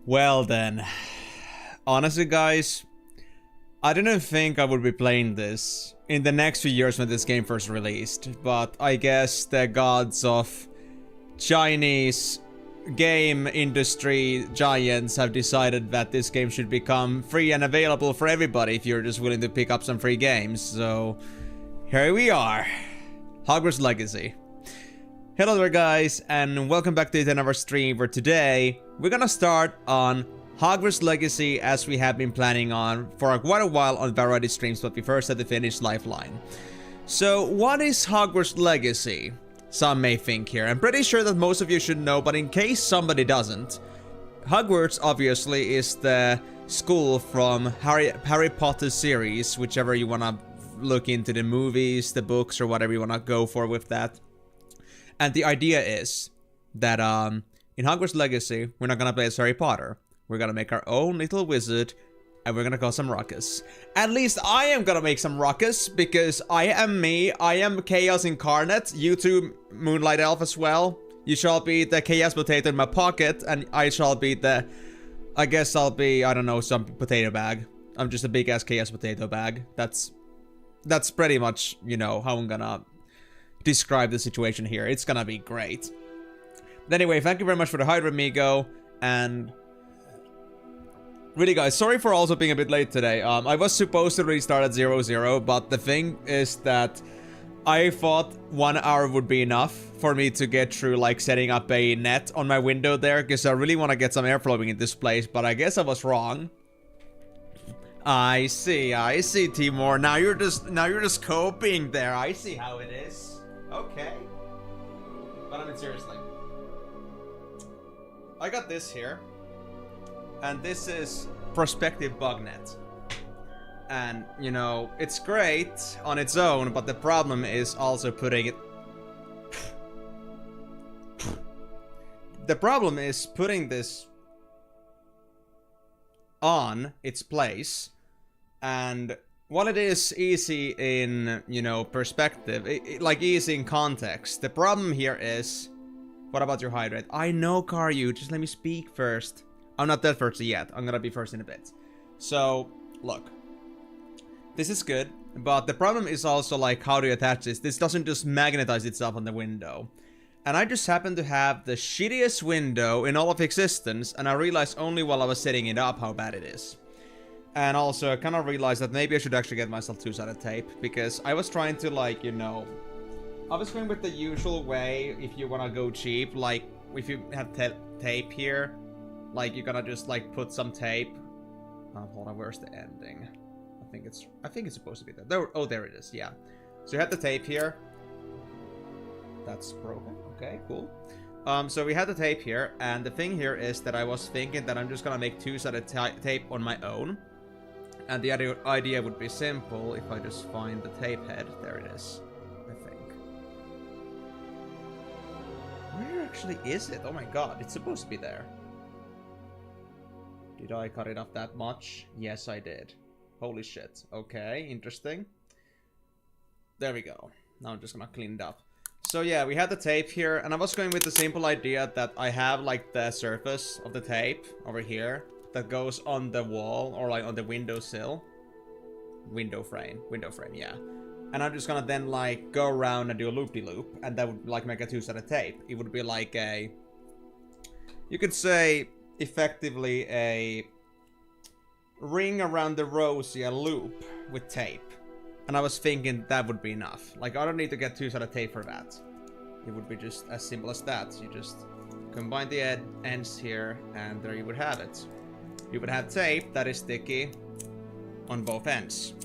Well then, honestly guys, I didn't think I would be playing this in the next few years when this game first released, but I guess the gods of Chinese game industry giants have decided that this game should become free and available for everybody if you're just willing to pick up some free games. So here we are, Hogwarts Legacy. Hello there guys, and welcome back to another stream where today we're gonna start on Hogwarts Legacy as we have been planning on for quite a while on variety streams, but we first had to finish Lifeline. So what is Hogwarts Legacy? Some may think here. I'm pretty sure that most of you should know, but in case somebody doesn't, Hogwarts obviously is the school from Harry Potter series, whichever you want to look into, the movies, the books, or whatever you want to go for with that. And the idea is that in Hogwarts Legacy, we're not going to play as Harry Potter. We're going to make our own little wizard, and we're going to cause some ruckus. At least I am going to make some ruckus, because I am me. I am Chaos Incarnate. You two, Moonlight Elf as well. You shall be the Chaos Potato in my pocket, and I shall be the... I guess I'll be, I don't know, some potato bag. I'm just a big-ass Chaos Potato bag. That's pretty much, you know, how I'm going to describe the situation here. It's going to be great. But anyway, thank you very much for the Hydra Amigo, and... really guys, sorry for also being a bit late today. I was supposed to restart at 00, but the thing is that I thought 1 hour would be enough for me to get through, like, setting up a net on my window there, because I really want to get some air flowing in this place, but I guess I was wrong. I see, Timur. Now you're just coping there. I see how it is. Okay. But I mean, seriously. I got this here. And this is Prospective Bugnet. And, you know, it's great on its own, but the problem is also putting it... the problem is putting this on its place. And while it is easy in, you know, perspective, like easy in context, the problem here is... what about your hydrate? I know, Karyu, just let me speak first. I'm not that first yet. I'm gonna be first in a bit. So, look. This is good, but the problem is also, like, how do you attach this? This doesn't just magnetize itself on the window. And I just happen to have the shittiest window in all of existence, and I realized only while I was setting it up how bad it is. And also, I kind of realized that maybe I should actually get myself two-sided tape, because I was trying to, like, you know... I was going with the usual way, if you want to go cheap, like, if you have tape here... like, you're gonna just, like, put some tape. Hold on, where's the ending? I think it's supposed to be there. Oh, there it is, yeah. So you have the tape here. That's broken. Okay, cool. So we had the tape here, and the thing here is that I was thinking that I'm just gonna make two-sided tape on my own. And the idea would be simple if I just find the tape head. There it is, I think. Where actually is it? Oh my god, it's supposed to be there. Did I cut it off that much? Yes, I did. Holy shit. Okay, interesting. There we go. Now I'm just gonna clean it up. So yeah, we had the tape here, and I was going with the simple idea that I have, like, the surface of the tape over here that goes on the wall, or, like, on the windowsill. Window frame, yeah. And I'm just gonna then, like, go around and do a loop-de-loop, and that would, like, make a two-sided tape. It would be like a... you could say... effectively a ring around the rosy, a loop with tape. And I was thinking that would be enough. Like, I don't need to get two-sided tape for that. It would be just as simple as that. You just combine the ends here, and there you would have it. You would have tape that is sticky on both ends.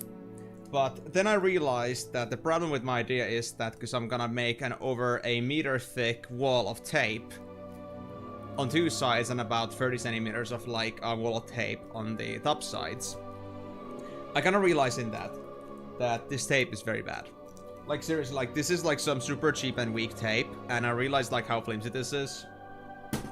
But then I realized that the problem with my idea is that because I'm gonna make an over a meter thick wall of tape on two sides and about 30 centimeters of, like, a wall of tape on the top sides. I kind of realized in that this tape is very bad. Like, seriously, like, this is, like, some super cheap and weak tape, and I realized, like, how flimsy this is.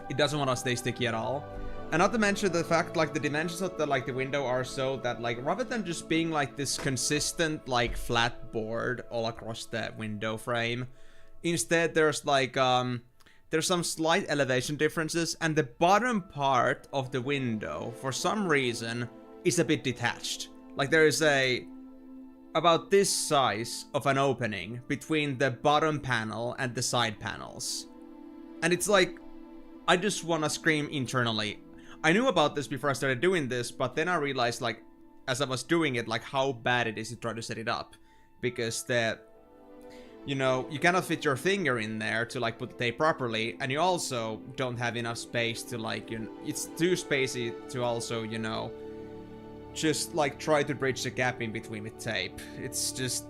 It doesn't want to stay sticky at all. And not to mention the fact, like, the dimensions of the, like, the window are so that, like, rather than just being, like, this consistent, like, flat board all across the window frame, instead there's, like, there's some slight elevation differences, and the bottom part of the window, for some reason, is a bit detached. Like there is about this size of an opening between the bottom panel and the side panels. And it's like, I just want to scream internally. I knew about this before I started doing this, but then I realized, like, as I was doing it, like, how bad it is to try to set it up. Because you know, you cannot fit your finger in there to, like, put the tape properly, and you also don't have enough space to, like, it's too spacey to also, you know, just, like, try to bridge the gap in between with tape. It's just,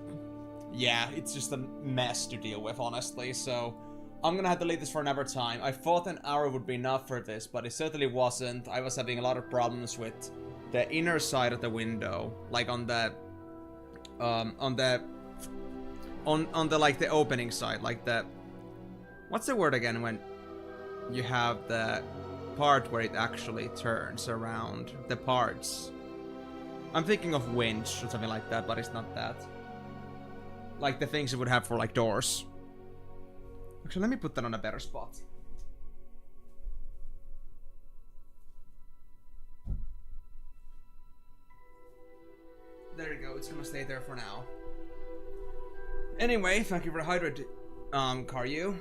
yeah, it's just a mess to deal with, honestly, so I'm gonna have to leave this for another time. I thought an hour would be enough for this, but it certainly wasn't. I was having a lot of problems with the inner side of the window, like on the like the opening side, like the, what's the word again when you have the part where it actually turns around the parts? I'm thinking of winch or something like that, but it's not that. Like the things you would have for like doors. Actually, let me put that on a better spot. There you go, it's gonna stay there for now. Anyway, thank you for the hydrate, Karyu.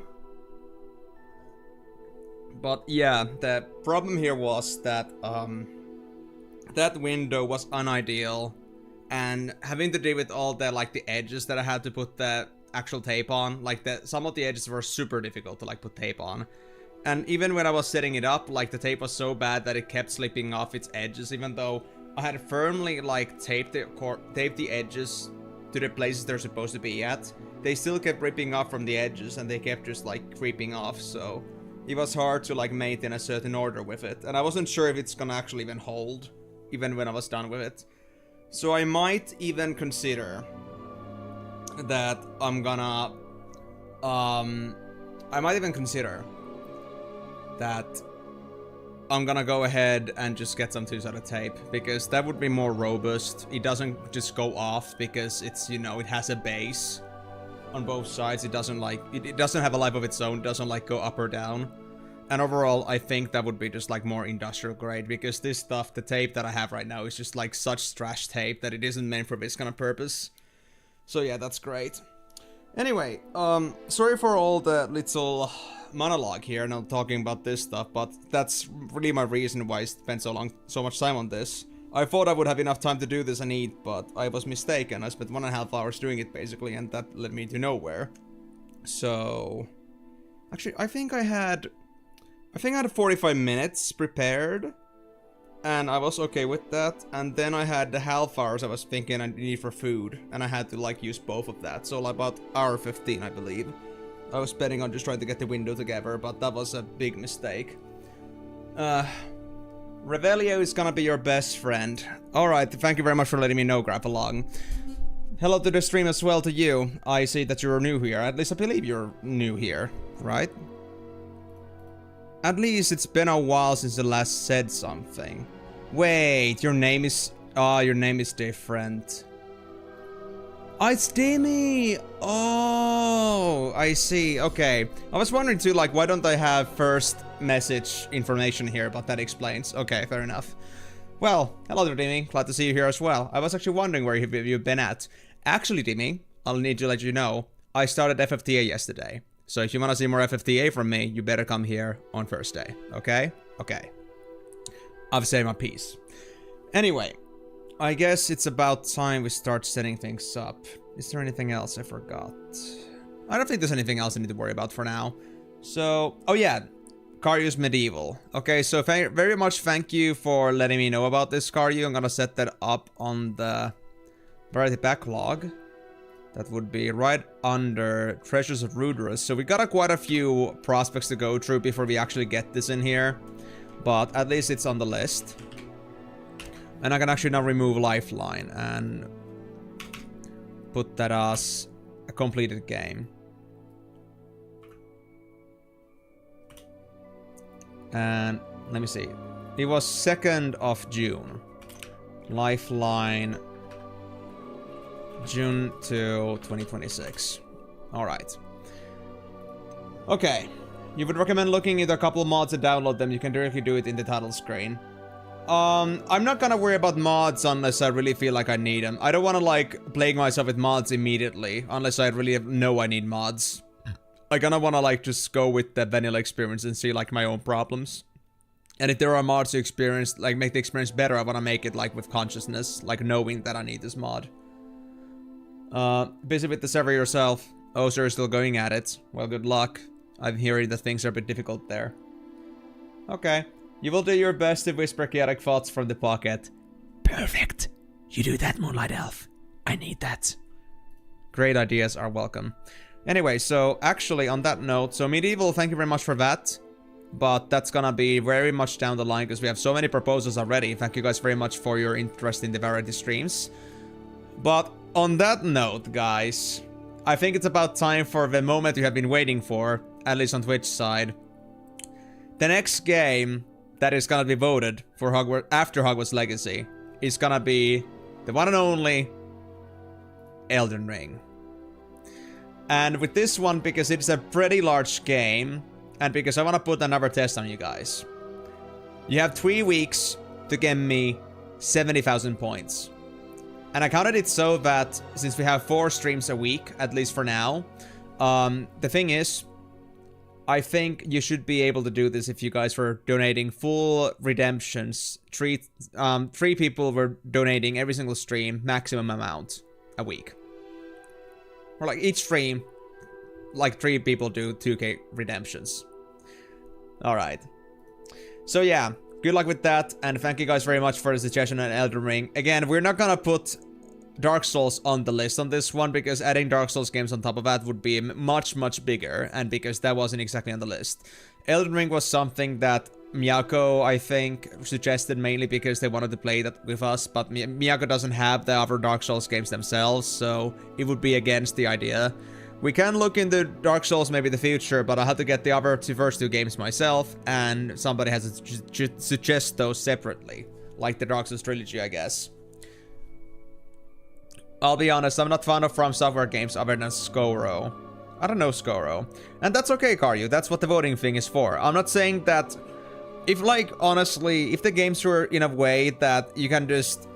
But yeah, the problem here was that, that window was unideal, and having to deal with all the, like, the edges that I had to put the actual tape on, like, some of the edges were super difficult to, like, put tape on. And even when I was setting it up, like, the tape was so bad that it kept slipping off its edges, even though I had firmly, like, taped the edges to the places they're supposed to be at. They still kept ripping off from the edges, and they kept just, like, creeping off, so it was hard to, like, maintain a certain order with it. And I wasn't sure if it's gonna actually even hold, even when I was done with it. So I might even consider that I'm gonna, I might even consider that I'm gonna go ahead and just get some two-sided tape, because that would be more robust. It doesn't just go off because it's, you know, it has a base on both sides. It doesn't, like, it doesn't have a life of its own. It doesn't, like, go up or down. And overall, I think that would be just, like, more industrial grade, because this stuff, the tape that I have right now, is just, like, such trash tape that it isn't meant for this kind of purpose. So yeah, that's great. Anyway, sorry for all the little monologue here, not talking about this stuff, but that's really my reason why I spent so much time on this. I thought I would have enough time to do this and eat, but I was mistaken. I spent 1.5 hours doing it, basically, and that led me to nowhere. So, actually, I think I had 45 minutes prepared, and I was okay with that. And then I had the half hours I was thinking I need for food, and I had to, like, use both of that. So like about hour 15, I believe. I was betting on just trying to get the window together, but that was a big mistake. Revelio is gonna be your best friend. Alright, thank you very much for letting me know, Grab Along. Hello to the stream as well to you. I see that you're new here. At least I believe you're new here, right? At least it's been a while since I last said something. Wait, your name is... Oh, your name is different. Oh, it's Timmy! Oh, I see. Okay. I was wondering too, like, why don't I have first message information here, but that explains. Okay, fair enough. Well, hello there, Timmy. Glad to see you here as well. I was actually wondering where you've been at. Actually, Timmy, I'll need to let you know, I started FFTA yesterday. So if you want to see more FFTA from me, you better come here on Thursday. Okay? Okay. I've said my piece. Anyway, I guess it's about time we start setting things up. Is there anything else I forgot? I don't think there's anything else I need to worry about for now. So, oh yeah, Karyu's Medieval. Okay, so very much thank you for letting me know about this, Karyu. I'm gonna set that up on the variety backlog. That would be right under Treasures of Rudrus. So we got quite a few prospects to go through before we actually get this in here. But at least it's on the list. And I can actually now remove Lifeline and put that as a completed game. And let me see. It was 2nd of June. Lifeline, June to 2026. Alright. Okay. You would recommend looking into a couple of mods and download them. You can directly do it in the title screen. I'm not gonna worry about mods unless I really feel like I need them. I don't want to like plague myself with mods immediately unless I really know I need mods. I gonna want to like just go with the vanilla experience and see like my own problems. And if there are mods to experience, like make the experience better, I want to make it like with consciousness, like knowing that I need this mod. Busy with the server yourself. Oh, so you're still going at it. Well, good luck. I'm hearing that things are a bit difficult there. Okay. You will do your best to whisper chaotic thoughts from the pocket. Perfect. You do that, Moonlight Elf. I need that. Great ideas are welcome. Anyway, so actually on that note, so Medieval, thank you very much for that. But that's gonna be very much down the line because we have so many proposals already. Thank you guys very much for your interest in the variety streams. But on that note, guys, I think it's about time for the moment you have been waiting for, at least on Twitch side. The next game that is gonna be voted for Hogwarts after Hogwarts Legacy is gonna be the one and only Elden Ring. And with this one, because it's a pretty large game, and because I want to put another test on you guys, you have 3 weeks to get me 70,000 points. And I counted it so that since we have 4 streams a week, at least for now, the thing is, I think you should be able to do this if you guys were donating full redemptions. 3 people were donating every single stream, maximum amount a week. Or like each stream, like 3 people do 2k redemptions. Alright. So yeah, good luck with that, and thank you guys very much for the suggestion on Elden Ring. Again, we're not gonna put Dark Souls on the list on this one, because adding Dark Souls games on top of that would be much, much bigger, and because that wasn't exactly on the list. Elden Ring was something that Miyako, I think, suggested mainly because they wanted to play that with us, but Miyako doesn't have the other Dark Souls games themselves, so it would be against the idea. We can look into Dark Souls maybe in the future, but I have to get the other first 2 games myself, and somebody has to suggest those separately, like the Dark Souls trilogy, I guess. I'll be honest, I'm not fan of From Software games other than Skoro. I don't know Skoro. And that's okay, Karyu, that's what the voting thing is for. I'm not saying that... If, like, honestly, if the games were in a way that you can just...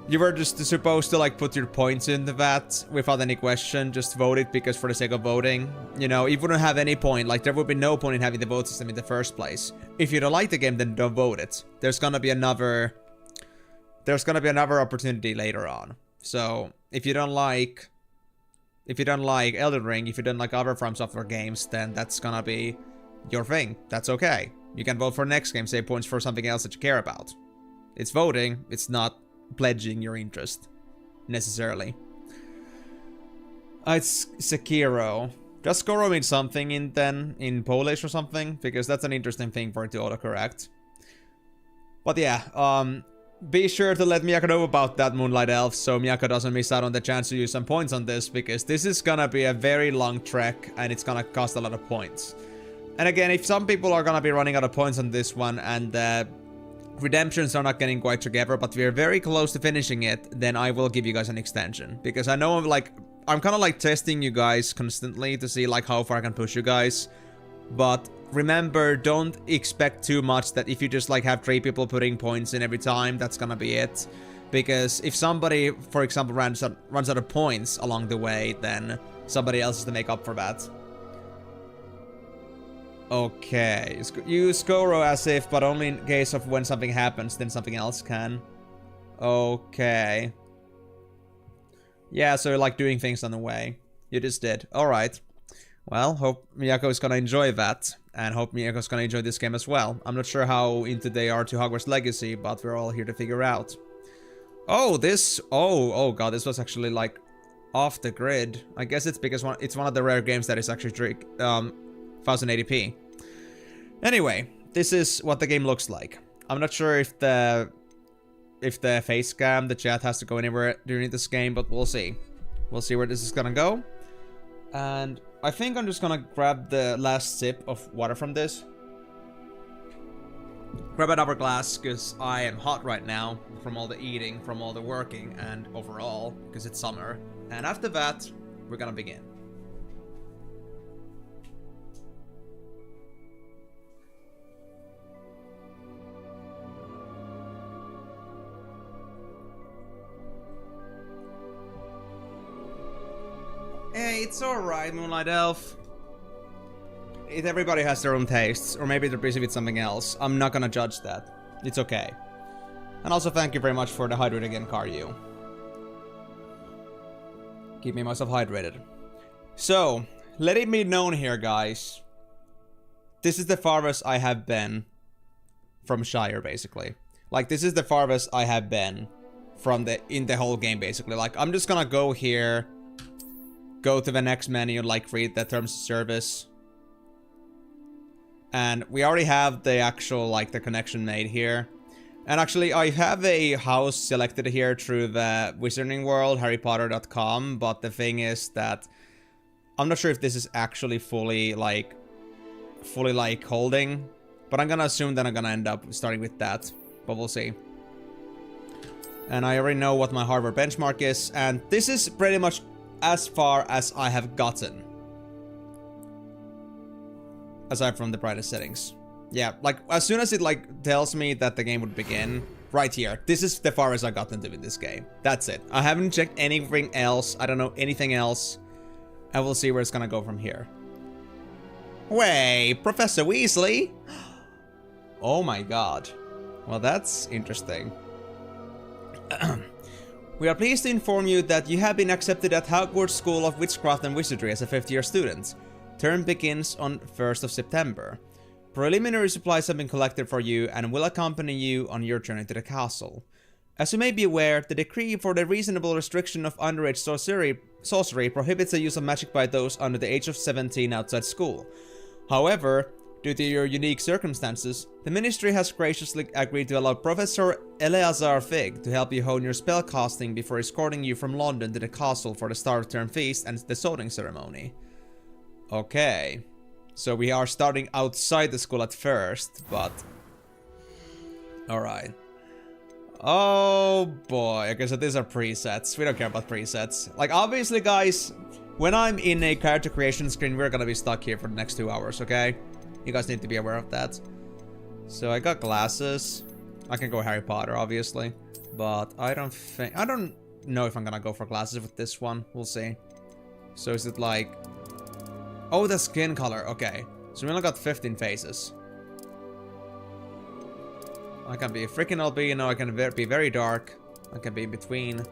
You were just supposed to, like, put your points into that without any question, just vote it because for the sake of voting. You know, it wouldn't have any point, like, there would be no point in having the vote system in the first place. If you don't like the game, then don't vote it. There's gonna be another opportunity later on. So, if you don't like Elden Ring, if you don't like other From Software games, then that's gonna be your thing. That's okay. You can vote for the next game, save points for something else that you care about. It's voting, it's not pledging your interest, necessarily. It's Sekiro. Does Skoro mean something in Polish or something? Because that's an interesting thing for it to autocorrect. But yeah, be sure to let Miyako know about that, Moonlight Elf, so Miyako doesn't miss out on the chance to use some points on this, because this is gonna be a very long trek, and it's gonna cost a lot of points. And again, if some people are gonna be running out of points on this one, and redemptions are not getting quite together, but we're very close to finishing it, then I will give you guys an extension. Because I know I'm kind of like testing you guys constantly to see like how far I can push you guys. But remember, don't expect too much that if you just like have 3 people putting points in every time, that's gonna be it. Because if somebody, for example, runs out of points along the way, then somebody else has to make up for that. Okay, use Skoro as if, but only in case of when something happens, then something else can. Okay. Yeah, so you're like doing things on the way. You just did. Alright. Well, hope Miyako is gonna enjoy that, and hope Miyako's gonna enjoy this game as well. I'm not sure how into they are to Hogwarts Legacy, but we're all here to figure out. Oh, this... Oh god, this was actually like off the grid. I guess it's because it's one of the rare games that is actually 1080p. Anyway, this is what the game looks like. I'm not sure if the face cam, the chat has to go anywhere during this game, but we'll see. We'll see where this is gonna go. And I think I'm just gonna grab the last sip of water from this. Grab another glass, because I am hot right now from all the eating, from all the working, and overall, because it's summer. And after that, we're gonna begin. Hey, it's alright, Moonlight Elf. Everybody has their own tastes, or maybe they're busy with something else. I'm not gonna judge that. It's okay. And also thank you very much for the hydrate again, Karyu. Keeping myself hydrated. So, let it be known here, guys. This is the farthest I have been from Shire, basically. Like, this is the farthest I have been from in the whole game, basically. Like, I'm just gonna go here, go to the next menu, like, read the terms of service. And we already have the actual, like, the connection made here. And actually, I have a house selected here through the Wizarding World, harrypotter.com, but the thing is that I'm not sure if this is actually fully holding, but I'm gonna assume that I'm gonna end up starting with that, but we'll see. And I already know what my Harvard benchmark is, and this is pretty much as far as I have gotten. Aside from the brightest settings. Yeah, like, as soon as it, like, tells me that the game would begin, right here, this is the farthest I got into with this game. That's it. I haven't checked anything else. I don't know anything else. And we'll see where it's gonna go from here. Wait, Professor Weasley? Oh my god. Well, that's interesting. We are pleased to inform you that you have been accepted at Hogwarts School of Witchcraft and Wizardry as a 5th-year student. Term begins on 1st of September. Preliminary supplies have been collected for you and will accompany you on your journey to the castle. As you may be aware, the decree for the reasonable restriction of underage sorcery prohibits the use of magic by those under the age of 17 outside school. However, due to your unique circumstances, the Ministry has graciously agreed to allow Professor Eleazar Fig to help you hone your spellcasting before escorting you from London to the castle for the start of term feast and the sorting ceremony. Okay. So we are starting outside the school at first, but... Alright. Oh boy. Okay, so these are presets. We don't care about presets. Like, obviously, guys, when I'm in a character creation screen, we're gonna be stuck here for the next 2 hours, okay? You guys need to be aware of that. So I got glasses. I can go Harry Potter, obviously. But I don't know if I'm gonna go for glasses with this one. We'll see. So is it like... Oh, the skin color. Okay. So we only got 15 faces. I can be a freaking albino. I can be very dark. I can be in between.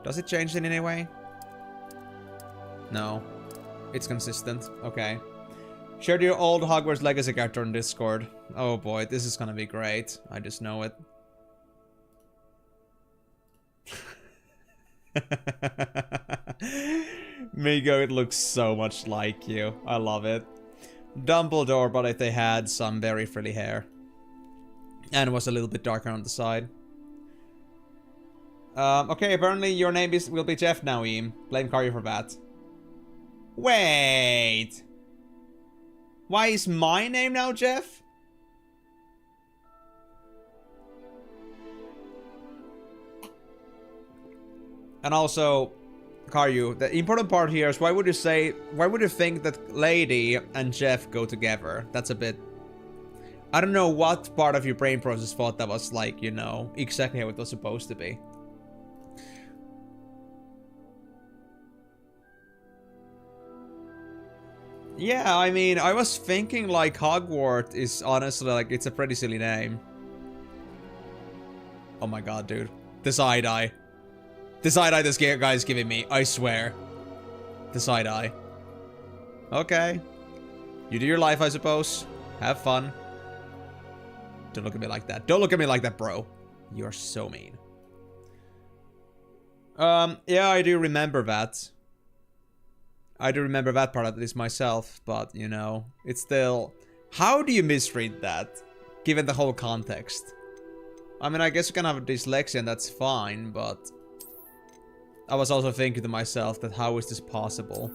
Does it change in any way? No. It's consistent. Okay. Shared your old Hogwarts Legacy character on Discord. Oh boy, this is gonna be great. I just know it. Migo, it looks so much like you. I love it. Dumbledore, but if they had some very frilly hair. And was a little bit darker on the side. Okay, apparently your name will be Jeff now, Eam. Blame Karyu for that. Wait! Why is my name now Jeff? And also, Karyu, the important part here is why would you think that Lady and Jeff go together? That's a bit... I don't know what part of your brain process thought that was like, you know, exactly how it was supposed to be. Yeah, I mean, I was thinking like Hogwarts is honestly like, it's a pretty silly name. Oh my god, dude. The side-eye. The side-eye this guy is giving me, I swear. The side-eye. Okay. You do your life, I suppose. Have fun. Don't look at me like that. Don't look at me like that, bro. You are so mean. Yeah, I do remember that. I do remember that part at least myself, but, you know, it's still... How do you misread that, given the whole context? I mean, I guess you can have dyslexia and that's fine, but... I was also thinking to myself that how is this possible?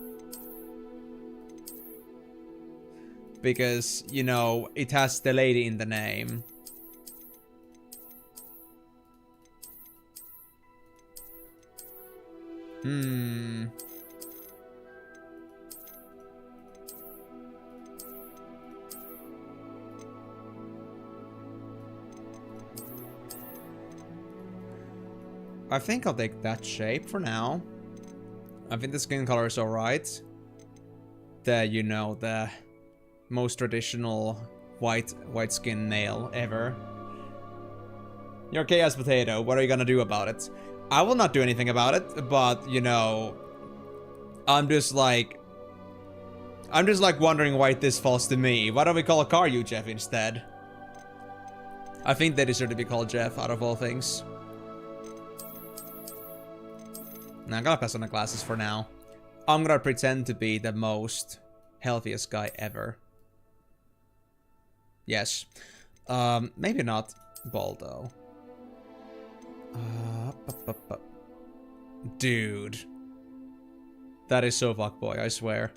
Because, you know, it has the lady in the name. I think I'll take that shape for now. I think the skin color is alright. The, you know, the most traditional white skin male ever. You're chaos potato, what are you gonna do about it? I will not do anything about it, but, you know, I'm just like wondering why this falls to me. Why don't we call Karyu Jeff instead? I think they deserve to be called Jeff, out of all things. Now, I'm gonna pass on the glasses for now. I'm gonna pretend to be the most healthiest guy ever. Yes. Maybe not Baldo. Dude. That is so fuckboy, I swear.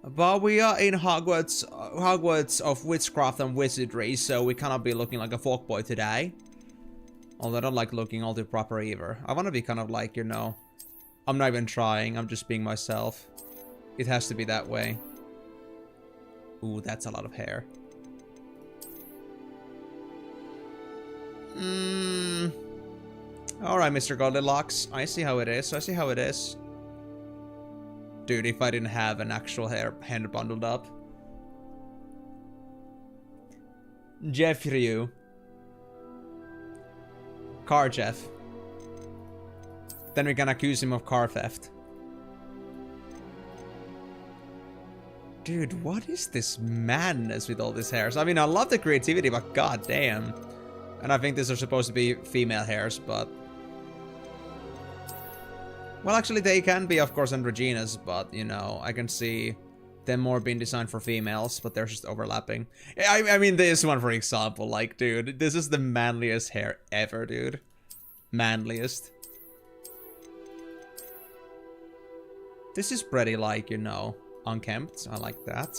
But we are in Hogwarts of Witchcraft and Wizardry, so we cannot be looking like a fuckboy today. Although I don't like looking all too proper either. I want to be kind of like, you know, I'm not even trying, I'm just being myself. It has to be that way. Ooh, that's a lot of hair. Alright, Mr. Goldilocks. I see how it is. I see how it is. Dude, if I didn't have an actual hair bundled up. Jeff Ryu. Car Jeff. Then we can accuse him of car theft. Dude, what is this madness with all these hairs? I mean, I love the creativity, but goddamn. And I think these are supposed to be female hairs, but... Well, actually, they can be, of course, androgynous, but, you know, I can see them more being designed for females, but they're just overlapping. I mean, this one, for example, like, dude, this is the manliest hair ever, dude. Manliest. This is pretty, like, you know, unkempt. I like that.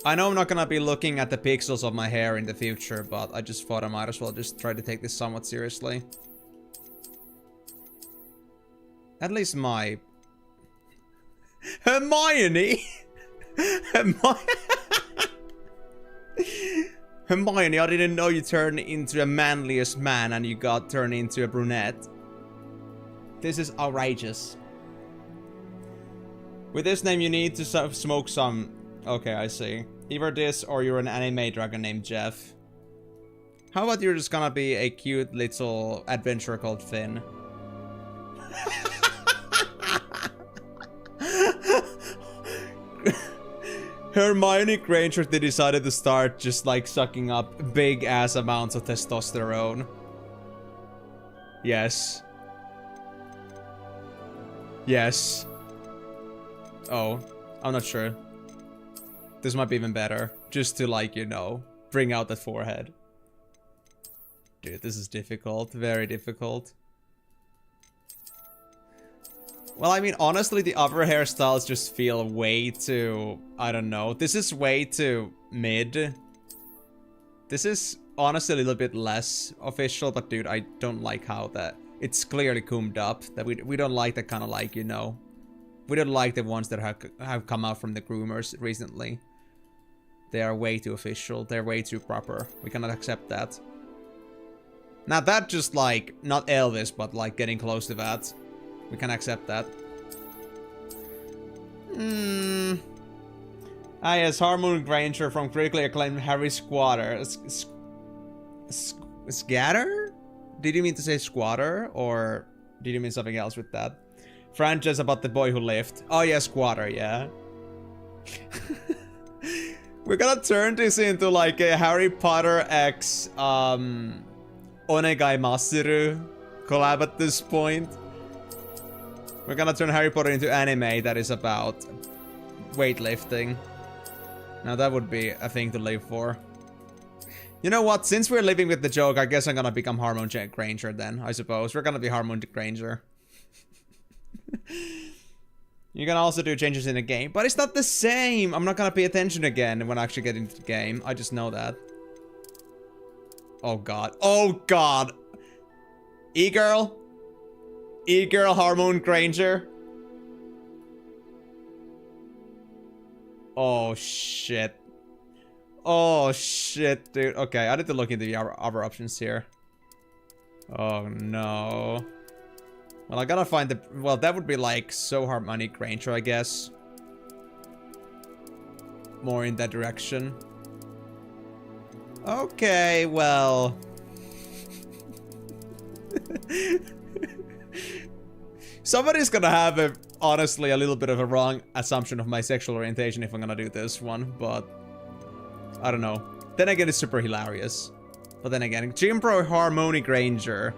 I know I'm not gonna be looking at the pixels of my hair in the future, but I just thought I might as well just try to take this somewhat seriously. At least my... Hermione! Hermione, I didn't know you turned into a manliest man and you got turned into a brunette. This is outrageous. With this name, you need to smoke some... Okay, I see. Either this or you're an anime dragon named Jeff. How about you're just gonna be a cute little adventurer called Finn? Hermione Granger, they decided to start just like sucking up big ass amounts of testosterone. Yes. Yes. Oh, I'm not sure. This might be even better. Just to, like, you know, bring out that forehead. Dude, this is difficult. Very difficult. Well, I mean, honestly, the other hairstyles just feel way too... I don't know. This is way too mid. This is honestly a little bit less official, but dude, I don't like how that... It's clearly combed up. That we don't like that kind of, like, you know... We don't like the ones that have come out from the groomers recently. They are way too official. They're way too proper. We cannot accept that. Now that just like, not Elvis, but like getting close to that. We can accept that. Ah yes, HORMONE Granger from critically acclaimed Harry Squatter. Scatter? Did you mean to say squatter? Or did you mean something else with that? Franchise about the boy who lived. Oh yeah, squatter, yeah. We're gonna turn this into like a Harry Potter x Onegai Masaru collab at this point. We're gonna turn Harry Potter into anime that is about weightlifting. Now that would be a thing to live for. You know what? Since we're living with the joke, I guess I'm gonna become HORMONE Granger then, I suppose. We're gonna be HORMONE Granger. You can also do changes in the game, but it's not the same. I'm not gonna pay attention again when I actually get into the game. I just know that. Oh god. Oh god. E-girl? E-girl HORMONE Granger? Oh shit. Oh, shit, dude. Okay, I need to look into the other options here. Oh, no. Well, I gotta find the... Well, that would be like so Harmony Granger, I guess. More in that direction. Okay, well... Somebody's gonna have, honestly, a little bit of a wrong assumption of my sexual orientation if I'm gonna do this one, but... I don't know. Then again, it's super hilarious. But then again, Gym Bro Harmony Granger,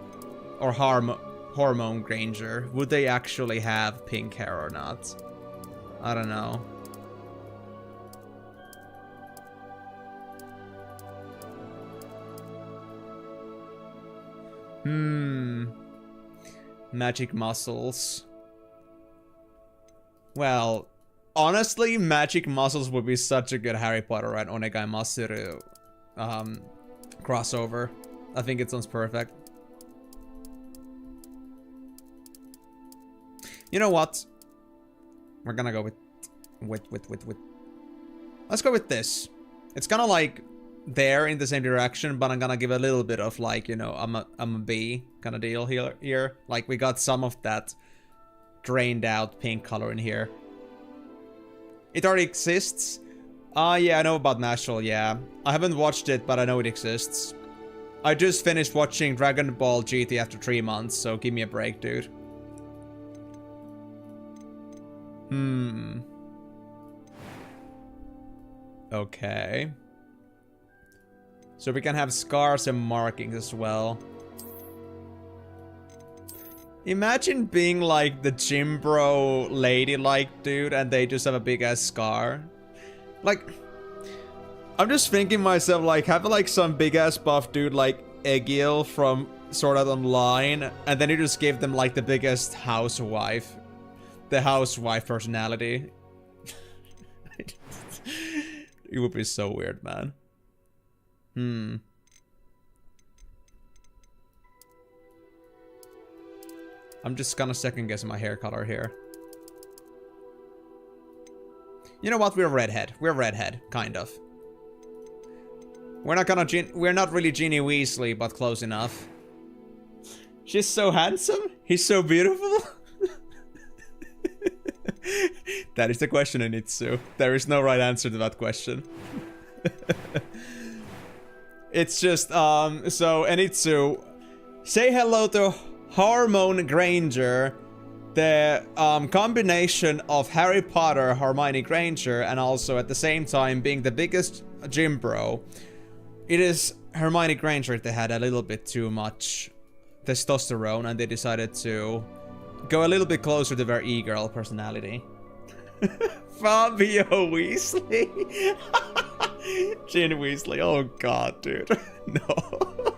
or Hormone Granger, would they actually have pink hair or not? I don't know. Magic muscles. Well, honestly, magic muscles would be such a good Harry Potter and Onegai Masaru crossover. I think it sounds perfect. You know what? We're gonna go with let's go with this. It's kind of like there in the same direction, but I'm gonna give a little bit of like, you know, I'm a B kind of deal here. Like we got some of that drained out pink color in here. It already exists. Yeah, I know about Nashville, yeah. I haven't watched it, but I know it exists. I just finished watching Dragon Ball GT after 3 months, so give me a break, dude. Okay. So we can have scars and markings as well. Imagine being like the gym bro ladylike dude and they just have a big ass scar. Like, I'm just thinking myself like having like some big ass buff dude like Egil from Sword Art Online, and then you just give them like the biggest housewife. The housewife personality. It would be so weird, man. I'm just gonna second guess my hair color here. You know what? We're redhead. We're redhead, kind of. We're not really Ginny Weasley, but close enough. She's so handsome. He's so beautiful. That is the question, Anitsu. There is no right answer to that question. It's just, so Anitsu, say hello to Hormone Granger, the combination of Harry Potter, Hermione Granger, and also at the same time being the biggest gym bro. It is Hermione Granger that had a little bit too much testosterone, and they decided to go a little bit closer to their e-girl personality. Fabio Weasley? Gin Weasley, oh god, dude. No.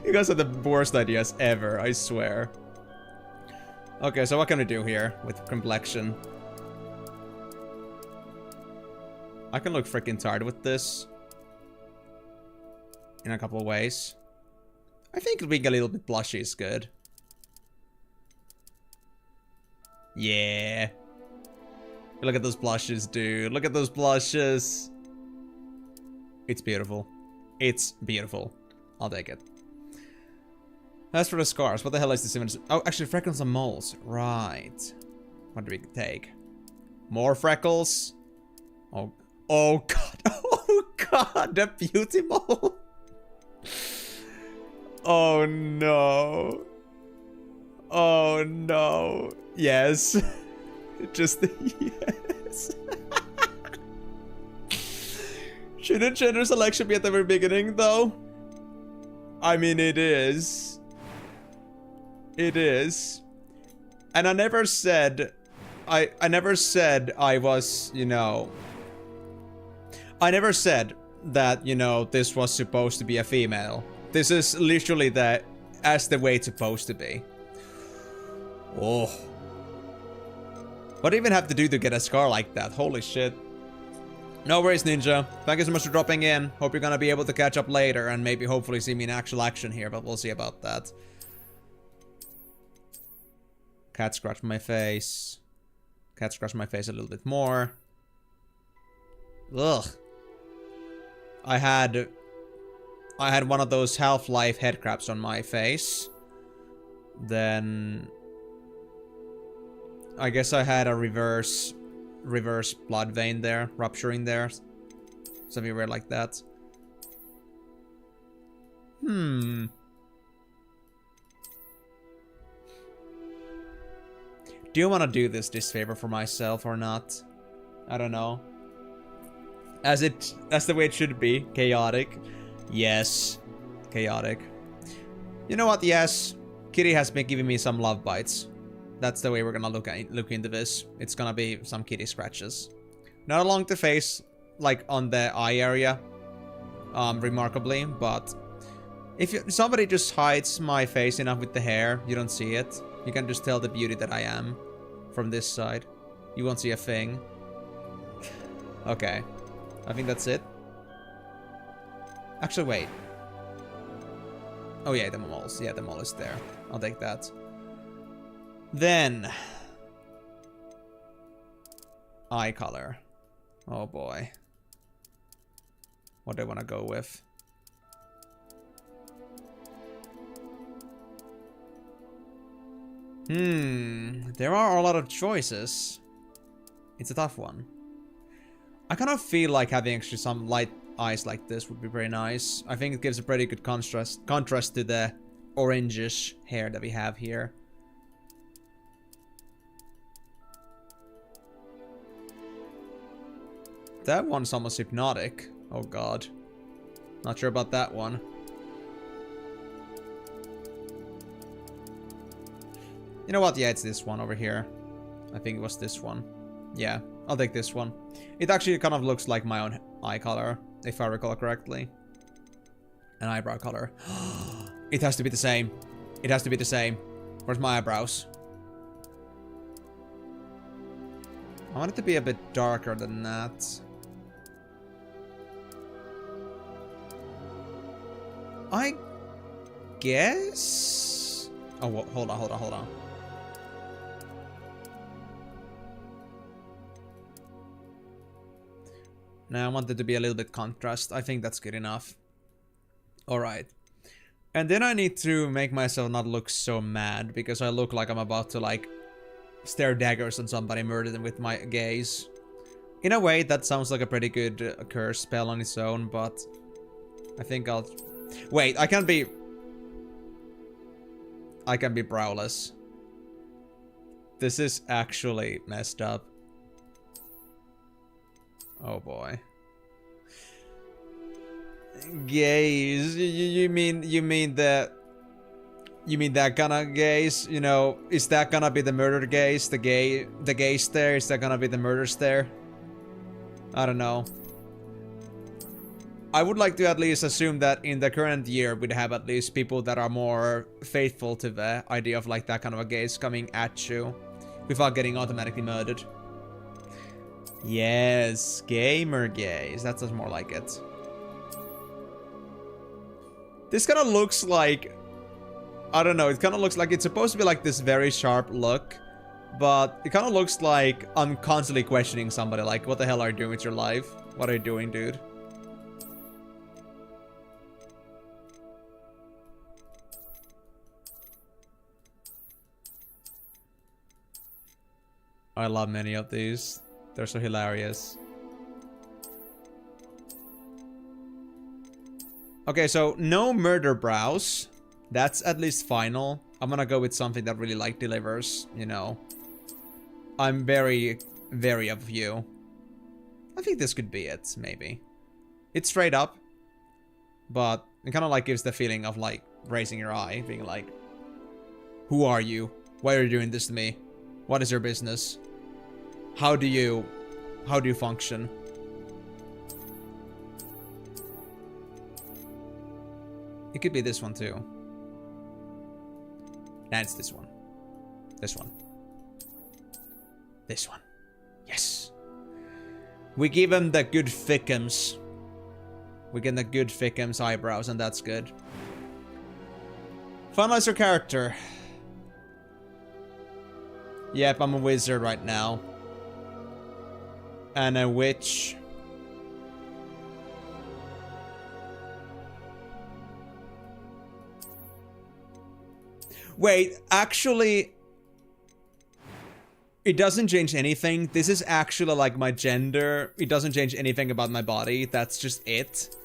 You guys are the worst ideas ever, I swear. Okay, so what can we do here with complexion? I can look freaking tired with this. In a couple of ways. I think being a little bit blushy is good. Yeah. Look at those blushes, dude. Look at those blushes. It's beautiful. It's beautiful. I'll take it. As for the scars, what the hell is this even? Oh, actually, freckles and moles. Right. What do we take? More freckles? Oh, oh god. Oh god, the beauty mole. Oh no. Oh no. Yes. Just yes. Shouldn't gender selection be at the very beginning though? I mean, it is. It is. And I never said I never said I was, you know, I never said that, you know, this was supposed to be a female. This is literally the way it's supposed to be. Oh. What do you even have to do to get a scar like that? Holy shit. No worries, Ninja. Thank you so much for dropping in. Hope you're gonna be able to catch up later and maybe hopefully see me in actual action here, but we'll see about that. Cat scratch my face. Cat scratch my face a little bit more. Ugh. I had one of those Half-Life headcrabs on my face. Then I guess I had a reverse blood vein there, rupturing there. Something weird like that. Do you want to do this favor for myself or not? I don't know. That's the way it should be. Chaotic. Yes. Chaotic. You know what? Yes. Kitty has been giving me some love bites. That's the way we're gonna look into this. It's gonna be some kitty scratches. Not along the face, like on the eye area. Remarkably, but if somebody just hides my face enough with the hair, you don't see it. You can just tell the beauty that I am from this side. You won't see a thing. Okay. I think that's it. Actually, wait. Oh yeah, the moles. Yeah, the mole is there. I'll take that. Then... eye color. Oh boy. What do I want to go with? There are a lot of choices. It's a tough one. I kind of feel like having actually some light eyes like this would be very nice. I think it gives a pretty good contrast to the orangish hair that we have here. That one's almost hypnotic. Oh god. Not sure about that one. You know what? Yeah, it's this one over here. I think it was this one. Yeah, I'll take this one. It actually kind of looks like my own eye color, if I recall correctly. An eyebrow color. It has to be the same. It has to be the same. Where's my eyebrows? I want it to be a bit darker than that. I guess... oh, well, hold on. Now I want it to be a little bit contrast. I think that's good enough. Alright. And then I need to make myself not look so mad, because I look like I'm about to, like, stare daggers on somebody, murder them with my gaze. In a way, that sounds like a pretty good curse spell on its own, but... I think I'll... wait, I can be browless. This is actually messed up. Oh boy. Gaze. You mean that kind of gaze? You know, is that gonna be the murder gaze? The gay stare? Is that gonna be the murder stare? I don't know. I would like to at least assume that in the current year we'd have at least people that are more faithful to the idea of like that kind of a gaze coming at you without getting automatically murdered. Yes, gamer gaze. That sounds more like it. This kind of looks like... I don't know, it kind of looks like it's supposed to be like this very sharp look, but it kind of looks like I'm constantly questioning somebody, like, what the hell are you doing with your life? What are you doing, dude? I love many of these. They're so hilarious. Okay, so no murder brows. That's at least final. I'm gonna go with something that really like delivers, you know. I'm very, very of you. I think this could be it, maybe. It's straight up, but it kind of like gives the feeling of like raising your eye, being like, who are you? Why are you doing this to me? What is your business? How do you function? It could be this one too. Nah, it's this one. This one. This one. Yes. We give him the good thickums. We get the good thickums eyebrows, and that's good. Finalize your character. Yep, I'm a wizard right now. And a witch. Wait, actually, it doesn't change anything. This is actually like my gender. It doesn't change anything about my body. That's just it.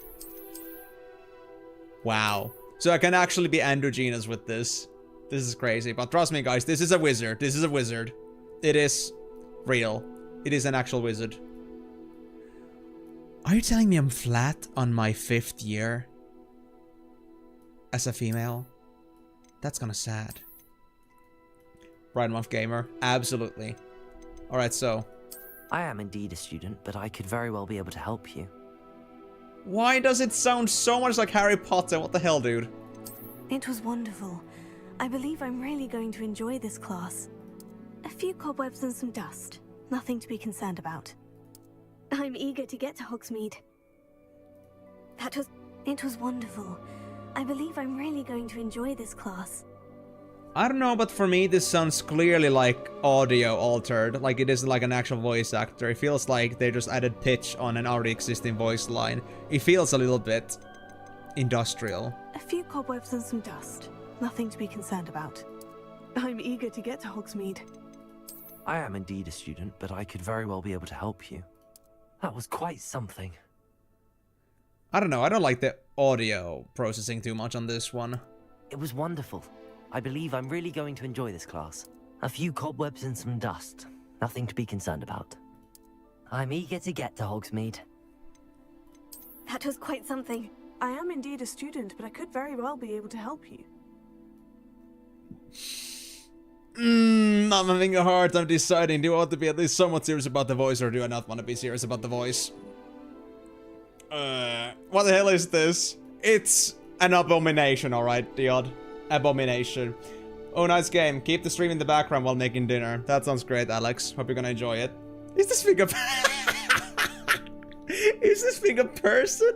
Wow. So I can actually be androgynous with this. This is crazy. But trust me, guys, this is a wizard. This is a wizard. It is real. It is an actual wizard. Are you telling me I'm flat on my 5th year as a female? That's kinda sad. Pride Month Gamer. Absolutely. Alright, so. I am indeed a student, but I could very well be able to help you. Why does it sound so much like Harry Potter? What the hell, dude? It was wonderful. I believe I'm really going to enjoy this class. A few cobwebs and some dust. Nothing to be concerned about. I'm eager to get to Hogsmeade. It was wonderful. I believe I'm really going to enjoy this class. I don't know, but for me this sounds clearly like audio altered. Like it isn't like an actual voice actor. It feels like they just added pitch on an already existing voice line. It feels a little bit industrial. A few cobwebs and some dust. Nothing to be concerned about. I'm eager to get to Hogsmeade. I am indeed a student, but I could very well be able to help you. That was quite something. I don't know, I don't like the audio processing too much on this one. It was wonderful. I believe I'm really going to enjoy this class. A few cobwebs and some dust. Nothing to be concerned about. I'm eager to get to Hogsmeade. That was quite something. I am indeed a student, but I could very well be able to help you. I'm having a hard time deciding, do I want to be at least somewhat serious about the voice or do I not want to be serious about the voice? What the hell is this? It's an abomination, alright, the odd abomination. Oh, nice game. Keep the stream in the background while making dinner. That sounds great, Alex. Hope you're gonna enjoy it. Is this thing a... Is this thing a person?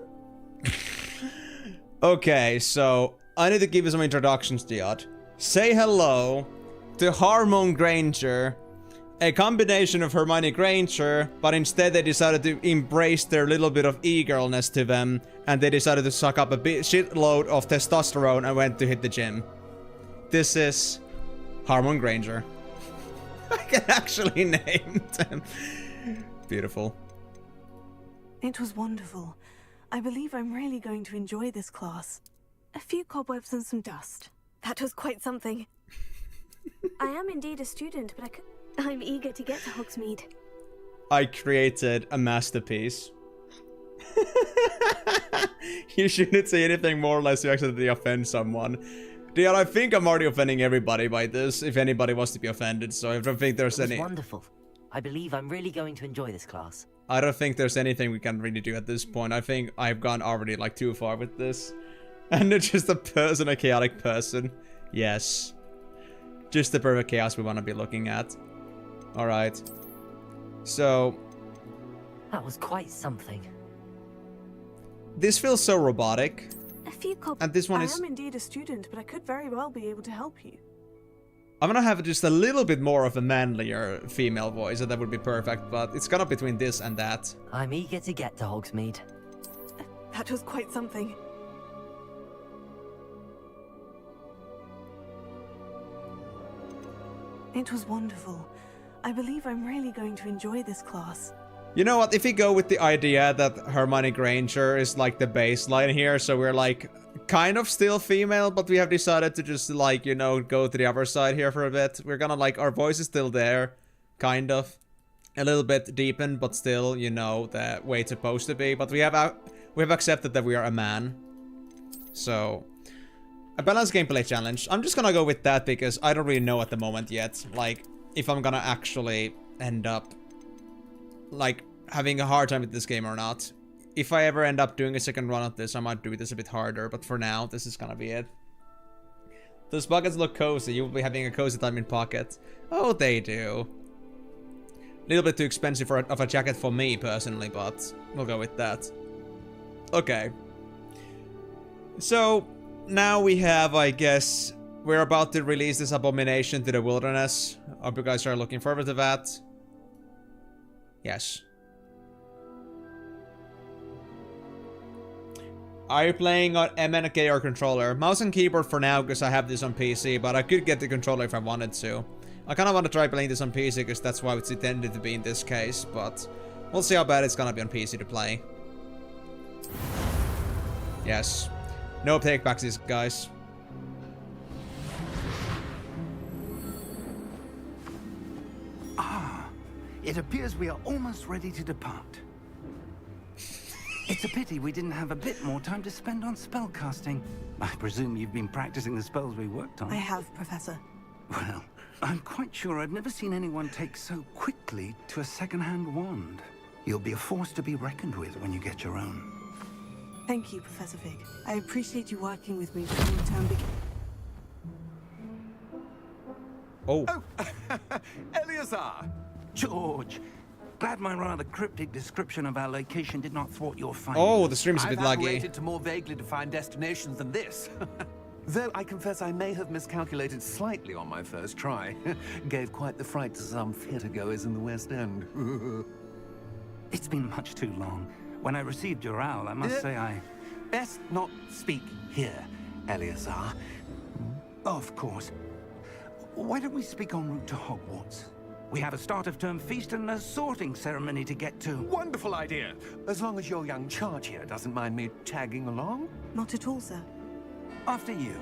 Okay, so I need to give you some introductions, Diod. Say hello to HORMONE Granger, a combination of Hermione Granger, but instead they decided to embrace their little bit of e-girlness to them, and they decided to suck up a shitload of testosterone and went to hit the gym. This is HORMONE Granger. I can actually name them. Beautiful. It was wonderful. I believe I'm really going to enjoy this class. A few cobwebs and some dust. That was quite something. I am indeed a student, but I'm eager to get to Hogsmeade. I created a masterpiece. You shouldn't say anything more unless you accidentally offend someone. Dude, I think I'm already offending everybody by this, if anybody wants to be offended, so I don't think there's any... It was wonderful. I believe I'm really going to enjoy this class. I don't think there's anything we can really do at this point. I think I've gone already like too far with this. And it's just a person, a chaotic person. Yes. Just the perfect chaos we want to be looking at. Alright. So... That was quite something. This feels so robotic. A few and this one is... I am indeed a student, but I could very well be able to help you. I'm gonna have just a little bit more of a manlier female voice, and that would be perfect, but it's kind of between this and that. I'm eager to get to Hogsmeade. That was quite something. It was wonderful. I believe I'm really going to enjoy this class. You know what, if we go with the idea that Hermione Granger is like the baseline here, so we're like kind of still female, but we have decided to just like, you know, go to the other side here for a bit. We're gonna like, our voice is still there, kind of. A little bit deepened, but still, you know, the way it's supposed to be. But we have accepted that we are a man. So, a balanced gameplay challenge. I'm just gonna go with that because I don't really know at the moment yet, like, if I'm gonna actually end up like having a hard time with this game or not. If I ever end up doing a second run of this, I might do this a bit harder, but for now, this is gonna be it. Those pockets look cozy. You will be having a cozy time in pocket. Oh, they do. A little bit too expensive of a jacket for me, personally, but we'll go with that. Okay. So, now we have, I guess, we're about to release this abomination to the wilderness. Hope you guys are looking forward to that. Yes. Are you playing on MNK or controller? Mouse and keyboard for now, because I have this on PC, but I could get the controller if I wanted to. I kind of want to try playing this on PC, because that's why it's intended to be in this case, but we'll see how bad it's gonna be on PC to play. Yes. No takebacks, guys. Ah, it appears we are almost ready to depart. It's a pity we didn't have a bit more time to spend on spellcasting. I presume you've been practicing the spells we worked on. I have, Professor. Well, I'm quite sure I've never seen anyone take so quickly to a second-hand wand. You'll be a force to be reckoned with when you get your own. Thank you, Professor Fig. I appreciate you working with me before the term begins. Oh. Eleazar! George, glad my rather cryptic description of our location did not thwart your findings. Oh, the stream's a bit I've laggy. operated to more vaguely defined destinations than this. Though I confess I may have miscalculated slightly on my first try. Gave quite the fright to some theatergoers in the West End. It's been much too long. When I received your owl, I must say I... Best not speak here, Eleazar. Of course. Why don't we speak en route to Hogwarts? We have a start-of-term feast and a sorting ceremony to get to. Wonderful idea. As long as your young charge here doesn't mind me tagging along. Not at all, sir. After you.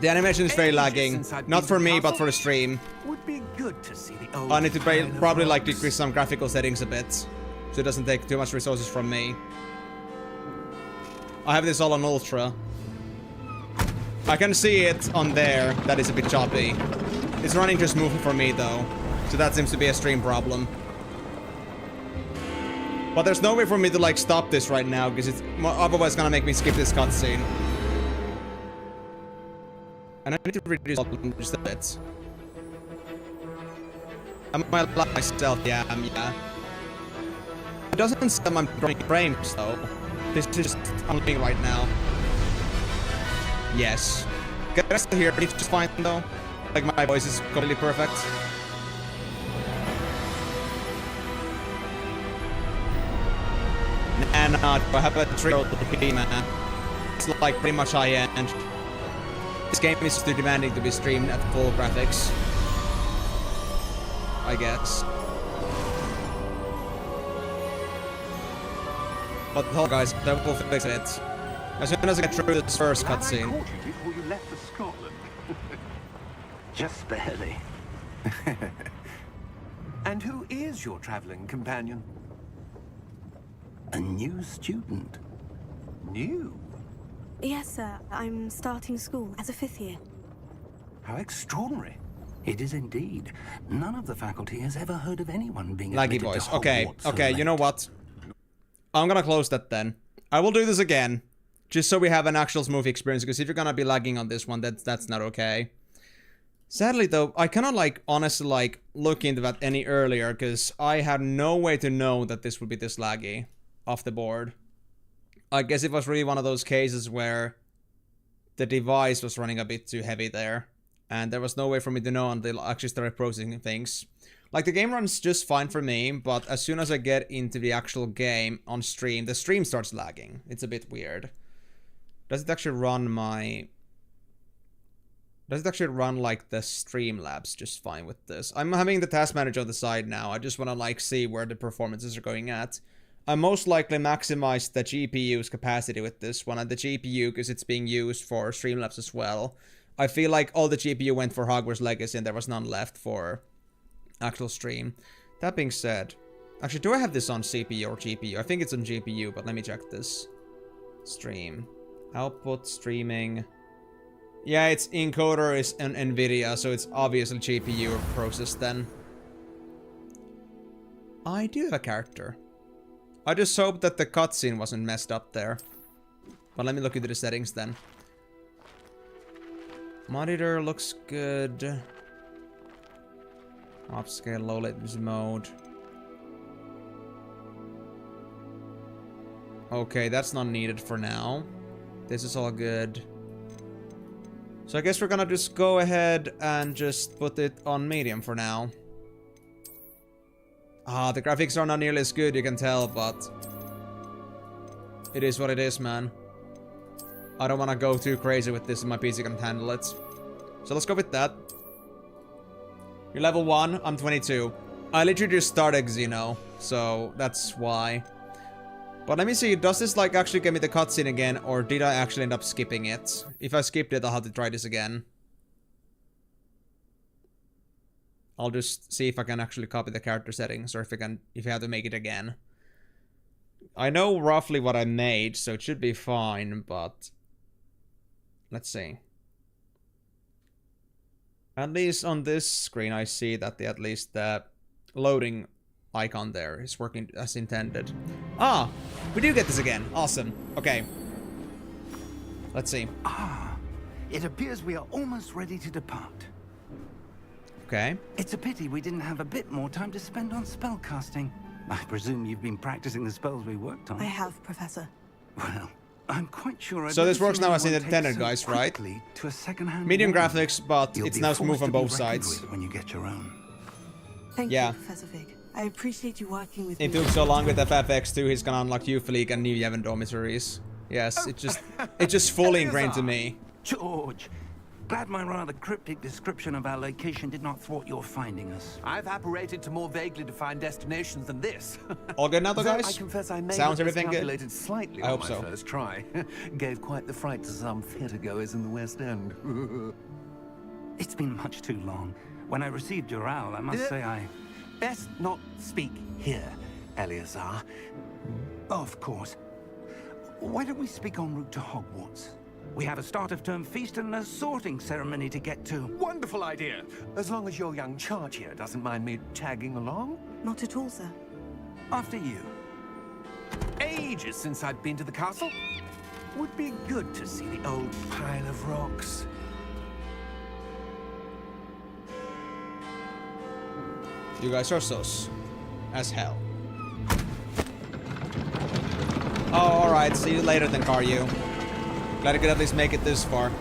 The animation is very Ages lagging. since I've Not been for to me, but castle. for the stream. Would be good to see the old I need to Town of probably like Rocks. decrease some graphical settings a bit, so it doesn't take too much resources from me. I have this all on ultra. I can see it on there. That is a bit choppy. It's running too smoothly for me though, so that seems to be a stream problem. But there's no way for me to like stop this right now, because it's otherwise gonna make me skip this cutscene. And I need to reduce volume just a bit. Am I like myself? Yeah, yeah. It doesn't seem I'm drawing frames though. This is just unlocking right now. Yes. Guys to hear me just fine though. Like my voice is completely perfect. Nah, I have a triple P, man. It's like pretty much high-end. This game is too demanding to be streamed at full graphics. I guess. But hold on, guys, that will fix it. As soon as I get through this first Glad I cutscene. caught you before you left for Scotland. Just barely. And who is your traveling companion? A new student. New? Yes, sir. I'm starting school as a 5th year. How extraordinary. It is indeed. None of the faculty has ever heard of anyone being Laggy admitted to voice. Okay, Hogwarts so okay, you know late. what? I'm gonna close that then. I will do this again. Just so we have an actual smooth experience, because if you're gonna be lagging on this one, that's not okay. Sadly though, I cannot like honestly like look into that any earlier, because I had no way to know that this would be this laggy off the board. I guess it was really one of those cases where the device was running a bit too heavy there, and there was no way for me to know until I actually started processing things. Like, the game runs just fine for me, but as soon as I get into the actual game on stream, the stream starts lagging. It's a bit weird. Does it actually run my... Does it actually run, like, the Streamlabs just fine with this? I'm having the task manager on the side now. I just want to, like, see where the performances are going at. I most likely maximize the GPU's capacity with this one, and the GPU, because it's being used for Streamlabs as well. I feel like all the GPU went for Hogwarts Legacy, and there was none left for actual stream. That being said, actually, do I have this on CPU or GPU? I think it's on GPU, but let me check this. Stream. Output, streaming. Yeah, its encoder is an NVIDIA, so it's obviously GPU processed then. I do have a character. I just hope that the cutscene wasn't messed up there. But let me look into the settings then. Monitor looks good. Upscale, low latency mode. Okay, that's not needed for now. This is all good. So I guess we're gonna just go ahead and just put it on medium for now. Ah, the graphics are not nearly as good, you can tell, but it is what it is, man. I don't want to go too crazy with this, and my PC can't handle it. So let's go with that. You're level 1, I'm 22. I literally just started Xeno, so that's why. But let me see, does this like actually give me the cutscene again, or did I actually end up skipping it? If I skipped it, I'll have to try this again. I'll just see if I can actually copy the character settings, or if I have to make it again. I know roughly what I made, so it should be fine, but let's see. At least on this screen, I see that at least the loading icon there is working as intended. Ah, we do get this again. Awesome. Okay. Let's see. Ah, it appears we are almost ready to depart. Okay. It's a pity we didn't have a bit more time to spend on spellcasting. I presume you've been practicing the spells we worked on. I have, Professor. Well, I'm quite sure. So this works now as intended, guys, right? To a second-hand Medium warrant. graphics, but You'll it's be now forced smooth on to be both reckoned sides. with when you get your own. Thank Yeah. you, Professor Fig. I appreciate you working with It me. took so long with FFX2, he's gonna unlock Youth League and New Yevon dormitories. Yes, it's just fully ingrained to me. George, glad my rather cryptic description of our location did not thwart your finding us. I've apparated to more vaguely defined destinations than this. All good now though, Though I guys? confess I may Sounds have everything good? miscalculated slightly I on hope my so. first try. Gave quite the fright to some theatergoers in the West End. It's been much too long. When I received your owl, I must say I... Best not speak here, Eleazar. Of course. Why don't we speak en route to Hogwarts? We have a start-of-term feast and a sorting ceremony to get to. Wonderful idea. As long as your young charge here doesn't mind me tagging along. Not at all, sir. After you. Ages since I've been to the castle. Would be good to see the old pile of rocks. You guys are sus. As hell. Oh, alright, see you later then, Karyu. Glad I could at least make it this far.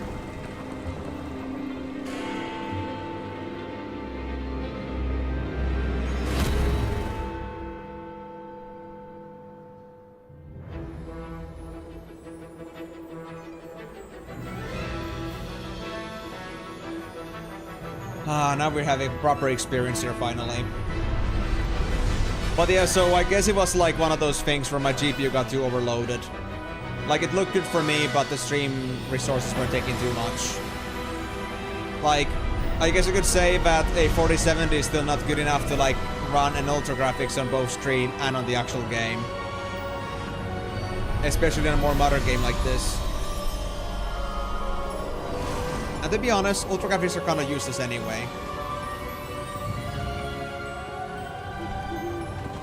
Ah, now we're having proper experience here finally. But yeah, so I guess it was like one of those things where my GPU got too overloaded. Like, it looked good for me, but the stream resources were taking too much. Like, I guess you could say that a 4070 is still not good enough to like run an ultra graphics on both stream and on the actual game. Especially in a more modern game like this. And to be honest, ultra graphics are kinda useless anyway.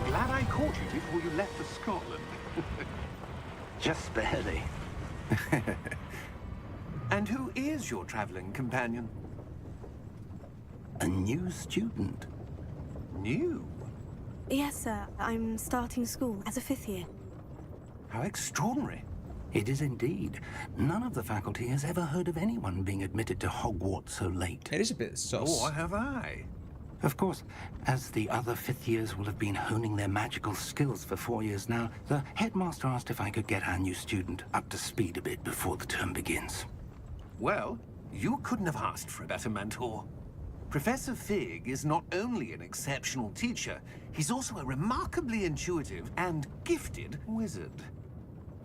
Glad I caught you before you left for Scotland. Just barely. And who is your traveling companion? A new student. New? Yes, sir. I'm starting school as a 5th year. How extraordinary. It is indeed. None of the faculty has ever heard of anyone being admitted to Hogwarts so late. It is a bit sus. Or have I? Of course, as the other 5th years will have been honing their magical skills for 4 years now, the headmaster asked if I could get our new student up to speed a bit before the term begins. Well, you couldn't have asked for a better mentor. Professor Fig is not only an exceptional teacher, he's also a remarkably intuitive and gifted wizard.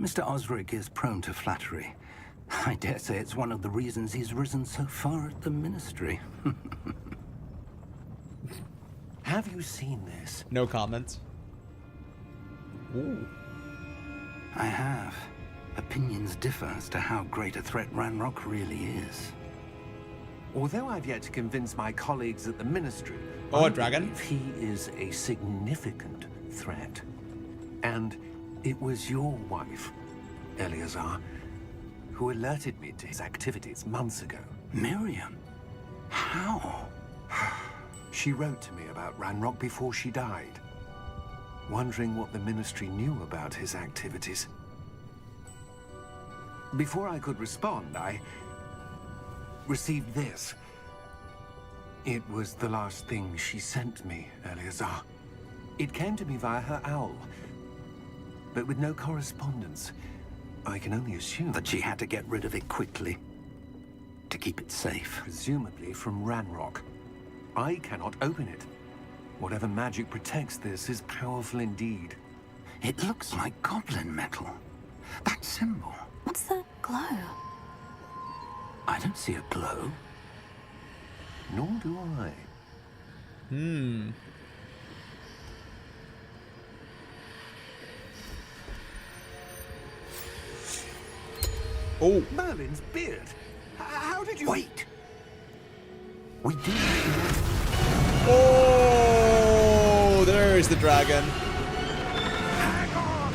Mr. Osric is prone to flattery. I dare say it's one of the reasons he's risen so far at the Ministry. Have you seen this? No comment. Ooh. I have. Opinions differ as to how great a threat Ranrock really is. Although I've yet to convince my colleagues at the Ministry, Oh, I a dragon? believe he is a significant threat. And it was your wife, Eleazar, who alerted me to his activities months ago. Miriam? How? She wrote to me about Ranrock before she died, wondering what the Ministry knew about his activities. Before I could respond, I received this. It was the last thing she sent me, Eleazar. It came to me via her owl, but with no correspondence. I can only assume That she had to get rid of it quickly to keep it safe. presumably from Ranrock. I cannot open it. Whatever magic protects this is powerful indeed. It looks like goblin metal. That symbol. What's that glow? I don't see a glow. Nor do I. Oh, Merlin's beard! How did you... Wait! We do. oh, there's the dragon. Hang on!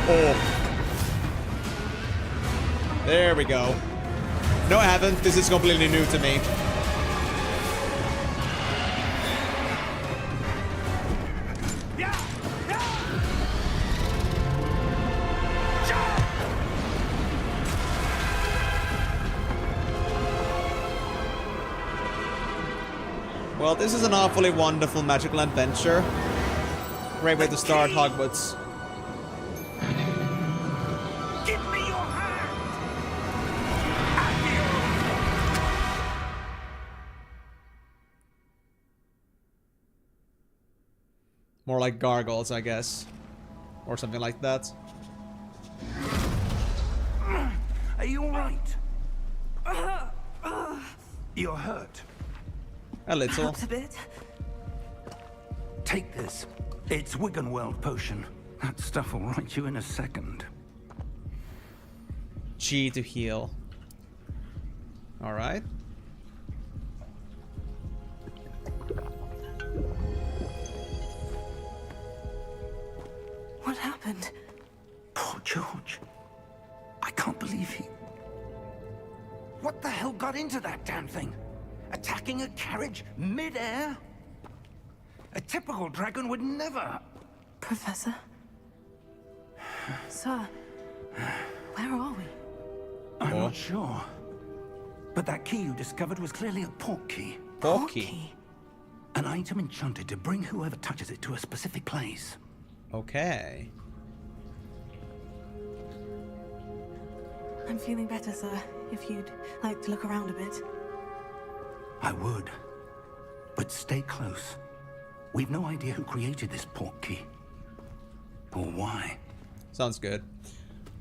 Oh. There we go. No, I haven't. This is completely new to me. Well, this is an awfully wonderful magical adventure. Great way to start Hogwarts. Give me your hand! More like gargoyles, I guess. Or something like that. Are you alright? You're hurt. A little. Perhaps a bit. Take this. It's Wiggenweld potion. That stuff will right you in a second. Chi to heal. Alright. What happened? Poor George. I can't believe he... What the hell got into that damn thing? Attacking a carriage mid-air? A typical dragon would never... Professor? Sir, where are we? I'm not sure. But that key you discovered was clearly a port key. Porky. An item enchanted to bring whoever touches it to a specific place. Okay. I'm feeling better, sir. If you'd like to look around a bit. I would. But stay close. We've no idea who created this port key. Or why. Sounds good.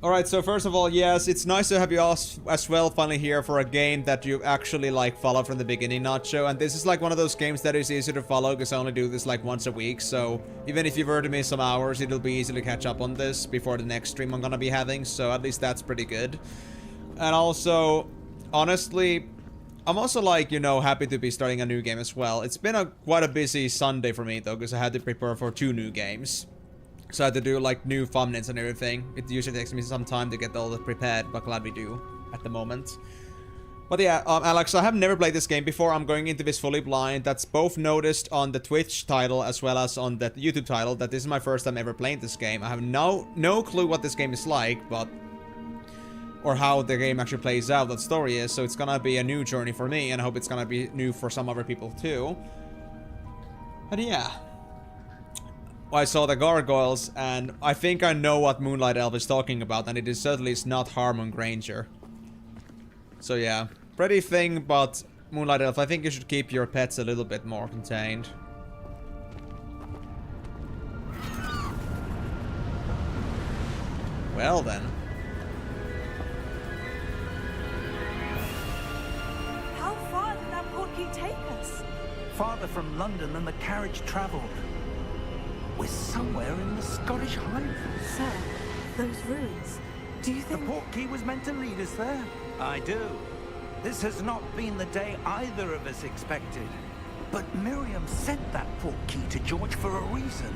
Alright, so first of all, yes, it's nice to have you all as well finally here for a game that you actually like follow from the beginning, Nacho. And this is like one of those games that is easy to follow because I only do this like once a week. So even if you were to miss some hours, it'll be easy to catch up on this before the next stream I'm gonna be having. So at least that's pretty good. And also, honestly, I'm also like, you know, happy to be starting a new game as well. It's been quite a busy Sunday for me though, because I had to prepare for 2 new games. So I had to do like new thumbnails and everything. It usually takes me some time to get all that prepared, but glad we do at the moment. But yeah, Alex, I have never played this game before. I'm going into this fully blind. That's both noticed on the Twitch title as well as on the YouTube title that this is my first time ever playing this game. I have no clue what this game is like, but... or how the game actually plays out, that story is. So it's gonna be a new journey for me, and I hope it's gonna be new for some other people too. But yeah. I saw the gargoyles, and I think I know what Moonlight Elf is talking about, and it is certainly is not HORMONE Granger. So yeah, pretty thing, but Moonlight Elf, I think you should keep your pets a little bit more contained. Well then. How far did that portkey take us? Farther from London than the carriage travelled. We're somewhere in the Scottish Highlands. Sir, those ruins. Do you The think... portkey was meant to lead us there? I do. This has not been the day either of us expected. But Miriam sent that portkey to George for a reason.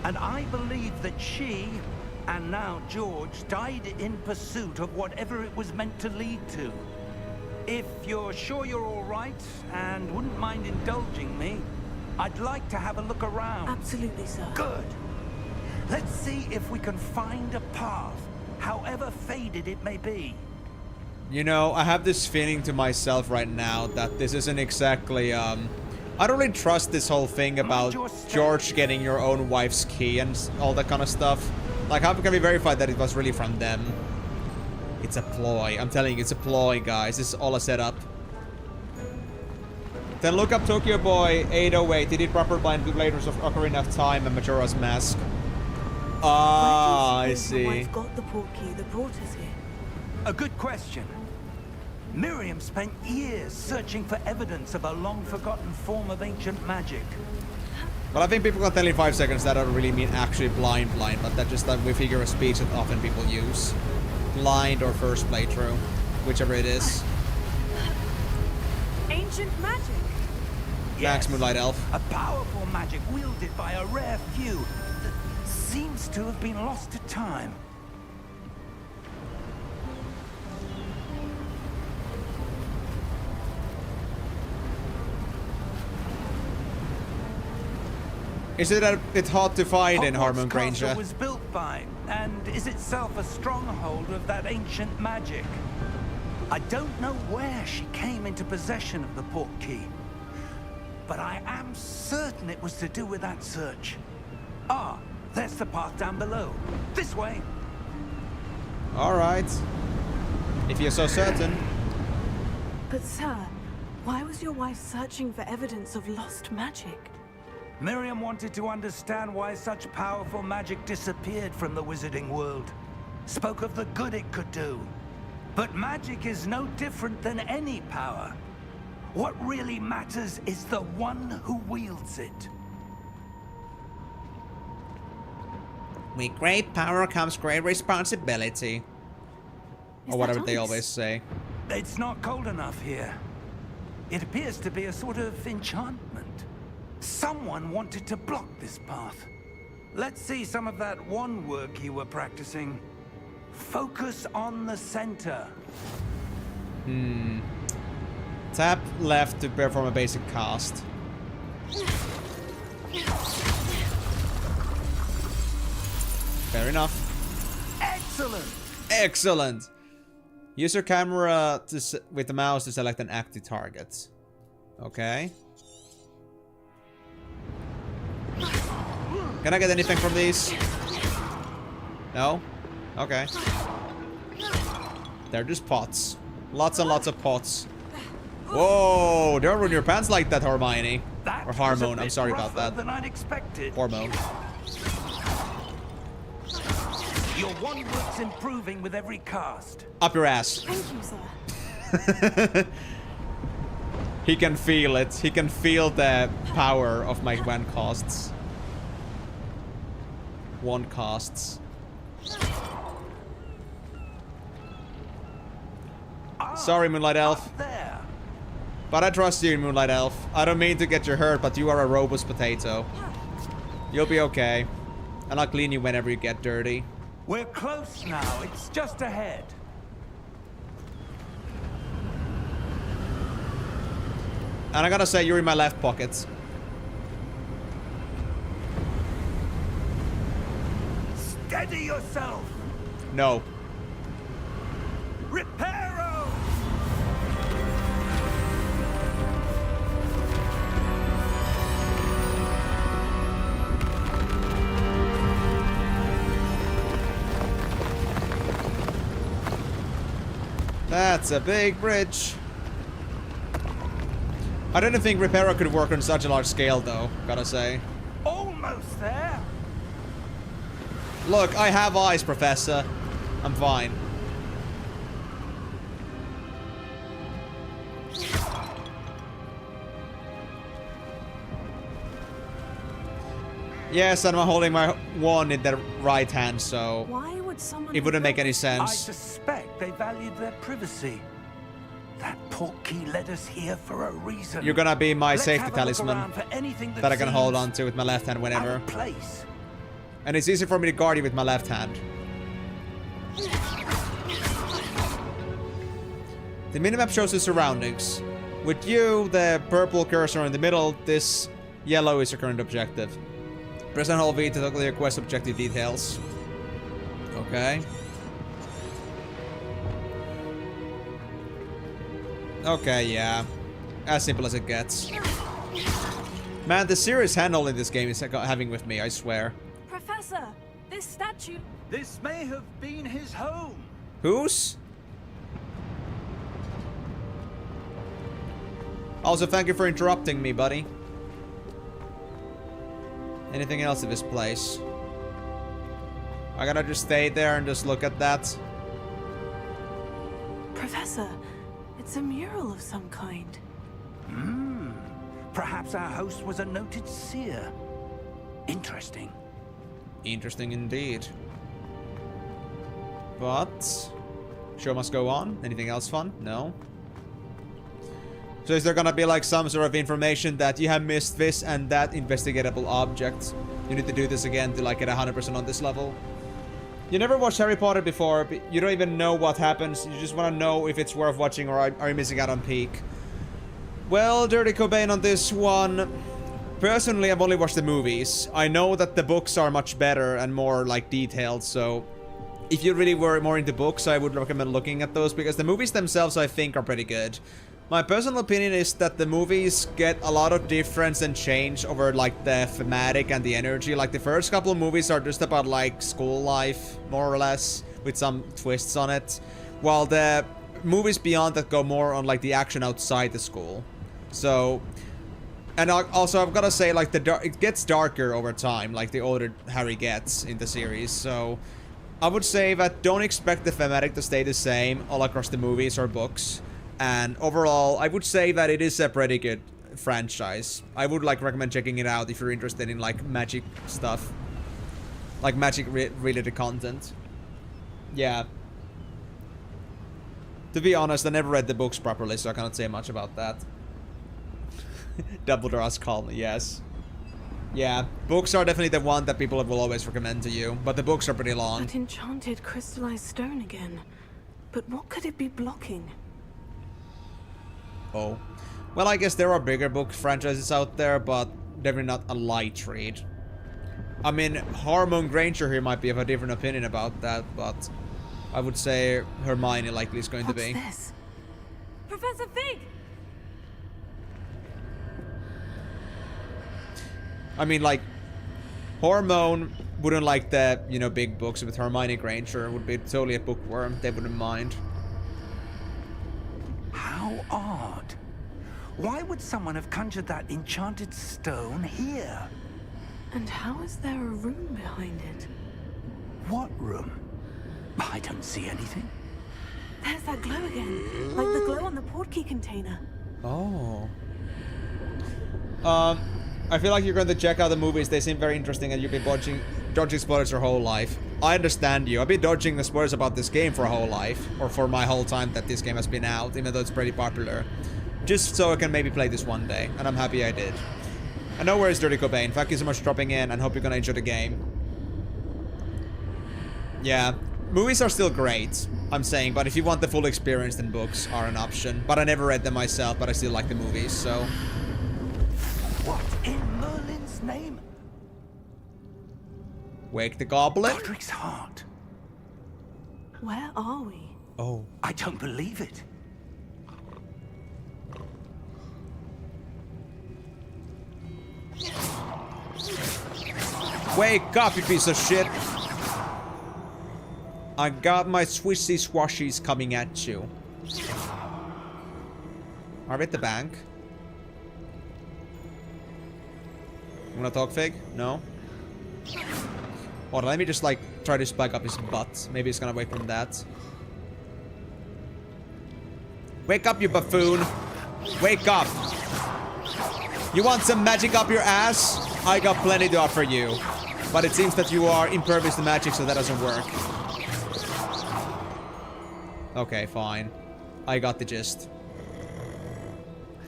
And I believe that she, and now George, died in pursuit of whatever it was meant to lead to. If you're sure you're all right, and wouldn't mind indulging me, I'd like to have a look around. Absolutely, sir. Good. Let's see if we can find a path, however faded it may be. You know, I have this feeling to myself right now that this isn't exactly, a I don't really trust this whole thing about George getting your own wife's key and all that kind of stuff. Like, how can we verify that it was really from them? It's a ploy. I'm telling you, it's a ploy, guys. This is all a setup. Then look up Tokyo Boy 808. He did proper blind playthroughs of Ocarina of Time and Majora's Mask. Ah, I see. I've got the portkey that brought us here. A good question. Miriam spent years searching for evidence of a long-forgotten form of ancient magic. Well, I think people can tell in 5 seconds that don't really mean actually blind, but that's just a figure of speech that often people use. Blind or first playthrough, whichever it is. Ancient magic? Thanks, Moonlight Elf. A powerful magic wielded by a rare few that seems to have been lost to time. Is it a bit hard to find in HORMONE, Hogwarts Granger? Castle was built by, and is itself a stronghold of that ancient magic. I don't know where she came into possession of the portkey, but I am certain it was to do with that search. Ah, there's the path down below. This way. Alright. If you're so certain. But sir, why was your wife searching for evidence of lost magic? Miriam wanted to understand why such powerful magic disappeared from the wizarding world. Spoke of the good it could do. But magic is no different than any power. What really matters is the one who wields it. With great power comes great responsibility. Is Or whatever that they ice? always say. It's not cold enough here. It appears to be a sort of enchantment. Someone wanted to block this path. Let's see some of that wand work you were practicing. Focus on the center. Tap left to perform a basic cast. Fair enough. Excellent! Excellent! Use your camera with the mouse to select an active target. Okay. Can I get anything from these? No? Okay. They're just pots. Lots and lots of pots. Whoa! Don't ruin your pants like that, Hermione. That Or was Hormone, a I'm bit sorry about rougher that. than I'd expected. Hormone. Your wand work's improving with every cast. Up your ass. Thank you, sir. He can feel it. He can feel the power of my wand casts. Wand casts. Sorry, Moonlight Elf. Up there. But I trust you, Moonlight Elf. I don't mean to get you hurt, but you are a robust potato. You'll be okay. And I'll clean you whenever you get dirty. We're close now. It's just ahead. And I gotta say, you're in my left pocket. Steady yourself. No. Reparo! That's a big bridge. I didn't think Reparo could work on such a large scale, though, gotta say. Almost there. Look, I have eyes, Professor. I'm fine. Yes, and I'm holding my wand in the right hand, so Why would someone... it wouldn't make any I sense. suspect they valued their privacy. That portkey led us here for a reason. You're gonna be my Let's safety have a look talisman around for anything that I can hold seems on to with my left hand out whenever. of place. And it's easy for me to guard you with my left hand. The minimap shows the surroundings. With you, the purple cursor in the middle, this yellow is your current objective. Press and hold V to clear quest objective details. Okay. Okay, yeah. As simple as it gets. Man, the serious handle in this game is having with me, I swear. Professor, this statue... This may have been his home. Whose? Also, thank you for interrupting me, buddy. Anything else of this place? I gotta just stay there and just look at that. Professor, it's a mural of some kind. Perhaps our host was a noted seer. Interesting. Interesting indeed. But... show must go on. Anything else fun? No. So is there gonna be like some sort of information that you have missed this and that investigatable object? You need to do this again to like get 100% on this level. You never watched Harry Potter before, but you don't even know what happens. You just want to know if it's worth watching or are you missing out on peak. Well, Dirty Cobain on this one. Personally, I've only watched the movies. I know that the books are much better and more like detailed, so if you really were more into books, I would recommend looking at those because the movies themselves I think are pretty good. My personal opinion is that the movies get a lot of difference and change over like the thematic and the energy. Like the first couple of movies are just about like school life, more or less, with some twists on it. While the movies beyond that go more on like the action outside the school. So, and also I've gotta say like it gets darker over time, like the older Harry gets in the series. So I would say that don't expect the thematic to stay the same all across the movies or books. And overall, I would say that it is a pretty good franchise. I would like recommend checking it out if you're interested in like magic stuff. Like magic related content. Yeah. To be honest, I never read the books properly, so I cannot say much about that. Dumbledore has called me, yes. Yeah, books are definitely the one that people will always recommend to you, but the books are pretty long. That enchanted crystallized stone again. But what could it be blocking? Oh. Well, I guess there are bigger book franchises out there, but definitely not a light read. I mean, HORMONE Granger here might be of a different opinion about that, but I would say Hermione likely is going to be. What's this? Professor Fig! I mean, like, HORMONE wouldn't like the, you know, big books with Hermione Granger. Would be totally a bookworm. They wouldn't mind. How odd. Why would someone have conjured that enchanted stone here? And how is there a room behind it? What room? I don't see anything. There's that glow again. Like the glow on the portkey container. Oh. I feel like you're going to check out the movies. They seem very interesting and you've been dodging spoilers your whole life. I understand you. I've been dodging the spoilers about this game for a whole life. Or for my whole time that this game has been out, even though it's pretty popular. Just so I can maybe play this one day. And I'm happy I did. And no worries, Dirty Cobain. Thank you so much for dropping in and hope you're going to enjoy the game. Yeah. Movies are still great, I'm saying. But if you want the full experience, then books are an option. But I never read them myself, but I still like the movies, so... What in Merlin's name? Wake the Goblin? Godric's heart. Where are we? Oh. I don't believe it. Wake up, you piece of shit! I got my swishy swashies coming at you. Are we at the bank? You wanna talk, Fig? No? Hold on, let me just like try to spike up his butt. Maybe he's gonna wait from that. Wake up, you buffoon! Wake up! You want some magic up your ass? I got plenty to offer you. But it seems that you are impervious to magic, so that doesn't work. Okay, fine. I got the gist.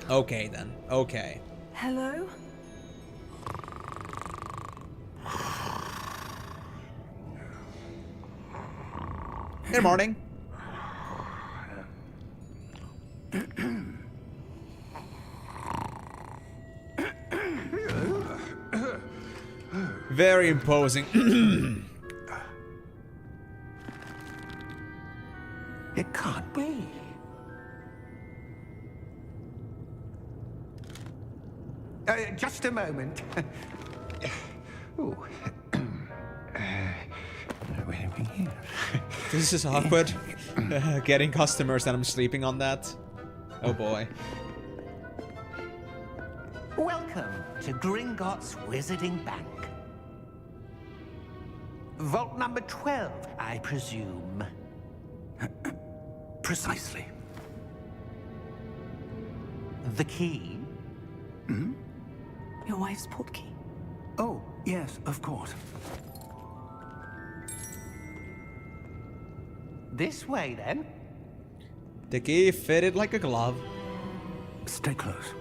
Okay then. Okay. Hello? Good morning. Very imposing. It can't be. Just a moment. Ooh. This is awkward. Getting customers and I'm sleeping on that. Oh boy. Welcome to Gringotts Wizarding Bank. Vault number 12, I presume. Precisely. The key? Your wife's portkey. Oh, yes, of course. This way, then. The key fitted like a glove. Stay close.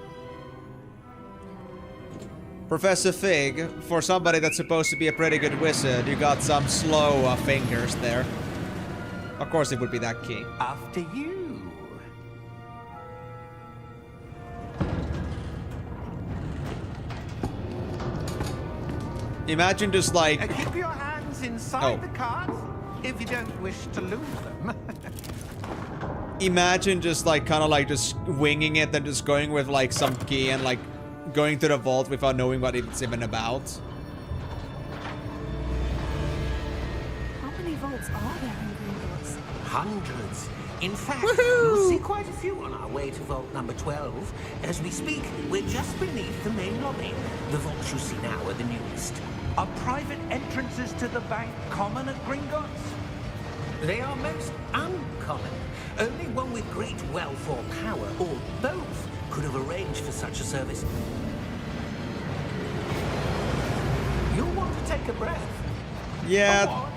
Professor Fig, for somebody that's supposed to be a pretty good wizard, you got some slow fingers there. Of course it would be that key. After you. Imagine just like... Keep your hands inside the cards if you don't wish to lose them. Imagine just like kind of like just winging it and just going with like some key and like going to the vault without knowing what it's even about. How many vaults are there in Gringotts? Hundreds. In fact, we'll see quite a few on our way to vault number 12. As we speak, we're just beneath the main lobby. The vaults you see now are the newest. Are private entrances to the bank common at Gringotts? They are most uncommon. Only one with great wealth or power, or both, could have arranged for such a service. You'll want to take a breath. Yeah. What?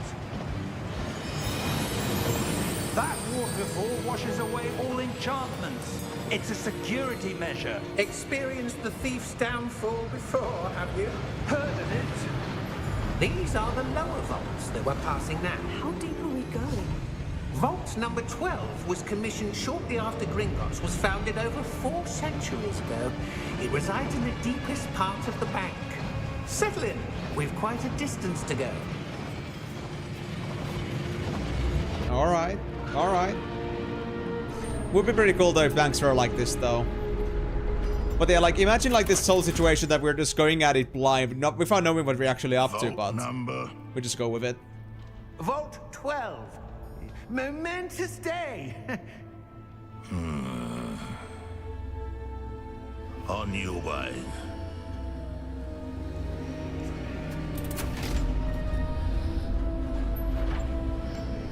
That waterfall washes away all enchantments. It's a security measure. Experienced the thief's downfall before, have you? Heard of it? These are the lower vaults that we're passing now. How deep are we going? Vault number 12 was commissioned shortly after Gringotts was founded over 4 centuries ago. It resides in the deepest part of the bank. Settle in. We've quite a distance to go. Alright. Alright. Would be pretty cool though if banks were like this though. But yeah, like imagine like this whole situation that we're just going at it blind, not without knowing what we're actually up to, but we just go with it. Vault 12. Momentous day. On your way.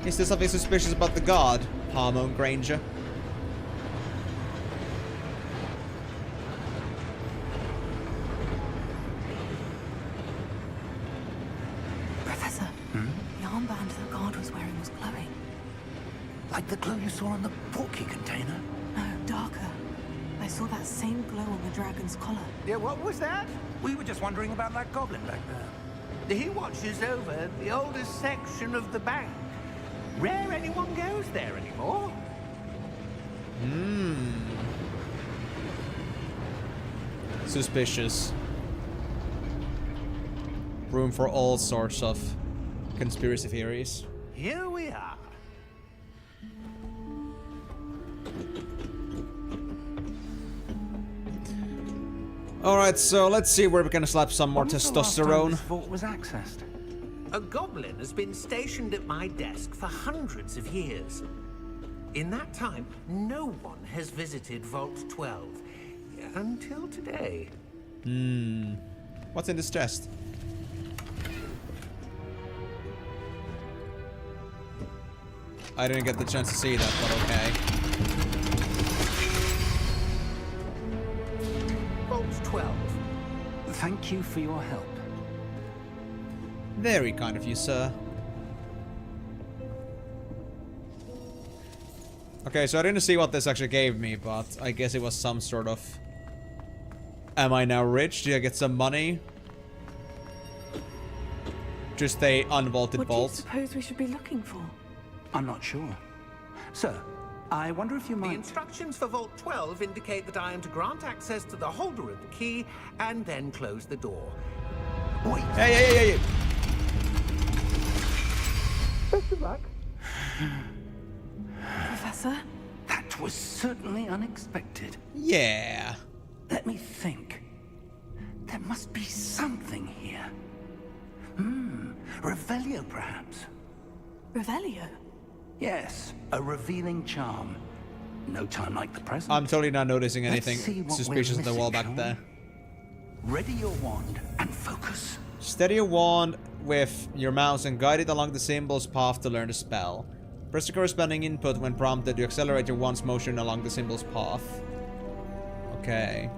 Is there something suspicious about the guard, HORMONE Granger? Professor, the armband the guard was wearing was glowing. Like the glow you saw on the portkey container? No, darker. I saw that same glow on the dragon's collar. Yeah, what was that? We were just wondering about that goblin back there. He watches over the oldest section of the bank. Rare anyone goes there anymore. Suspicious. Room for all sorts of conspiracy theories. Here we are. Alright, so let's see where we can slap some more testosterone. This vault was accessed. A goblin has been stationed at my desk for hundreds of years. In that time, no one has visited Vault 12. Until today. What's in this chest? I didn't get the chance to see that, but okay. Vault 12. Thank you for your help. Very kind of you, sir. Okay, so I didn't see what this actually gave me, but I guess it was some sort of... Am I now rich? Did I get some money? Just a unvaulted What vault. do you suppose we should be looking for? I'm not sure. Sir, I wonder if you The might... instructions for Vault 12 indicate that I am to grant access to the holder of the key and then close the door. Wait. Hey. Best of luck. Professor? That was certainly unexpected. Yeah. Let me think. Revelio, perhaps? Revelio? Yes, a revealing charm. No time like the present. I'm totally not noticing anything Let's see what suspicious we're on the wall missing, back there. Ready your wand and focus. Steady your wand with your mouse and guide it along the symbol's path to learn the spell. Press the corresponding input when prompted to accelerate your wand's motion along the symbol's path. Okay.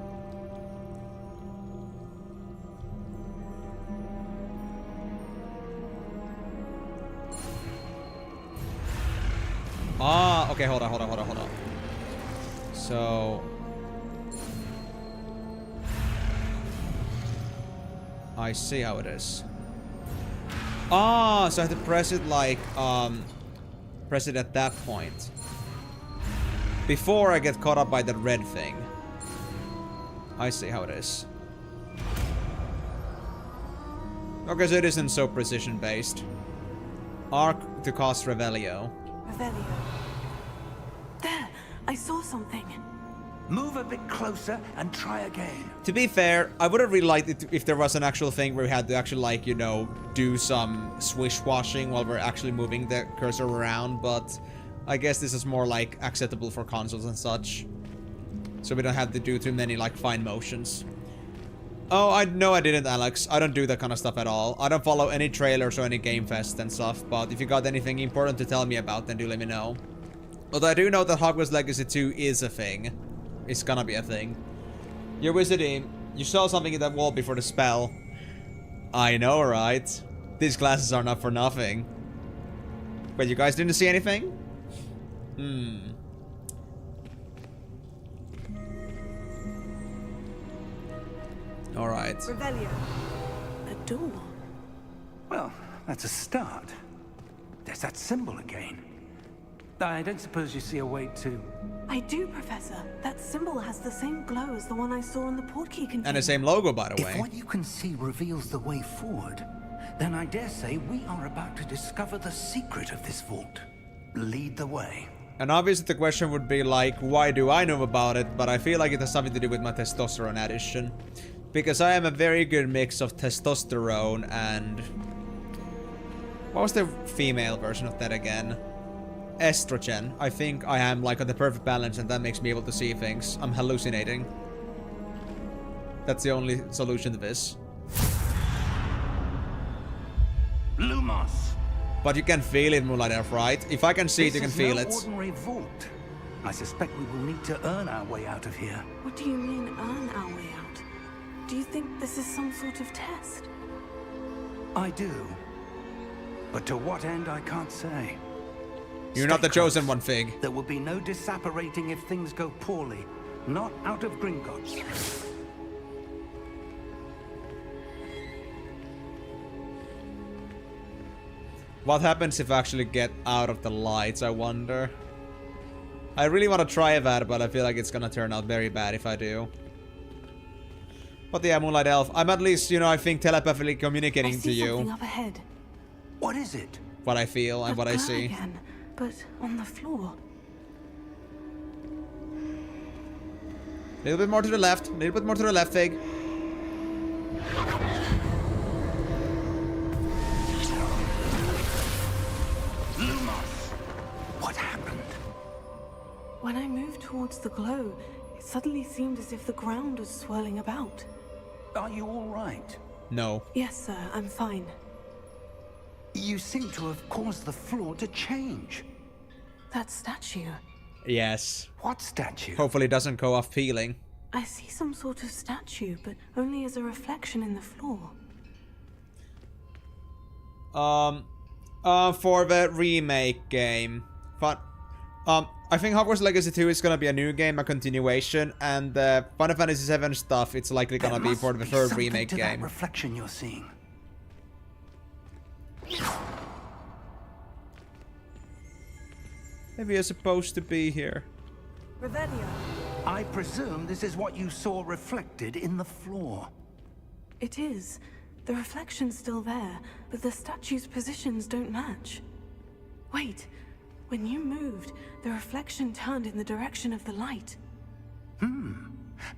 Ah, okay, hold on. So... I see how it is. Ah, so I have to press it like, press it at that point. Before I get caught up by that red thing. I see how it is. Okay, so it isn't so precision-based. Arc to cast Revelio. Revelio. There! I saw something. Move a bit closer and try again. To be fair, I would have really liked it if there was an actual thing where we had to actually, like, you know, do some swish-washing while we're actually moving the cursor around, but I guess this is more, like, acceptable for consoles and such. So we don't have to do too many, like, fine motions. Oh, no, I didn't, Alex. I don't do that kind of stuff at all. I don't follow any trailers or any Game Fest and stuff, but if you got anything important to tell me about, then do let me know. Although I do know that Hogwarts Legacy 2 is a thing. It's gonna be a thing. You're wizarding. You saw something in that wall before the spell. I know, right? These glasses are not for nothing. But you guys didn't see anything? Alright. Revelio. A door. Well, that's a start. There's that symbol again. I don't suppose you see a way to... I do, Professor. That symbol has the same glow as the one I saw in the portkey container. And the same logo, by the way. If what you can see reveals the way forward, then I dare say we are about to discover the secret of this vault. Lead the way. And obviously the question would be like, why do I know about it? But I feel like it has something to do with my testosterone addiction. Because I am a very good mix of testosterone and... What was the female version of that again? Estrogen. I think I am like on the perfect balance and that makes me able to see things. I'm hallucinating. That's the only solution to this. Lumos! But you can feel it, Moonlight Elf, right? If I can see it, you can feel it. This is no ordinary vault. I suspect we will need to earn our way out of here. What do you mean, earn our way out? Do you think this is some sort of test? I do. But to what end, I can't say. You're not the chosen one, Fig. There will be no disapparating if things go poorly. Not out of Gringotts. What happens if I actually get out of the lights, I wonder? I really want to try that, but I feel like it's gonna turn out very bad if I do. But yeah, Moonlight Elf, I'm at least, you know, I think telepathically communicating to you. Something up ahead. What is it? What I feel and what I see. Again, but on the floor. A little bit more to the left. A little bit more to the left, Fig. Lumos! What happened? When I moved towards the glow, it suddenly seemed as if the ground was swirling about. Are you all right? No. Yes, sir, I'm fine. You seem to have caused the floor to change. That statue. Yes. What statue? Hopefully it doesn't go off peeling. I see some sort of statue, but only as a reflection in the floor. For the remake game. But, I think Hogwarts Legacy 2 is gonna be a new game, a continuation, and Final Fantasy VII stuff, it's likely gonna be for the third remake to game. That reflection you're seeing. Maybe you're supposed to be here. Revelio. I presume this is what you saw reflected in the floor. It is. The reflection's still there, but the statue's positions don't match. Wait. When you moved, the reflection turned in the direction of the light.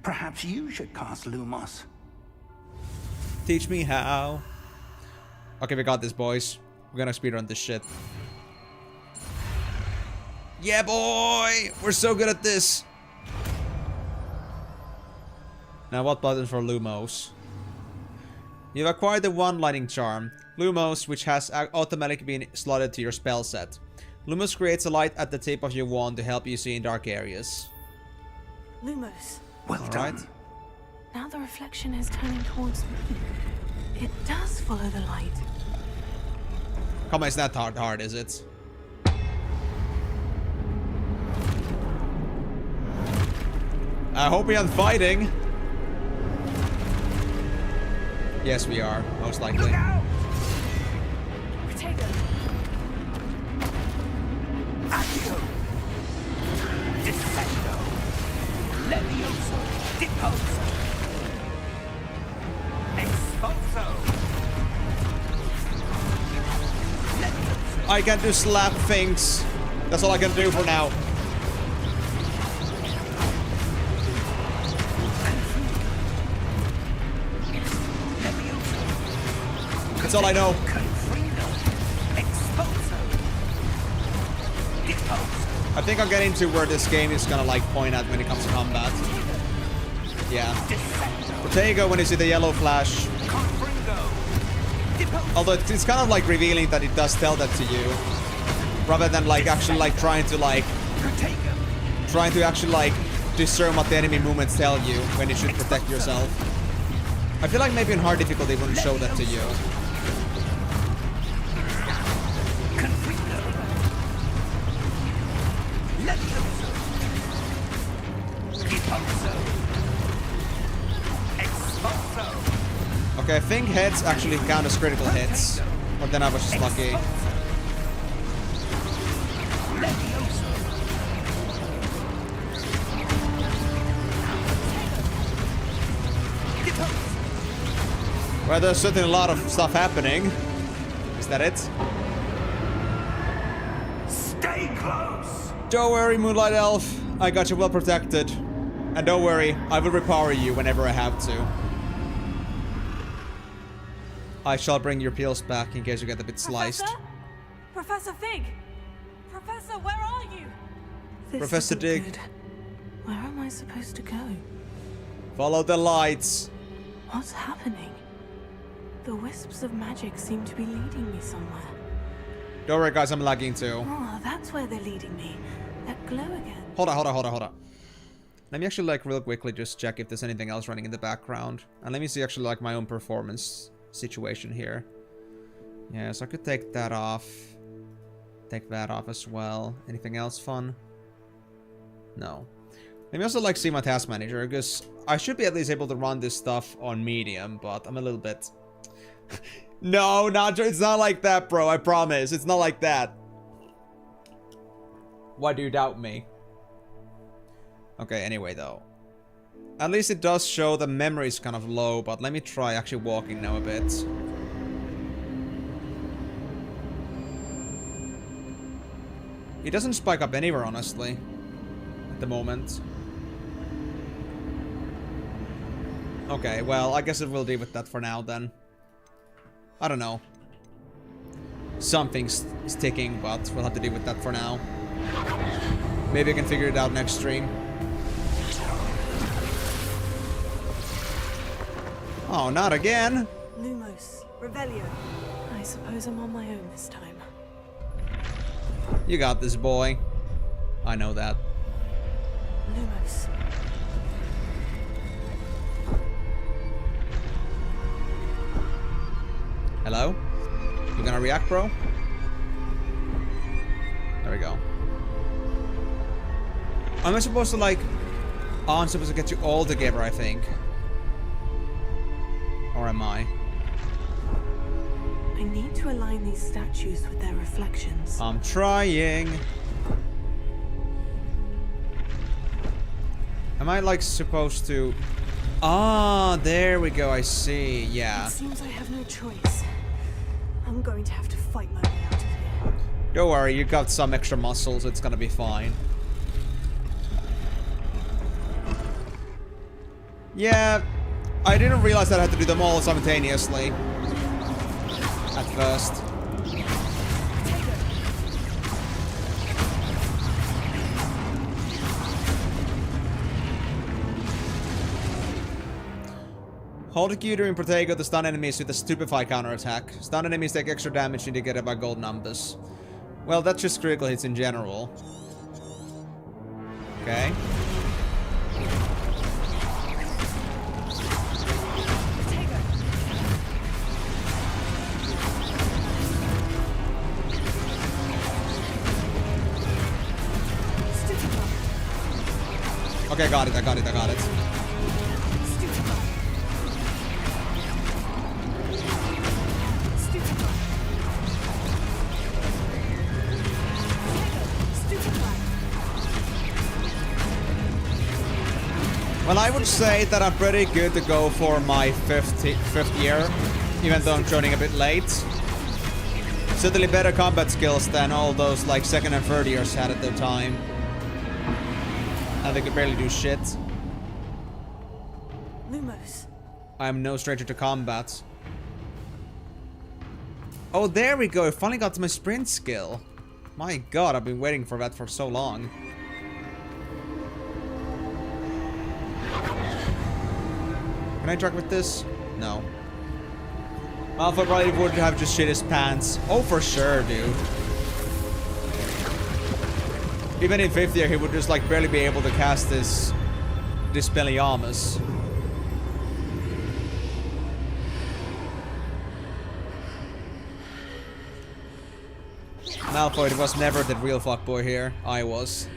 Perhaps you should cast Lumos. Teach me how. Okay, we got this, boys. We're gonna speedrun this shit. Yeah, boy! We're so good at this! Now, what button for Lumos? You've acquired the one lighting charm, Lumos, which has automatically been slotted to your spell set. Lumos creates a light at the tip of your wand to help you see in dark areas. Lumos. Well done. Alright. Now the reflection is turning towards me. It does follow the light. Come on, it's not hard, is it? I hope we aren't fighting. Yes, we are, most likely. Look out! Protego. Accio! Descendo! Levioso! Deposo! Expulso! Levioso! I can do slap things. That's all I can do for now. That's all I know. I think I'm getting to where this game is gonna like point at when it comes to combat. Yeah. Protego when you see the yellow flash. Although it's kind of like revealing that it does tell that to you. Rather than like actually like trying to actually like discern what the enemy movements tell you when you should protect yourself. I feel like maybe in hard difficulty it wouldn't show that to you. Okay, I think heads actually count as critical hits. But then I was just lucky. Well, there's certainly a lot of stuff happening. Is that it? Stay close! Don't worry, Moonlight Elf. I got you well protected. And don't worry, I will repower you whenever I have to. I shall bring your peels back in case you get a bit sliced. Professor Fig! Professor, where are you? This Professor isn't Dig. good. Where am I supposed to go? Follow the lights. What's happening? The wisps of magic seem to be leading me somewhere. Don't worry, guys, I'm lagging too. Oh, that's where they're leading me. That glow again. Hold on. Let me actually, like, real quickly just check if there's anything else running in the background. And let me see, actually, like, my own performance situation here. Yeah, so I could take that off. Take that off as well. Anything else fun? No. Let me also, like, see my task manager, because I should be at least able to run this stuff on medium, but I'm a little bit... No, it's not like that, bro. I promise. It's not like that. Why do you doubt me? Okay, anyway, though. At least it does show the memory is kind of low, but let me try actually walking now a bit. It doesn't spike up anywhere, honestly. At the moment. Okay, well, I guess it will deal with that for now, then. I don't know. Something's sticking, but we'll have to deal with that for now. Maybe I can figure it out next stream. Oh, not again! Lumos, Revelio. I suppose I'm on my own this time. You got this, boy. I know that. Lumos. Hello? You gonna react, bro? There we go. Am I supposed to, like... Oh, I'm supposed to get you all together, I think. Or am I? I need to align these statues with their reflections. I'm trying. Am I, like, supposed to... Ah, there we go, I see, yeah. It seems I have no choice. I'm going to have to fight my way out of here. Don't worry, you got some extra muscles, it's gonna be fine. Yeah, I didn't realize that I had to do them all simultaneously. at first. Hold Q during Protego to stun enemies with a Stupefy counterattack. Stun enemies take extra damage indicated by gold numbers. Well, that's just critical hits in general. Okay. Okay, got it, I got it, I got it. Well, I would say that I'm pretty good to go for my fifth year, even though I'm joining a bit late. Certainly better combat skills than all those like second and third years had at their time. And they could barely do shit. Lumos. I'm no stranger to combat. Oh, there we go. I finally got to my sprint skill. My god, I've been waiting for that for so long. Can I track with this? No. Malfoy probably would have just shit his pants. Oh, for sure, dude. Even in 5th year, he would just like barely be able to cast this Dispelliarmus. Malfoy was never the real fuckboy here. I was.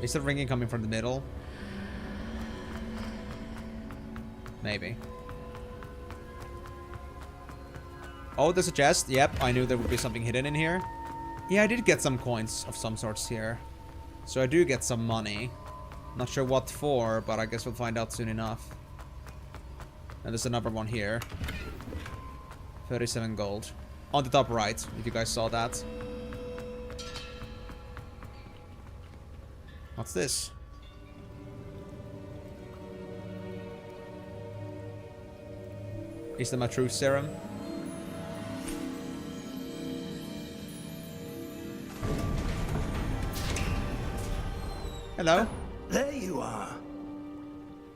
Is the ringing coming from the middle? Maybe. Oh, there's a chest. Yep, I knew there would be something hidden in here. Yeah, I did get some coins of some sorts here. So I do get some money. Not sure what for, but I guess we'll find out soon enough. And there's another one here. 37 gold. On the top right, if you guys saw that. What's this? Is that my truth serum? Hello? There you are.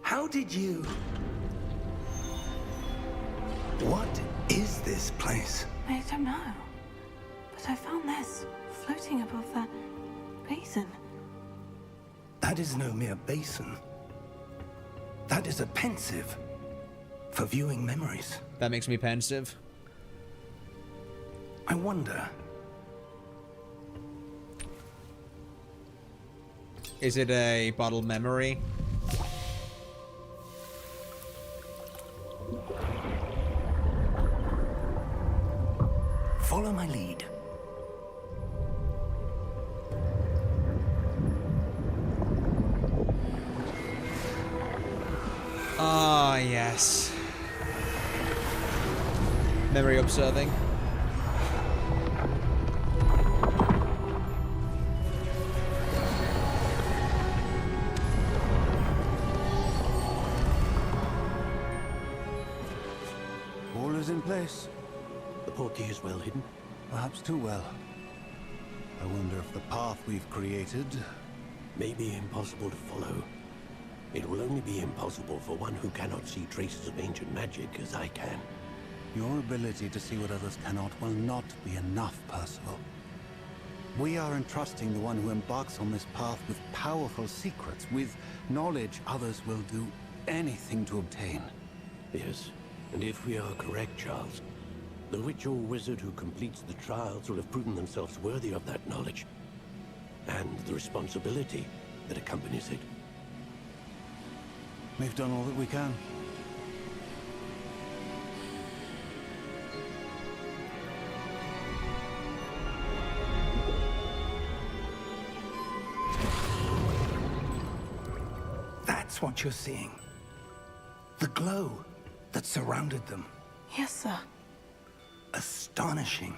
How did you... What is this place? I don't know. But I found this floating above that basin. That is no mere basin. That is a pensive for viewing memories. That makes me pensive. I wonder... Is it a bottled memory? Follow my lead. Ah, yes. Memory observing. All is in place. The portkey is well hidden. Perhaps too well. I wonder if the path we've created... May be impossible to follow. It will only be impossible for one who cannot see traces of ancient magic as I can. Your ability to see what others cannot will not be enough, Percival. We are entrusting the one who embarks on this path with powerful secrets, with knowledge others will do anything to obtain. Yes, and if we are correct, Charles, the witch or wizard who completes the trials will have proven themselves worthy of that knowledge, and the responsibility that accompanies it. We've done all that we can. That's what you're seeing. The glow that surrounded them. Yes, sir. Astonishing.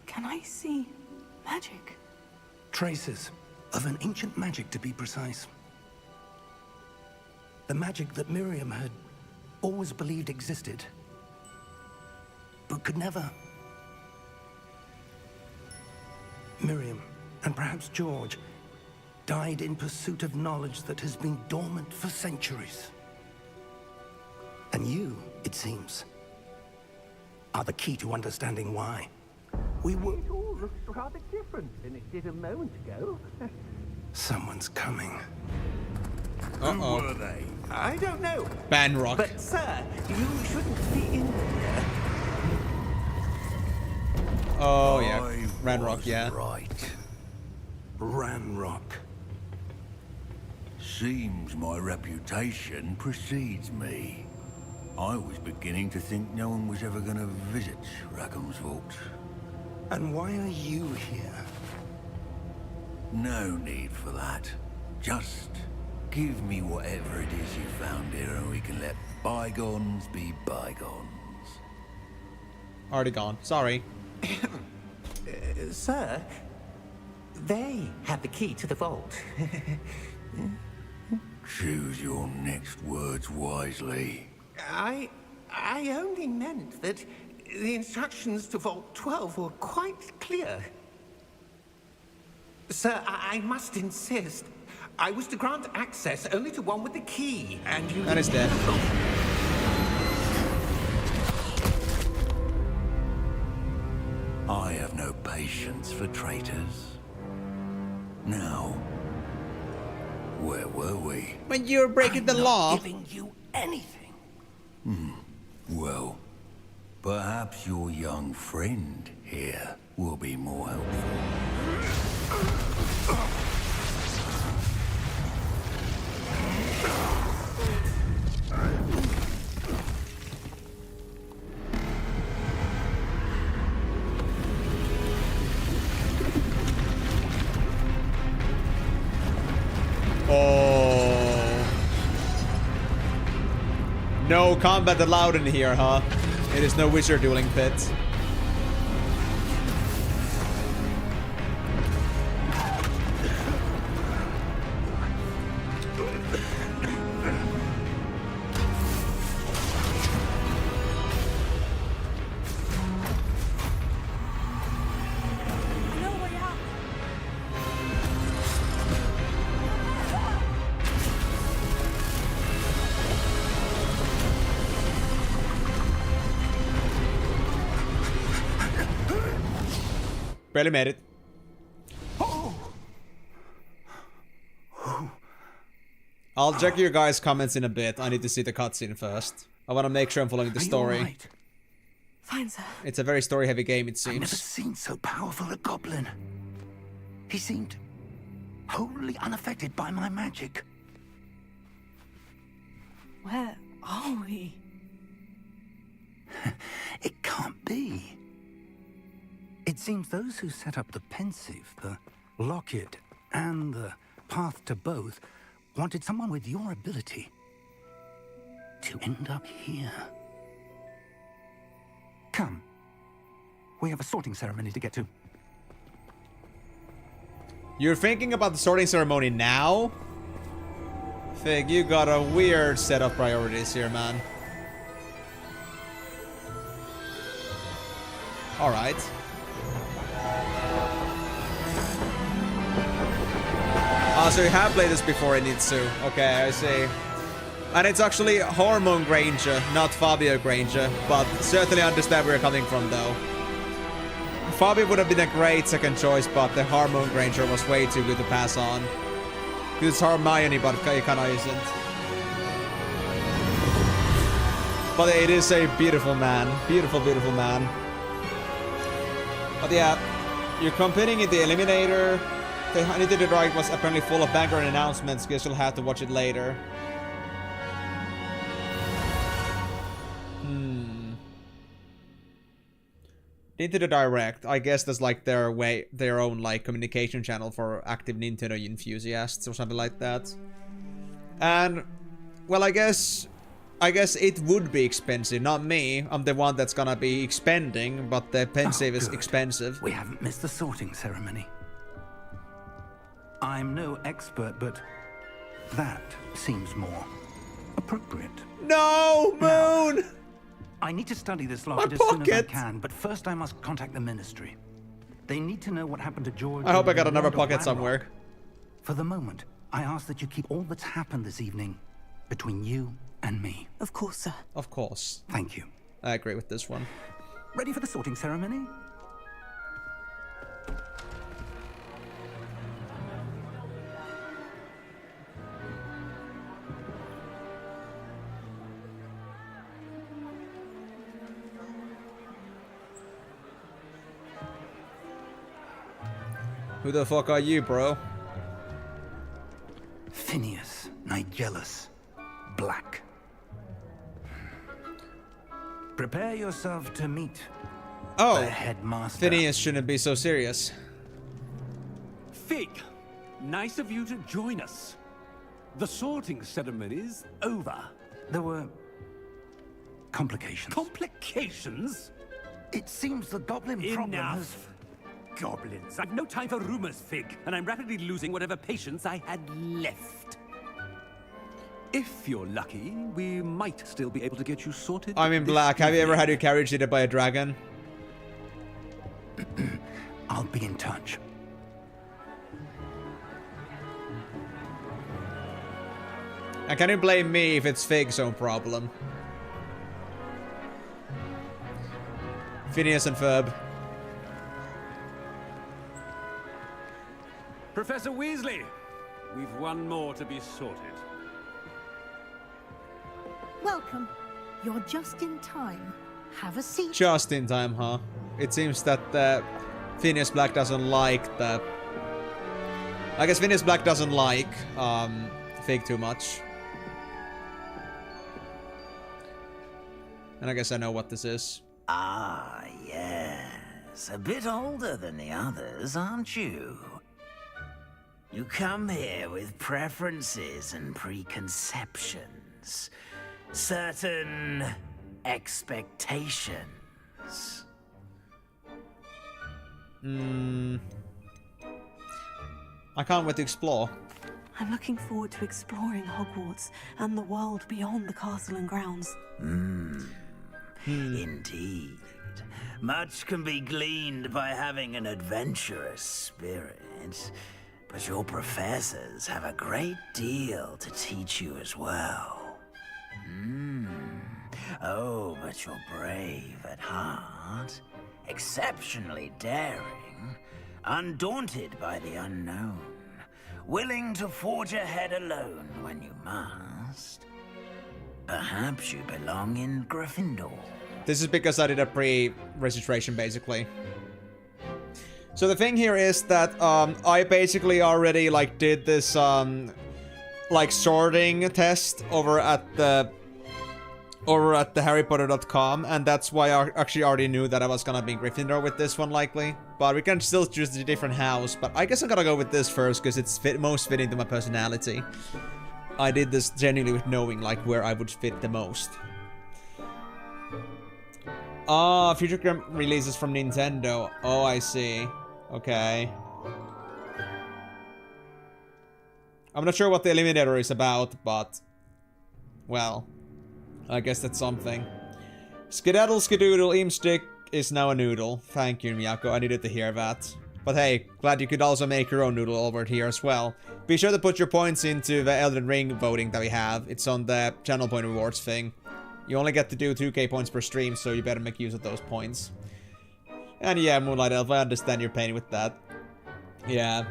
Can I see magic? Traces of an ancient magic, to be precise. The magic that Miriam had always believed existed, but could never. Miriam, and perhaps George, died in pursuit of knowledge that has been dormant for centuries. And you, it seems, are the key to understanding why. We were... It all looks rather different than it did a moment ago. Someone's coming. Who were they? I don't know. Banrock. But, sir, you shouldn't be in here. Oh, yeah. I Ranrock, was yeah. Right. Ranrock. Seems my reputation precedes me. I was beginning to think no one was ever going to visit Rackham's vault. And why are you here? No need for that. Just give me whatever it is you found here and we can let bygones be bygones. Already gone. Sorry. Sir, they have the key to the vault. Choose your next words wisely. I only meant that the instructions to Vault 12 were quite clear. Sir, I must insist. I was to grant access only to one with the key, and you... That is dead. I have no patience for traitors. Now, where were we? When you're breaking the law. Giving you anything. Well, perhaps your young friend here will be more helpful. Oh. No combat allowed in here, huh? It is no wizard dueling pit. Barely made it. I'll check your guys' comments in a bit. I need to see the cutscene first. I want to make sure I'm following the story. Right? Fine, sir. It's a very story-heavy game, it I've never seems. seen so powerful a goblin. He seemed wholly unaffected by my magic. Where are we? It can't be. It seems those who set up the pensive, the locket, and the path to both wanted someone with your ability to end up here. Come. We have a sorting ceremony to get to. You're thinking about the sorting ceremony now? Fig, you got a weird set of priorities here, man. Alright. Oh, so you have played this before, Initsu. Okay, I see. And it's actually Hormone Granger, not Fabio Granger, but certainly understand where you're coming from, though. Fabio would have been a great second choice, but the Hormone Granger was way too good to pass on. Because it's Hermione, but it kinda isn't. But it is a beautiful man. Beautiful, beautiful man. But yeah, you're competing in the Eliminator. The Untitled Chapter was apparently full of background announcements, guess you'll have to watch it later. Into the Direct, I guess that's like their own like communication channel for active Nintendo enthusiasts or something like that. And well, I guess it would be expensive, not me. I'm the one that's gonna be expending, but the pensive is expensive. We haven't missed the sorting ceremony. I'm no expert, but that seems more appropriate. No, Moon! I need to study this My locket as soon as I pocket! can, but first I must contact the Ministry. They need to know what happened to George. I hope I and got the another Lord of pocket Ranrock. somewhere. For the moment, I ask that you keep all that's happened this evening between you and me. Of course, sir. Of course. Thank you. I agree with this one. Ready for the sorting ceremony? Who the fuck are you, bro? Phineas, Nigellus, Black. Prepare yourself to meet Oh, the headmaster. Phineas shouldn't be so serious. Fig, nice of you to join us. The sorting ceremony's over. There were complications. Complications? It seems the goblin problem has... Enough. Goblins. I've no time for rumors, Fig, and I'm rapidly losing whatever patience I had left. If you're lucky, we might still be able to get you sorted. I'm in this black. Have you ever evening. had your carriage eaten by a dragon? I'll be in touch. And can you blame me if it's Fig's own problem? Phineas and Ferb. Professor Weasley, we've one more to be sorted. Welcome. You're just in time. Have a seat. Just in time, huh? It seems that Phineas Black doesn't like the... I guess Phineas Black doesn't like Fig too much. And I guess I know what this is. Ah, yes. A bit older than the others, aren't you? You come here with preferences and preconceptions. Certain expectations. I can't wait to explore. I'm looking forward to exploring Hogwarts and the world beyond the castle and grounds. Indeed. Much can be gleaned by having an adventurous spirit. But your professors have a great deal to teach you as well. Oh, but you're brave at heart, exceptionally daring, undaunted by the unknown, willing to forge ahead alone when you must. Perhaps you belong in Gryffindor. This is because I did a pre-registration, basically. So the thing here is that I basically already like did this like sorting test over at the harrypotter.com, and that's why I actually already knew that I was gonna be in Gryffindor with this one likely. But we can still choose a different house, but I guess I'm gonna go with this first because it's most fitting to my personality. I did this genuinely with knowing like where I would fit the most. Future game releases from Nintendo. Oh, I see. Okay. I'm not sure what the Eliminator is about, but... well, I guess that's something. Skedaddle Skedoodle Imstick is now a noodle. Thank you, Miyako. I needed to hear that. But hey, glad you could also make your own noodle over here as well. Be sure to put your points into the Elden Ring voting that we have. It's on the channel point rewards thing. You only get to do 2k points per stream, so you better make use of those points. And yeah, Moonlight Elf, I understand your pain with that. Yeah.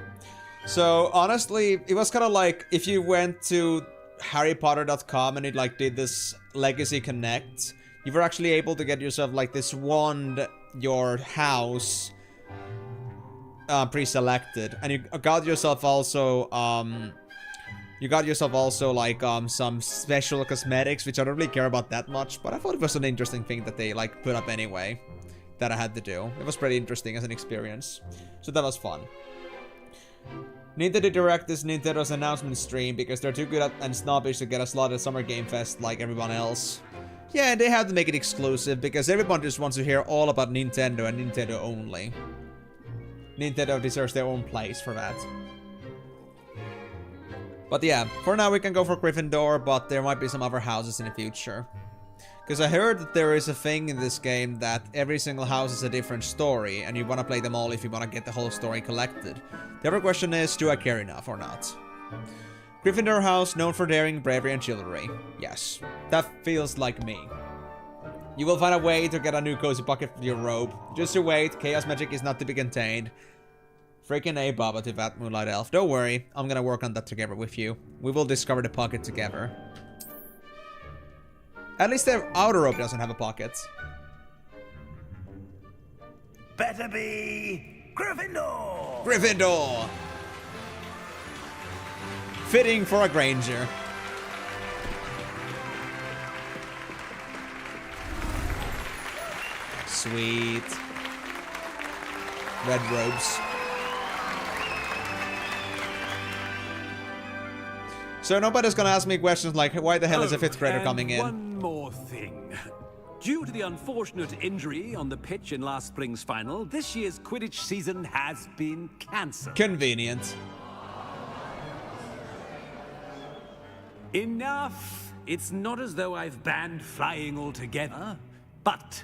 So, honestly, it was kind of like if you went to harrypotter.com and it like did this Legacy Connect, you were actually able to get yourself like this wand, your house, pre-selected. And you got yourself also, like some special cosmetics, which I don't really care about that much, but I thought it was an interesting thing that they like put up anyway, that I had to do. It was pretty interesting as an experience, so that was fun. Nintendo Direct is Nintendo's announcement stream because they're too good at and snobbish to get a slot at Summer Game Fest like everyone else. Yeah, and they have to make it exclusive because everyone just wants to hear all about Nintendo and Nintendo only. Nintendo deserves their own place for that. But yeah, for now we can go for Gryffindor, but there might be some other houses in the future. Because I heard that there is a thing in this game that every single house is a different story, and you want to play them all if you want to get the whole story collected. The other question is, do I care enough or not? Gryffindor house, known for daring, bravery, and chivalry. Yes, that feels like me. You will find a way to get a new cozy pocket for your robe. Just you wait, chaos magic is not to be contained. Freaking A, Baba to that Moonlight Elf. Don't worry, I'm gonna work on that together with you. We will discover the pocket together. At least the outer robe doesn't have a pocket. Better be Gryffindor! Gryffindor! Fitting for a Granger. Sweet. Red robes. So nobody's gonna ask me questions like, why the hell is a 5th grader coming in? One more thing. Due to the unfortunate injury on the pitch in last spring's final, this year's Quidditch season has been cancelled. Convenient. Enough! It's not as though I've banned flying altogether, but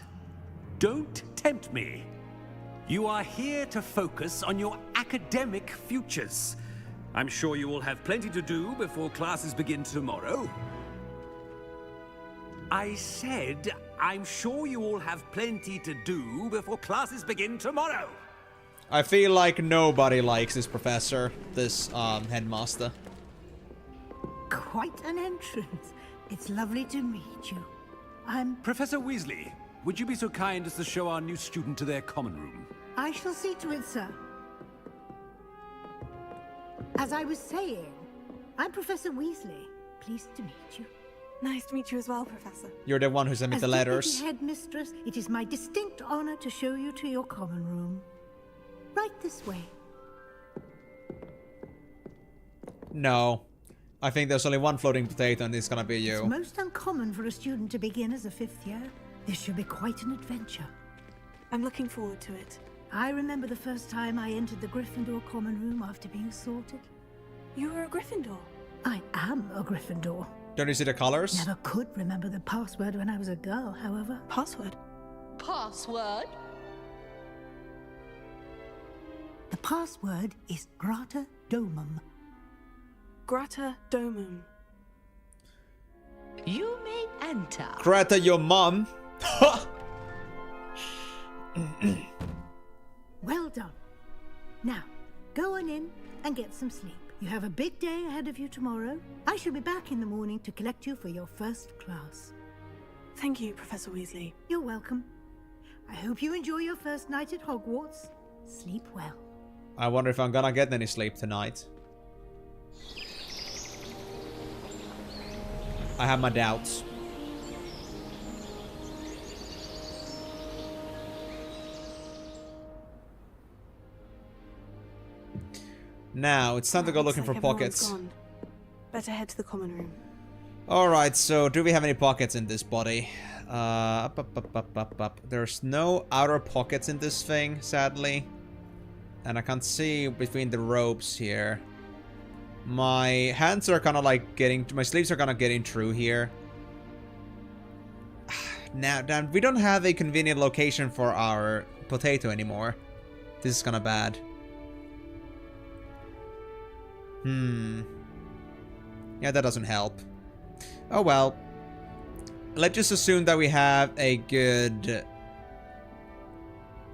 don't tempt me. You are here to focus on your academic futures. I'm sure you will have plenty to do before classes begin tomorrow. I said, I'm sure you all have plenty to do before classes begin tomorrow. I feel like nobody likes this professor, this headmaster. Quite an entrance. It's lovely to meet you. I'm... Professor Weasley, would you be so kind as to show our new student to their common room? I shall see to it, sir. As I was saying, I'm Professor Weasley. Pleased to meet you. Nice to meet you as well, Professor. You're the one who sent me the letters. As Deputy Headmistress, it is my distinct honor to show you to your common room. Right this way. No. I think there's only one floating potato and it's gonna be you. It's most uncommon for a student to begin as a 5th year. This should be quite an adventure. I'm looking forward to it. I remember the first time I entered the Gryffindor common room after being sorted. You were a Gryffindor? I am a Gryffindor. Don't you see the colors? Never could remember the password when I was a girl, however. Password? Password? The password is Grata Domum. Grata Domum. You may enter. Greta, your mom. Well done. Now, go on in and get some sleep. You have a big day ahead of you tomorrow. I shall be back in the morning to collect you for your first class. Thank you, Professor Weasley. You're welcome. I hope you enjoy your first night at Hogwarts. Sleep well. I wonder if I'm gonna get any sleep tonight. I have my doubts. Now, it's time to go looking for pockets. Gone. Better head to the common room. Alright, so do we have any pockets in this body? There's no outer pockets in this thing, sadly. And I can't see between the ropes here. My hands are kind of like getting... My sleeves are kind of getting through here. Now, damn, we don't have a convenient location for our potato anymore. This is kind of bad. Yeah, that doesn't help. Oh well. Let's just assume that we have a good...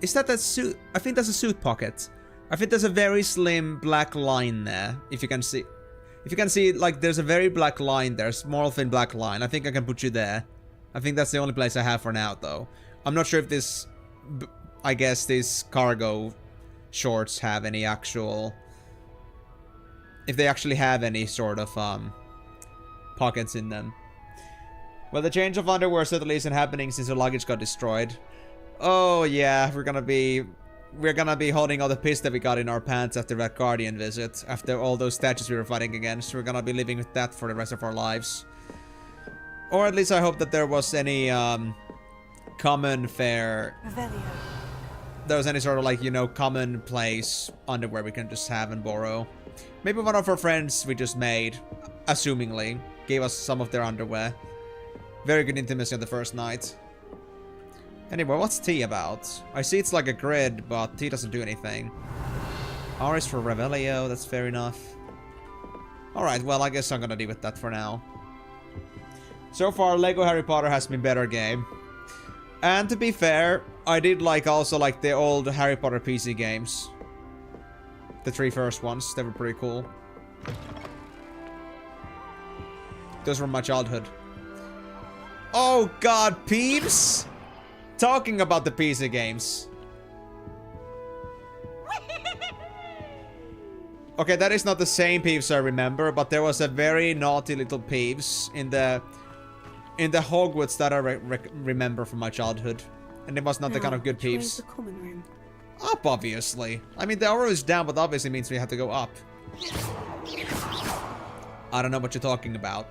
Is that suit? I think that's a suit pocket. I think there's a very slim black line there. If you can see... If you can see, like, there's a very black line there. Small, thin black line. I think I can put you there. I think that's the only place I have for now, though. I'm not sure if this... I guess these cargo shorts have any actual... If they actually have any sort of, pockets in them. Well, the change of underwear certainly isn't happening since the luggage got destroyed. Oh, yeah, we're gonna be holding all the piss that we got in our pants after that Guardian visit. After all those statues we were fighting against. We're gonna be living with that for the rest of our lives. Or at least I hope that there was any, common fare. There was any sort of, like, you know, commonplace underwear we can just have and borrow. Maybe one of our friends we just made, assumingly, gave us some of their underwear. Very good intimacy on the first night. Anyway, what's T about? I see it's like a grid, but T doesn't do anything. R is for Revelio, that's fair enough. Alright, well, I guess I'm gonna deal with that for now. So far, Lego Harry Potter has been better game. And to be fair, I did also like the old Harry Potter PC games. The 3 first ones, they were pretty cool. Those were my childhood. Oh god, peeps! Talking about the PC games. Okay, that is not the same Peeves I remember, but there was a very naughty little Peeves in the Hogwarts that I remember from my childhood. And it was not the kind of good Peeves. The common room. Up, obviously. I mean, the arrow is down, but obviously means we have to go up. I don't know what you're talking about.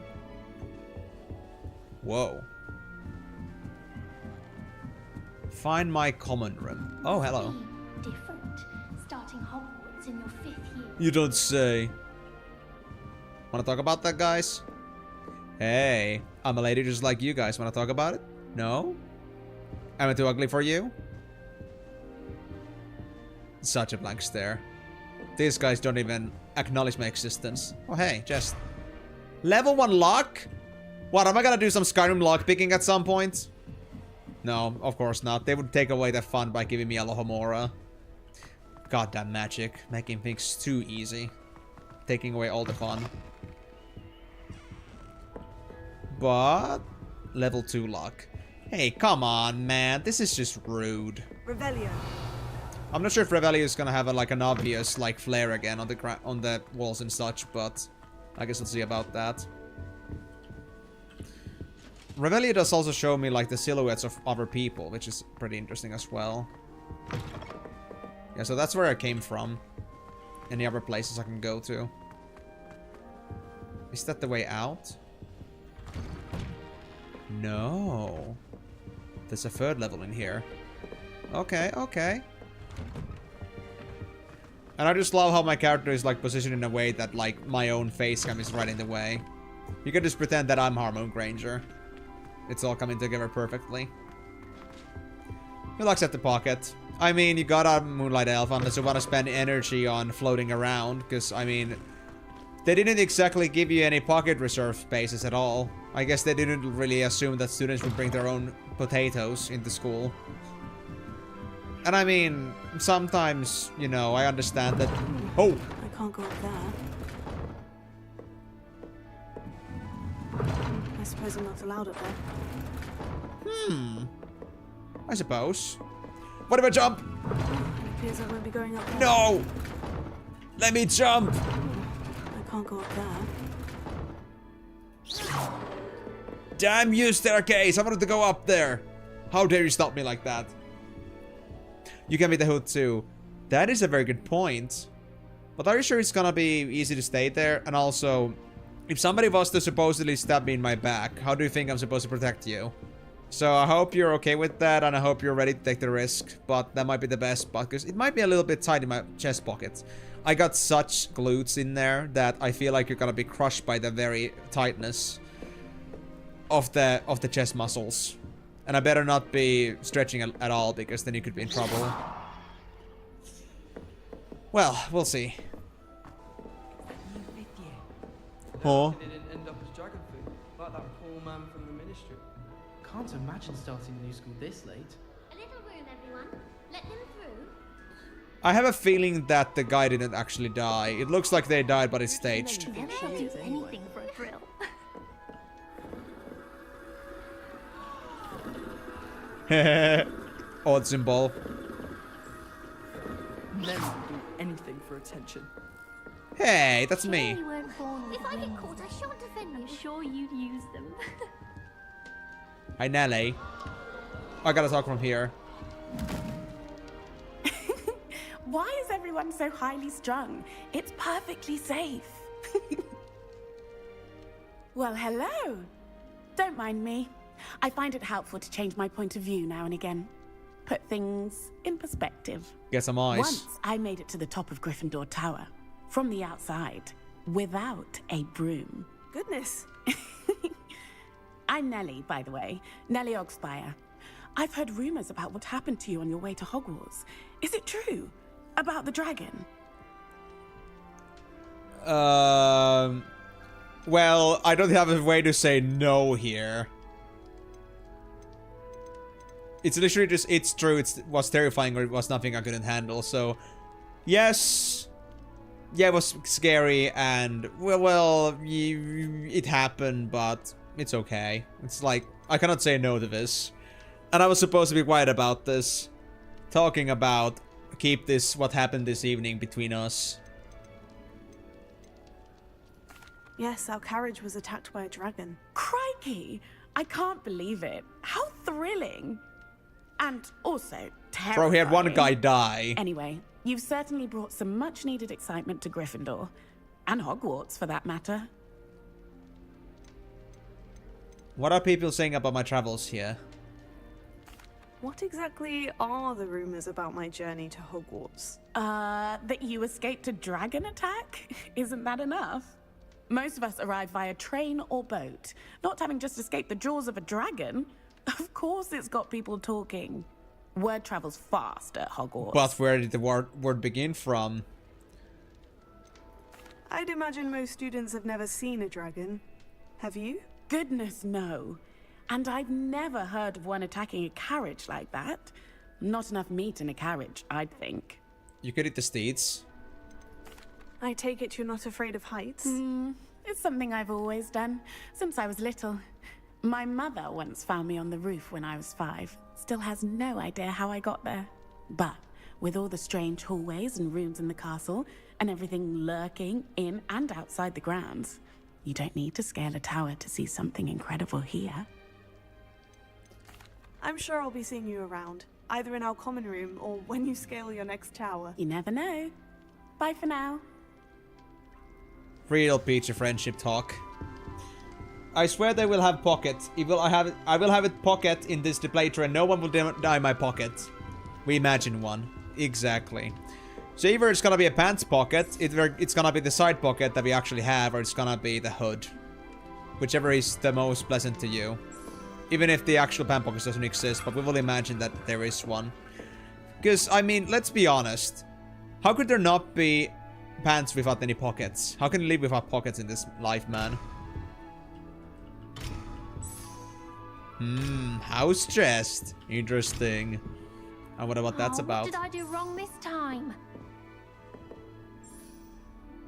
Whoa. Find my common room. Oh, hello. Different. Starting Hogwarts in your 5th year. You don't say. Wanna talk about that, guys? Hey, I'm a lady just like you guys. Wanna talk about it? No? Am I too ugly for you? Such a blank stare. These guys don't even acknowledge my existence. Oh, hey, just... Level 1 luck? What, am I gonna do some Skyrim lock picking at some point? No, of course not. They would take away the fun by giving me Alohomora. Goddamn magic. Making things too easy. Taking away all the fun. But... Level 2 luck. Hey, come on, man. This is just rude. Revelio. I'm not sure if Revelio is gonna have an obvious flare again on the walls and such, but I guess we'll see about that. Revelio does also show me the silhouettes of other people, which is pretty interesting as well. Yeah, so that's where I came from. Any other places I can go to? Is that the way out? No. There's a 3rd level in here. Okay, okay. And I just love how my character is positioned in a way that my own face cam is right in the way. You can just pretend that I'm Hormone Granger. It's all coming together perfectly. Relax at the pocket. I mean, you got a Moonlight Elf unless you want to spend energy on floating around, because I mean, they didn't exactly give you any pocket reserve spaces at all. I guess they didn't really assume that students would bring their own potatoes into school. And I mean, sometimes, you know, I understand that... Oh! I can't go up there. I suppose I'm not allowed up there. I suppose. What if I jump? It appears I won't be going up there. No! Let me jump! I can't go up there. Damn you, staircase! I wanted to go up there! How dare you stop me like that? You can be the hood too. That is a very good point. But are you sure it's gonna be easy to stay there? And also, if somebody was to supposedly stab me in my back, how do you think I'm supposed to protect you? So I hope you're okay with that, and I hope you're ready to take the risk. But that might be the best spot, because it might be a little bit tight in my chest pockets. I got such glutes in there that I feel like you're gonna be crushed by the very tightness of the chest muscles. And I better not be stretching at all, because then you could be in trouble. Well, we'll see. Huh? It didn't end up as dragon food, like that poor man from the ministry. Can't imagine starting a new school this late. A little room, everyone. Let them through. I have a feeling that the guy didn't actually die. It looks like they died, but it's staged. They'll do anything for a thrill. Odd symbol. Men will do anything for attention. Hey, that's me. If I get caught, I shan't defend you. Sure you'd use them. Hi, Nelly. I gotta talk from here. Why is everyone so highly strung? It's perfectly safe. Well, hello. Don't mind me. I find it helpful to change my point of view now and again. Put things in perspective. Get some eyes. Once I made it to the top of Gryffindor Tower. from the outside, without a broom. Goodness. I'm Nellie, by the way. Nellie Ogspire. I've heard rumors about what happened to you on your way to Hogwarts. Is it true? About the dragon? Well, I don't have a way to say no here. It's literally just, it's true, it was terrifying, or it was nothing I couldn't handle, so... Yes... Yeah, it was scary, and, well, it happened, but it's okay. It's like, I cannot say no to this. And I was supposed to be quiet about this. Talking about, keep this, what happened this evening between us. Yes, our carriage was attacked by a dragon. Crikey! I can't believe it. How thrilling! And also, terrifying. Bro, he had one guy die. Anyway, you've certainly brought some much-needed excitement to Gryffindor. And Hogwarts, for that matter. What are people saying about my travels here? What exactly are the rumors about my journey to Hogwarts? That you escaped a dragon attack? Isn't that enough? Most of us arrive via train or boat, not having just escaped the jaws of a dragon. Of course it's got people talking. Word travels fast at Hogwarts. But where did the word begin from? I'd imagine most students have never seen a dragon. Have you? Goodness, no. And I've never heard of one attacking a carriage like that. Not enough meat in a carriage, I'd think. You could eat the steeds. I take it you're not afraid of heights? It's something I've always done, since I was little. My mother once found me on the roof when I was 5. Still has no idea how I got there. But with all the strange hallways and rooms in the castle, and everything lurking in and outside the grounds, you don't need to scale a tower to see something incredible here. I'm sure I'll be seeing you around, either in our common room or when you scale your next tower. You never know. Bye for now. Real Peachy friendship talk. I swear they will have pocket. I will have it pocket in this playthrough and no one will die my pocket. We imagine one. Exactly. So either it's gonna be a pants pocket, it's gonna be the side pocket that we actually have, or it's gonna be the hood. Whichever is the most pleasant to you. Even if the actual pant pocket doesn't exist, but we will imagine that there is one. Because, I mean, let's be honest. How could there not be pants without any pockets? How can you live without pockets in this life, man? House chest. Interesting. I wonder what that's about. What did I do wrong this time?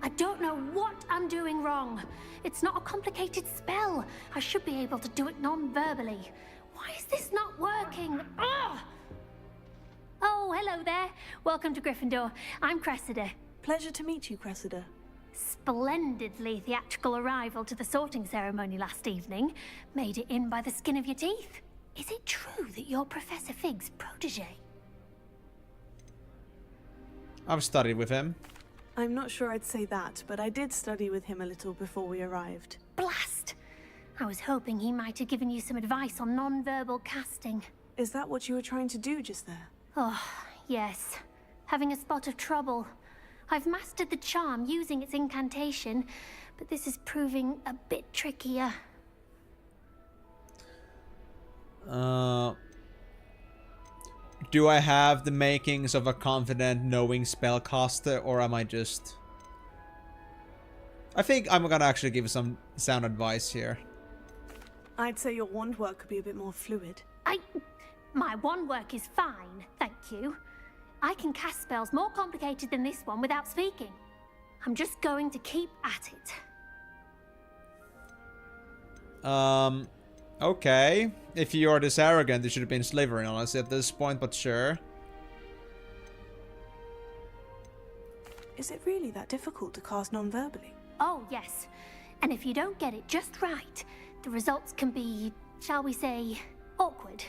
I don't know what I'm doing wrong. It's not a complicated spell. I should be able to do it non-verbally. Why is this not working? Ugh! Oh, hello there. Welcome to Gryffindor. I'm Cressida. Pleasure to meet you, Cressida. Splendidly theatrical arrival to the sorting ceremony last evening. Made it in by the skin of your teeth. Is it true that you're Professor Fig's protege? I've studied with him. I'm not sure I'd say that, but I did study with him a little before we arrived. Blast! I was hoping he might have given you some advice on non-verbal casting. Is that what you were trying to do just there? Oh, yes. Having a spot of trouble. I've mastered the charm using its incantation, but this is proving a bit trickier. Do I have the makings of a confident, knowing spellcaster, or am I just... I think I'm gonna actually give some sound advice here. I'd say your wand work could be a bit more fluid. My wand work is fine, thank you. I can cast spells more complicated than this one without speaking. I'm just going to keep at it. Okay. If you're this arrogant, you should have been Slytherin, honestly, at this point, but sure. Is it really that difficult to cast non-verbally? Oh, yes. And if you don't get it just right, the results can be, shall we say, awkward.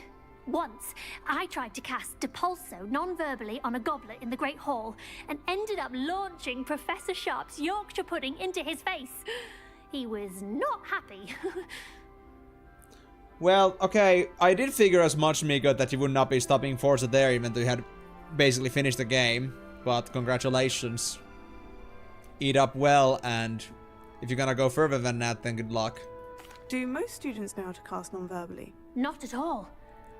Once, I tried to cast Depulso non-verbally on a goblet in the Great Hall and ended up launching Professor Sharp's Yorkshire pudding into his face. He was not happy. Well, okay, I did figure as much, Miko, that you would not be stopping Forza there even though you had basically finished the game. But congratulations. eat up well, and if you're gonna go further than that, then good luck. Do most students know how to cast non-verbally? Not at all.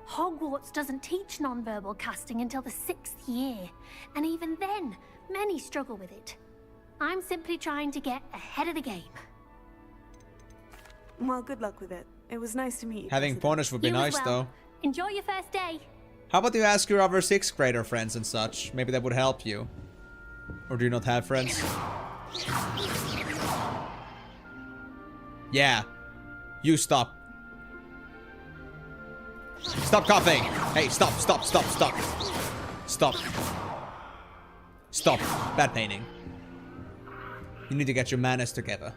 Hogwarts doesn't teach non-verbal casting until the 6th year, and even then, many struggle with it. I'm simply trying to get ahead of the game. Well, good luck with it. It was nice to meet you. Having pointers would be You as nice, well. though. Enjoy your first day. How about you ask your other 6th grader friends and such? Maybe that would help you. Or do you not have friends? Yeah. You stop. Stop coughing! Hey, stop. Stop. Bad painting. You need to get your manners together.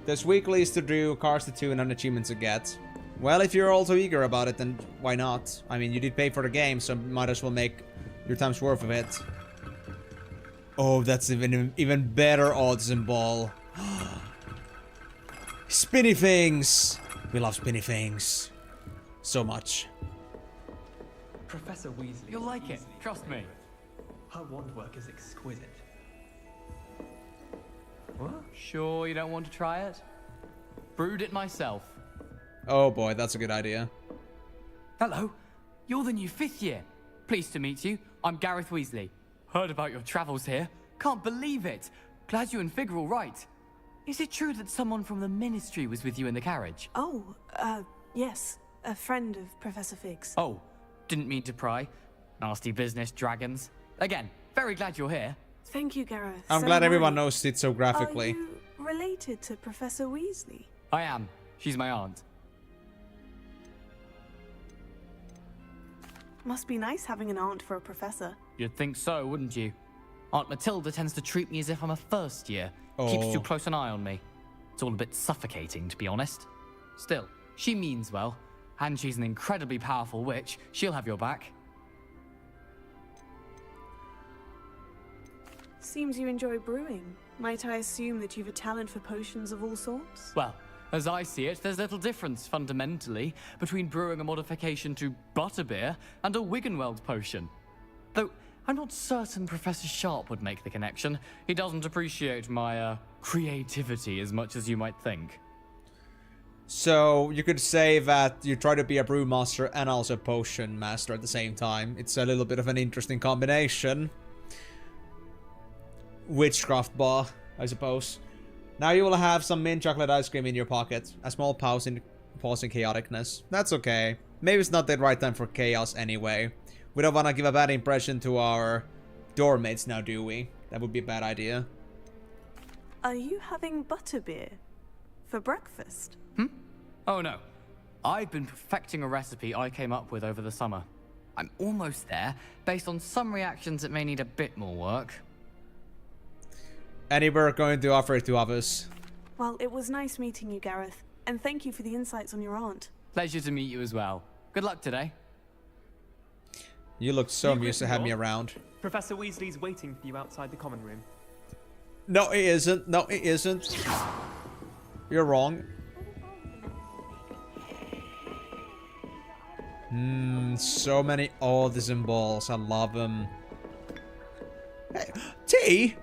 There's weeklies to do, cars to tune, and achievements to get. Well, if you're also eager about it, then why not? I mean, you did pay for the game, so might as well make your time's worth of it. Oh, that's even better autism ball. Spinny things! We love spinny things. So much. Professor Weasley. You'll like it, trust me. Her wand work is exquisite. What? Sure you don't want to try it? Brewed it myself. Oh boy, that's a good idea. Hello, you're the new 5th year. Pleased to meet you. I'm Gareth Weasley. Heard about your travels here. Can't believe it. Glad you and Fig are all right. Is it true that someone from the Ministry was with you in the carriage? Oh, yes. A friend of Professor Fig's. Oh, didn't mean to pry. Nasty business, dragons. Again, very glad you're here. Thank you, Gareth. I'm So glad am everyone I. knows it so graphically. Are you related to Professor Weasley? I am. She's my aunt. Must be nice having an aunt for a professor. You'd think so, wouldn't you? Aunt Matilda tends to treat me as if I'm a first year. Keeps too close an eye on me. It's all a bit suffocating, to be honest. Still, she means well. And she's an incredibly powerful witch. She'll have your back. Seems you enjoy brewing. Might I assume that you've a talent for potions of all sorts? Well, as I see it, there's little difference, fundamentally, between brewing a modification to butterbeer and a Wiggenweld potion. Though, I'm not certain Professor Sharp would make the connection. He doesn't appreciate my, creativity as much as you might think. So, you could say that you try to be a brewmaster and also a potion master at the same time. It's a little bit of an interesting combination. Witchcraft bar, I suppose. Now you will have some mint chocolate ice cream in your pocket. A small pause in chaoticness. That's okay. Maybe it's not the right time for chaos anyway. We don't want to give a bad impression to our dorm mates now, do we? That would be a bad idea. Are you having butterbeer for breakfast? Oh no. I've been perfecting a recipe I came up with over the summer. I'm almost there. Based on some reactions, it may need a bit more work. And we're going to offer it to others. Well, it was nice meeting you, Gareth. And thank you for the insights on your aunt. Pleasure to meet you as well. Good luck today. You look so amused to have me around. Professor Weasley's waiting for you outside the common room. No, it isn't. No, it isn't. You're wrong. So many autism balls. I love them. Hey, tea?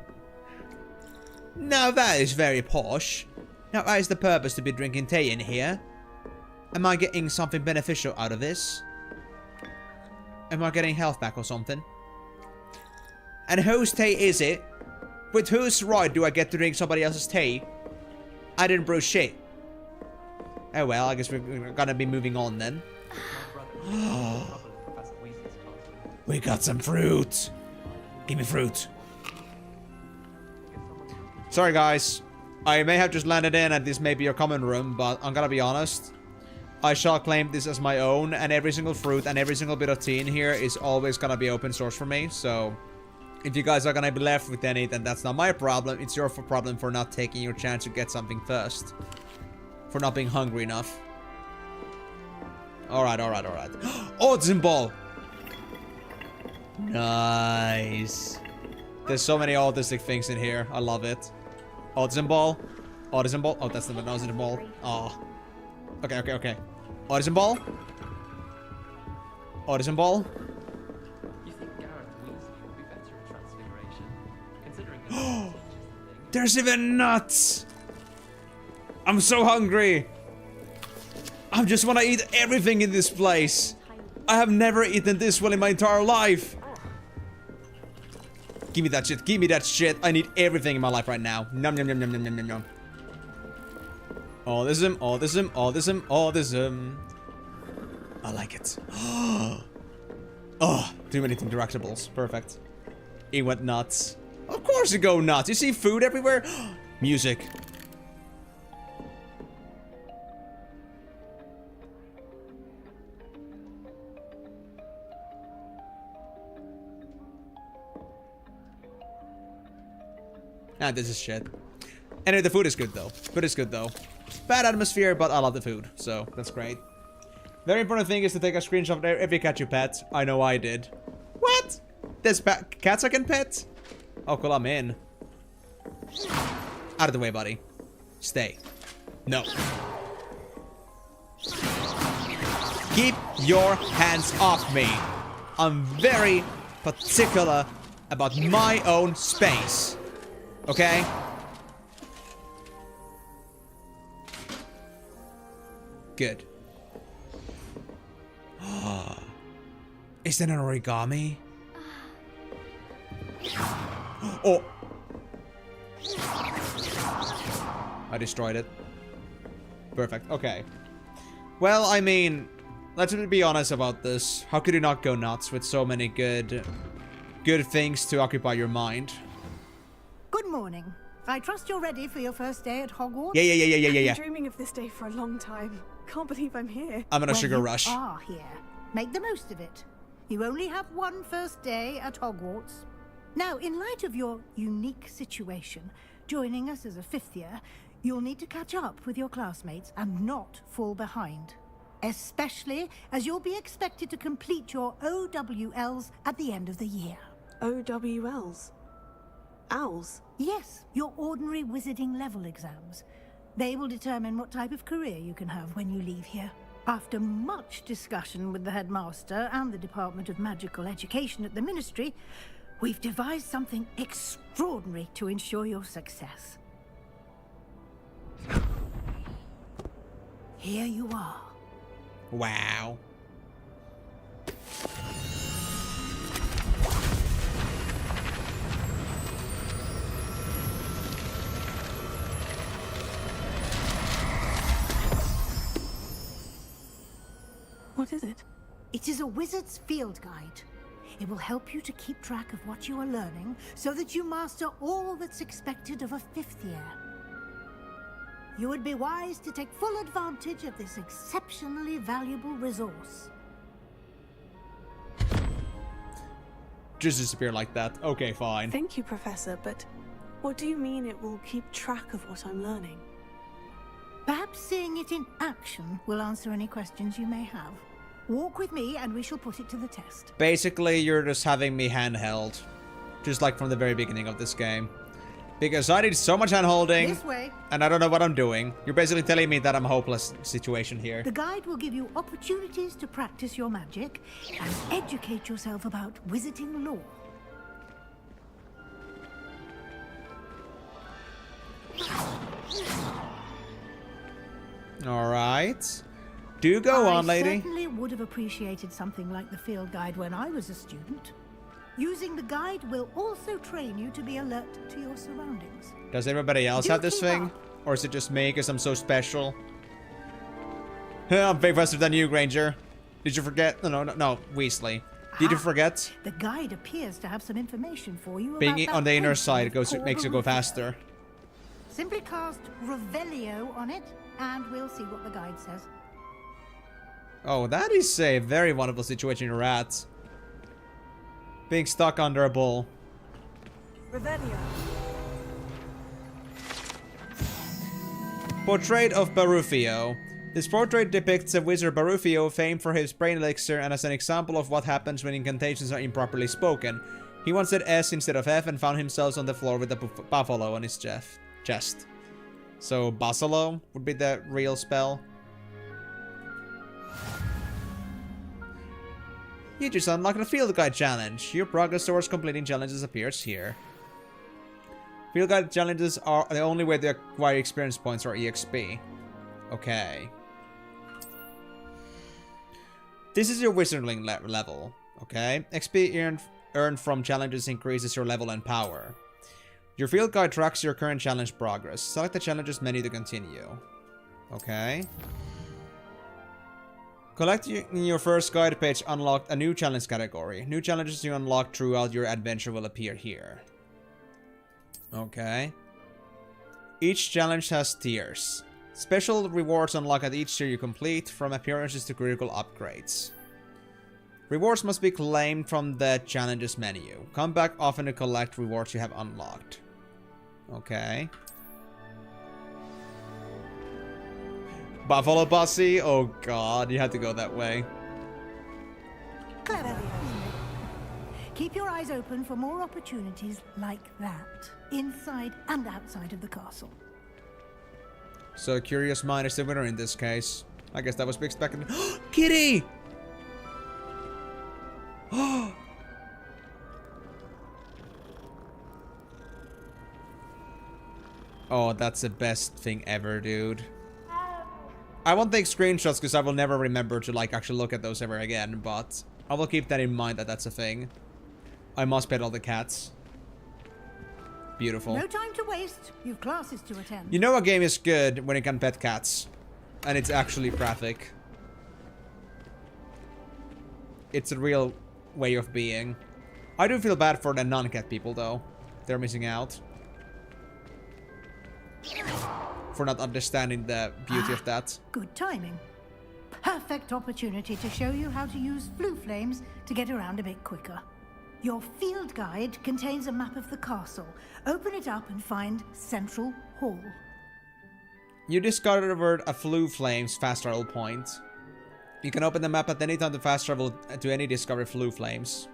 Now that is very posh. Now that is the purpose to be drinking tea in here. Am I getting something beneficial out of this? Am I getting health back or something? And whose tea is it? With whose right do I get to drink somebody else's tea? I didn't brew shit. Oh well, I guess we're gonna be moving on then. We got some fruit. Give me fruit. Sorry guys. I may have just landed in and this may be your common room, but I'm gonna be honest. I shall claim this as my own, and every single fruit and every single bit of tea in here is always gonna be open source for me, so if you guys are gonna be left with any, then that's not my problem. It's your problem for not taking your chance to get something first. For not being hungry enough. Alright, alright, alright. Autism ball! Nice. There's so many autistic things in here. I love it. Autism ball. Autism ball. Oh, that's not an autism ball. Oh. Okay, okay, okay. Autism ball. Autism ball. You think Gareth Weasley would be better at transfiguration, considering his teachers There's even nuts! I'm so hungry! I just want to eat everything in this place! I have never eaten this well in my entire life! Give me that shit, give me that shit! I need everything in my life right now. Nom nom nom nom nom nom nom nom. Autism, autism, autism, autism. I like it. Oh, too many interactables. Perfect. It went nuts. Of course you go nuts. You see food everywhere? Music. Ah, this is shit. Anyway, the food is good though. Food is good though. Bad atmosphere, but I love the food, so that's great. Very important thing is to take a screenshot of every cat you pet. I know I did. What? There's cats I can pet? Oh, cool, I'm in. Out of the way, buddy. Stay. No. Keep your hands off me. I'm very particular about my own space. Okay? Good. Is that an origami? Oh! I destroyed it. Perfect. Okay. Well, I mean, let's be honest about this. How could you not go nuts with so many good things to occupy your mind? Good morning. I trust you're ready for your first day at Hogwarts? Yeah. I've been dreaming of this day for a long time. Can't believe I'm here. I'm in a sugar You rush. are here. Make the most of it. You only have one first day at Hogwarts. Now, in light of your unique situation, joining us as a 5th year, you'll need to catch up with your classmates and not fall behind. Especially as you'll be expected to complete your OWLs at the end of the year. OWLs? Owls? Yes, your ordinary wizarding level exams. They will determine what type of career you can have when you leave here. After much discussion with the headmaster and the Department of Magical Education at the Ministry, we've devised something extraordinary to ensure your success. Here you are. Wow. What is it? It is a wizard's field guide. It will help you to keep track of what you are learning so that you master all that's expected of a 5th year. You would be wise to take full advantage of this exceptionally valuable resource. Just disappear like that. Okay, fine. Thank you, Professor, but what do you mean it will keep track of what I'm learning? Perhaps seeing it in action will answer any questions you may have. Walk with me and we shall put it to the test. Basically, you're just having me handheld. Just like from the very beginning of this game. Because I did so much handholding. This way. And I don't know what I'm doing. You're basically telling me that I'm a hopeless situation here. The guide will give you opportunities to practice your magic and educate yourself about wizarding lore. Alright. Do go on, lady. I certainly would have appreciated something like the field guide when I was a student. Using the guide will also train you to be alert to your surroundings. Does everybody else have this thing? Or is it just me because I'm so special? I'm way faster than you, Granger. Did you forget? No, Weasley. Did you forget? The guide appears to have some information for you Being about on the inner side it makes you go faster. Simply cast Revelio on it, and we'll see what the guide says. Oh, that is a very wonderful situation you're at. Being stuck under a bull. Revelio. Portrait of Barufio. This portrait depicts a wizard Barufio famed for his brain elixir and as an example of what happens when incantations are improperly spoken. He once said S instead of F and found himself on the floor with a buffalo on his chest. So Basalo would be the real spell. You just unlocked the field guide challenge. Your progress towards completing challenges appears here. Field guide challenges are the only way to acquire experience points or EXP. Okay. This is your wizarding level. Okay. XP earned from challenges increases your level and power. Your field guide tracks your current challenge progress. Select the challenges menu to continue. Okay. Collecting your first guide page unlocked a new challenge category. New challenges you unlock throughout your adventure will appear here. Okay. Each challenge has tiers. Special rewards unlock at each tier you complete, from appearances to critical upgrades. Rewards must be claimed from the challenges menu. Come back often to collect rewards you have unlocked. Okay. Buffalo Bossy? Oh god, you had to go that way. Clever, isn't it? Keep your eyes open for more opportunities like that, inside and outside of the castle. So curious mind is the winner in this case. I guess that was to be expected. Kitty! Oh, that's the best thing ever, dude. I won't take screenshots because I will never remember to like actually look at those ever again, but I will keep that in mind that that's a thing. I must pet all the cats. Beautiful. No time to waste. You've classes to attend. You know a game is good when it can pet cats. And it's actually graphic. It's a real way of being. I do feel bad for the non-cat people though. They're missing out. For not understanding the beauty of that. Good timing. Perfect opportunity to show you how to use flue flames to get around a bit quicker. Your field guide contains a map of the castle. Open it up and find Central Hall. You discovered a flue flames fast travel point. You can open the map at any time to fast travel to any discovered flue flames.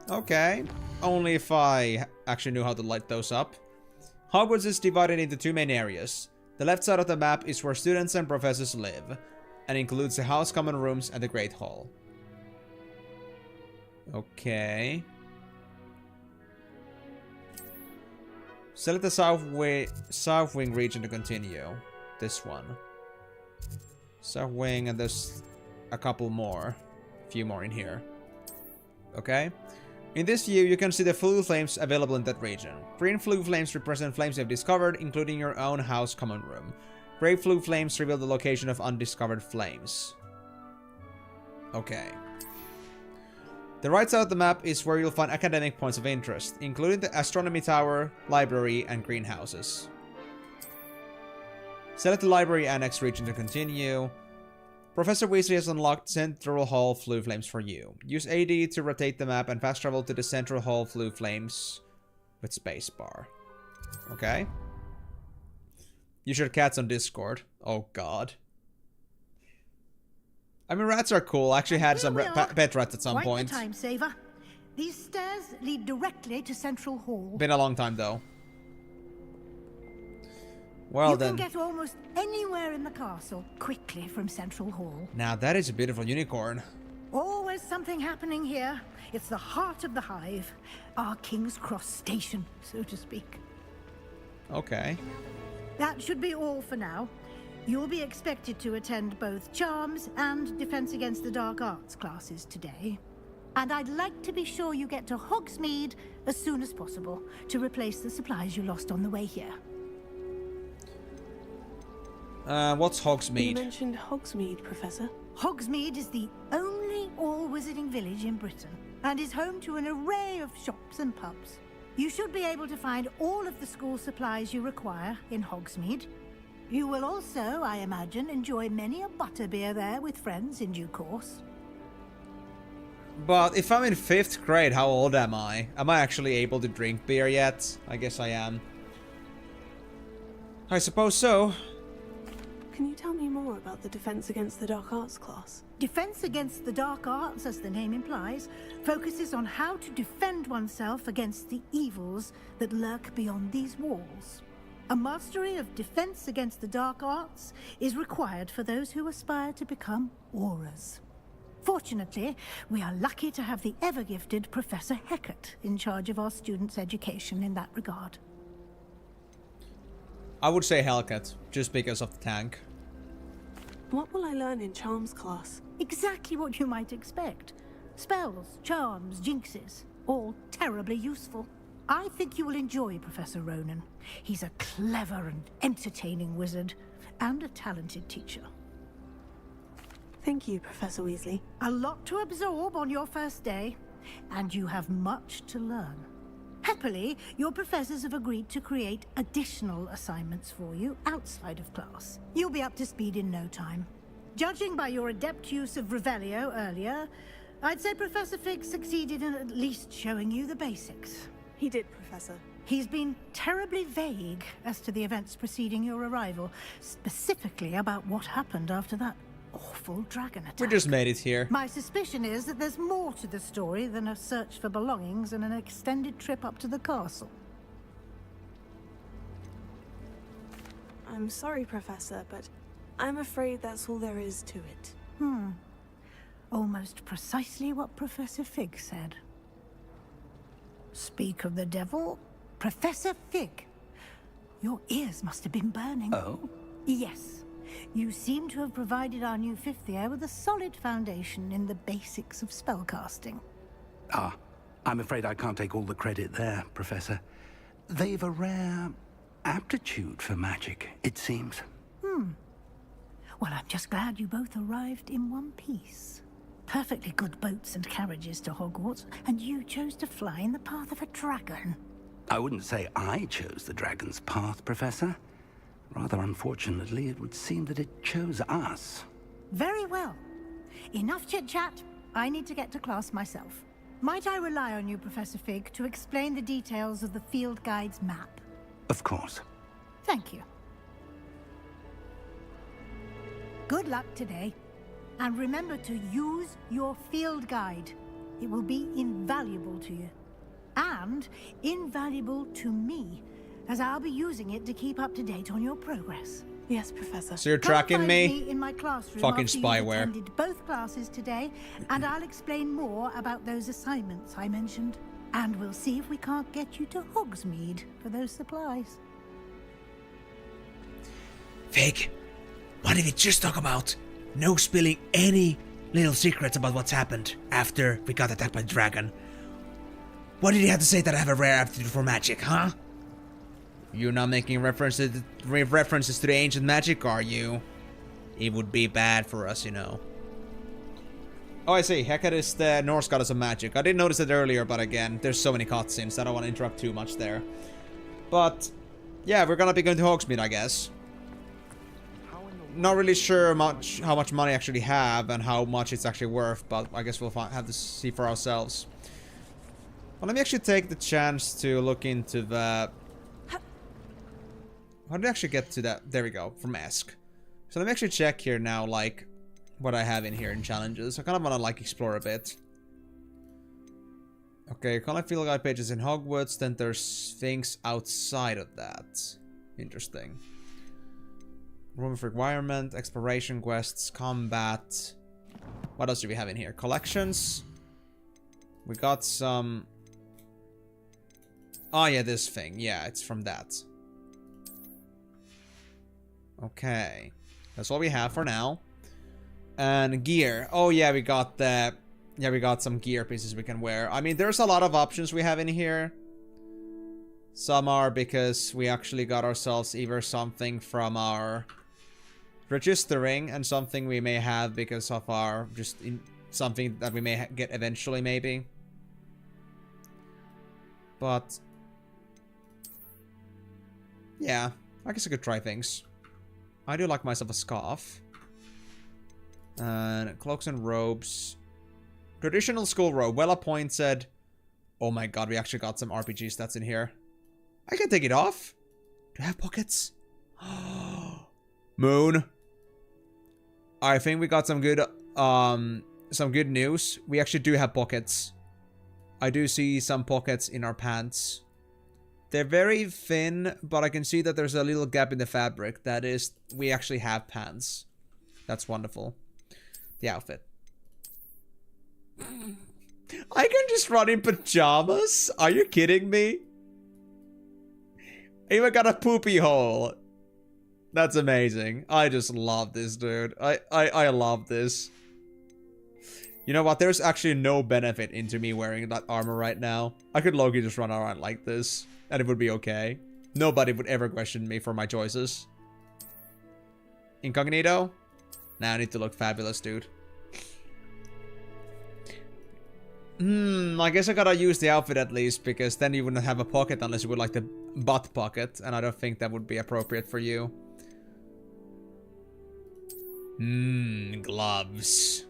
Okay. Only if I actually knew how to light those up. Hogwarts is divided into two main areas. The left side of the map is where students and professors live, and includes the house common rooms and the Great Hall. Okay. Select the south wing region to continue. This one. South wing, and there's a couple more. A few more in here. Okay. In this view, you can see the flue flames available in that region. Green flue flames represent flames you have discovered, including your own house common room. Gray flue flames reveal the location of undiscovered flames. Okay. The right side of the map is where you'll find academic points of interest, including the astronomy tower, library, and greenhouses. Select the library annex region to continue. Professor Weasley has unlocked Central Hall flue flames for you. Use AD to rotate the map and fast travel to the Central Hall flue flames with spacebar. Okay. Use your cats on Discord. Oh god. I mean, rats are cool. I actually had some pet rats at some Quite point. the time saver. These stairs lead directly to Central Hall. Been a long time though. Well then. You can get almost anywhere in the castle quickly from Central Hall. Now that is a beautiful unicorn. Always something happening here. It's the heart of the hive. Our King's Cross station, so to speak. Okay. That should be all for now. You'll be expected to attend both Charms and Defense Against the Dark Arts classes today. And I'd like to be sure you get to Hogsmeade as soon as possible to replace the supplies you lost on the way here. What's Hogsmeade? You mentioned Hogsmeade, Professor. Hogsmeade is the only all-wizarding village in Britain and is home to an array of shops and pubs. You should be able to find all of the school supplies you require in Hogsmeade. You will also, I imagine, enjoy many a butterbeer there with friends in due course. But if I'm in 5th grade, how old am I? Am I actually able to drink beer yet? I guess I am. I suppose so. Can you tell me more about the Defense Against the Dark Arts class? Defense Against the Dark Arts, as the name implies, focuses on how to defend oneself against the evils that lurk beyond these walls. A mastery of Defense Against the Dark Arts is required for those who aspire to become Aurors. Fortunately, we are lucky to have the ever-gifted Professor Hecat in charge of our students' education in that regard. I would say Hellcat, just because of the tank. What will I learn in Charms class? Exactly what you might expect. Spells, charms, jinxes, all terribly useful. I think you will enjoy Professor Ronan. He's a clever and entertaining wizard, and a talented teacher. Thank you, Professor Weasley. A lot to absorb on your first day, and you have much to learn. Happily, your professors have agreed to create additional assignments for you outside of class. You'll be up to speed in no time. Judging by your adept use of Revelio earlier, I'd say Professor Fig succeeded in at least showing you the basics. He did, Professor. He's been terribly vague as to the events preceding your arrival, specifically about what happened after that awful dragon attack. We just made it here. My suspicion is that there's more to the story than a search for belongings and an extended trip up to the castle. I'm sorry, Professor, but I'm afraid that's all there is to it. Almost precisely what Professor Fig said. Speak of the devil, Professor Fig. Your ears must have been burning. Oh? Yes. You seem to have provided our new fifth year with a solid foundation in the basics of spellcasting. Ah, I'm afraid I can't take all the credit there, Professor. They've a rare aptitude for magic, it seems. Well, I'm just glad you both arrived in one piece. Perfectly good boats and carriages to Hogwarts, and you chose to fly in the path of a dragon. I wouldn't say I chose the dragon's path, Professor. Rather unfortunately, it would seem that it chose us. Very well. Enough chit-chat. I need to get to class myself. Might I rely on you, Professor Fig, to explain the details of the field guide's map? Of course. Thank you. Good luck today. And remember to use your field guide. It will be invaluable to you. And invaluable to me, as I'll be using it to keep up to date on your progress. Yes, Professor. So you're tracking me? In my classroom Fucking after spyware. you've attended both classes today, and I'll explain more about those assignments I mentioned. And we'll see if we can't get you to Hogsmeade for those supplies. Fig, what did we just talk about? No spilling any little secrets about what's happened after we got attacked by the dragon. What did he have to say that I have a rare aptitude for magic, huh? You're not making references to the ancient magic, are you? It would be bad for us, you know. Oh, I see. Hecate is the Norse goddess of magic. I didn't notice it earlier, but again, there's so many cutscenes. I don't want to interrupt too much there. But, yeah, we're gonna be going to Hogsmeade, I guess. Not really sure how much money I actually have and how much it's actually worth, but I guess we'll have to see for ourselves. Well, let me actually take the chance to look into the... How did I actually get to that? There we go, from Ask. So let me actually check here now, like, what I have in here in challenges. I kind of want to, like, explore a bit. Okay, collect field guide pages in Hogwarts, then there's things outside of that. Interesting. Room of requirement, exploration quests, combat. What else do we have in here? Collections. We got some... Oh yeah, this thing. Yeah, it's from that. Okay. That's all we have for now. And gear. Oh yeah, we got the... Yeah, we got some gear pieces we can wear. I mean, there's a lot of options we have in here. Some are because we actually got ourselves either something from our registering and something we may have because of our something that we may get eventually, maybe. But yeah, I guess I could try things. I do like myself a scarf. And cloaks and robes. Traditional school robe, well appointed. Oh my god, we actually got some RPG stats in here. I can take it off. Do I have pockets? Moon. I think we got some good news. We actually do have pockets. I do see some pockets in our pants. They're very thin, but I can see that there's a little gap in the fabric. That is, we actually have pants. That's wonderful. The outfit. I can just run in pajamas? Are you kidding me? I even got a poopy hole. That's amazing. I just love this, dude. I love this. You know what? There's actually no benefit into me wearing that armor right now. I could low-key just run around like this, and it would be okay. Nobody would ever question me for my choices. Incognito? Nah, I need to look fabulous, dude. I guess I gotta use the outfit at least, because then you wouldn't have a pocket unless you would like the butt pocket, and I don't think that would be appropriate for you. Gloves.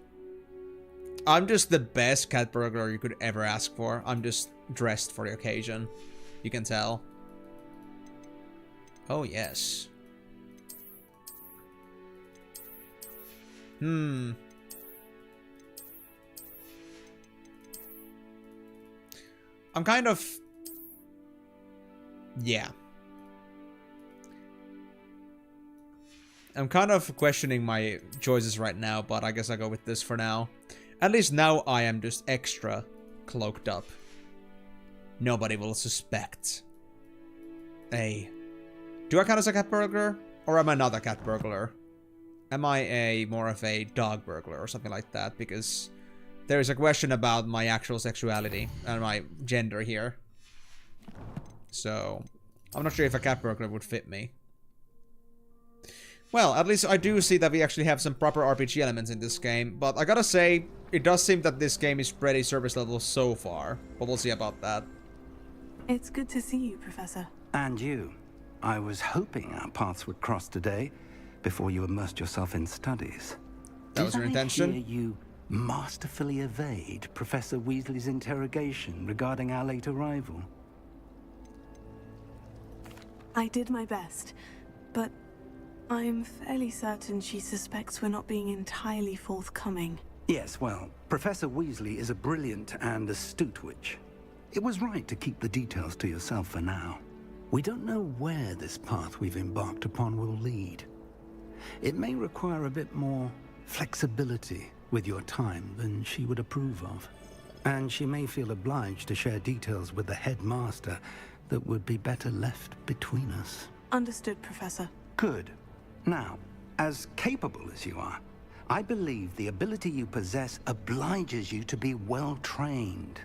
I'm just the best cat burglar you could ever ask for. I'm just dressed for the occasion. You can tell. Oh, yes. I'm kind of... Yeah. I'm kind of questioning my choices right now, but I guess I'll go with this for now. At least now I am just extra cloaked up. Nobody will suspect. Hey. Do I count as a cat burglar? Or am I not a cat burglar? Am I more of a dog burglar or something like that? Because there is a question about my actual sexuality and my gender here. So, I'm not sure if a cat burglar would fit me. Well, at least I do see that we actually have some proper RPG elements in this game, but I gotta say, it does seem that this game is pretty surface level so far, but we'll see about that. It's good to see you, Professor. And you. I was hoping our paths would cross today, before you immersed yourself in studies. That was your intention? Did I hear you masterfully evade Professor Weasley's interrogation regarding our late arrival? I did my best, but I'm fairly certain she suspects we're not being entirely forthcoming. Yes, well, Professor Weasley is a brilliant and astute witch. It was right to keep the details to yourself for now. We don't know where this path we've embarked upon will lead. It may require a bit more flexibility with your time than she would approve of. And she may feel obliged to share details with the headmaster that would be better left between us. Understood, Professor. Good. Now, as capable as you are, I believe the ability you possess obliges you to be well trained.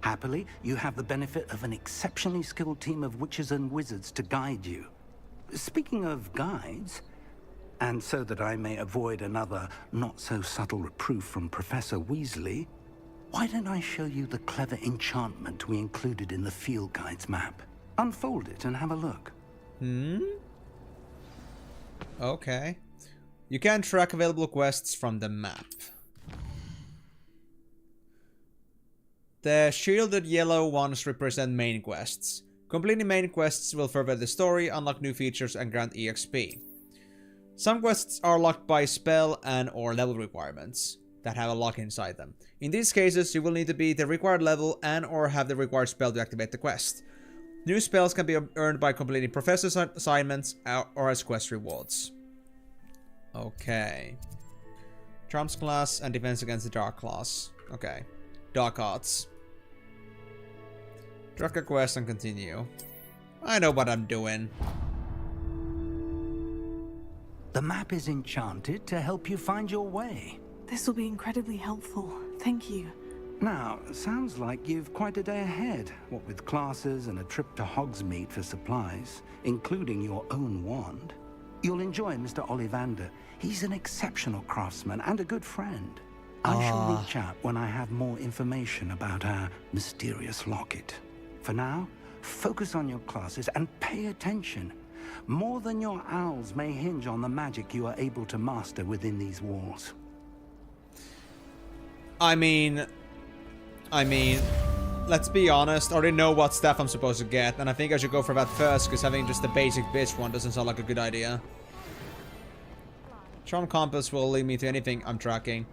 Happily, you have the benefit of an exceptionally skilled team of witches and wizards to guide you. Speaking of guides, and so that I may avoid another not-so-subtle reproof from Professor Weasley, why don't I show you the clever enchantment we included in the field guide's map? Unfold it and have a look. Okay. You can track available quests from the map. The shielded yellow ones represent main quests. Completing main quests will further the story, unlock new features, and grant EXP. Some quests are locked by spell and or level requirements that have a lock inside them. In these cases, you will need to be the required level and or have the required spell to activate the quest. New spells can be earned by completing professor assignments or as quest rewards. Okay. Charms class and defense against the dark class. Okay. Dark arts. Track a quest and continue. I know what I'm doing. The map is enchanted to help you find your way. This will be incredibly helpful. Thank you. Now, sounds like you've quite a day ahead, what with classes and a trip to Hogsmeade for supplies, including your own wand. You'll enjoy Mr. Ollivander. He's an exceptional craftsman and a good friend. I shall reach out when I have more information about our mysterious locket. For now, focus on your classes and pay attention. More than your owls may hinge on the magic you are able to master within these walls. I mean, let's be honest, I already know what stuff I'm supposed to get, and I think I should go for that first, because having just the basic bitch one doesn't sound like a good idea. Charm Compass will lead me to anything I'm tracking.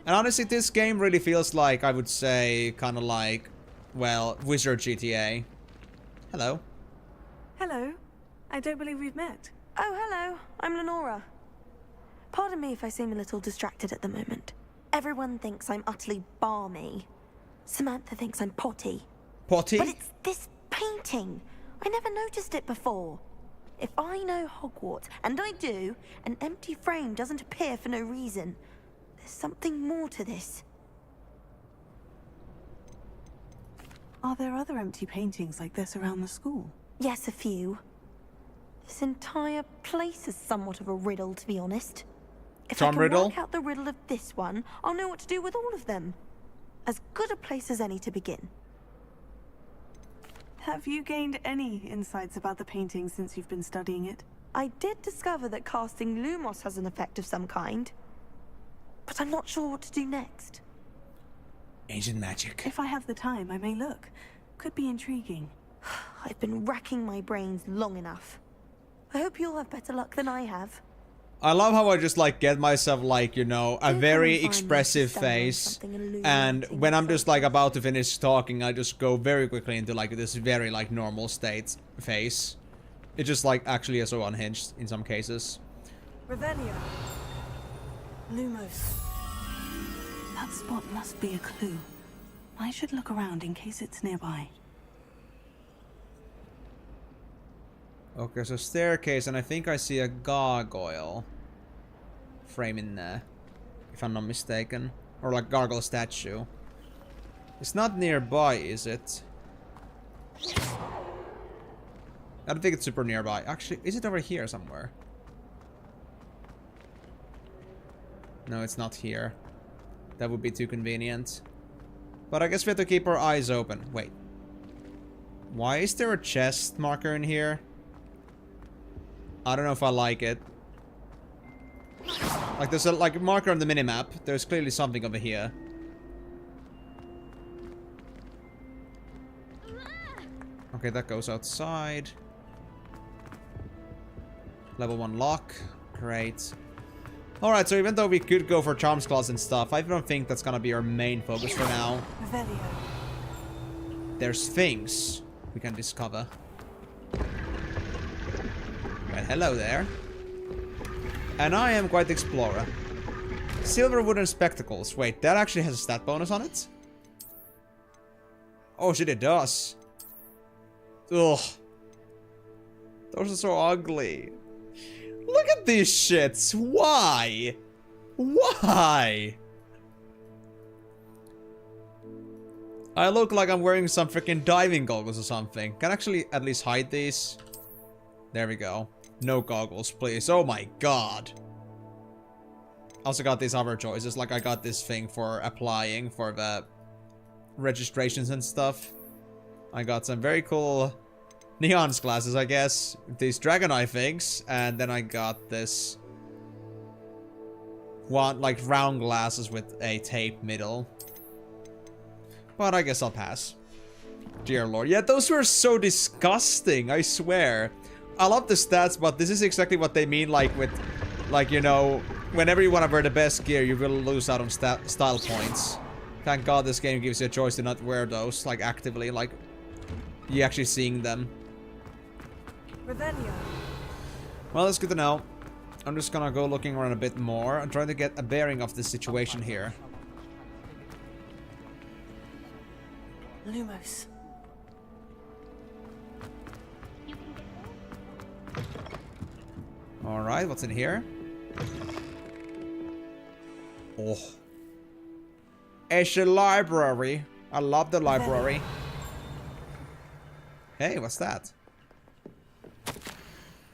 And honestly, this game really feels like, I would say, kind of like, well, Wizard GTA. Hello. Hello. I don't believe we've met. Oh, hello. I'm Lenora. Pardon me if I seem a little distracted at the moment. Everyone thinks I'm utterly balmy. Samantha thinks I'm potty. Potty? But it's this painting. I never noticed it before. If I know Hogwarts, and I do, an empty frame doesn't appear for no reason. There's something more to this. Are there other empty paintings like this around the school? Yes, a few. This entire place is somewhat of a riddle, to be honest. If I can work out the riddle of this one, I'll know what to do with all of them. As good a place as any to begin. Have you gained any insights about the painting since you've been studying it? I did discover that casting Lumos has an effect of some kind. But I'm not sure what to do next. Ancient magic. If I have the time, I may look. Could be intriguing. I've been racking my brains long enough. I hope you'll have better luck than I have. I love how I just like get myself like, you know, a very expressive face, and when I'm just like about to finish talking, I just go very quickly into like this very like normal state face. It just like actually is so unhinged in some cases. Revelio. Lumos. That spot must be a clue. I should look around in case it's nearby. Okay, so staircase, and I think I see a gargoyle frame in there, if I'm not mistaken. Or like gargoyle statue. It's not nearby, is it? I don't think it's super nearby. Actually, is it over here somewhere? No, it's not here. That would be too convenient. But I guess we have to keep our eyes open. Wait. Why is there a chest marker in here? I don't know if I like it. Like there's a like marker on the minimap. There's clearly something over here. Okay, that goes outside. Level 1 lock. Great. Alright, so even though we could go for charms class and stuff, I don't think that's gonna be our main focus for now. There's things we can discover. Right, hello there. And I am quite the explorer. Silver wooden spectacles. Wait, that actually has a stat bonus on it? Oh shit, it does. Ugh. Those are so ugly. Look at these shits. Why? Why? I look like I'm wearing some freaking diving goggles or something. Can I actually at least hide these? There we go. No goggles, please. Oh my god. Also got these other choices. Like I got this thing for applying for the registrations and stuff. I got some very cool neons glasses, I guess. These dragon eye things. And then I got this one, like round glasses with a tape middle. But I guess I'll pass. Dear lord. Yeah, those were so disgusting, I swear. I love the stats, but this is exactly what they mean, like with, like, you know, whenever you want to wear the best gear, you will lose out on style points. Thank god this game gives you a choice to not wear those, like, actively, like, you actually seeing them. Revelio. Well, that's good to know. I'm just gonna go looking around a bit more. I'm trying to get a bearing of the situation here. Lumos. Alright, what's in here? Oh. It's a library. I love the library. Hey, what's that?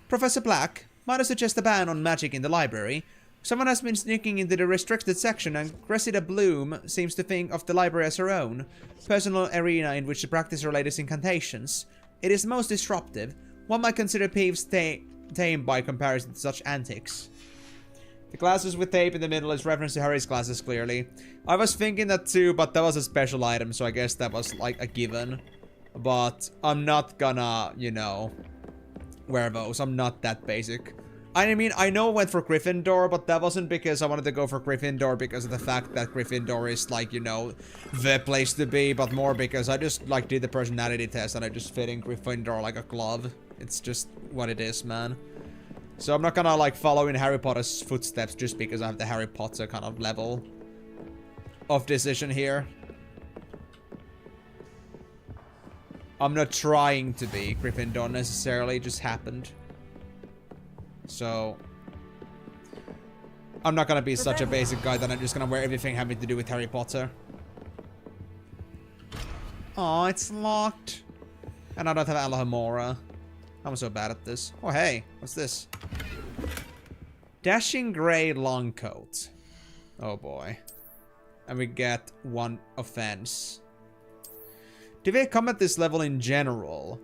Professor Black, might I suggest a ban on magic in the library? Someone has been sneaking into the restricted section, and Cressida Bloom seems to think of the library as her own personal arena in which to practice her latest incantations. It is most disruptive. One might consider Peeves tame by comparison to such antics. The glasses with tape in the middle is reference to Harry's glasses, clearly. I was thinking that too, but that was a special item, so I guess that was like a given. But I'm not gonna, you know, wear those. I'm not that basic. I mean, I know I went for Gryffindor, but that wasn't because I wanted to go for Gryffindor because of the fact that Gryffindor is, like, you know, the place to be, but more because I just, like, did the personality test and I just fit in Gryffindor like a glove. It's just what it is, man. So I'm not gonna, like, follow in Harry Potter's footsteps just because I have the Harry Potter kind of level of decision here. I'm not trying to be Gryffindor necessarily, it just happened. So I'm not gonna be such a basic guy that I'm just gonna wear everything having to do with Harry Potter. Oh, it's locked. And I don't have Alohomora. I'm so bad at this. Oh, hey. What's this? Dashing Grey Long Coat. Oh, boy. And we get 1 offense. Do they come at this level in general?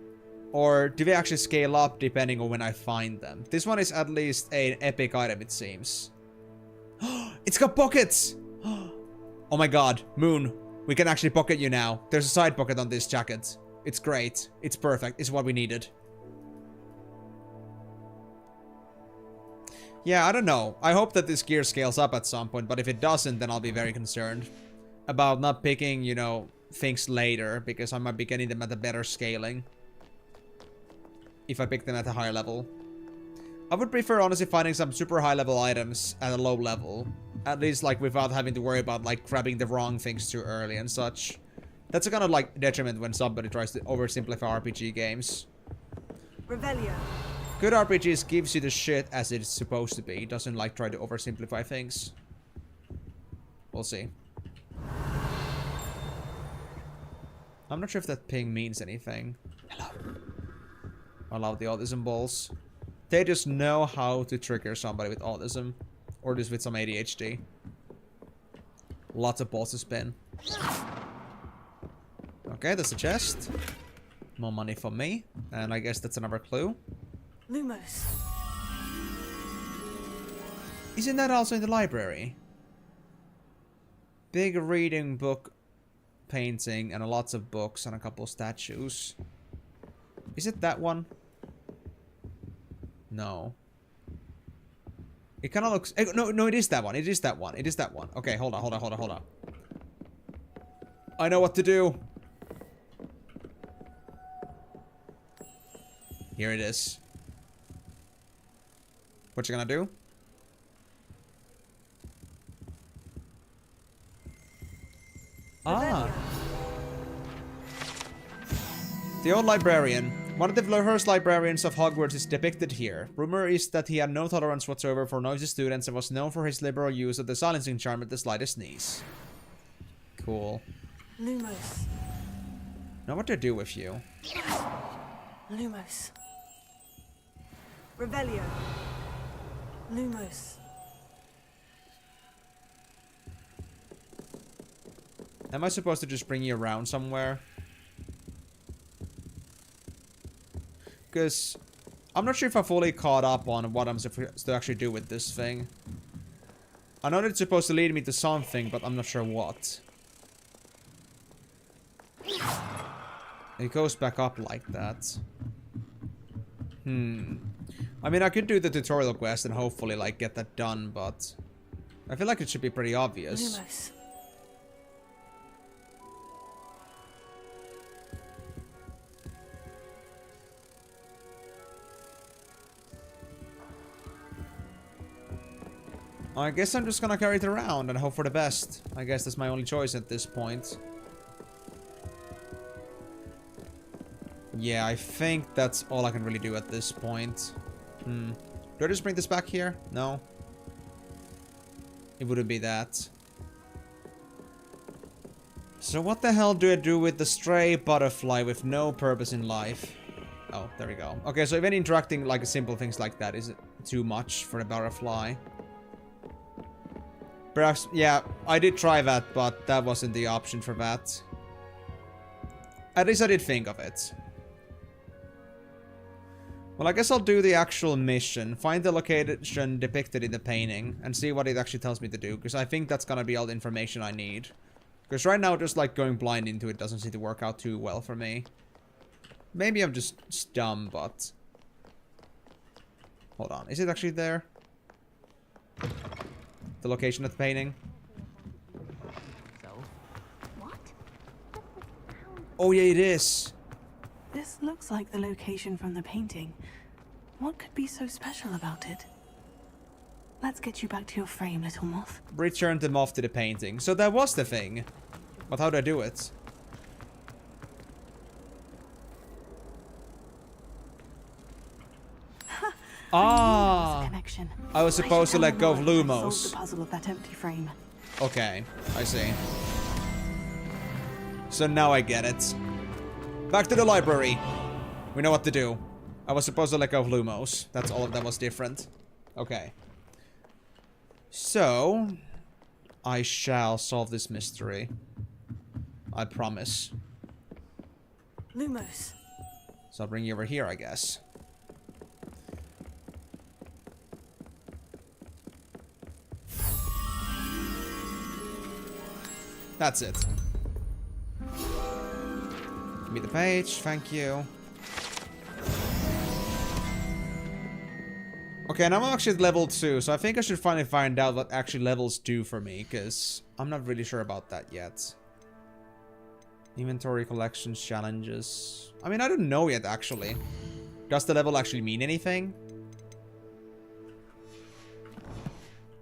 Or do they actually scale up depending on when I find them? This one is at least an epic item, it seems. It's got pockets! Oh my god. Moon. We can actually pocket you now. There's a side pocket on this jacket. It's great. It's perfect. It's what we needed. Yeah, I don't know. I hope that this gear scales up at some point, but if it doesn't, then I'll be very concerned about not picking, you know, things later, because I might be getting them at a better scaling if I pick them at a higher level. I would prefer, honestly, finding some super high level items at a low level. At least, like, without having to worry about, like, grabbing the wrong things too early and such. That's a kind of, like, detriment when somebody tries to oversimplify RPG games. Revelio. Good RPGs gives you the shit as it's supposed to be. It doesn't, like, try to oversimplify things. We'll see. I'm not sure if that ping means anything. Hello. I love the autism balls. They just know how to trigger somebody with autism. Or just with some ADHD. Lots of balls to spin. Okay, that's a chest. More money for me. And I guess that's another clue. Lumos. Isn't that also in the library? Big reading book painting and lots of books and a couple of statues. Is it that one? No. It kind of looks... No, it is that one. It is that one. It is that one. Okay, hold on. I know what to do. Here it is. What you gonna do? Ah. The old librarian. One of the first librarians of Hogwarts is depicted here. Rumor is that he had no tolerance whatsoever for noisy students and was known for his liberal use of the silencing charm at the slightest sneeze. Cool. Lumos. Now what to do with you? Lumos. Revelio. Lumos. Am I supposed to just bring you around somewhere? Because I'm not sure if I fully caught up on what I'm supposed to actually do with this thing. I know that it's supposed to lead me to something, but I'm not sure what. It goes back up like that. I mean, I could do the tutorial quest and hopefully, like, get that done, but I feel like it should be pretty obvious. Lumos. I guess I'm just gonna carry it around and hope for the best. I guess that's my only choice at this point. Yeah, I think that's all I can really do at this point. Do I just bring this back here? No. It wouldn't be that. So what the hell do I do with the stray butterfly with no purpose in life? Oh, there we go. Okay, so even interacting like simple things like that is too much for the butterfly. Perhaps, yeah, I did try that, but that wasn't the option for that. At least I did think of it. Well, I guess I'll do the actual mission, find the location depicted in the painting, and see what it actually tells me to do, because I think that's gonna be all the information I need. Because right now, just like going blind into it doesn't seem to work out too well for me. Maybe I'm just dumb, but... Hold on, is it actually there? The location of the painting? What? Oh yeah, it is. This looks like the location from the painting. What could be so special about it? Let's get you back to your frame, little moth. Return the moth to the painting. So that was the thing. But how do I do it? Ah! I was supposed to let go of Solve the Lumos. puzzle of that empty frame. Okay, I see. So now I get it. Back to the library. We know what to do. I was supposed to let go of Lumos. That's all that was different. Okay. So, I shall solve this mystery. I promise. Lumos. So I'll bring you over here, I guess. That's it. Give me the page, thank you. Okay, and I'm actually at level 2, so I think I should finally find out what actually levels do for me, because I'm not really sure about that yet. Inventory, collections, challenges. I mean, I don't know yet, actually. Does the level actually mean anything?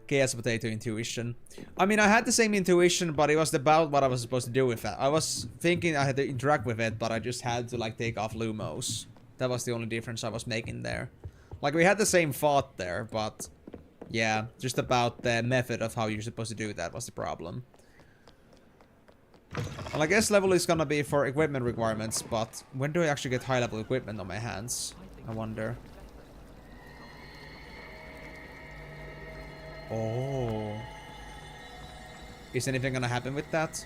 Chaos Potato Intuition. I mean, I had the same intuition, but it was about what I was supposed to do with that. I was thinking I had to interact with it, but I just had to, like, take off Lumos. That was the only difference I was making there. Like, we had the same thought there, but... yeah, just about the method of how you're supposed to do that was the problem. Well, I guess level is gonna be for equipment requirements, but when do I actually get high-level equipment on my hands? I wonder. Oh. Is anything gonna happen with that?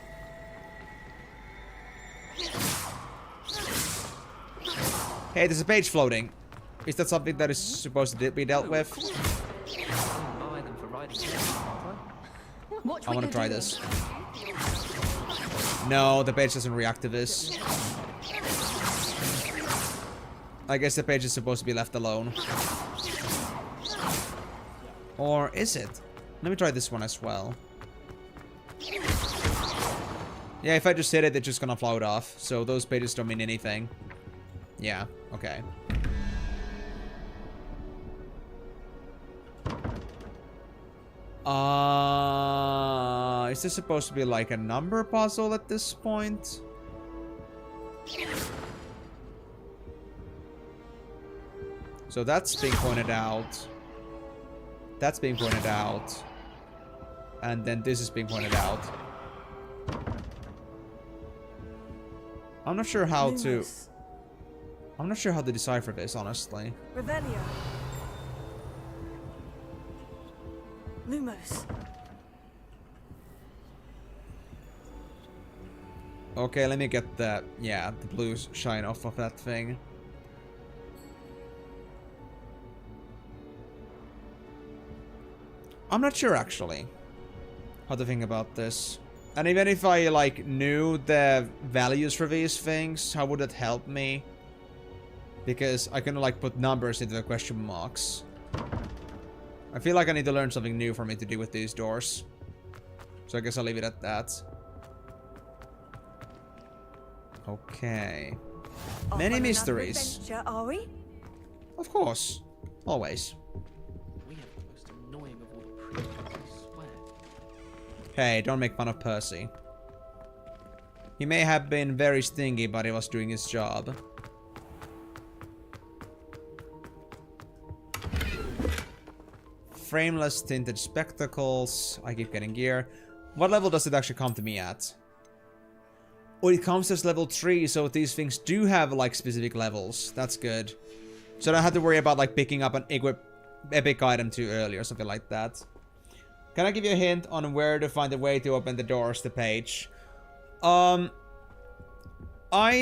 Hey, there's a page floating. Is that something that is supposed to be dealt with? I want to try this. No, the page doesn't react to this. I guess the page is supposed to be left alone. Or is it? Let me try this one as well. Yeah, if I just hit it, it's just gonna float off. So those pages don't mean anything. Yeah, okay. Is this supposed to be like a number puzzle at this point? So that's being pointed out. That's being pointed out. And then this is being pointed out. I'm not sure how to... I'm not sure how to decipher this, honestly. Revelio. Lumos. Okay, let me get the... yeah, the blue shine off of that thing. I'm not sure, actually, how to think about this. And even if I, like, knew the values for these things, how would that help me? Because I can, like, put numbers into the question marks. I feel like I need to learn something new for me to do with these doors. So I guess I'll leave it at that. Okay. Many mysteries. Adventure, are we? Of course. Always. We have the most annoying of all the preachers, I swear. Hey, don't make fun of Percy. He may have been very stingy, but he was doing his job. Frameless tinted spectacles. I keep getting gear. What level does it actually come to me at? Oh, it comes as level 3, so these things do have, like, specific levels. That's good. So I don't have to worry about, like, picking up an epic item too early or something like that. Can I give you a hint on where to find a way to open the doors to page? I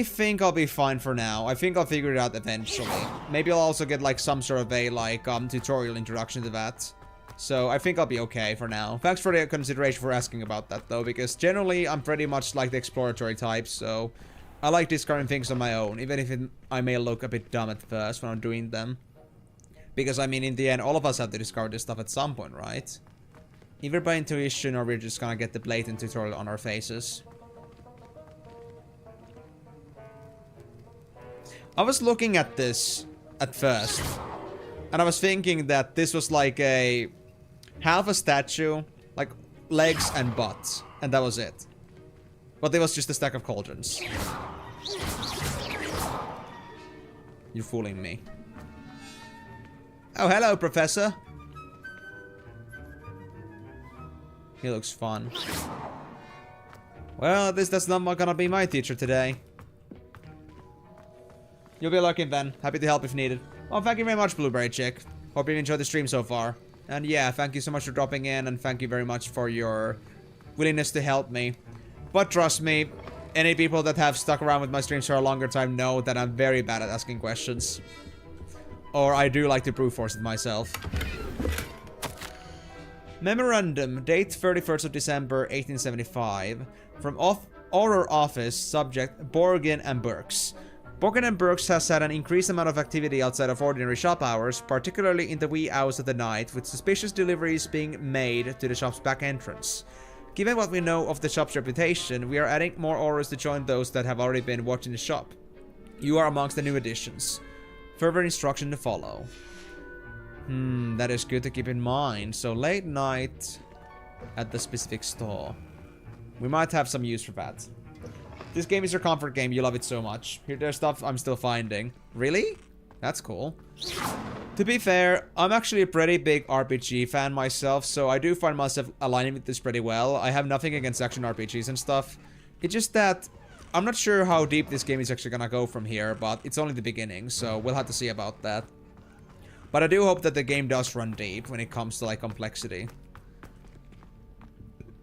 think I'll be fine for now. I think I'll figure it out eventually. Maybe I'll also get, like, some sort of a, like, tutorial introduction to that. So I think I'll be okay for now. Thanks for the consideration for asking about that, though, because generally I'm pretty much like the exploratory type, so I like discovering things on my own, even if I may look a bit dumb at first when I'm doing them. Because, I mean, in the end, all of us have to discover this stuff at some point, right? Either by intuition or we're just gonna get the blatant tutorial on our faces. I was looking at this at first, and I was thinking that this was like a half a statue, like legs and butts, and that was it. But it was just a stack of cauldrons. You're fooling me. Oh, hello, Professor. He looks fun. Well, at least that's not gonna be my teacher today. You'll be lucky then. Happy to help if needed. Well, thank you very much, Blueberry Chick. Hope you enjoyed the stream so far. And yeah, thank you so much for dropping in, and thank you very much for your willingness to help me. But trust me, any people that have stuck around with my streams for a longer time know that I'm very bad at asking questions. Or I do like to brute force it myself. Memorandum, date 31st of December 1875. From Horror Office, subject Borgin and Burks. Borgin and Burks has had an increased amount of activity outside of ordinary shop hours, particularly in the wee hours of the night, with suspicious deliveries being made to the shop's back entrance. Given what we know of the shop's reputation, we are adding more orders to join those that have already been watching the shop. You are amongst the new additions. Further instruction to follow. That is good to keep in mind. So late night at the specific store. We might have some use for that. This game is your comfort game. You love it so much. Here, there's stuff I'm still finding. Really? That's cool. To be fair, I'm actually a pretty big RPG fan myself, so I do find myself aligning with this pretty well. I have nothing against action RPGs and stuff. It's just that I'm not sure how deep this game is actually gonna go from here, but it's only the beginning, so we'll have to see about that. But I do hope that the game does run deep when it comes to, like, complexity.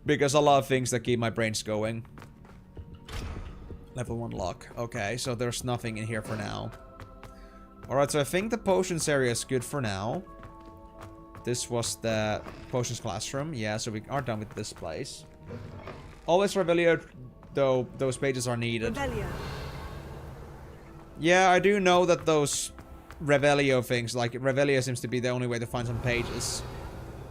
Because a lot of things that keep my brains going. Level 1 lock. Okay, so there's nothing in here for now. Alright, so I think the potions area is good for now. This was the potions classroom. Yeah, so we are done with this place. Always Revelio, though those pages are needed. Revelio. Yeah, I do know that those Revelio things, like Revelio seems to be the only way to find some pages.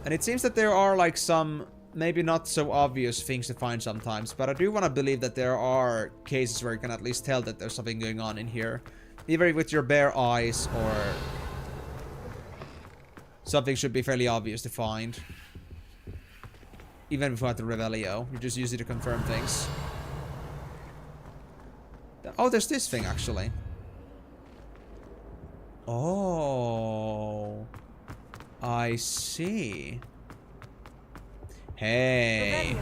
And it seems that there are like some maybe not so obvious things to find sometimes, but I do want to believe that there are cases where you can at least tell that there's something going on in here. Either with your bare eyes or something should be fairly obvious to find. Even without the Revelio, you just use it to confirm things. Oh, there's this thing actually. Oh, I see. Hey.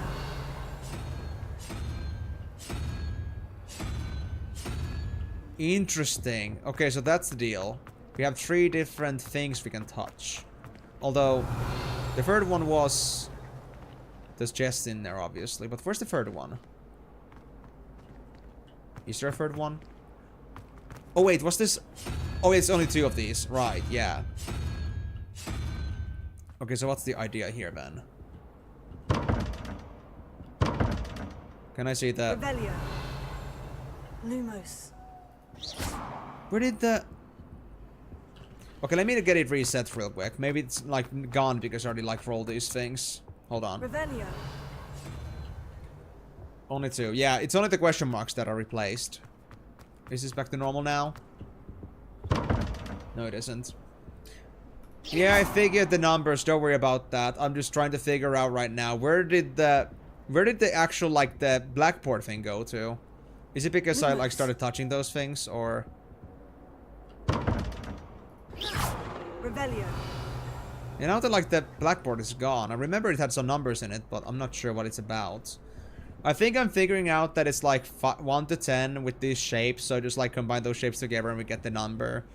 Interesting. Okay, so that's the deal. We have 3 different things we can touch. Although, the third one was... There's chests in there, obviously. But where's the third one? Is there a third one? Oh, wait, what's this? Oh, it's only 2 of these. Right, yeah. Okay, so what's the idea here, then? Can I see that? Revelio. Lumos. Where did the... Okay, let me get it reset real quick. Maybe it's, like, gone because I already, like, rolled these things. Hold on. Revelio. Only 2. Yeah, it's only the question marks that are replaced. Is this back to normal now? No, it isn't. Yeah, I figured the numbers. Don't worry about that. I'm just trying to figure out right now. Where did the actual, like, the Blackboard thing go to? Is it because I, like, started touching those things, or... Revelio. And now that, like, the Blackboard is gone, I remember it had some numbers in it, but I'm not sure what it's about. I think I'm figuring out that it's, like, 1 to 10 with these shapes, so just, like, combine those shapes together and we get the number.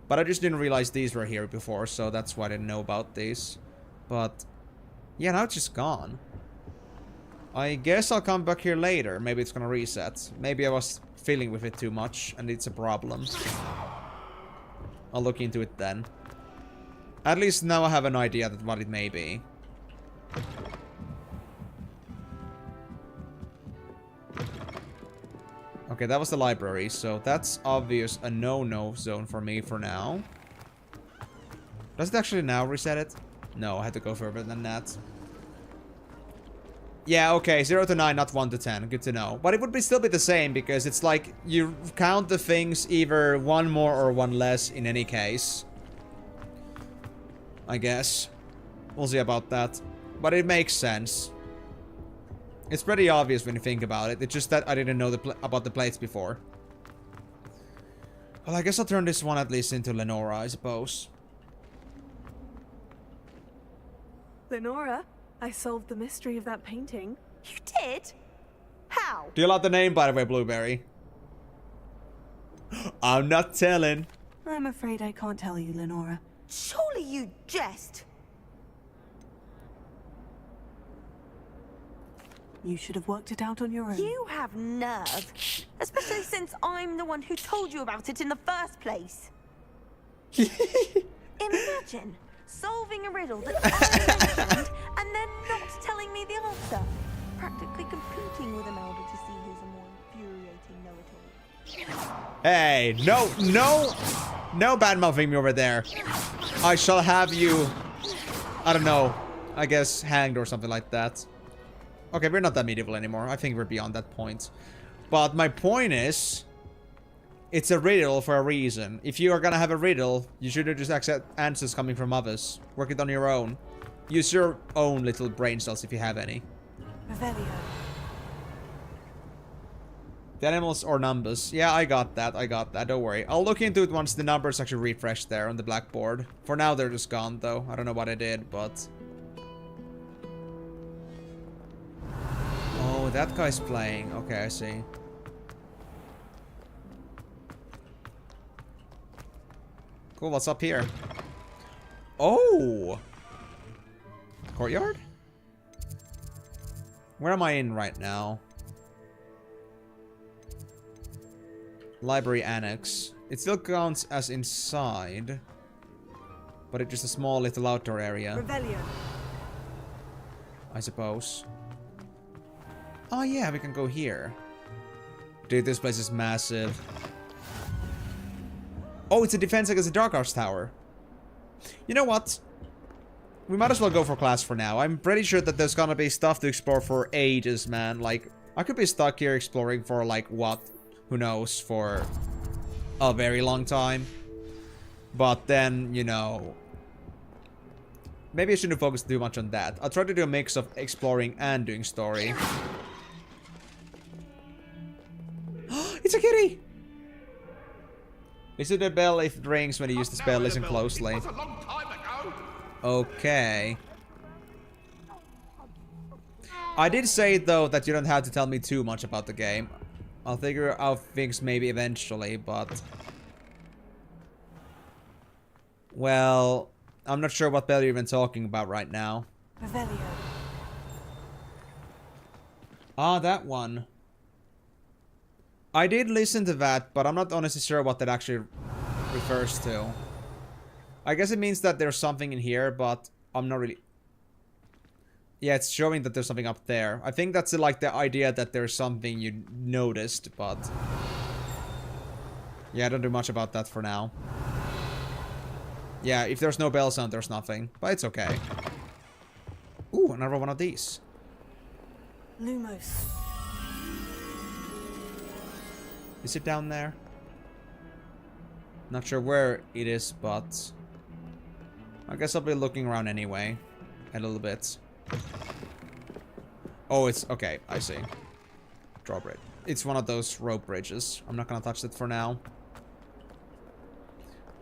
But I just didn't realize these were here before, so that's why I didn't know about these. But, yeah, now it's just gone. I guess I'll come back here later. Maybe it's gonna reset. Maybe I was fiddling with it too much, and it's a problem. I'll look into it then. At least now I have an idea of what it may be. Okay, that was the library, so that's obvious a no-no zone for me for now. Does it actually now reset it? No, I had to go further than that. Yeah, okay, 0 to 9, not 1 to 10. Good to know. But it would still be the same, because it's like you count the things either 1 more or 1 less in any case. I guess. We'll see about that. But it makes sense. It's pretty obvious when you think about it. It's just that I didn't know about the plates before. Well, I guess I'll turn this one at least into Lenora, I suppose. Lenora, I solved the mystery of that painting. You did? How? Do you like the name, by the way, Blueberry? I'm not telling. I'm afraid I can't tell you, Lenora. Surely you jest. You should have worked it out on your own. You have nerve. Especially since I'm the one who told you about it in the first place. Imagine solving a riddle that I mentioned and then not telling me the answer. Practically competing with Emenalus to see who's a more infuriating know-it-all. Hey, no bad-mouthing me over there. I shall have you, I don't know, I guess hanged or something like that. Okay, we're not that medieval anymore. I think we're beyond that point. But my point is, it's a riddle for a reason. If you are gonna have a riddle, you shouldn't just accept answers coming from others. Work it on your own. Use your own little brain cells if you have any. Revelio. The animals or numbers. Yeah, I got that. Don't worry. I'll look into it once the numbers actually refresh there on the blackboard. For now, they're just gone, though. I don't know what I did, but... Oh, that guy's playing. Okay, I see. Cool, what's up here? Oh! Courtyard? Where am I in right now? Library annex. It still counts as inside. But it's just a small little outdoor area. Revelio. I suppose. Oh yeah, we can go here. Dude, this place is massive. Oh, it's a defense against the Dark Arts Tower. You know what? We might as well go for class for now. I'm pretty sure that there's gonna be stuff to explore for ages, man. Like, I could be stuck here exploring for, like, what? Who knows? For a very long time. But then, you know... Maybe I shouldn't focus too much on that. I'll try to do a mix of exploring and doing story. It's a kitty! Listen to the bell if it rings when you use the spell. Listen closely. Okay. I did say, though, that you don't have to tell me too much about the game. I'll figure out things maybe eventually, but... Well, I'm not sure what bell you're even talking about right now. Revelio. Ah, that one. I did listen to that, but I'm not honestly sure what that actually refers to. I guess it means that there's something in here, but I'm not really... Yeah, it's showing that there's something up there. I think that's like the idea that there's something you noticed, but... Yeah, I don't do much about that for now. Yeah, if there's no bell sound, there's nothing. But it's okay. Ooh, another one of these. Lumos. Is it down there? Not sure where it is, but... I guess I'll be looking around anyway. A little bit. Oh, it's... Okay, I see. Drawbridge. It's one of those rope bridges. I'm not gonna touch it for now.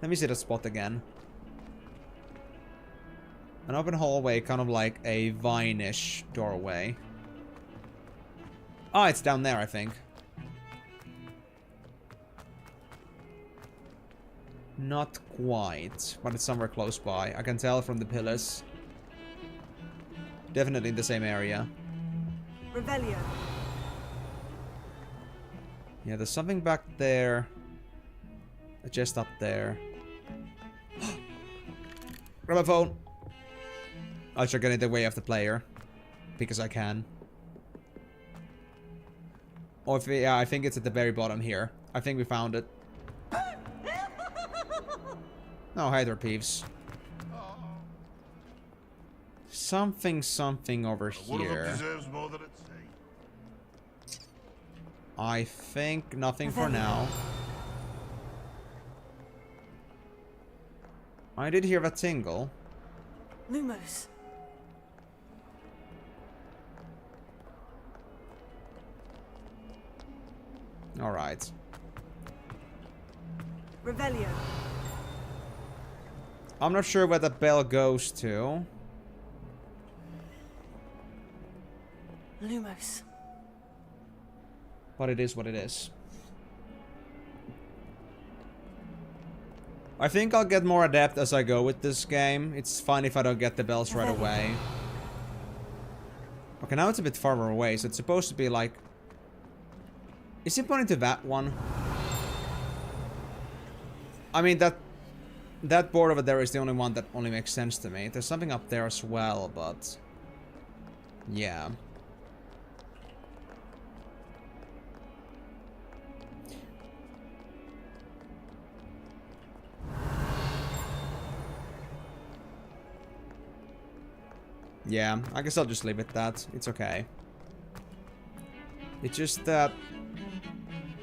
Let me see the spot again. An open hallway, kind of like a vine-ish doorway. Ah, it's down there, I think. Not quite, but it's somewhere close by. I can tell from the pillars. Definitely in the same area. Revelio. Yeah, there's something back there. A chest up there. Grab my phone. I'll try getting the way of the player. Because I can. Oh, if yeah, I think it's at the very bottom here. I think we found it. Oh, hi there, Peeves. Something over here. I think nothing for now. I did hear a tingle. Lumos. Alright. Revelio. I'm not sure where the bell goes to. Lumos. But it is what it is. I think I'll get more adept as I go with this game. It's fine if I don't get the bells right away. Okay, now it's a bit farther away, so it's supposed to be like... Is it pointing to that one? I mean, that board over there is the only one that only makes sense to me. There's something up there as well, but... Yeah. Yeah, I guess I'll just leave it at that. It's okay. It's just that...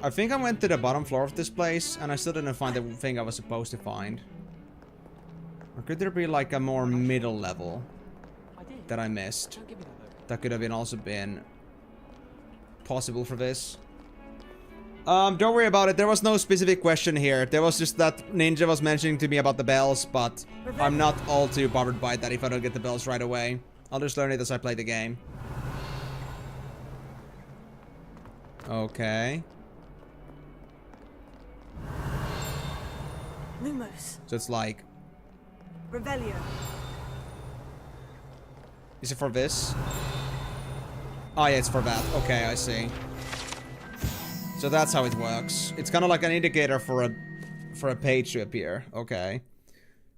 I think I went to the bottom floor of this place, and I still didn't find the thing I was supposed to find. Or could there be like a more middle level that I missed? That could have been also been possible for this. Don't worry about it. There was no specific question here. There was just that Ninja was mentioning to me about the bells, but I'm not all too bothered by that if I don't get the bells right away. I'll just learn it as I play the game. Okay. Lumos. So it's like... Revelio. Is it for this? Oh yeah, it's for that. Okay, I see. So that's how it works. It's kind of like an indicator for a page to appear. Okay.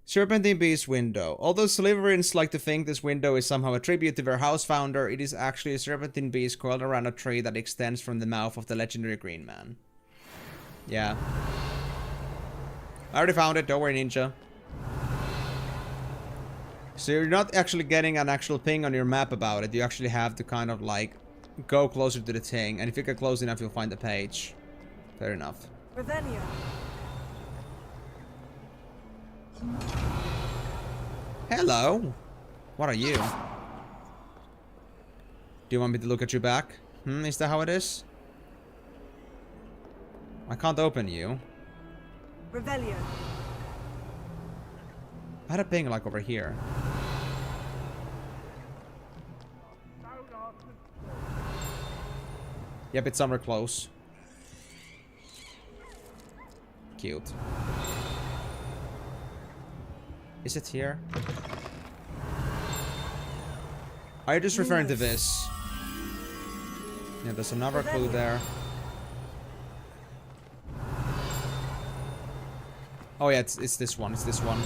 Serpentine Beast window. Although Slytherins like to think this window is somehow a tribute to their house founder, it is actually a Serpentine Beast coiled around a tree that extends from the mouth of the legendary Green Man. Yeah. I already found it. Don't worry, Ninja. So you're not actually getting an actual ping on your map about it. You actually have to kind of like go closer to the thing. And if you get close enough, you'll find the page. Fair enough. Revelio. Hello. What are you? Do you want me to look at you back? Is that how it is? I can't open you. Revelio. I had a ping like over here. Yep, it's somewhere close. Cute. Is it here? Are you just referring to this? Yeah, there's another clue there. Oh yeah, it's this one. It's this one.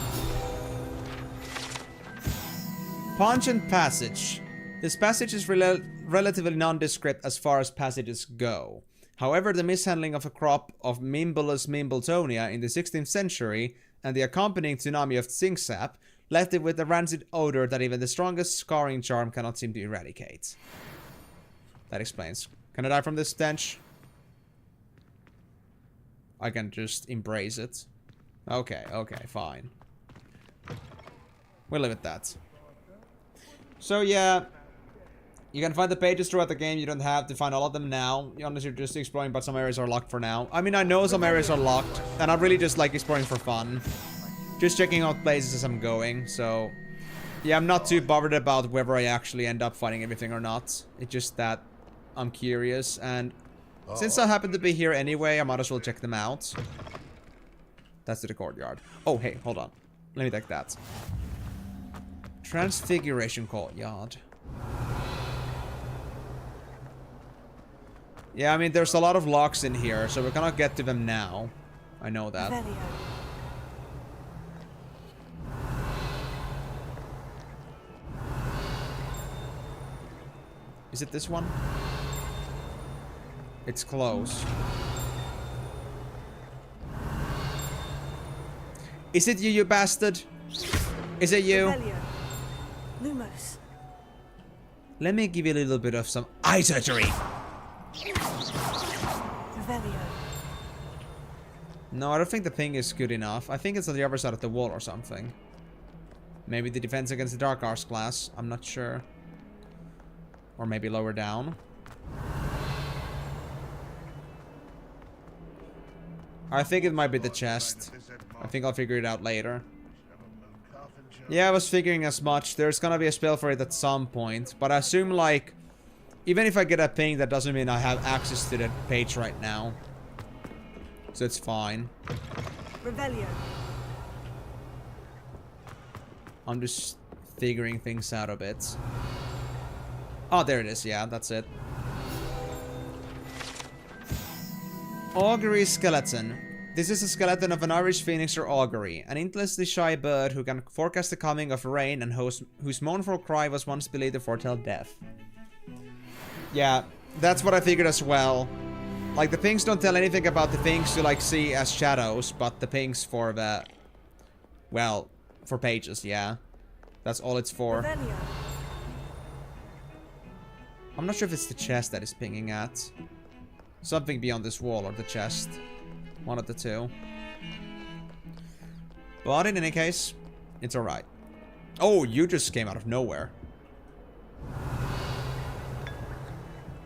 Pungent passage. This passage is relatively nondescript as far as passages go. However, the mishandling of a crop of Mimbulus mimbletonia in the 16th century and the accompanying tsunami of zinc sap left it with a rancid odor that even the strongest scarring charm cannot seem to eradicate. That explains. Can I die from this stench? I can just embrace it. Okay, okay, fine. We'll leave it at that. So yeah, you can find the pages throughout the game. You don't have to find all of them now, unless you're just exploring, but some areas are locked for now. I mean, I know some areas are locked, and I really just like exploring for fun. Just checking out places as I'm going, so... Yeah, I'm not too bothered about whether I actually end up finding everything or not. It's just that I'm curious, and since I happen to be here anyway, I might as well check them out. That's to the courtyard. Oh, hey, hold on. Let me take that. Transfiguration courtyard. Yeah, I mean, there's a lot of locks in here, so we cannot get to them now. I know that. Is it this one? It's close. Is it you, you bastard? Is it you? Lumos. Let me give you a little bit of some eye surgery. Revelio. No, I don't think the ping is good enough. I think it's on the other side of the wall or something. Maybe the defense against the Dark Arts class. I'm not sure. Or maybe lower down. I think it might be the chest. I think I'll figure it out later. Yeah, I was figuring as much. There's gonna be a spell for it at some point. But I assume, like, Even if I get a ping, that doesn't mean I have access to the page right now. So it's fine. Revelio. I'm just figuring things out a bit. Oh, there it is. Yeah, that's it. Augury skeleton. This is a skeleton of an Irish phoenix or augury, an intellectually shy bird who can forecast the coming of rain and whose mournful cry was once believed to foretell death. Yeah, that's what I figured as well. Like, the pings don't tell anything about the things you, like, see as shadows, but the pings for the... Well, for pages, yeah. That's all it's for. Revelio. I'm not sure if it's the chest that is pinging at. Something beyond this wall or the chest. One of the two. But in any case, it's alright. Oh, you just came out of nowhere.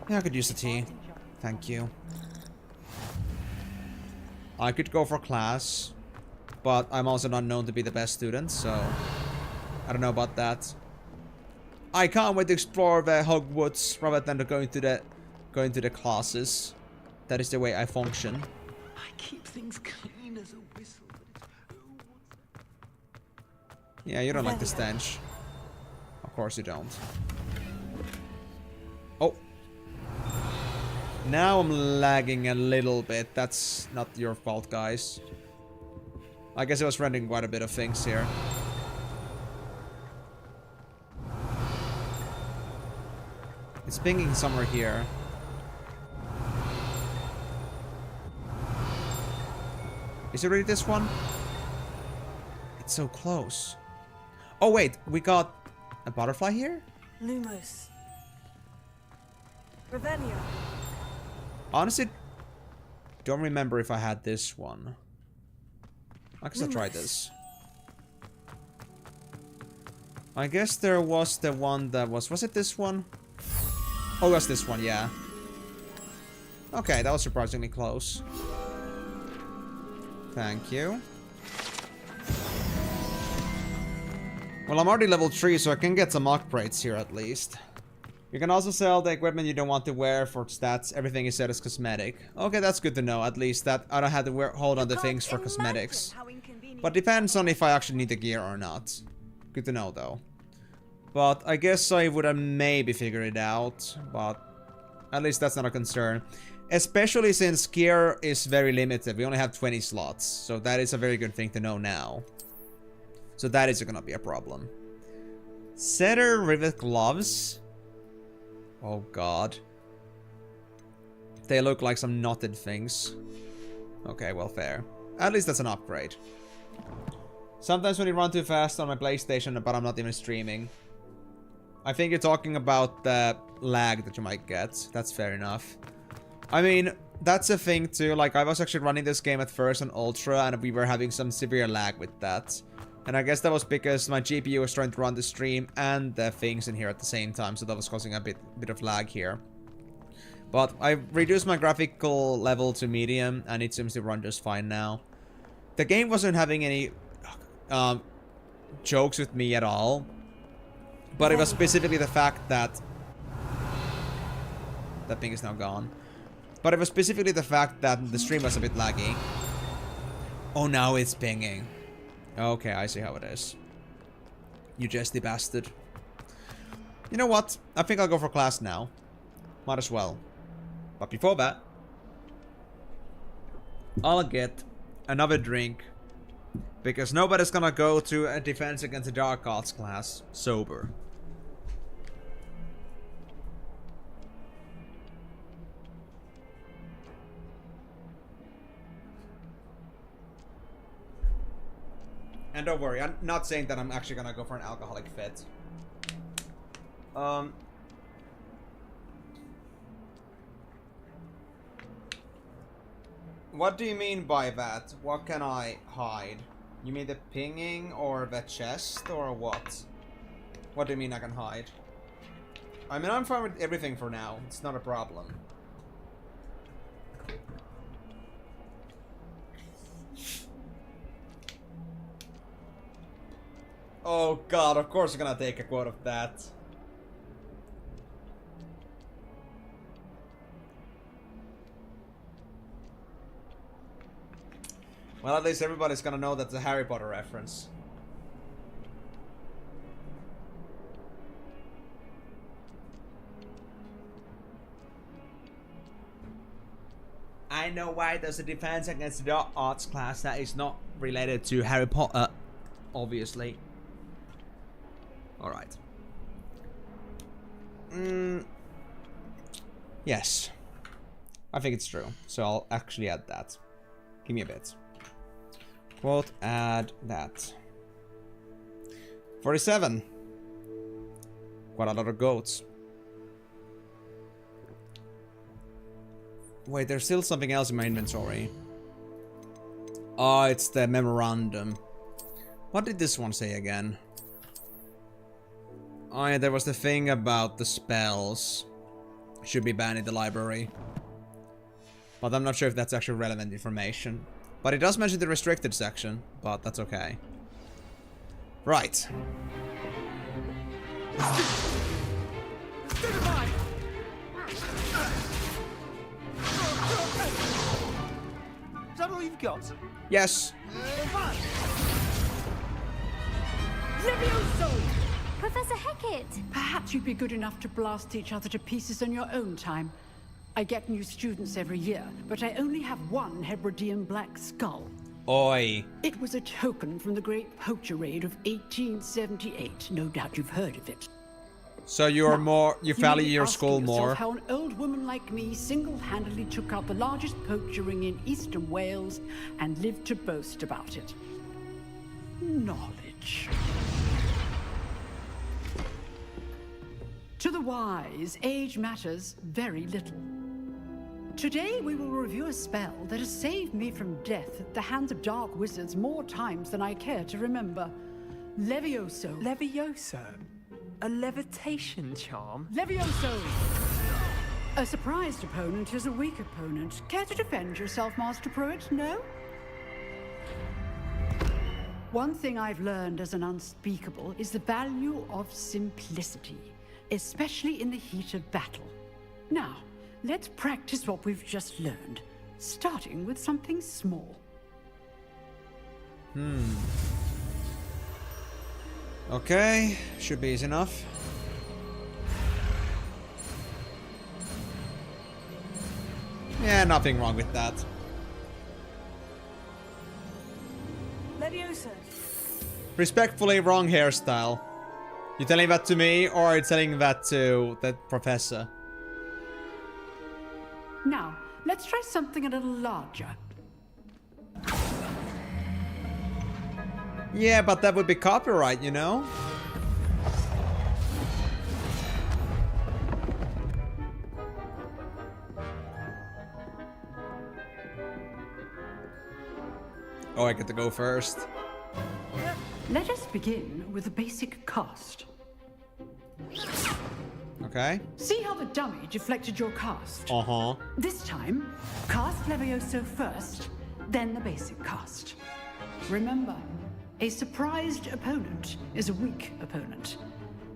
Yeah, I could use the tea. Thank you. I could go for class, but I'm also not known to be the best student, so I don't know about that. I can't wait to explore the Hogwarts rather than going to the classes. That is the way I function. I keep things clean as a whistle. Yeah, you don't like the stench. Of course you don't. Oh. Now I'm lagging a little bit. That's not your fault, guys. I guess I was rendering quite a bit of things here. It's pinging somewhere here. Is it really this one? It's so close. Oh wait, we got a butterfly here? Lumos. Revelio. Honestly, don't remember if I had this one. I guess I'll try this. I guess there was the one that was it this one? Oh, it was this one, yeah. Okay, that was surprisingly close. Thank you. Well, I'm already level 3, so I can get some upgrades here at least. You can also sell the equipment you don't want to wear for stats. Everything is set as cosmetic. Okay, that's good to know. At least that I don't have to hold on the things for cosmetics. But depends on if I actually need the gear or not. Good to know, though. But I guess I would have maybe figured it out. But at least that's not a concern. Especially since gear is very limited. We only have 20 slots. So that is a very good thing to know now. So that is gonna be a problem. Setter rivet gloves. Oh god. They look like some knotted things. Okay, well, fair. At least that's an upgrade. Sometimes when you run too fast on my PlayStation, but I'm not even streaming. I think you're talking about the lag that you might get. That's fair enough. I mean, that's a thing too. Like, I was actually running this game at first on Ultra, and we were having some severe lag with that. And I guess that was because my GPU was trying to run the stream and the things in here at the same time, so that was causing a bit of lag here. But I reduced my graphical level to medium, and it seems to run just fine now. The game wasn't having any jokes with me at all, but it was specifically the fact that... That thing is now gone. But it was specifically the fact that the stream was a bit laggy. Oh, now it's pinging. Okay, I see how it is. You jesty bastard. You know what? I think I'll go for class now. Might as well. But before that, I'll get another drink. Because nobody's gonna go to a Defense Against the Dark Arts class sober. And don't worry, I'm not saying that I'm actually gonna go for an alcoholic fit. What do you mean by that? What can I hide? You mean the pinging or the chest or what? What do you mean I can hide? I mean, I'm fine with everything for now. It's not a problem. Oh god, of course I'm gonna take a quote of that. Well, at least everybody's gonna know that's a Harry Potter reference. I know why there's a defense against the arts class that is not related to Harry Potter, obviously. Alright. Yes. I think it's true. So I'll actually add that. Give me a bit. Quote, add that. 47. Quite a lot of goats. Wait, there's still something else in my inventory. Oh, it's the memorandum. What did this one say again? Oh yeah, there was the thing about the spells. Should be banned in the library. But I'm not sure if that's actually relevant information. But it does mention the restricted section, but that's okay. Right. Is that all you've got? Yes. Levioso! Professor Hecat! Perhaps you'd be good enough to blast each other to pieces on your own time. I get new students every year, but I only have one Hebridean black skull. Oi. It was a token from the Great Poacher Raid of 1878. No doubt you've heard of it. So you're more, you value your skull skull more. How an old woman like me single-handedly took out the largest poacher ring in eastern Wales and lived to boast about it. Knowledge. To the wise, age matters very little. Today we will review a spell that has saved me from death at the hands of dark wizards more times than I care to remember. Levioso. Levioso? A levitation charm? Levioso! A surprised opponent is a weak opponent. Care to defend yourself, Master Pruitt? No? One thing I've learned as an unspeakable is the value of simplicity, especially in the heat of battle. Now, let's practice what we've just learned, starting with something small. Okay, should be easy enough. Yeah, nothing wrong with that. Leviosa. Respectfully wrong hairstyle. You telling that to me, or are you telling that to the professor? Now, let's try something a little larger. Yeah, but that would be copyright, you know? Oh, I get to go first. Let us begin with the basic cast. Okay. See how the dummy deflected your cast? Uh-huh. This time, cast Levioso first, then the basic cast. Remember, a surprised opponent is a weak opponent,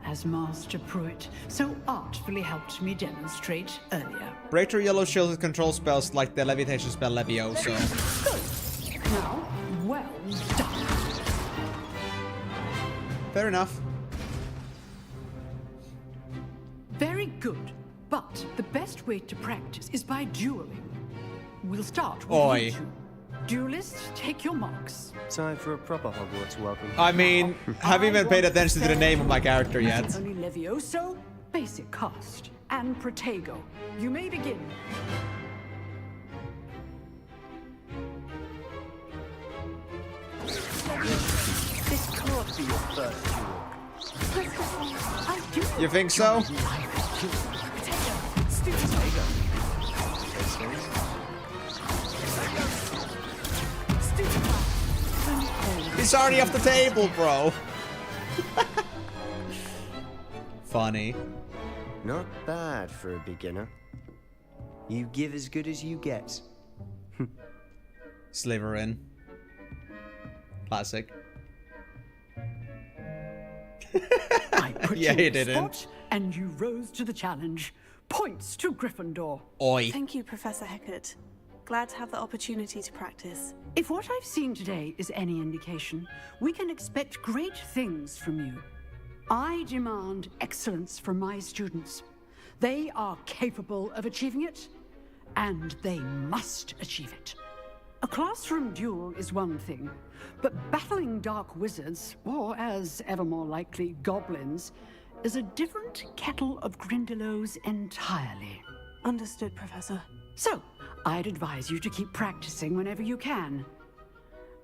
as Master Pruitt so artfully helped me demonstrate earlier. Breakthrough yellow shielded control spells like the levitation spell Levioso. Good. Now, well done. Fair enough. Very good, but the best way to practice is by dueling. We'll start with Oi. you two. Duelists, take your marks. Time for a proper Hogwarts welcome. I mean, haven't even paid attention to the name of my character yet. Only Levioso, basic cast, and Protego. You may begin. This can't be your first duel. You think so? He's already off the table, bro. Funny. Not bad for a beginner. You give as good as you get. Slytherin. Classic. I put Yeah, you he on the didn't. spot, and you rose to the challenge. Points to Gryffindor. Oi. Thank you, Professor Hecat. glad to have the opportunity to practice. If what I've seen today is any indication, we can expect great things from you. I demand excellence from my students. They are capable of achieving it, and they must achieve it. A classroom duel is one thing, but battling dark wizards, or as ever more likely, goblins, is a different kettle of Grindylows entirely. Understood, Professor. So, I'd advise you to keep practicing whenever you can.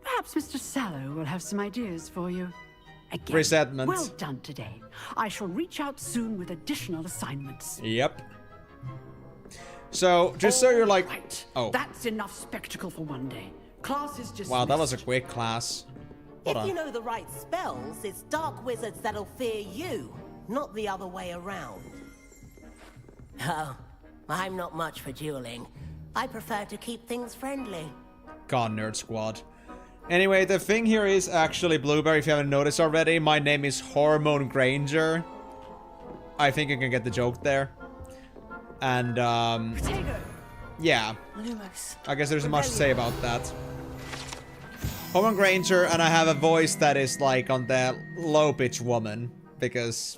Perhaps Mr. Sallow will have some ideas for you. Again, Resentment. well done today. I shall reach out soon with additional assignments. Yep. So, just so you're like... Right. Oh. That's enough spectacle for one day. Class is dismissed. Wow, that was a quick class. Hold If on. you know the right spells, it's dark wizards that'll fear you, not the other way around. Oh, I'm not much for dueling. I prefer to keep things friendly. God, Nerd Squad. Anyway, the thing here is actually, Blueberry, if you haven't noticed already, my name is HORMONE Granger. I think you can get the joke there. And, yeah. I guess there's much to say about that. HORMONE Granger, and I have a voice that is like on the low-pitch woman, because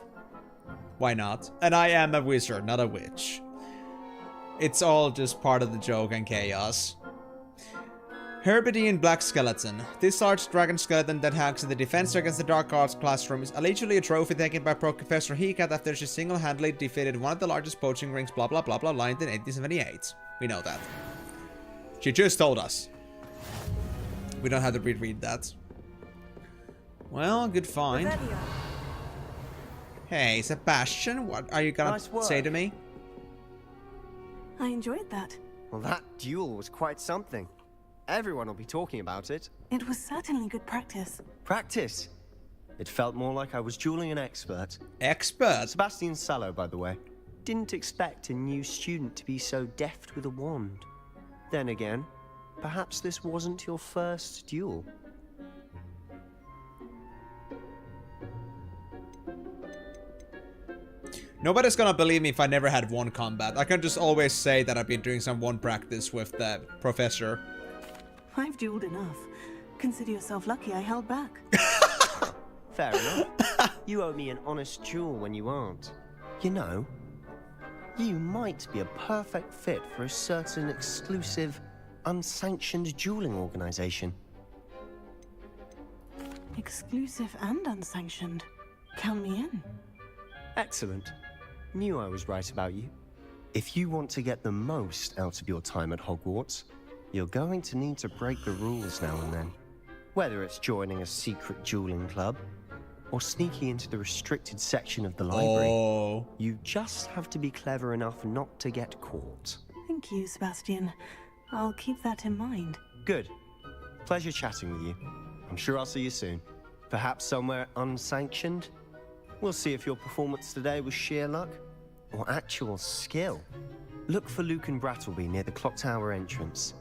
why not? And I am a wizard, not a witch. It's all just part of the joke and chaos. Herbidian Black Skeleton. This large dragon skeleton that hangs in the defense against the Dark Arts classroom is allegedly a trophy taken by Professor Hecat after she single-handedly defeated one of the largest poaching rings blah blah blah blah blah in 1878. We know that. She just told us. We don't have to reread that. Well, good find. Hey, Sebastian, what are you gonna say to me? I enjoyed that. Well, that duel was quite something. Everyone will be talking about it. It was certainly good practice. Practice? It felt more like I was dueling an expert. Expert? Sebastian Sallow, by the way. Didn't expect a new student to be so deft with a wand. Then again, perhaps this wasn't your first duel. Nobody's gonna believe me if I never had one combat. I can just always say that I've been doing some one practice with the professor. I've dueled enough. Consider yourself lucky I held back. Fair enough. You owe me an honest duel when you aren't. You know, you might be a perfect fit for a certain exclusive, unsanctioned dueling organization. Exclusive and unsanctioned. Count me in. Excellent. Knew I was right about you. If you want to get the most out of your time at Hogwarts, you're going to need to break the rules now and then. Whether it's joining a secret dueling club, or sneaking into the restricted section of the library, you just have to be clever enough not to get caught. Thank you, Sebastian. I'll keep that in mind. Good. Pleasure chatting with you. I'm sure I'll see you soon. Perhaps somewhere unsanctioned? We'll see if your performance today was sheer luck, or actual skill. Look for Luke and Brattleby near the clock tower entrance.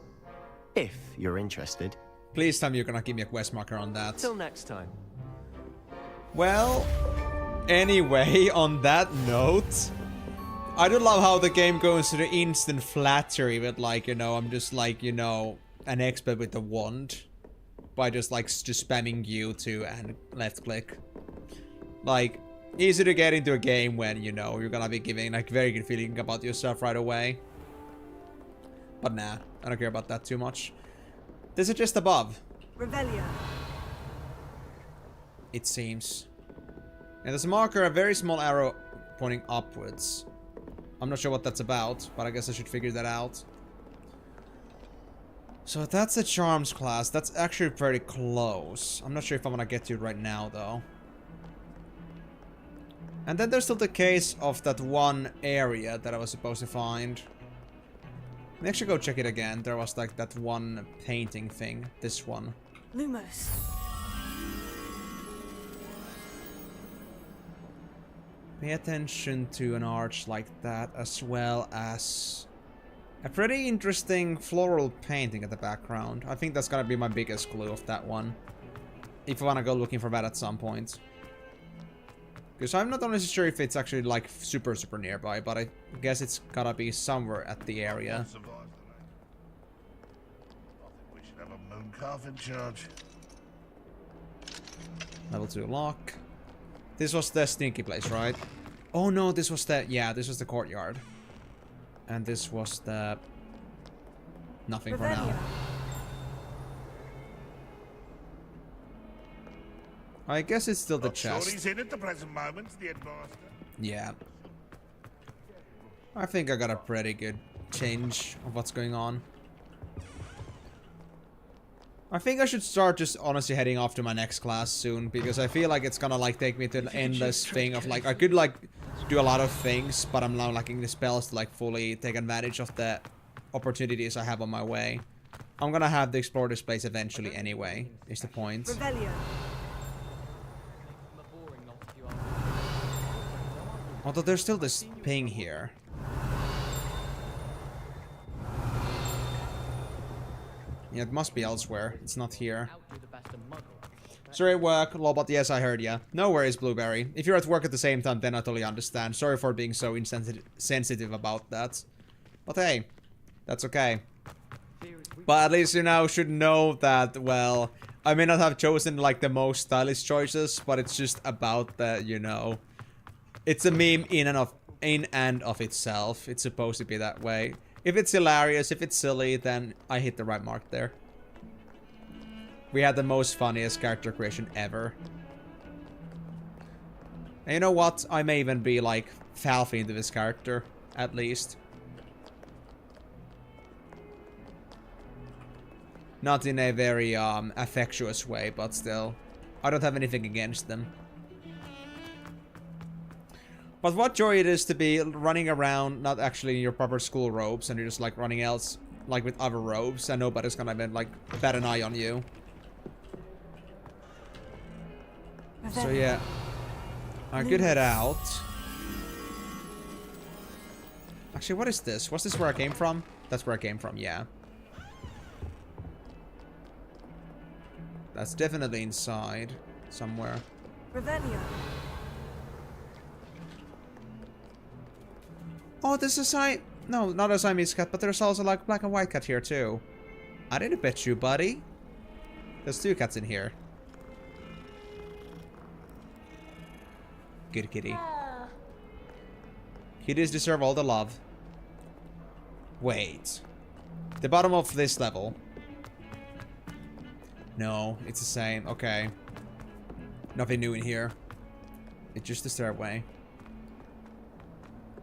If you're interested. Please tell me you're gonna give me a quest marker on that. Till next time. Well, anyway, on that note, I do love how the game goes to the instant flattery with, like, you know, I'm just like, you know, an expert with the wand. By just, like, just spamming U2 and left click. Like, easy to get into a game when, you know, you're gonna be giving, like, very good feeling about yourself right away. But nah, I don't care about that too much. This is just above. Revelio. It seems. And there's a marker, a very small arrow pointing upwards. I'm not sure what that's about, but I guess I should figure that out. So that's the Charms class. That's actually pretty close. I'm not sure if I'm gonna get to it right now, though. And then there's still the case of that one area that I was supposed to find. Let me actually go check it again. There was like that one painting thing. This one. Lumos. Pay attention to an arch like that, as well as a pretty interesting floral painting at the background. I think that's gonna be my biggest clue of that one. If I wanna go looking for that at some point. Because I'm not honestly sure if it's actually like super nearby, but I guess it's gotta be somewhere at the area. Never moon calf in charge. Level 2 lock. This was the sneaky place, right? Oh no, this was the... Yeah, this was the courtyard. And this was the... Nothing for now. I guess it's still the chest. Sure he's in at the present moment, the headmaster. Yeah. I think I got a pretty good change of what's going on. I think I should start just honestly heading off to my next class soon, because I feel like it's gonna like take me to an endless thing of like I could like do a lot of things, but I'm now lacking the spells to like fully take advantage of the opportunities I have on my way. I'm gonna have to explore this place eventually anyway, is the point. Although there's still this ping here. Yeah, it must be elsewhere. It's not here. Sorry at work, Lobot, yes, I heard ya. No worries, Blueberry. If you're at work at the same time, then I totally understand. Sorry for being so insensitive about that. But hey, that's okay. But at least you now should know that, well, I may not have chosen, like, the most stylish choices, but it's just about the, you know... It's a meme in and of itself. It's supposed to be that way. If it's hilarious, if it's silly, then I hit the right mark there. We had the most funniest character creation ever. And you know what? I may even be, like, Falfy into this character, at least. Not in a very, affectuous way, but still. I don't have anything against them. But what joy it is to be running around, not actually in your proper school robes, and you're just like running else, like with other robes, and nobody's gonna like bat an eye on you. So yeah, I could head out. Actually, what is this? Was this where I came from? That's where I came from, yeah. That's definitely inside somewhere. Revelio. Oh, there's a no, not a Siamese cat, but there's also like black and white cat here too. I didn't bet you, buddy. There's 2 cats in here. Good kitty. Kitties deserve all the love. Wait. The bottom of this level. No, it's the same. Okay. Nothing new in here. It's just the stairway.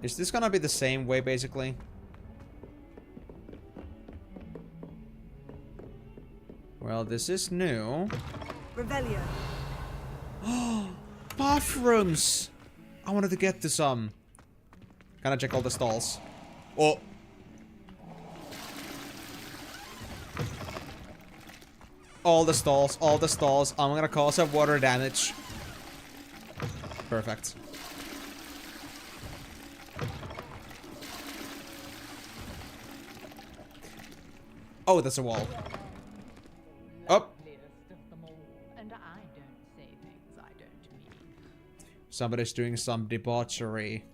Is this gonna be the same way, basically? Well, this is new. Revelio. Oh, bathrooms! I wanted to get to some. Can I check all the stalls? Oh. All the stalls, all the stalls. I'm gonna cause some water damage. Perfect. Oh, that's a wall. Up. Somebody's doing some debauchery.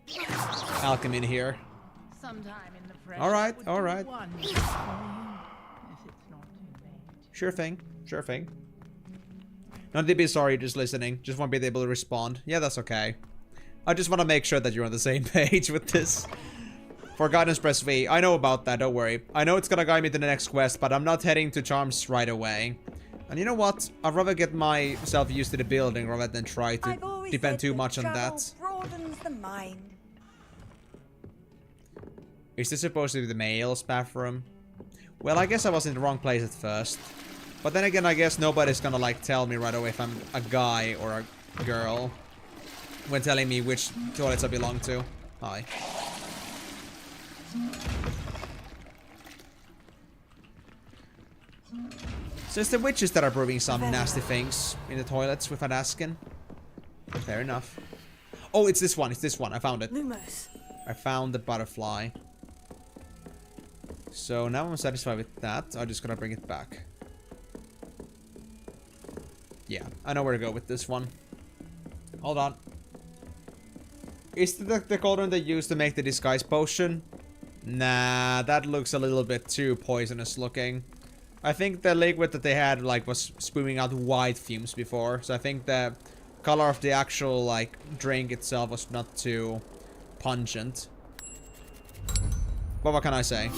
Alchemy in here. Alright, alright. Sure thing, sure thing. Not to be sorry, just listening. Just want to be able to respond. Yeah, that's okay. I just want to make sure that you're on the same page with this. For guidance, press V. I know about that, don't worry. I know it's gonna guide me to the next quest, but I'm not heading to Charms right away. And you know what? I'd rather get myself used to the building rather than try to depend too much on that. Broadens the mind. Is this supposed to be the male's bathroom? Well, I guess I was in the wrong place at first. But then again, I guess nobody's gonna like tell me right away if I'm a guy or a girl when telling me which toilets I belong to. Hi. So it's the witches that are brewing some nasty things in the toilets without asking. Fair enough. Oh, it's this one. It's this one. I found it. Lumos. I found the butterfly. So now I'm satisfied with that. I'm just gonna bring it back. Yeah, I know where to go with this one. Hold on. Is the cauldron they used to make the disguise potion? Nah, that looks a little bit too poisonous looking. I think the liquid that they had, like, was spewing out white fumes before. So I think the color of the actual, like, drink itself was not too pungent. But what can I say?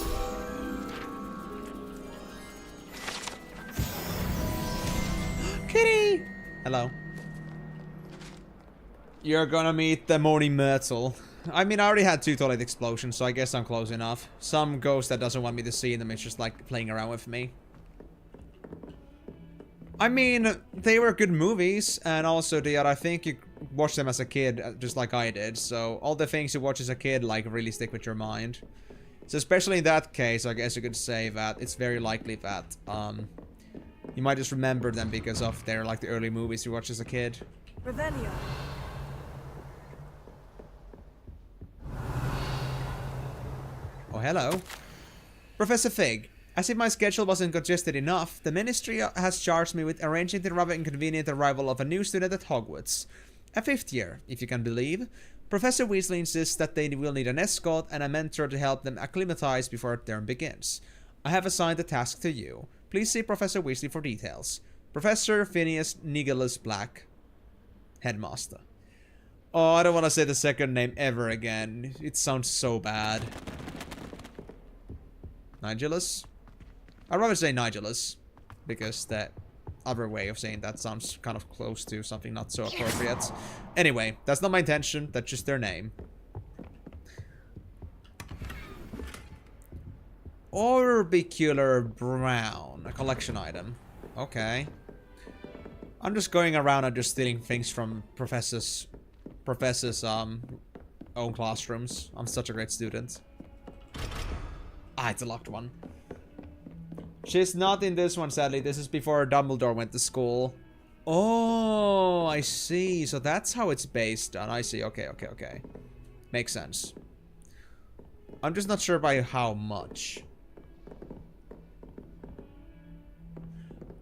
Kitty! Hello. You're gonna meet the Moaning Myrtle. I mean, I already had 2 toilet explosions, so I guess I'm close enough. Some ghost that doesn't want me to see them is just, like, playing around with me. I mean, they were good movies, and also I think you watched them as a kid, just like I did, so all the things you watch as a kid, like, really stick with your mind. So especially in that case, I guess you could say that it's very likely that, you might just remember them because of their, like, the early movies you watched as a kid. Revelio. Oh, hello. Professor Fig. As if my schedule wasn't congested enough, the Ministry has charged me with arranging the rather inconvenient arrival of a new student at Hogwarts. A 5th year, if you can believe. Professor Weasley insists that they will need an escort and a mentor to help them acclimatize before term begins. I have assigned the task to you. Please see Professor Weasley for details. Professor Phineas Nigelus Black, Headmaster. Oh, I don't want to say the second name ever again. It sounds so bad. Nigelus? I'd rather say Nigelus, because the other way of saying that sounds kind of close to something not so appropriate. Anyway, that's not my intention, that's just their name. Orbicular Brown, a collection item. Okay. I'm just going around and just stealing things from professors' own classrooms. I'm such a great student. Ah, it's a locked one. She's not in this one, sadly. This is before Dumbledore went to school. Oh, I see. So that's how it's based on. I see. Okay, okay, okay. Makes sense. I'm just not sure by how much.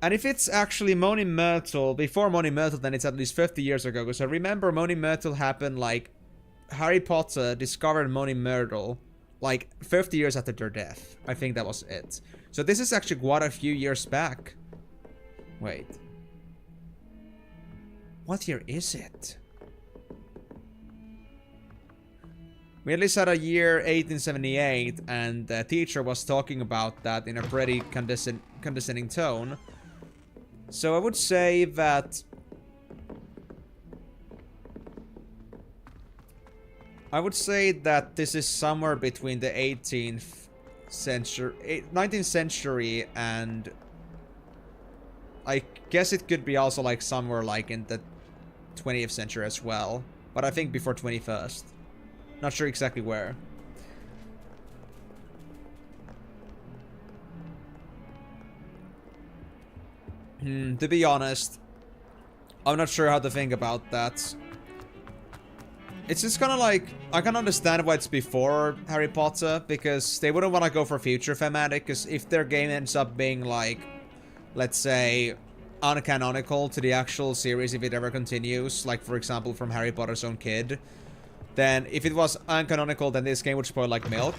And if it's actually Moaning Myrtle, before Moaning Myrtle, then it's at least 50 years ago. Because I remember Moaning Myrtle happened, like, Harry Potter discovered Moaning Myrtle, like, 50 years after their death. I think that was it. So this is actually quite a few years back. Wait. What year is it? We at least had a year 1878, and the teacher was talking about that in a pretty condescending tone. So I would say that... this is somewhere between the 18th century, 19th century, and I guess it could be also like somewhere like in the 20th century as well. But I think before 21st. Not sure exactly where. To be honest, I'm not sure how to think about that. It's just kind of like, I can understand why it's before Harry Potter, because they wouldn't want to go for future thematic, because if their game ends up being like, let's say, uncanonical to the actual series if it ever continues, like for example from Harry Potter's own kid, then if it was uncanonical, then this game would spoil like milk.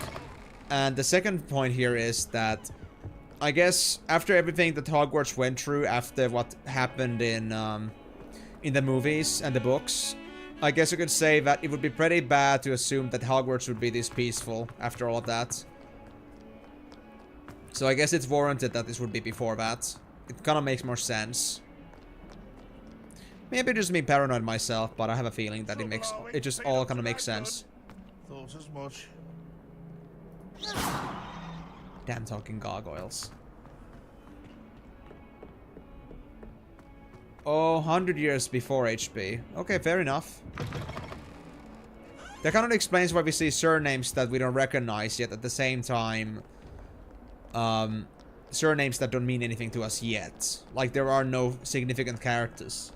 And the second point here is that, I guess, after everything that Hogwarts went through, after what happened in the movies and the books, I guess you could say that it would be pretty bad to assume that Hogwarts would be this peaceful after all of that. So I guess it's warranted that this would be before that. It kind of makes more sense. Maybe just me paranoid myself, but I have a feeling that it just all kind of makes sense. Thought as much. Damn talking gargoyles. Oh, 100 years before HP. Okay, fair enough. That kind of explains why we see surnames that we don't recognize yet at the same time. Surnames that don't mean anything to us yet. Like there are no significant characters.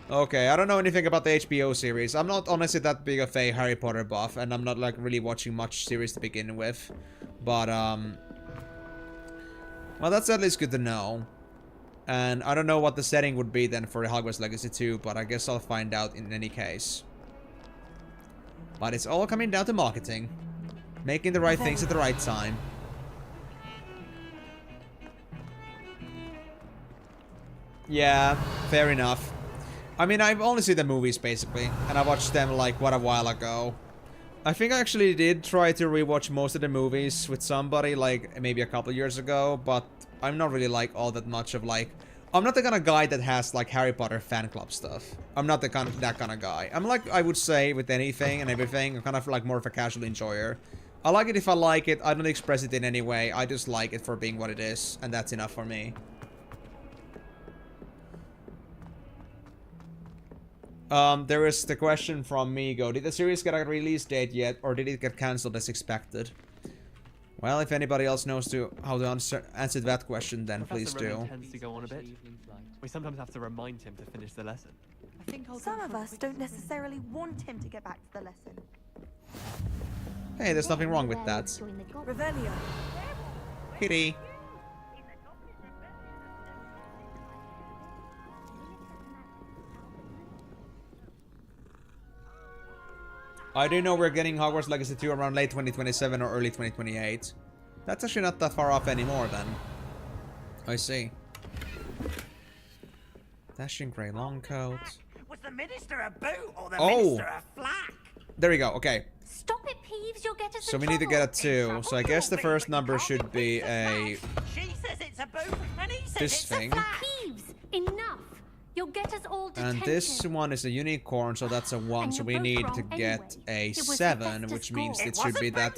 Okay, I don't know anything about the HBO series. I'm not honestly that big of a Harry Potter buff, and I'm not like really watching much series to begin with. But well, that's at least good to know. And I don't know what the setting would be then for the Hogwarts Legacy 2, but I guess I'll find out in any case. But it's all coming down to marketing. Making the right things at the right time. Yeah, fair enough. I mean, I've only seen the movies, basically. And I watched them, like, what, a while ago. I think I actually did try to rewatch most of the movies with somebody, like, maybe a couple years ago. But I'm not really, like, all that much of, like... I'm not the kind of guy that has, like, Harry Potter fan club stuff. I'm not that kind of guy. I'm like, I would say, with anything and everything, I'm kind of, like, more of a casual enjoyer. I like it if I like it. I don't express it in any way. I just like it for being what it is. And that's enough for me. There is the question from Migo. Did the series get a release date yet? Or did it get cancelled as expected? Well, if anybody else knows how to answer that question, then please do. Tends to go on a bit. We sometimes have to remind him to finish the lesson. Some of us don't necessarily want him to get back to the lesson. Hey, there's nothing wrong with that. Revelio. Kitty. I do know we're getting Hogwarts Legacy 2 around late 2027 or early 2028. That's actually not that far off anymore then. I see. Dashing grey long coat. Was the minister a boot or the Oh! minister a flack? There we go, okay. Stop it, Peeves, you'll get us So in we need to get a trouble. 2. So I guess the first number should be a... She says it's a boot and he says this it's thing. a flack. Peeves, enough. You'll get us all detention. And this one is a unicorn, so that's a 1. So we need to get a 7, which means it should be that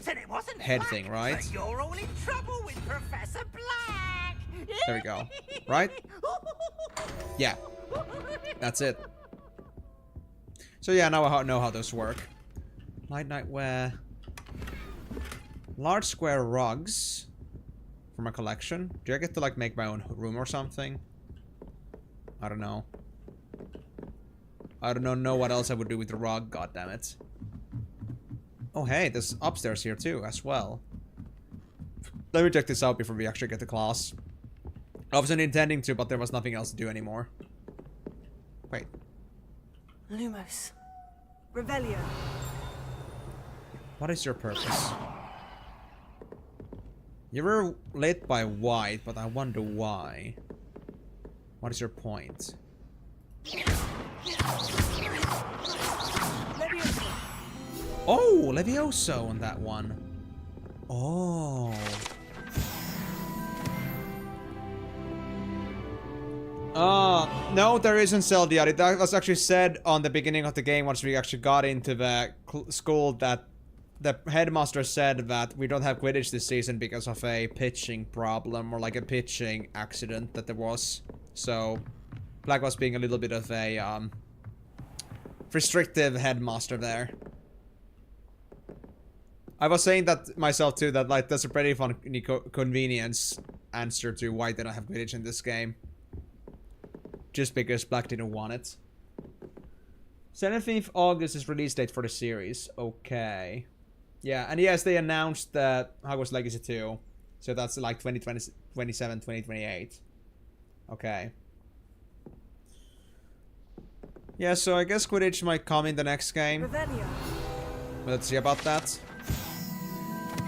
head thing, right? But you're all in trouble with Professor Black. There we go. Right? Yeah. That's it. So yeah, now I know how those work. Light night wear. Large square rugs. For my collection. Do I get to like make my own room or something? I don't know. I don't know what else I would do with the rug, goddammit. Oh hey, there's upstairs here too, as well. Let me check this out before we actually get to class. I wasn't intending to, but there was nothing else to do anymore. Wait. Lumos. Revelio. What is your purpose? You were lit by white, but I wonder why. What is your point? Oh, Levioso on that one. Oh. No, there isn't Celdia. That was actually said on the beginning of the game once we actually got into the school that the headmaster said that we don't have Quidditch this season because of a pitching problem or like a pitching accident that there was. So, Black was being a little bit of a restrictive headmaster there. I was saying that myself too, that like that's a pretty fun convenience answer to why they don't have Quidditch in this game. Just because Black didn't want it. 17th August is release date for the series. Okay. Yeah, and yes, they announced that Hogwarts Legacy 2. So that's like 2027, 2028. Okay. Yeah, so I guess Quidditch might come in the next game. Let's see about that.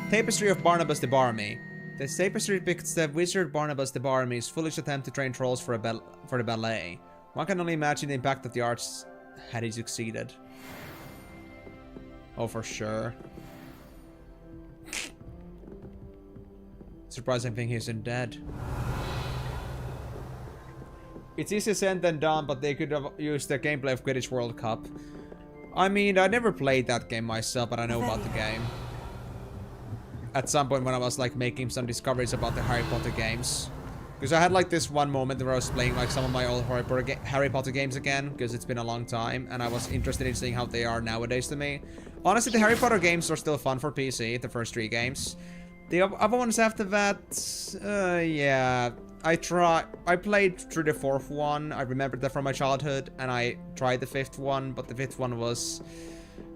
Tapestry of Barnabas the Barmy. The tapestry depicts the wizard Barnabas the Barmy's foolish attempt to train trolls for the ballet. One can only imagine the impact of the arts had he succeeded. Oh, for sure. Surprising thing he isn't dead. It's easier said than done, but they could have used the gameplay of Quidditch World Cup. I mean, I never played that game myself, but I know about the game. At some point when I was like making some discoveries about the Harry Potter games. Because I had like this one moment where I was playing like some of my old Harry Potter games again, because it's been a long time, and I was interested in seeing how they are nowadays to me. Honestly, the Harry Potter games are still fun for PC, the first 3 games. The other ones after that, yeah. I played through the 4th one, I remembered that from my childhood, and I tried the 5th one, but the 5th one was...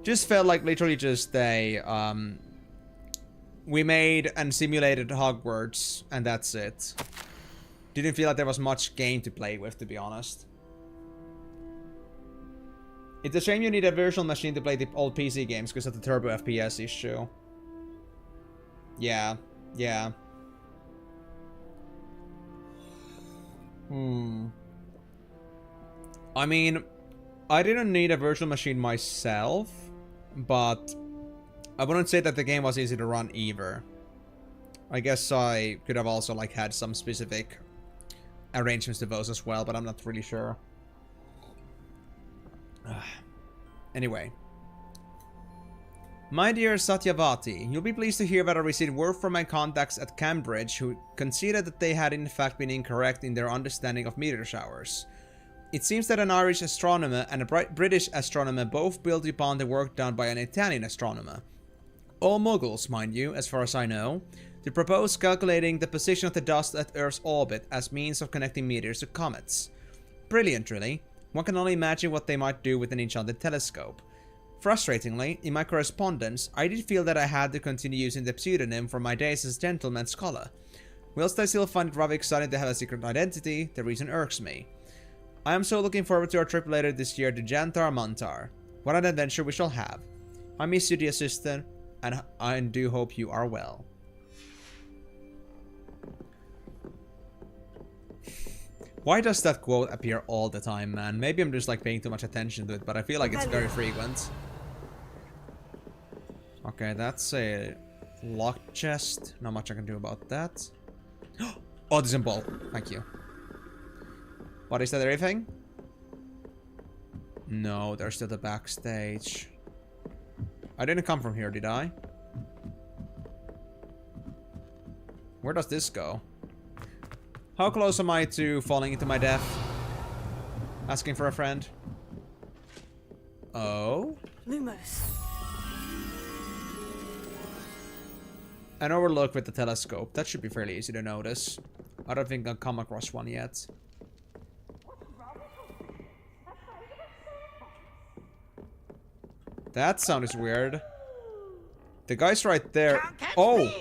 just felt like literally just a, we made and simulated Hogwarts, and that's it. Didn't feel like there was much game to play with, to be honest. It's a shame you need a virtual machine to play the old PC games because of the turbo FPS issue. Yeah. Yeah. I mean, I didn't need a virtual machine myself, but I wouldn't say that the game was easy to run either. I guess I could have also like had some specific arrangements to those as well, but I'm not really sure. Anyway. My dear Satyavati, you'll be pleased to hear that I received word from my contacts at Cambridge who conceded that they had in fact been incorrect in their understanding of meteor showers. It seems that an Irish astronomer and a British astronomer both built upon the work done by an Italian astronomer. All muggles, mind you, as far as I know, to propose calculating the position of the dust at Earth's orbit as means of connecting meteors to comets. Brilliant, really. One can only imagine what they might do with an enchanted telescope. Frustratingly, in my correspondence, I did feel that I had to continue using the pseudonym for my days as gentleman scholar. Whilst I still find it rather exciting to have a secret identity, the reason irks me. I am so looking forward to our trip later this year to Jantar Mantar. What an adventure we shall have. I miss you, dear sister, and I do hope you are well. Why does that quote appear all the time, man? Maybe I'm just like paying too much attention to it, but I feel like it's very frequent. Okay, that's a locked chest. Not much I can do about that. Autism ball. Thank you. What, is that everything? No, there's still the backstage. I didn't come from here, did I? Where does this go? How close am I to falling into my death? Asking for a friend. Oh? Lumos. An overlook with the telescope. That should be fairly easy to notice. I don't think I've come across one yet. That sound is weird. The guy's right there. Oh!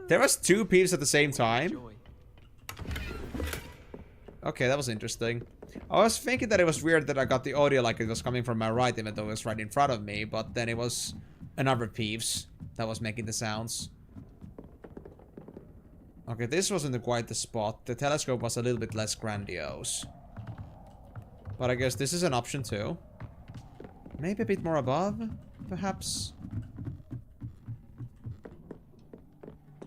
There was two peeps at the same time? Okay, that was interesting. I was thinking that it was weird that I got the audio like it was coming from my right, even though it was right in front of me, but then it was another peeps that was making the sounds. Okay, this wasn't quite the spot. The telescope was a little bit less grandiose. But I guess this is an option too. Maybe a bit more above, perhaps?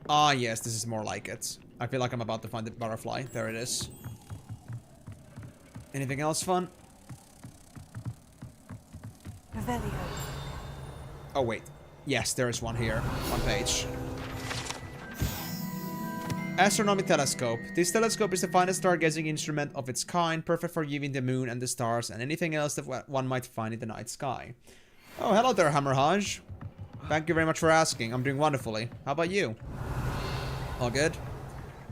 Ah, yes, this is more like it. I feel like I'm about to find the butterfly. There it is. Anything else fun? Revelio. Oh, wait. Yes, there is one here. One page. Astronomy telescope. This telescope is the finest stargazing instrument of its kind, perfect for viewing the moon and the stars and anything else that one might find in the night sky. Oh, hello there, Hammerhaj. Thank you very much for asking. I'm doing wonderfully. How about you? All good?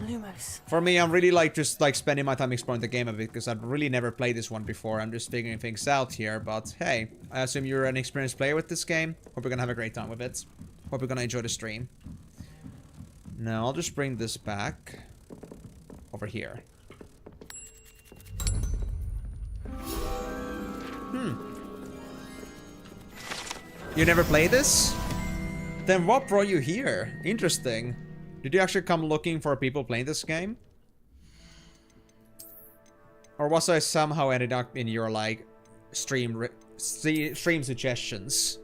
Lumos. For me, I'm really like just like spending my time exploring the game a bit because I've really never played this one before. I'm just figuring things out here, but hey, I assume you're an experienced player with this game. Hope you're gonna have a great time with it. Hope you're gonna enjoy the stream. Now, I'll just bring this back over here. You never played this? Then what brought you here? Interesting. Did you actually come looking for people playing this game? Or was I somehow ended up in your, like, stream suggestions?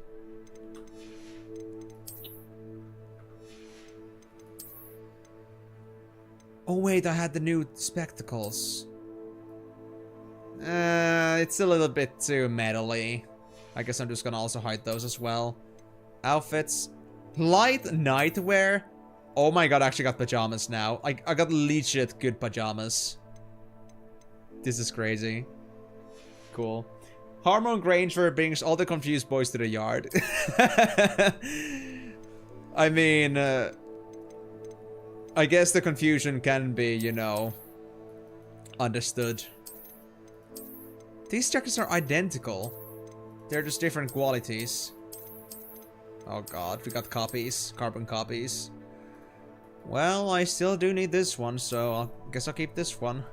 Oh wait, I had the new spectacles. It's a little bit too metal-y. I guess I'm just gonna also hide those as well. Outfits. Light nightwear. Oh my god, I actually got pajamas now. I got legit good pajamas. This is crazy. Cool. Hormone Granger brings all the confused boys to the yard. I mean, I guess the confusion can be, you know, understood. These jackets are identical. They're just different qualities. Oh god, we got copies. Carbon copies. Well, I still do need this one, so I guess I'll keep this one.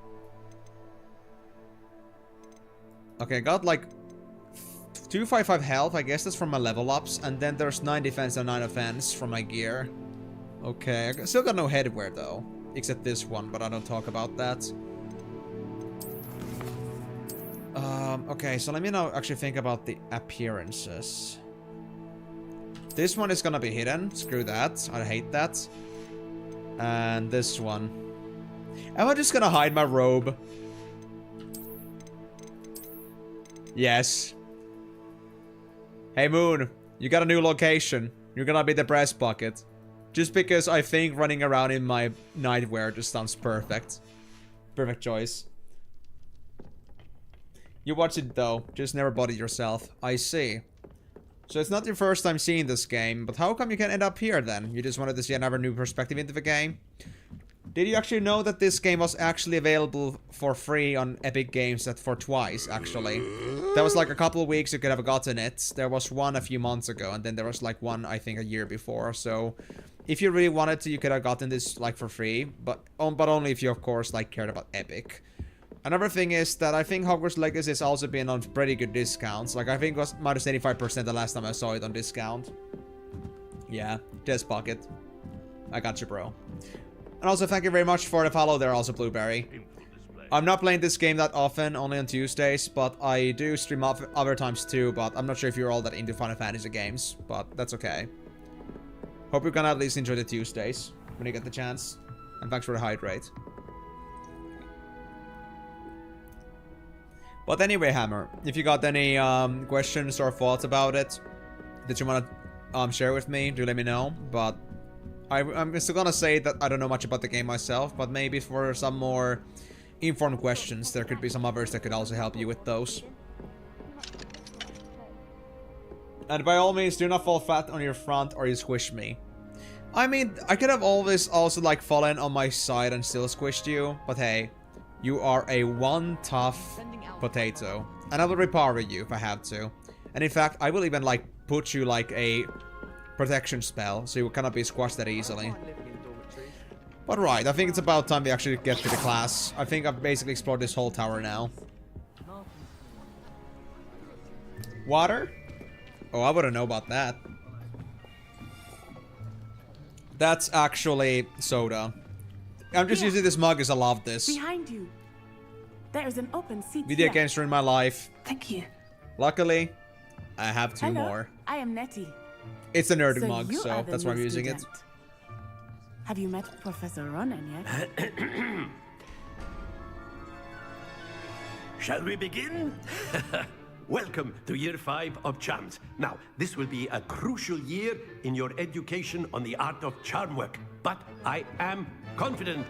Okay, I got like 255 health, I guess that's from my level ups, and then there's 9 defense and 9 offense from my gear. Okay, I still got no headwear though, except this one, but I don't talk about that. Okay, so let me now actually think about the appearances. This one is gonna be hidden, screw that, I hate that. And this one. Am I just gonna hide my robe? Yes. Hey Moon, you got a new location. You're gonna be the breast bucket. Just because I think running around in my nightwear just sounds perfect. Perfect choice. You watch it though, just never body yourself. I see. So it's not your first time seeing this game, but how come you can end up here then? You just wanted to see another new perspective into the game? Did you actually know that this game was actually available for free on Epic Games for twice, actually? There was like a couple of weeks you could have gotten it. There was one a few months ago, and then there was like one, I think, a year before. So if you really wanted to, you could have gotten this like for free, but only if you, of course, like cared about Epic. Another thing is that I think Hogwarts Legacy has also been on pretty good discounts. Like, I think it was minus 85% the last time I saw it on discount. Yeah, Test Pocket. I got you, bro. And also, thank you very much for the follow there, also, Blueberry. I'm not playing this game that often, only on Tuesdays, but I do stream other times too, but I'm not sure if you're all that into Final Fantasy games, but that's okay. Hope you're gonna at least enjoy the Tuesdays when you get the chance. And thanks for the hydrate. But anyway, Hammer, if you got any questions or thoughts about it that you want to share with me, do let me know. But I'm still gonna say that I don't know much about the game myself, but maybe for some more informed questions, there could be some others that could also help you with those. And by all means, do not fall flat on your front or you squish me. I mean, I could have always also like fallen on my side and still squished you, but hey, you are a one tough potato, and I will repower you if I have to. And in fact, I will even like put you like a protection spell, so you cannot be squashed that easily. But right, I think it's about time we actually get to the class. I think I've basically explored this whole tower now. Water? Oh, I wouldn't know about that. That's actually soda. I'm just using this mug as I love this. Behind you. There is an open seat. Video games ruined my life. Thank you. Luckily, I have two Hello, more. I am Nettie. It's a nerd So mug, you so are the that's why I'm new using student. Have you met Professor Ronan yet? Shall we begin? Welcome to Year 5 of Charms. Now, this will be a crucial year in your education on the art of charm work. But I am confident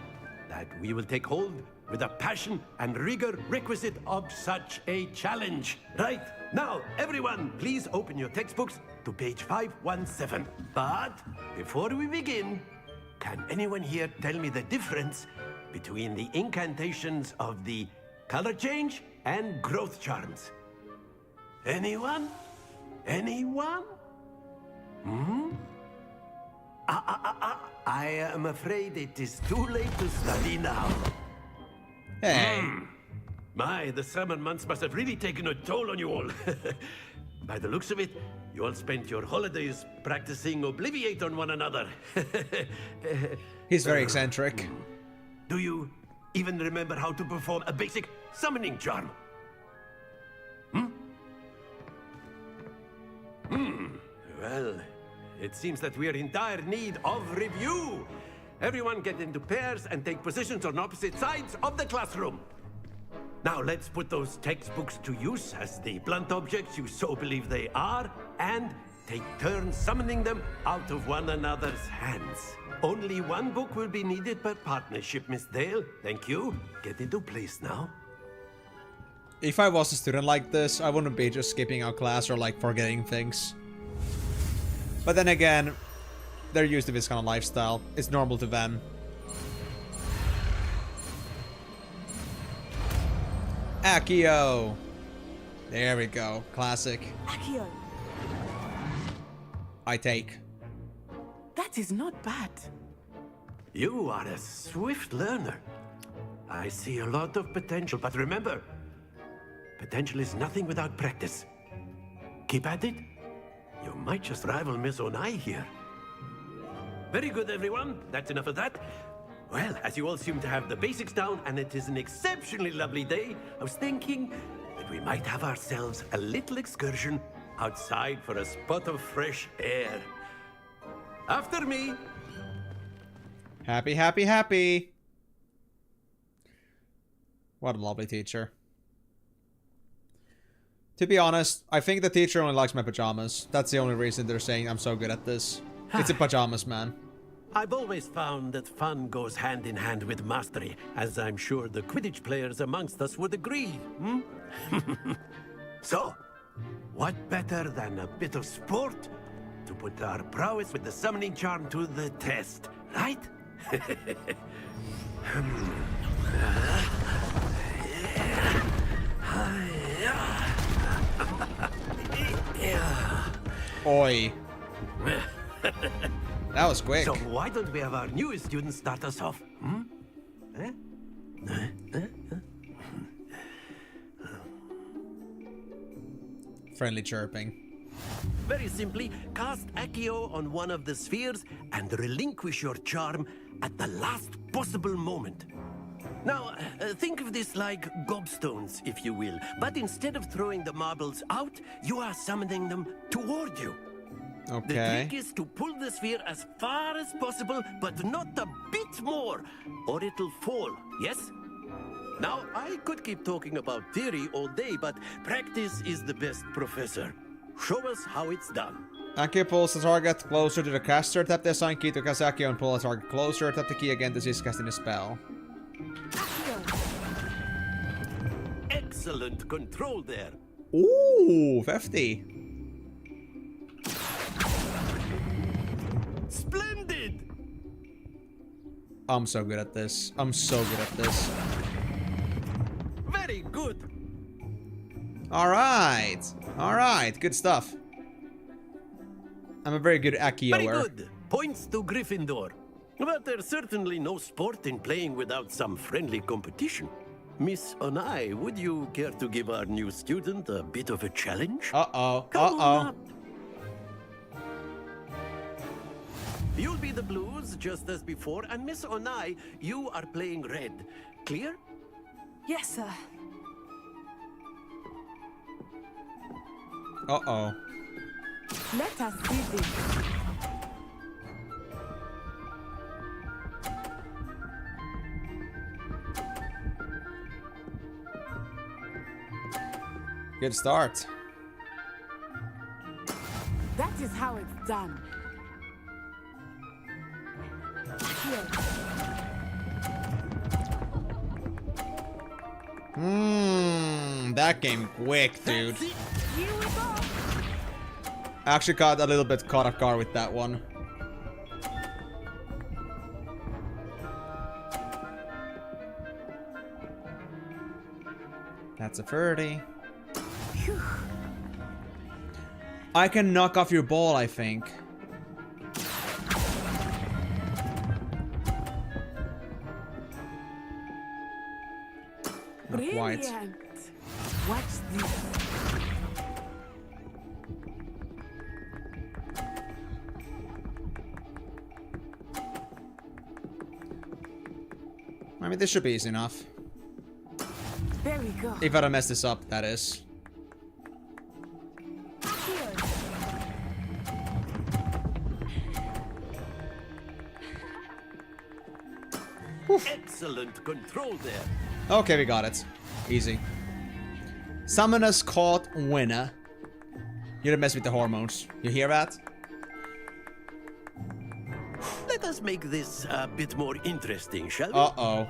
that we will take hold with the passion and rigor requisite of such a challenge. Right, now, everyone, please open your textbooks to page 517. But before we begin, can anyone here tell me the difference between the incantations of the color change and growth charms? Anyone? Anyone? Hmm? I am afraid it is too late to study now. Hey. My, the summer months must have really taken a toll on you all. By the looks of it, you all spent your holidays practicing Obliviate on one another. He's very eccentric. Do you even remember how to perform a basic summoning charm? Well, it seems that we are in dire need of review. Everyone get into pairs and take positions on opposite sides of the classroom. Now let's put those textbooks to use as the blunt objects you so believe they are, and take turns summoning them out of one another's hands. Only one book will be needed per partnership, Miss Dale. Thank you. Get into place now. If I was a student like this, I wouldn't be just skipping out class or like forgetting things. But then again, they're used to this kind of lifestyle. It's normal to them. Accio! There we go. Classic. Accio. I take. That is not bad. You are a swift learner. I see a lot of potential, but remember, potential is nothing without practice. Keep at it. You might just rival Miss Onai here. Very good, everyone. That's enough of that. Well, as you all seem to have the basics down, and it is an exceptionally lovely day, I was thinking that we might have ourselves a little excursion outside for a spot of fresh air. After me. Happy, happy, happy. What a lovely teacher. To be honest, I think the teacher only likes my pajamas. That's the only reason they're saying I'm so good at this. It's the pajamas, man. I've always found that fun goes hand in hand with mastery, as I'm sure the Quidditch players amongst us would agree. So, what better than a bit of sport to put our prowess with the summoning charm to the test, right? Oi. That was quick. So why don't we have our newest student start us off? Friendly chirping. Very simply, cast Accio on one of the spheres and relinquish your charm at the last possible moment. Now, think of this like gobstones, if you will. But instead of throwing the marbles out, you are summoning them toward you. Okay. The trick is to pull the sphere as far as possible, but not a bit more, or it'll fall, yes? Now, I could keep talking about theory all day, but practice is the best professor. Show us how it's done. Accio pulls the target closer to the caster. Tap the assigned key to cast Accio and pull the target closer. Tap the key again to cease casting the spell. Excellent control there. Ooh, 50. Splendid! I'm so good at this. I'm so good at this. Very good. Alright. Alright, good stuff. I'm a very good Accio-er. Very good. Points to Gryffindor. But there's certainly no sport in playing without some friendly competition. Miss Onai, would you care to give our new student a bit of a challenge? Uh-oh. Come on Uh-oh. up. You'll be the blues, just as before, and Miss Onai, you are playing red. Clear? Yes, sir. Uh-oh. Let us see this. Good start. That is how it's done. That game quick, dude. I actually got a little bit caught off guard with that one. That's a 30. I can knock off your ball, I think. Not quite. Brilliant. Watch this. I mean, this should be easy enough. There we go. If I don't mess this up, that is. Excellent control there. Okay, we got it. Easy. Summoners caught winner. You don't mess with the hormones. You hear that? Let us make this a bit more interesting, shall we? Uh-oh.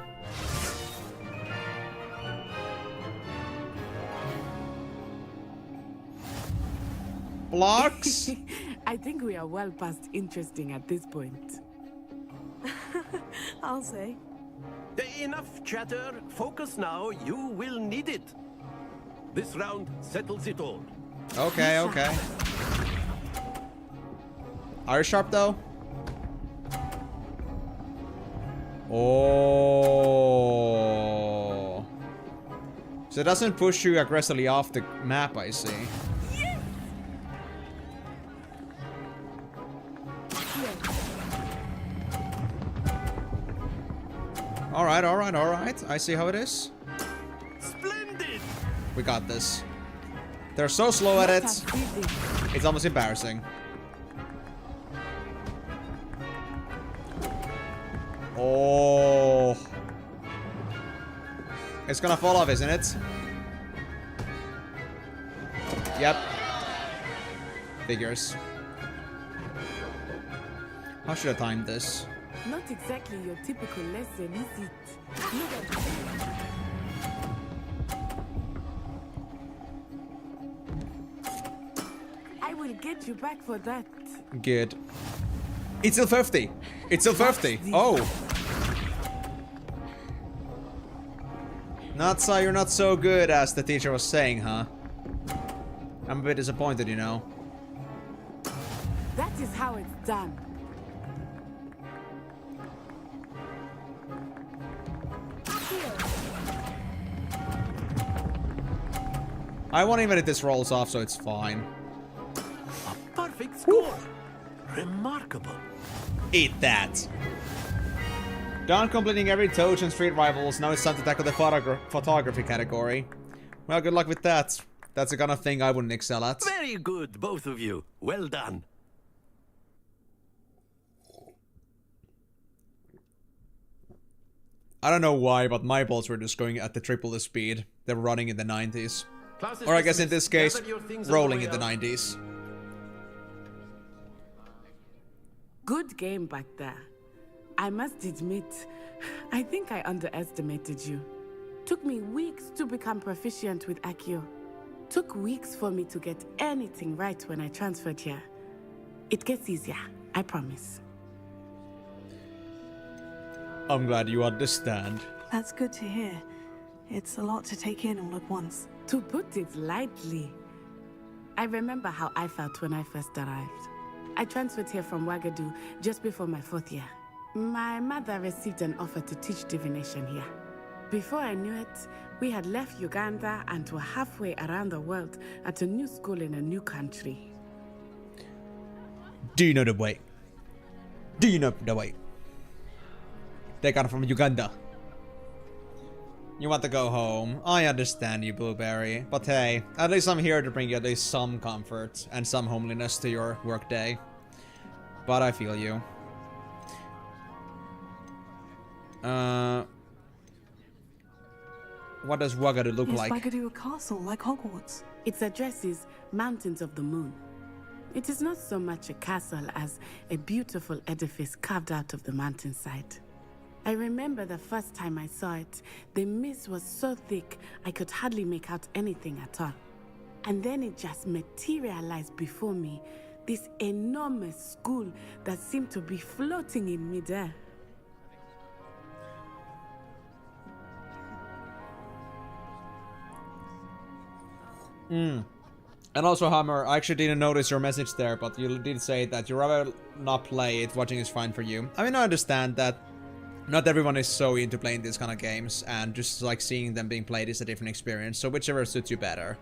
Blocks? I think we are well past interesting at this point. I'll say. Enough chatter. Focus now. You will need it. This round settles it all. Okay, okay. Are you sharp though? Oh. So it doesn't push you aggressively off the map, I see. Yes! Alright, alright, alright. I see how it is. Splendid! We got this. They're so slow at it. It's almost embarrassing. Oh. It's gonna fall off, isn't it? Yep. Figures. How should I time this? Not exactly your typical lesson, is it? I will get you back for that. Good. It's still 50. It's still 50. Oh. Natsa, you're not so good as the teacher was saying, huh? I'm a bit disappointed, you know. That is how it's done. I won't even if this rolls off, so it's fine. A perfect score. Remarkable. Eat that. Done completing every Touch and Street Rivals, now it's time to tackle the photography category. Well, good luck with that. That's the kind of thing I wouldn't excel at. Very good, both of you. Well done. I don't know why, but my balls were just going at the triple the speed. They were running in the 90s. Or I guess in this case, rolling in the 90s. Good game back there. I must admit, I think I underestimated you. Took me weeks to become proficient with Accio. Took weeks for me to get anything right when I transferred here. It gets easier, I promise. I'm glad you understand. That's good to hear. It's a lot to take in all at once. To put it lightly, I remember how I felt when I first arrived. I transferred here from Wagadu just before my 4th year. My mother received an offer to teach divination here. Before I knew it, we had left Uganda and were halfway around the world at a new school in a new country. Do you know the way? Do you know the way? They got it from Uganda. You want to go home. I understand you, Blueberry. But hey, at least I'm here to bring you at least some comfort and some homeliness to your workday. But I feel you. What does Wagadu look like? Is Wagadu a castle like Hogwarts? Its address is Mountains of the Moon. It is not so much a castle as a beautiful edifice carved out of the mountainside. I remember the first time I saw it, the mist was so thick I could hardly make out anything at all. And then it just materialized before me, this enormous school that seemed to be floating in midair. And also, Hammer, I actually didn't notice your message there, but you did say that you'd rather not play it, watching is fine for you. I mean, I understand that not everyone is so into playing these kind of games, and just like seeing them being played is a different experience, so whichever suits you better.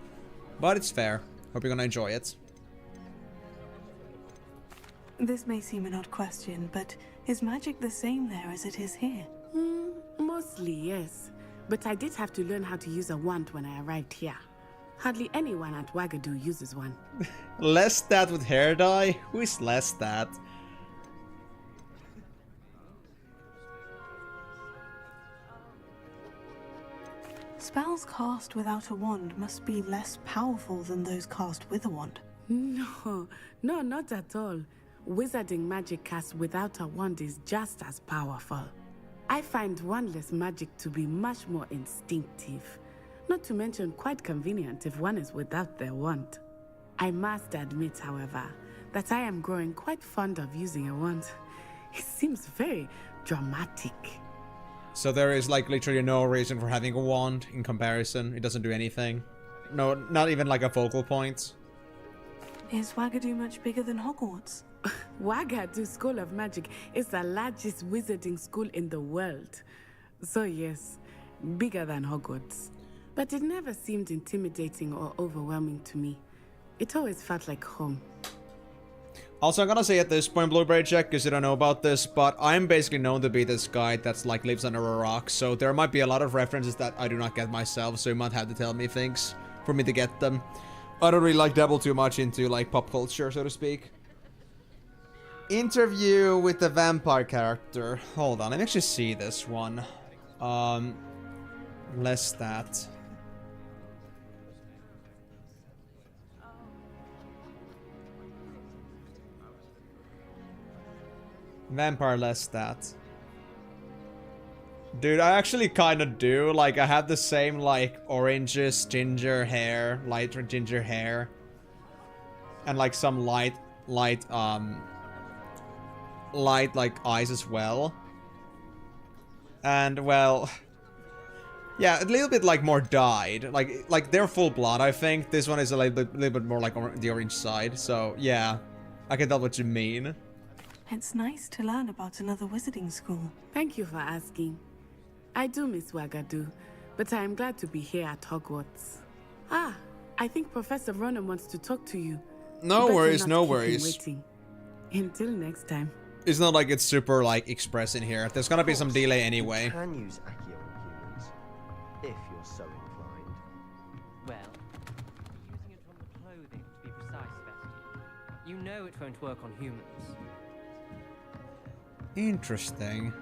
But it's fair. Hope you're gonna enjoy it. This may seem an odd question, but is magic the same there as it is here? Mostly, yes. But I did have to learn how to use a wand when I arrived here. Hardly anyone at Wagadu uses one. Lestat with hair dye? Who is Lestat? Spells cast without a wand must be less powerful than those cast with a wand. No, not at all. Wizarding magic cast without a wand is just as powerful. I find wandless magic to be much more instinctive. Not to mention quite convenient if one is without their wand. I must admit, however, that I am growing quite fond of using a wand. It seems very dramatic. So there is like literally no reason for having a wand in comparison. It doesn't do anything. No, not even like a focal point. Is Wagadu much bigger than Hogwarts? Wagadu School of Magic is the largest wizarding school in the world. So yes, bigger than Hogwarts. But it never seemed intimidating or overwhelming to me. It always felt like home. Also, I'm gonna say at this point, Blueberry Jack, because you don't know about this, but I'm basically known to be this guy that's like lives under a rock, so there might be a lot of references that I do not get myself, so you might have to tell me things for me to get them. I don't really like dabble too much into like pop culture, so to speak. Interview with the vampire character. Hold on, let me actually see this one. Lestat. Vampire Lestat. Dude, I actually kind of do. Like, I have the same, like, oranges, ginger hair, light ginger hair. And, like, some light, like, eyes as well. And, well... Yeah, a little bit, like, more dyed. Like they're full blood, I think. This one is a little bit more, like, the orange side. So, yeah. I can tell what you mean. It's nice to learn about another wizarding school. Thank you for asking. I do miss Wagadu, but I am glad to be here at Hogwarts. Ah, I think Professor Ronan wants to talk to you. No worries, no worries. Waiting. Until next time. It's not like it's super, like, express in here. There's gonna be some delay anyway. You can use Accio on humans, if you're so inclined. Well, using it on the clothing, to be precise, Sebastian. You know it won't work on humans. Interesting.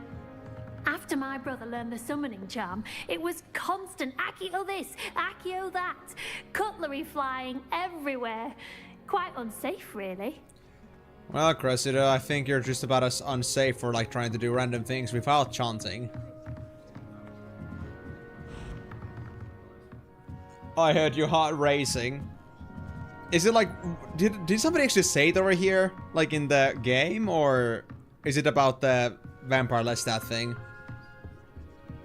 After my brother learned the summoning charm, it was constant Accio this, Accio that. Cutlery flying everywhere. Quite unsafe, really. Well, Cressida, I think you're just about as unsafe for, like, trying to do random things without chanting. I heard your heart racing. Is it like... Did somebody actually say it over here? Like, in the game? Or is it about the Vampire Lestat thing?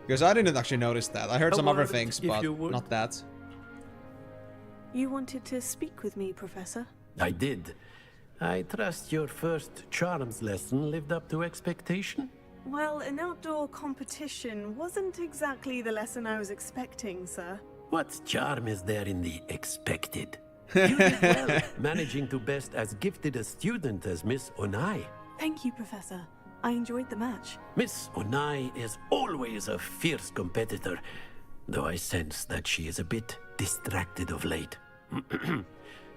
Because I didn't actually notice that. I heard some other things, but not that. You wanted to speak with me, Professor? I did. I trust your first charms lesson lived up to expectation? Well, an outdoor competition wasn't exactly the lesson I was expecting, sir. What charm is there in the expected? You did well, managing to best as gifted a student as Miss Onai. Thank you, Professor. I enjoyed the match. Miss Onai is always a fierce competitor, though I sense that she is a bit distracted of late.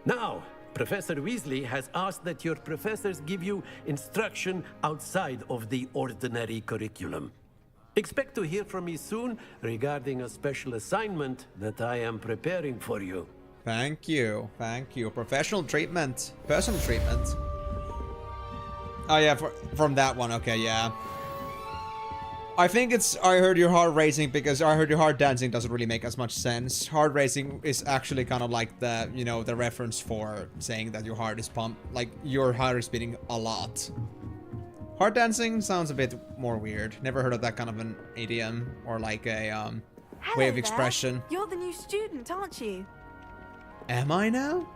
Now, Professor Weasley has asked that your professors give you instruction outside of the ordinary curriculum. Expect to hear from me soon regarding a special assignment that I am preparing for you. Thank you. Thank you. Professional treatment. Personal treatment. Oh yeah, from that one. Okay, yeah. I think it's I heard your heart racing because I heard your heart dancing doesn't really make as much sense. Heart racing is actually kind of like the, you know, the reference for saying that your heart is pumped, like your heart is beating a lot. Heart dancing sounds a bit more weird. Never heard of that kind of an idiom or like a way of expression. There. You're the new student, aren't you? Am I now?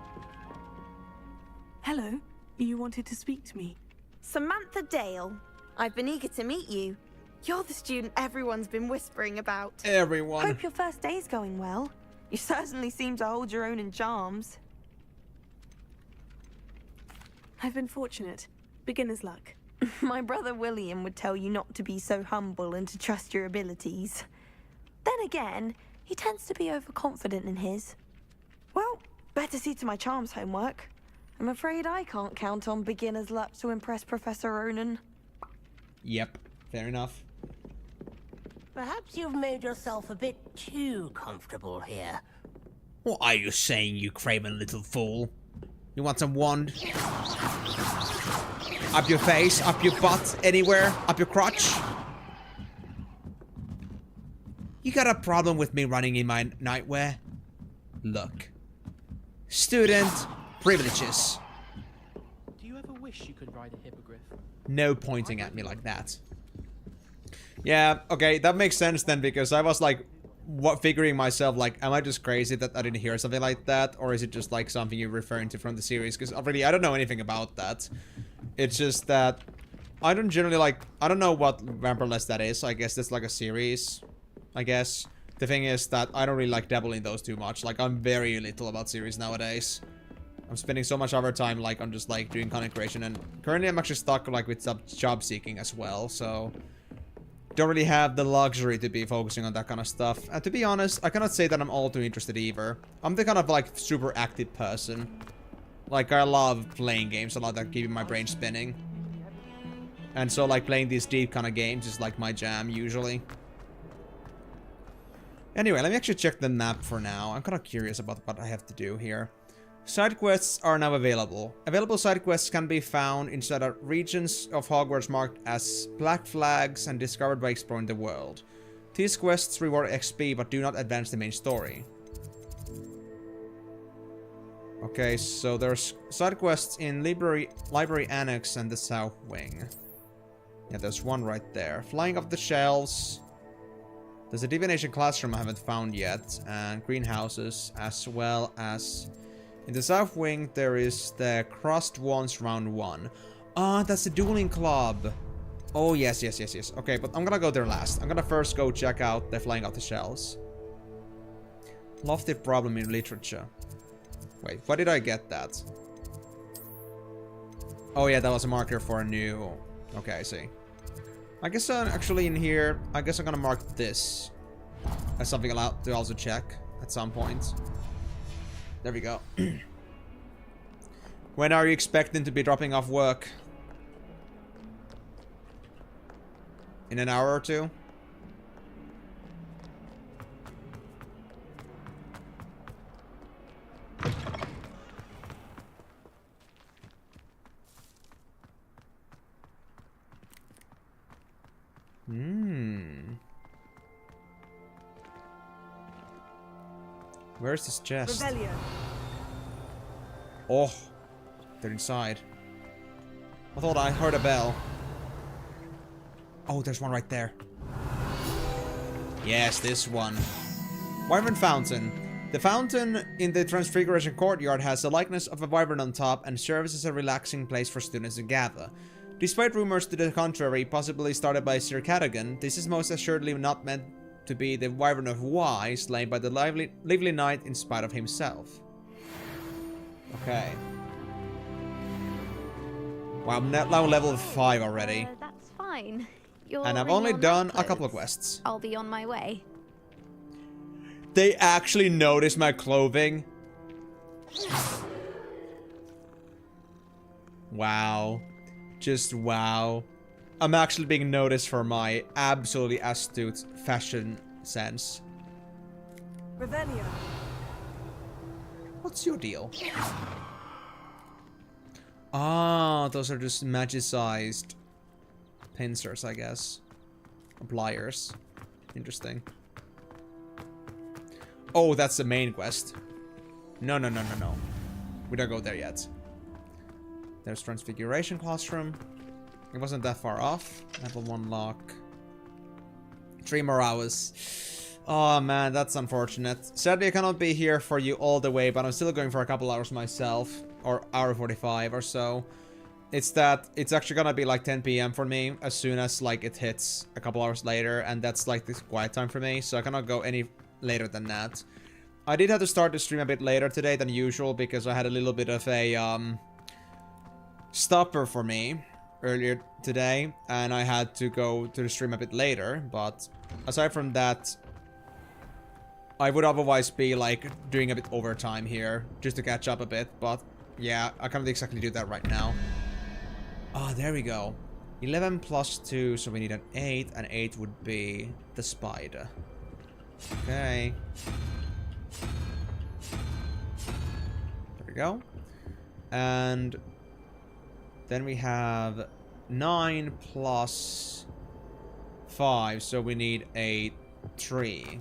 Hello. You wanted to speak to me. Samantha Dale. I've been eager to meet you. You're the student everyone's been whispering about. Everyone. Hope your first day's going well. You certainly seem to hold your own in charms. I've been fortunate. Beginner's luck. My brother William would tell you not to be so humble and to trust your abilities. Then again, he tends to be overconfident in his. Well, better see to my charms homework. I'm afraid I can't count on beginner's luck to impress Professor Ronan. Yep, fair enough. Perhaps you've made yourself a bit too comfortable here. What are you saying, you craven little fool? You want some wand? Up your face, up your butt, anywhere, up your crotch? You got a problem with me running in my nightwear? Look. Student privileges. Do you ever wish you could ride a hippogriff? No pointing at me like that. Yeah, okay, that makes sense then, because I was like, figuring myself, like, am I just crazy that I didn't hear something like that? Or is it just like something you're referring to from the series? Because already I don't know anything about that. It's just that I don't generally like, I don't know what Vampire Lestat is. I guess that's like a series, I guess. The thing is that I don't really like dabbling those too much. Like, I'm very little about series nowadays. I'm spending so much overtime like on just like doing content creation, and currently I'm actually stuck like with some job seeking as well, so don't really have the luxury to be focusing on that kind of stuff. And to be honest, I cannot say that I'm all too interested either. I'm the kind of like super active person. Like I love playing games a lot that keep my brain spinning. And so like playing these deep kind of games is like my jam usually. Anyway, let me actually check the map for now. I'm kind of curious about what I have to do here. Side quests are now available. Available side quests can be found inside the regions of Hogwarts marked as black flags and discovered by exploring the world. These quests reward XP but do not advance the main story. Okay, so there's side quests in Library Annex and the South Wing. Yeah, there's one right there. Flying off the shelves. There's a divination classroom I haven't found yet, and greenhouses, as well as in the South Wing there is the Crossed Wands Round 1. Ah, that's the dueling club. Oh yes. Okay, but I'm gonna go there last. I'm gonna first go check out the Flying off the shelves. Lofty problem in literature. Wait, why did I get that? Oh yeah, that was a marker for a new... Okay, I see. I guess actually in here, I guess I'm gonna mark this as something allowed to also check at some point. There we go. When are you expecting to be dropping off work? In an hour or two? Where's this chest? Rebellion. Oh, they're inside. I thought I heard a bell. Oh, there's one right there. Yes, this one. Wyvern Fountain. The fountain in the Transfiguration Courtyard has the likeness of a wyvern on top and serves as a relaxing place for students to gather. Despite rumors to the contrary, possibly started by Sir Cadogan, this is most assuredly not meant to be the Wyvern of Y, slain by the lively knight in spite of himself. Okay. Wow, I'm now level 5 already. That's fine. You're And I've in only your done night a couple of clothes. quests. I'll be on my way. They actually noticed my clothing. Wow. Just wow. I'm actually being noticed for my absolutely astute fashion sense. Revelio. What's your deal? Ah, those are just magic-sized pincers, I guess. Or pliers. Interesting. Oh, that's the main quest. No. We don't go there yet. There's Transfiguration Classroom. It wasn't that far off. Level 1 lock. 3 more hours. Oh man, that's unfortunate. Sadly, I cannot be here for you all the way, but I'm still going for a couple hours myself. Or hour 45 or so. It's that it's actually gonna be like 10 PM for me as soon as like it hits a couple hours later, and that's like this quiet time for me, so I cannot go any later than that. I did have to start the stream a bit later today than usual because I had a little bit of a stopper for me earlier today, and I had to go to the stream a bit later. But aside from that, I would otherwise be like doing a bit overtime here just to catch up a bit, but yeah, I can't exactly do that right now. Oh, there we go. 11 plus 2, so we need an 8, and 8 would be the spider. Okay. There we go. And then we have 9 plus 5, so we need a 3.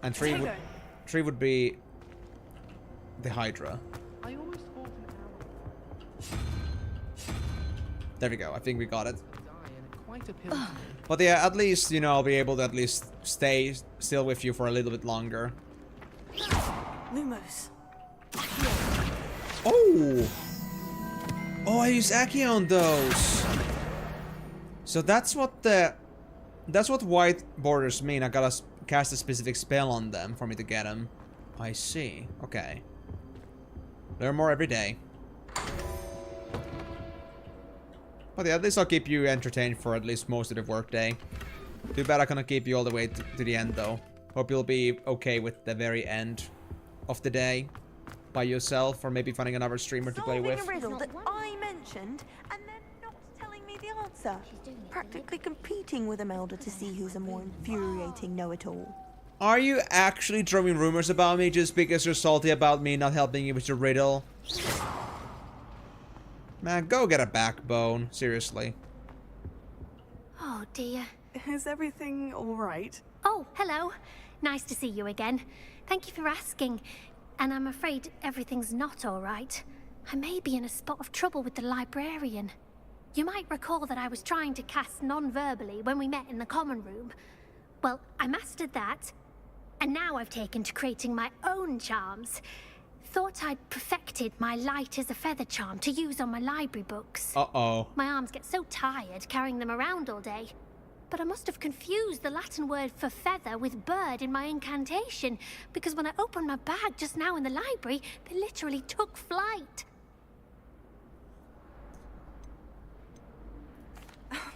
And 3 would be the Hydra. I almost thought an hour. There we go. I think we got it. Quite appealing to me. But yeah, at least, you know, I'll be able to at least stay still with you for a little bit longer. Lumos. Oh! Oh, I use Aki on those. So that's what white borders mean. I gotta cast a specific spell on them for me to get them. I see. Okay. Learn more every day. But yeah, at least I'll keep you entertained for at least most of the workday. Too bad I cannot keep you all the way to the end, though. Hope you'll be okay with the very end of the day by yourself, or maybe finding another streamer to play with. Solving a riddle that I mentioned, and then not telling me the answer. Practically competing with Imelda to see who's a more infuriating know-it-all. Are you actually throwing rumors about me just because you're salty about me not helping you with your riddle? Man, go get a backbone. Seriously. Oh dear. Is everything alright? Oh, hello. Nice to see you again. Thank you for asking. And I'm afraid everything's not alright. I may be in a spot of trouble with the librarian. You might recall that I was trying to cast non-verbally when we met in the common room. Well, I mastered that. And now I've taken to creating my own charms. Thought I'd perfected my light as a feather charm to use on my library books. Uh-oh. My arms get so tired carrying them around all day. But I must have confused the Latin word for feather with bird in my incantation, because when I opened my bag just now in the library, they literally took flight.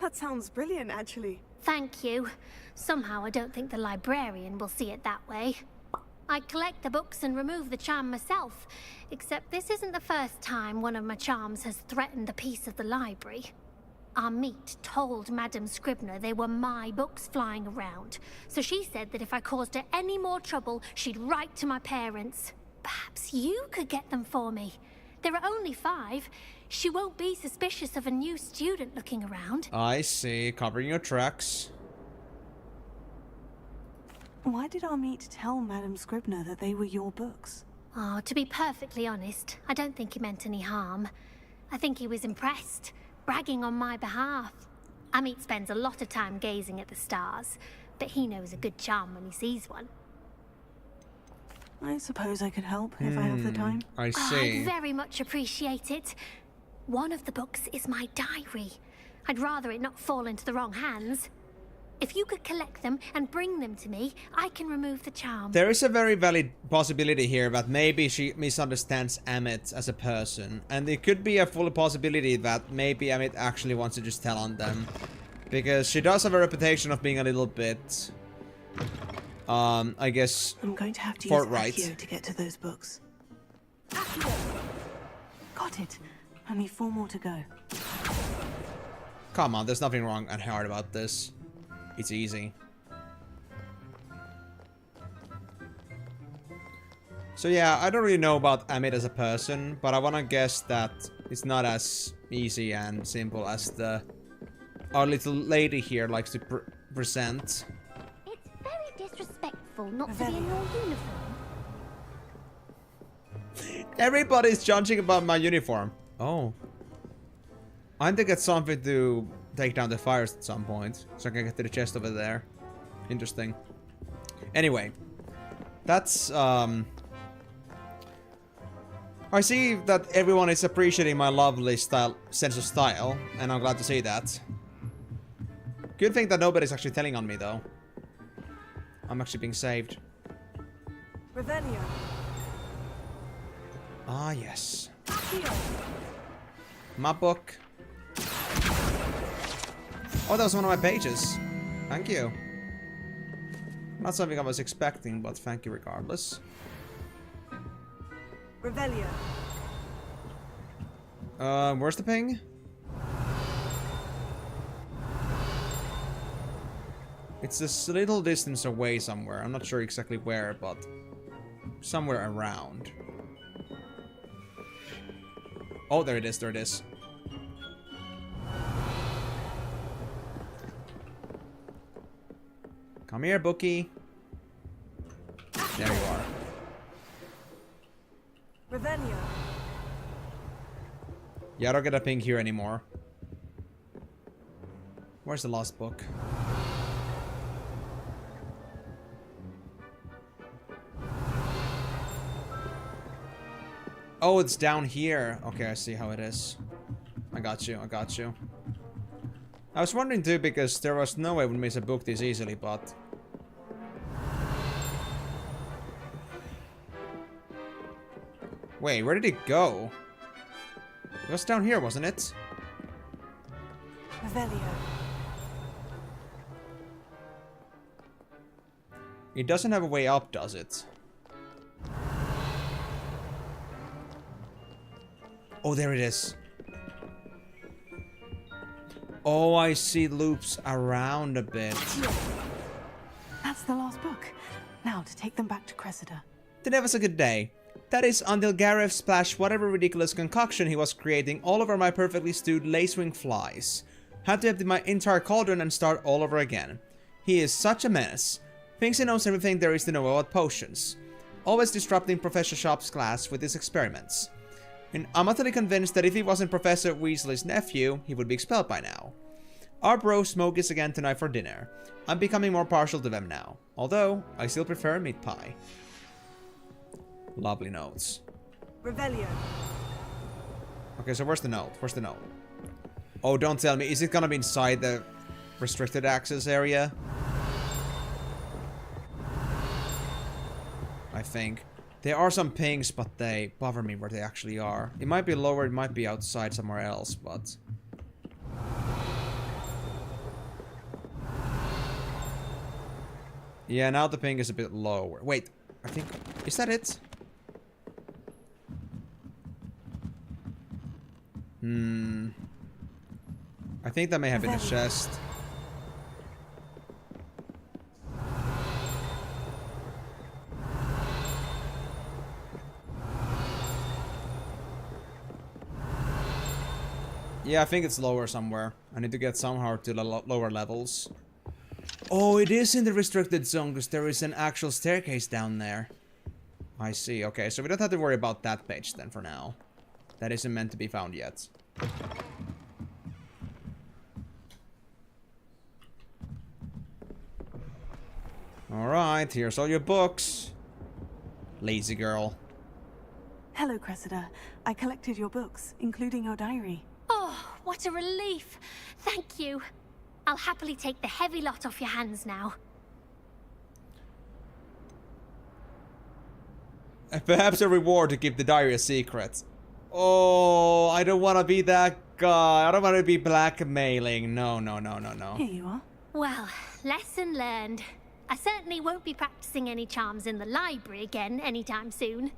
That sounds brilliant, actually. Thank you. Somehow I don't think the librarian will see it that way. I collect the books and remove the charm myself, except this isn't the first time one of my charms has threatened the peace of the library. Our meet told Madame Scribner they were my books flying around, so she said that if I caused her any more trouble, she'd write to my parents. Perhaps you could get them for me. There are only 5. She won't be suspicious of a new student looking around. I see. Covering your tracks. Why did our meet tell Madame Scribner that they were your books? Oh, to be perfectly honest, I don't think he meant any harm. I think he was impressed, bragging on my behalf. Amit spends a lot of time gazing at the stars, but he knows a good charm when he sees one. I suppose I could help if I have the time. I Oh, see. I'd very much appreciate it. One of the books is my diary. I'd rather it not fall into the wrong hands. If you could collect them and bring them to me, I can remove the charm. There is a very valid possibility here that maybe she misunderstands Amit as a person. And it could be a full possibility that maybe Amit actually wants to just tell on them. Because she does have a reputation of being a little bit... I guess... I'm going to have to use forthright. Accio to get to those books. Got it. Only 4 more to go. Come on, there's nothing wrong and hard about this. It's easy. So yeah, I don't really know about Amit as a person, but I wanna guess that it's not as easy and simple as our little lady here likes to present. It's very disrespectful not to be in your uniform. Everybody's judging about my uniform. Oh. I think it's something to take down the fires at some point, so I can get to the chest over there. Interesting. Anyway, that's I see that everyone is appreciating my lovely sense of style, and I'm glad to see that. Good thing that nobody's actually telling on me, though. I'm actually being saved. Revelio. Ah, yes. My book. Oh, that was one of my pages. Thank you. Not something I was expecting, but thank you regardless. Revelio. Where's the ping? It's a little distance away somewhere. I'm not sure exactly where, but somewhere around. Oh, there it is, there it is. Come here, bookie. There you are. Revelio. Yeah, I don't get a ping here anymore. Where's the last book? Oh, it's down here. Okay, I see how it is. I got you, I got you. I was wondering too, because there was no way I would miss a book this easily, but... Wait, where did it go? It was down here, wasn't it? Revelio. It doesn't have a way up, does it? Oh, there it is. Oh, I see loops around a bit. That's the last book. Now to take them back to Cressida. Today was a good day. That is, until Gareth splashed whatever ridiculous concoction he was creating all over my perfectly stewed lacewing flies. Had to empty my entire cauldron and start all over again. He is such a menace. Thinks he knows everything there is to know about potions. Always disrupting Professor Sharp's class with his experiments. And I'm utterly convinced that if he wasn't Professor Weasley's nephew, he would be expelled by now. Our bro Smoke is again tonight for dinner. I'm becoming more partial to them now. Although, I still prefer meat pie. Lovely notes. Revelio. Okay, so where's the note? Where's the note? Oh, don't tell me. Is it gonna be inside the restricted access area? I think. There are some pings, but they bother me where they actually are. It might be lower, it might be outside somewhere else, but... Yeah, now the ping is a bit lower. Wait, I think... Is that it? I think that may have been a chest. Yeah, I think it's lower somewhere. I need to get somehow to the lower levels. Oh, it is in the restricted zone because there is an actual staircase down there. I see. Okay, so we don't have to worry about that page then for now. That isn't meant to be found yet. Alright, here's all your books. Lazy girl. Hello, Cressida. I collected your books, including your diary. Oh, what a relief. Thank you. I'll happily take the heavy lot off your hands now. Perhaps a reward to keep the diary a secret. Oh, I don't want to be that guy. I don't want to be blackmailing. No, no, no, no, no. Here you are. Well, lesson learned. I certainly won't be practicing any charms in the library again anytime soon.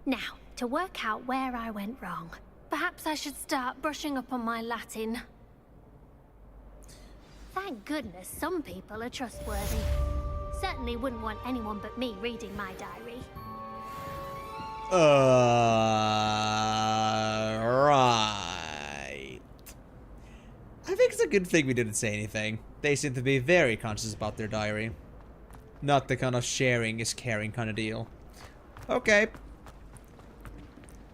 Now, to work out where I went wrong. Perhaps I should start brushing up on my Latin. Thank goodness some people are trustworthy. Certainly wouldn't want anyone but me reading my diary. Right. I think it's a good thing we didn't say anything. They seem to be very conscious about their diary. Not the kind of sharing is caring kind of deal. Okay.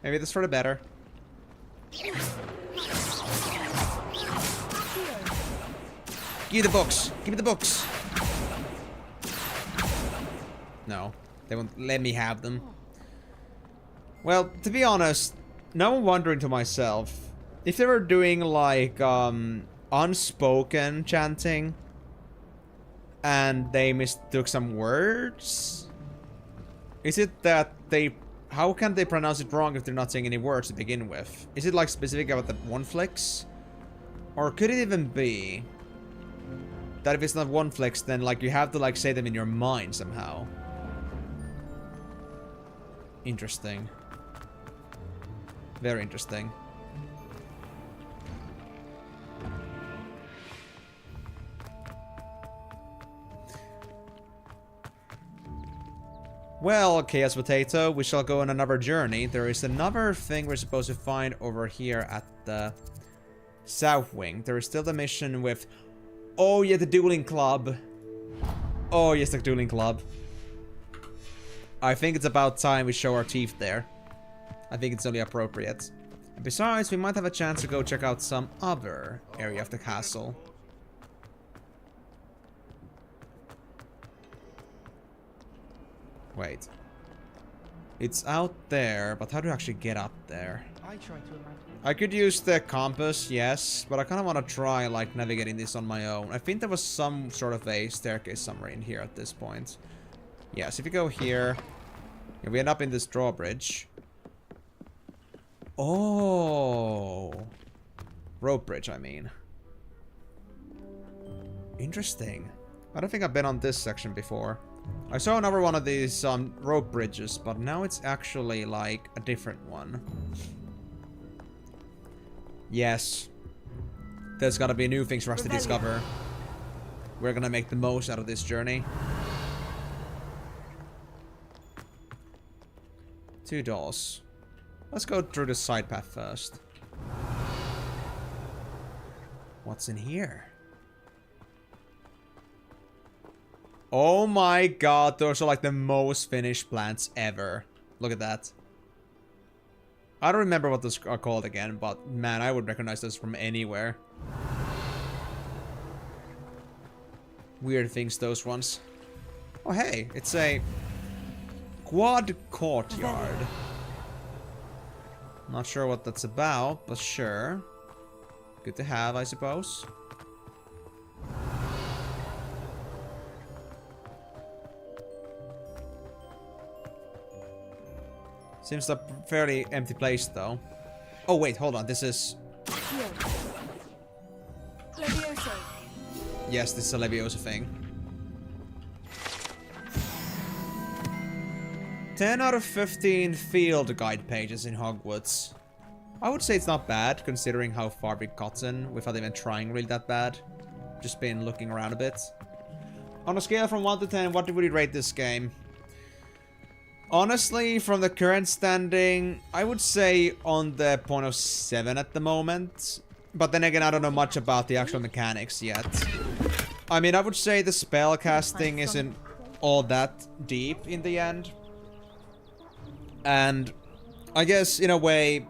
Maybe that's for the better. Give me the books. Give me the books. No, they won't let me have them. Well, to be honest, now I'm wondering to myself, if they were doing like unspoken chanting and they mistook some words, is it that they... How can they pronounce it wrong if they're not saying any words to begin with? Is it like specific about the one flicks? Or could it even be that if it's not one flicks, then like you have to like say them in your mind somehow? Interesting. Very interesting. Well, Chaos Potato, we shall go on another journey. There is another thing we're supposed to find over here at the South Wing. There is still the mission with... Oh, yeah, the dueling club. Oh, yes, the dueling club. I think it's about time we show our teeth there. I think it's only appropriate. And besides, we might have a chance to go check out some other area of the castle. Wait. It's out there, but how do you actually get up there? I try to imagine. I could use the compass, yes, but I kind of want to try, like, navigating this on my own. I think there was some sort of a staircase somewhere in here at this point. Yes, if you go here, we end up in this drawbridge. Oh. Rope bridge, I mean. Interesting. I don't think I've been on this section before. I saw another one of these rope bridges, but now it's actually like a different one. Yes. There's gotta be new things for us to discover. We're gonna make the most out of this journey. 2 doors. Let's go through the side path first. What's in here? Oh my god, those are like the most finished plants ever. Look at that. I don't remember what those are called again, but man, I would recognize those from anywhere. Weird things, those ones. Oh hey, it's a quad courtyard. Not sure what that's about, but sure. Good to have, I suppose. Seems a fairly empty place, though. Oh, wait, hold on. This is... Leviosa. Yes, this is a Leviosa thing. 10 out of 15 field guide pages in Hogwarts. I would say it's not bad, considering how far we've gotten, without even trying really that bad. Just been looking around a bit. On a scale from 1 to 10, what would you rate this game? Honestly, from the current standing, I would say on the point of 7 at the moment. But then again, I don't know much about the actual mechanics yet. I mean, I would say the spell casting isn't all that deep in the end. And I guess, in a way,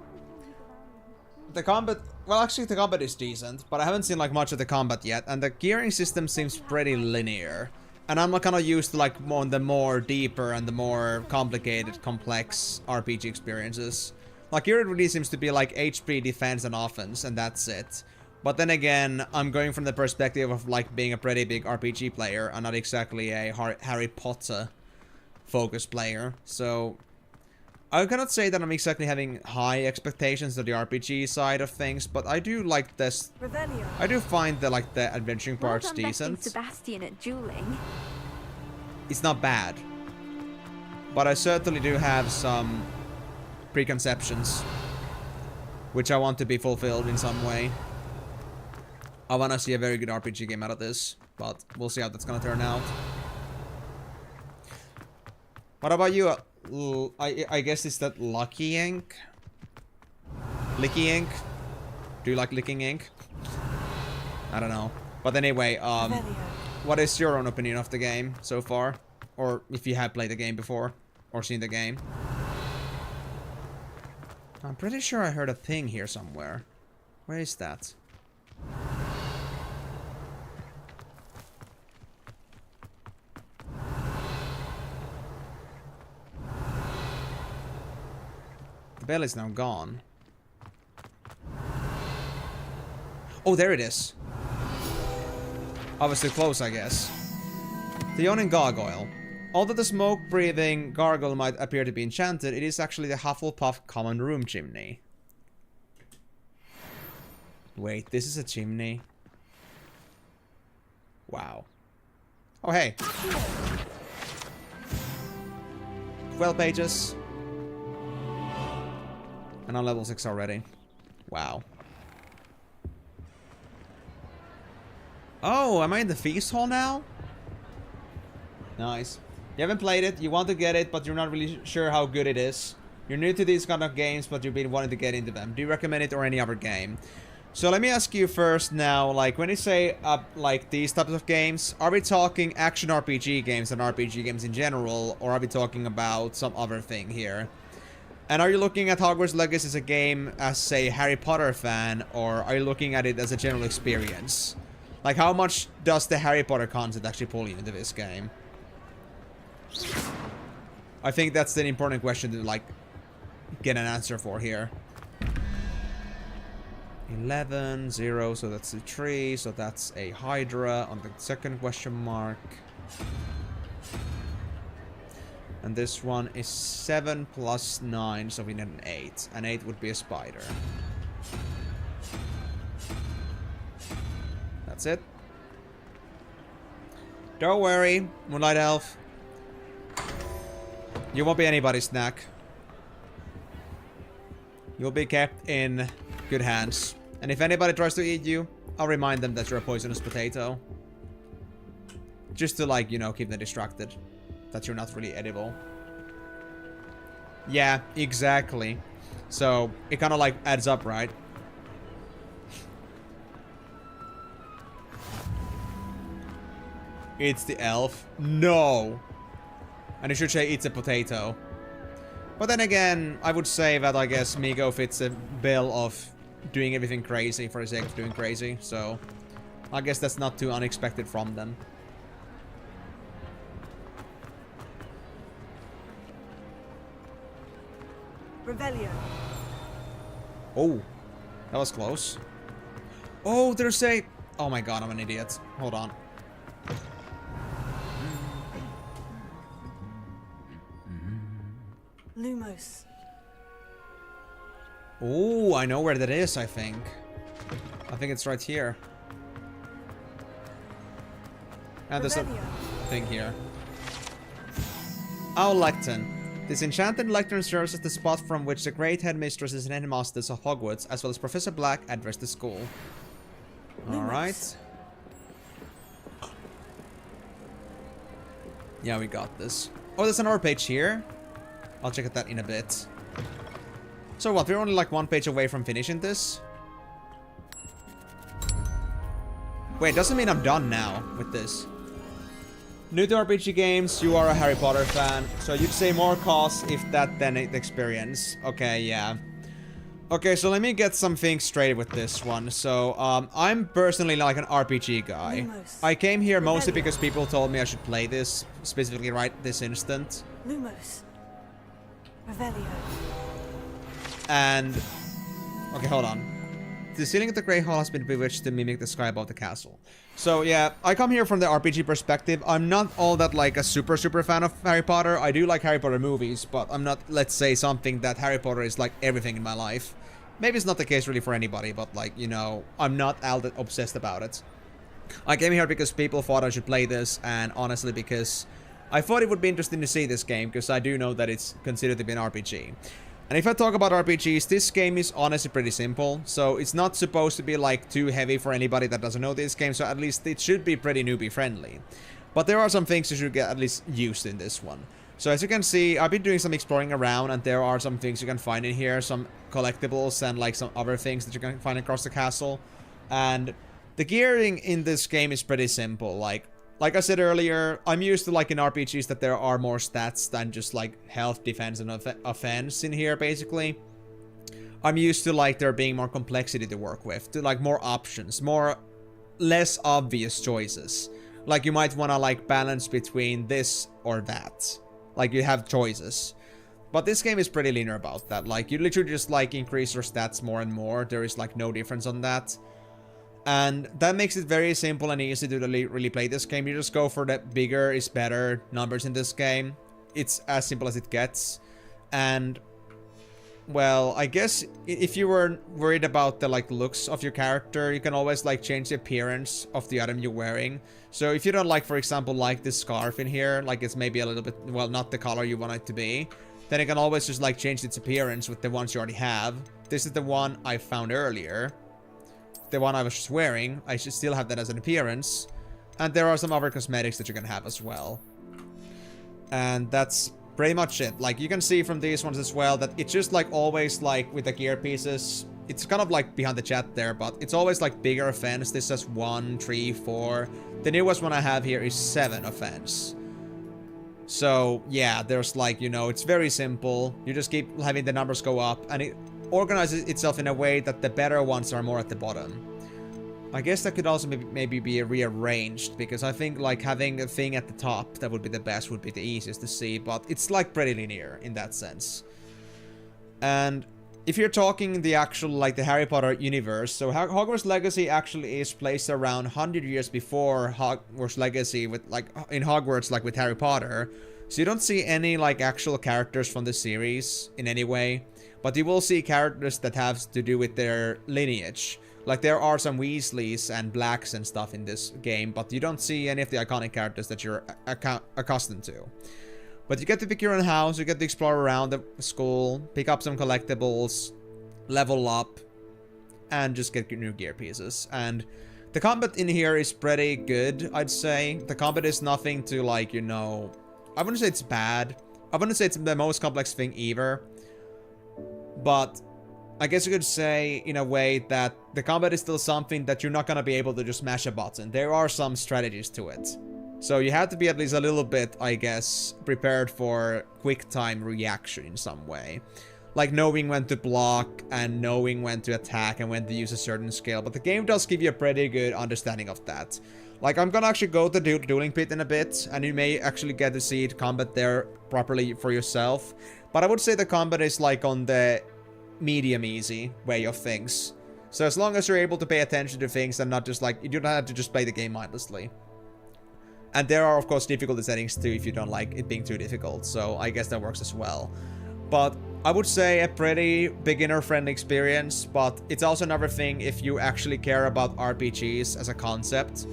the combat... Well, actually, the combat is decent, but I haven't seen like much of the combat yet. And the gearing system seems pretty linear. And I'm kind of used to like the more deeper and the more complicated, complex RPG experiences. Like here it really seems to be like HP, defense, and offense, and that's it. But then again, I'm going from the perspective of like being a pretty big RPG player and not exactly a Harry Potter focused player. So I cannot say that I'm exactly having high expectations to the RPG side of things, but I do like this. Revelio. I do find the the adventuring parts Well done decent. besting Sebastian at dueling. It's not bad, but I certainly do have some preconceptions, which I want to be fulfilled in some way. I want to see a very good RPG game out of this, but we'll see how that's gonna turn out. What about you? I guess it's that Lucky Ink? Licky Ink? Do you like licking ink? I don't know. But anyway, what is your own opinion of the game so far? Or if you have played the game before, or seen the game? I'm pretty sure I heard a thing here somewhere. Where is that? The bell is now gone. Oh, there it is. Obviously close, I guess. The Yawning Gargoyle. Although the smoke-breathing gargoyle might appear to be enchanted, it is actually the Hufflepuff common room chimney. Wait, this is a chimney? Wow. Oh, hey. 12 pages. And on level 6 already. Wow. Oh, am I in the feast hall now? Nice. You haven't played it, you want to get it, but you're not really sure how good it is. You're new to these kind of games, but you've been wanting to get into them. Do you recommend it or any other game? So let me ask you first now, like when you say like these types of games, are we talking action RPG games and RPG games in general, or are we talking about some other thing here? And are you looking at Hogwarts Legacy as a game as, say, Harry Potter fan, or are you looking at it as a general experience? Like, how much does the Harry Potter concept actually pull you into this game? I think that's an important question to, like, get an answer for here. 11, 0, so that's a 3, so that's a Hydra on the second question mark. And this one is 7 plus 9, so we need an 8. An 8 would be a spider. That's it. Don't worry, Moonlight Elf. You won't be anybody's snack. You'll be kept in good hands. And if anybody tries to eat you, I'll remind them that you're a poisonous potato. Just to, like, you know, keep them distracted. That you're not really edible. Yeah, exactly. So, it kind of, like, adds up, right? It's the elf. No! And you should say it's a potato. But then again, I would say that, I guess, Migo fits a bill of doing everything crazy for the sake of doing crazy. So, I guess that's not too unexpected from them. Revelio. Oh, that was close. Oh, there's a... Oh my god, I'm an idiot. Hold on. Lumos. Oh, I know where that is, I think. I think it's right here. And there's a thing here. Our lectern. This enchanted lectern serves as the spot from which the great headmistresses and headmasters of Hogwarts, as well as Professor Black, address the school. Alright. Yeah, we got this. Oh, there's another page here. I'll check that in a bit. So what, we're only like one page away from finishing this? Wait, doesn't mean I'm done now with this. New to RPG games, you are a Harry Potter fan, so you'd say more cost if that than experience. Okay, yeah. Okay, so let me get some things straight with this one. So, I'm personally like an RPG guy. Lumos. I came here mostly because people told me I should play this, specifically right this instant. Lumos. Revelio. And... Okay, hold on. The ceiling of the Grey Hall has been bewitched to mimic the sky above the castle. So yeah, I come here from the RPG perspective. I'm not all that like a super fan of Harry Potter. I do like Harry Potter movies, but I'm not, let's say, something that Harry Potter is like everything in my life. Maybe it's not the case really for anybody, but like, you know, I'm not all that obsessed about it. I came here because people thought I should play this, and honestly because I thought it would be interesting to see this game, because I do know that it's considered to be an RPG. And if I talk about RPGs, this game is honestly pretty simple, so it's not supposed to be like too heavy for anybody that doesn't know this game, so at least it should be pretty newbie friendly. But there are some things you should get at least used in this one. So as you can see, I've been doing some exploring around, and there are some things you can find in here, some collectibles and like some other things that you can find across the castle. And the gearing in this game is pretty simple. Like I said earlier, I'm used to like in RPGs that there are more stats than just like health, defense, and offense in here basically. I'm used to like there being more complexity to work with, to like more options, less obvious choices. Like you might want to like balance between this or that. Like you have choices. But this game is pretty linear about that. Like you literally just like increase your stats more and more. There is like no difference on that. And that makes it very simple and easy to really play this game. You just go for the bigger is better numbers in this game. It's as simple as it gets. And, well, I guess if you were worried about the like looks of your character, you can always like change the appearance of the item you're wearing. So if you don't like, for example, like this scarf in here, like it's maybe a little bit, well, not the color you want it to be, then you can always just like change its appearance with the ones you already have. This is the one I found earlier. The one I was just wearing, I should still have that as an appearance. And there are some other cosmetics that you can have as well. And that's pretty much it. Like, you can see from these ones as well that it's just like always like with the gear pieces. It's kind of like behind the chat there, but it's always like bigger offense. This says 1, 3, 4. The newest one I have here is 7 offense. So, yeah, there's like, you know, it's very simple. You just keep having the numbers go up, and it organizes itself in a way that the better ones are more at the bottom. I guess that could also maybe be rearranged, because I think like having a thing at the top that would be the best would be the easiest to see, but it's like pretty linear in that sense. And if you're talking the actual like the Harry Potter universe, so Hogwarts Legacy actually is placed around 100 years before Hogwarts Legacy with like in Hogwarts like with Harry Potter. So you don't see any like actual characters from the series in any way, but you will see characters that have to do with their lineage. Like there are some Weasleys and Blacks and stuff in this game, but you don't see any of the iconic characters that you're accustomed to. But you get to pick your own house, you get to explore around the school, pick up some collectibles, level up, and just get new gear pieces. And the combat in here is pretty good, I'd say. The combat is nothing to like, you know... I wouldn't say it's bad. I wouldn't say it's the most complex thing either. But I guess you could say, in a way, that the combat is still something that you're not going to be able to just mash a button. There are some strategies to it. So you have to be at least a little bit, I guess, prepared for quick time reaction in some way. Like knowing when to block and knowing when to attack and when to use a certain skill. But the game does give you a pretty good understanding of that. Like, I'm gonna actually go to the dueling pit in a bit, and you may actually get to see the combat there properly for yourself. But I would say the combat is like on the medium easy way of things. So as long as you're able to pay attention to things and not just like, you don't have to just play the game mindlessly. And there are of course difficulty settings too if you don't like it being too difficult, so I guess that works as well. But I would say a pretty beginner-friendly experience, but it's also another thing if you actually care about RPGs as a concept,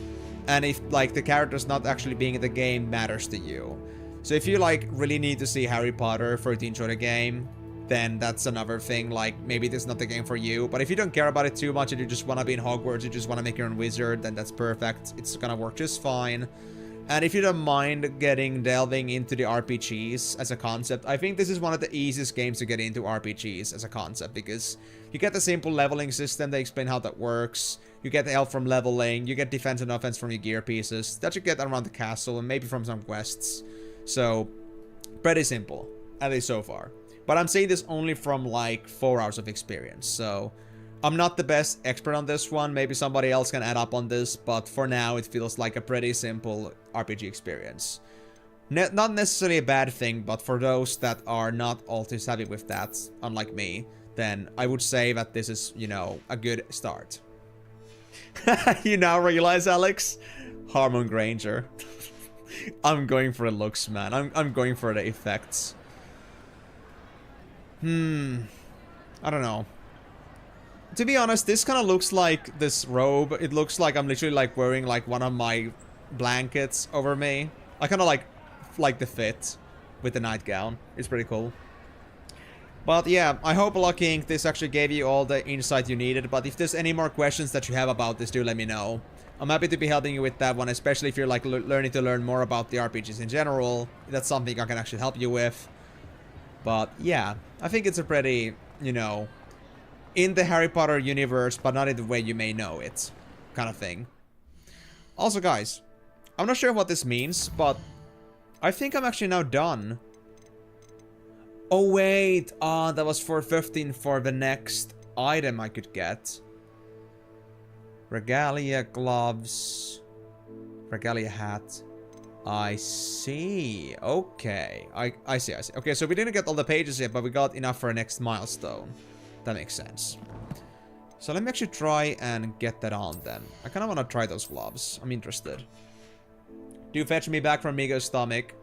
and if like the characters not actually being in the game matters to you. So if you like really need to see Harry Potter for you to enjoy the game, then that's another thing, like maybe this is not the game for you. But if you don't care about it too much and you just want to be in Hogwarts, you just want to make your own wizard, then that's perfect. It's gonna work just fine. And if you don't mind delving into the RPGs as a concept, I think this is one of the easiest games to get into RPGs as a concept, because you get the simple leveling system, they explain how that works, you get the health from leveling, you get defense and offense from your gear pieces, that you get around the castle and maybe from some quests. So, pretty simple, at least so far. But I'm saying this only from like 4 hours of experience, so I'm not the best expert on this one. Maybe somebody else can add up on this, but for now it feels like a pretty simple RPG experience. Not necessarily a bad thing, but for those that are not all too savvy with that, unlike me, then I would say that this is, you know, a good start. You now realize, Alex? Hormone Granger. I'm going for the looks, man. I'm going for the effects. I don't know. To be honest, this kind of looks like this robe. It looks like I'm literally like wearing like one of my blankets over me. I kind of like the fit with the nightgown. It's pretty cool. But yeah, I hope, Lucky Ink, this actually gave you all the insight you needed. But if there's any more questions that you have about this, do let me know. I'm happy to be helping you with that one, especially if you're like learn more about the RPGs in general. That's something I can actually help you with. But yeah, I think it's a pretty, you know, in the Harry Potter universe, but not in the way you may know it, kind of thing. Also, guys, I'm not sure what this means, but I think I'm actually now done. Oh, wait. That was for 15 for the next item I could get. Regalia gloves. Regalia hat. I see. Okay. I see. Okay, so we didn't get all the pages yet, but we got enough for a next milestone. That makes sense. So let me actually try and get that on then. I kind of want to try those gloves. I'm interested. Do fetch me back from Migo's stomach.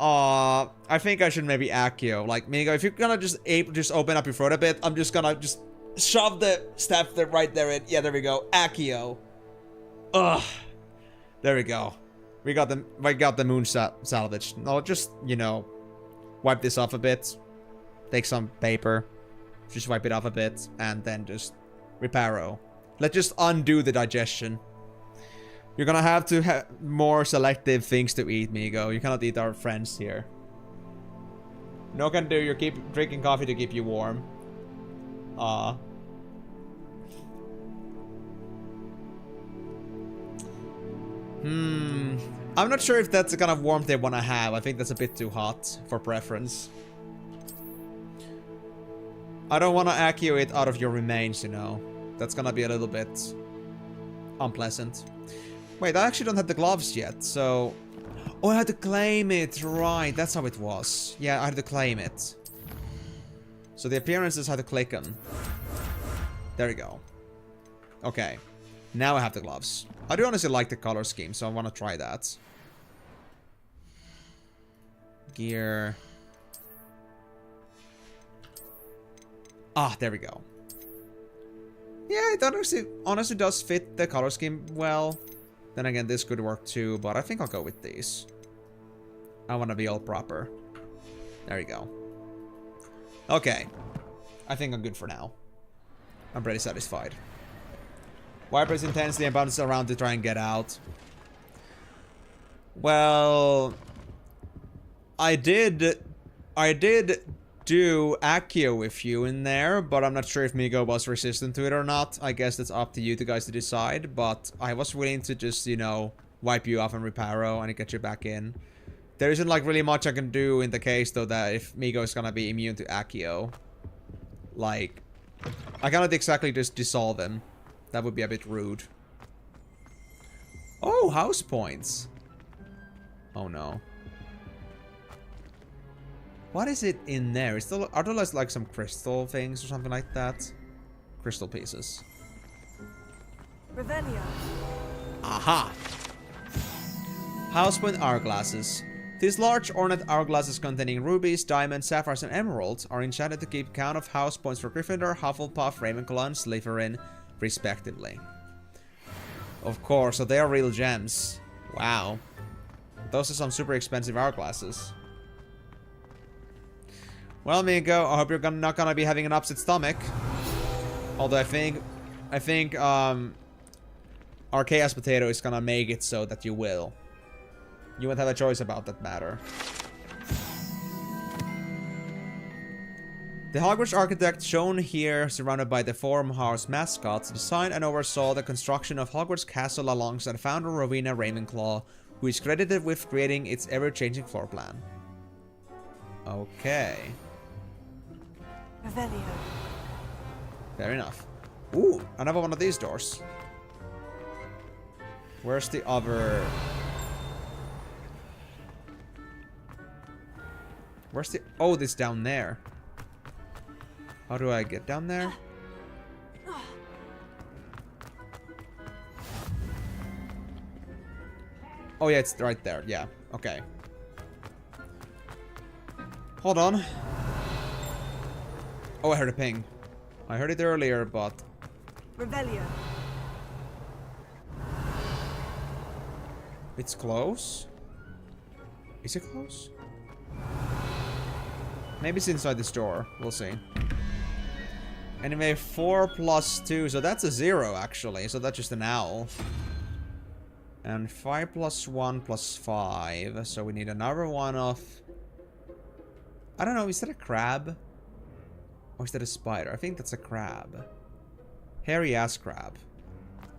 I think I should maybe Accio. Like, Migo, if you're gonna just open up your throat a bit, I'm just gonna just shove the staff there right there in. Yeah, there we go. Accio. Ugh. There we go. We got the moon salvage. No, just, you know, wipe this off a bit. Take some paper. Just wipe it off a bit, and then just reparo. Let's just undo the digestion. You're gonna have to have more selective things to eat, Migo. You cannot eat our friends here. No can do. You keep drinking coffee to keep you warm. I'm not sure if that's the kind of warmth they want to have. I think that's a bit too hot for preference. I don't want to Accio it out of your remains, you know. That's gonna be a little bit unpleasant. Wait, I actually don't have the gloves yet, so... Oh, I had to claim it, right. That's how it was. Yeah, I had to claim it. So the appearances had to click them. There we go. Okay. Now I have the gloves. I do honestly like the color scheme, so I want to try that. gear. Ah, there we go. Yeah, it honestly does fit the color scheme well. Then again, this could work too, but I think I'll go with these. I want to be all proper. There you go. Okay. I think I'm good for now. I'm pretty satisfied. Wipers intensely and bounces around to try and get out. Well, I did do Accio with you in there, but I'm not sure if Migo was resistant to it or not. I guess that's up to you two guys to decide, but I was willing to just, you know, wipe you off and reparo and get you back in. There isn't like really much I can do in the case though that if Migo is gonna be immune to Accio. Like, I cannot exactly just dissolve him. That would be a bit rude. Oh, house points. Oh no. What is it in there? Are there like some crystal things or something like that? Crystal pieces. Revelio. Aha! Housepoint hourglasses. These large ornate hourglasses containing rubies, diamonds, sapphires, and emeralds are enchanted to keep count of house points for Gryffindor, Hufflepuff, Ravenclaw, and Slytherin, respectively. Of course, so they are real gems. Wow. Those are some super expensive hourglasses. Well, Migo, I hope you're not gonna be having an upset stomach. Although I think our Chaos Potato is gonna make it so that you will. You won't have a choice about that matter. The Hogwarts architect shown here, surrounded by the Forum House mascots, designed and oversaw the construction of Hogwarts Castle alongside founder Rowena Ravenclaw, who is credited with creating its ever-changing floor plan. Okay. Revelio. Fair enough. Ooh, another one of these doors. Where's the other... Where's the... Oh, this down there. How do I get down there? Oh yeah, it's right there. Yeah, okay. Hold on. Oh, I heard a ping. I heard it earlier, but... Revelio. It's close? Is it close? Maybe it's inside this door. We'll see. Anyway, 4 plus 2, so that's a 0 actually. So that's just an owl. And 5 plus 1 plus 5. So we need another one of... I don't know, is that a crab? Or is that a spider? I think that's a crab. Hairy ass crab.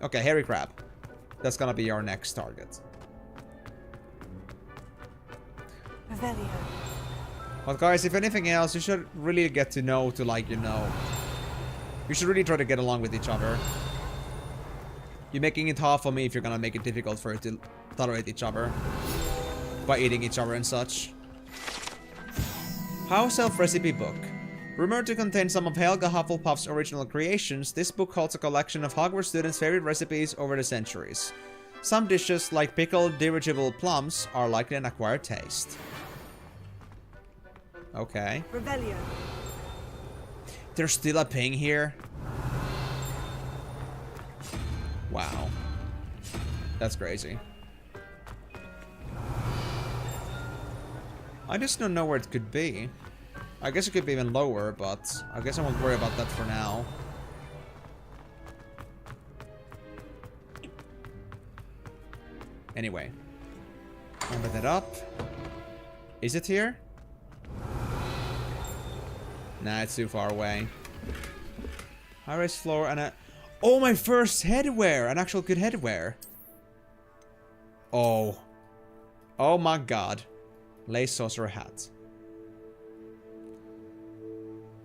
Okay, hairy crab. That's gonna be our next target. Revelio. But guys, if anything else, you should really get to know to, like, you know... You should really try to get along with each other. You're making it hard for me if you're gonna make it difficult for you to tolerate each other. By eating each other and such. House Elf Recipe Book. Rumored to contain some of Helga Hufflepuff's original creations, this book holds a collection of Hogwarts students' favorite recipes over the centuries. Some dishes, like pickled dirigible plums, are likely an acquired taste. Okay. Revelio. There's still a ping here? Wow. That's crazy. I just don't know where it could be. I guess it could be even lower, but I guess I won't worry about that for now. Anyway. Number that up. Is it here? Nah, it's too far away. High-rise floor and a... Oh, my first headwear! An actual good headwear. Oh. Oh my god. Lace sorcerer hat.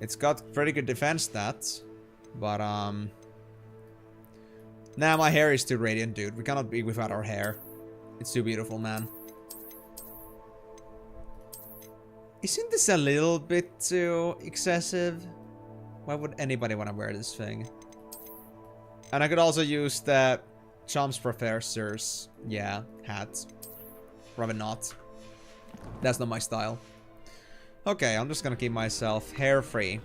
It's got pretty good defense stats. But, nah, my hair is too radiant, dude. We cannot be without our hair. It's too beautiful, man. Isn't this a little bit too excessive? Why would anybody want to wear this thing? And I could also use the Chomps Professor's, yeah, hat. Rather not. That's not my style. Okay, I'm just gonna keep myself hair free.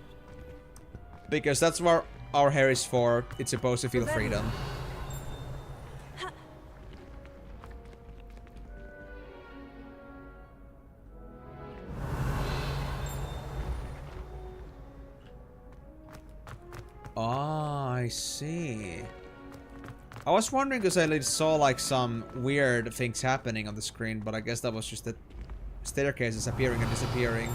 Because that's what our hair is for. It's supposed to feel freedom. Ah, I see. I was wondering because I saw like some weird things happening on the screen, but I guess that was just the staircases appearing and disappearing.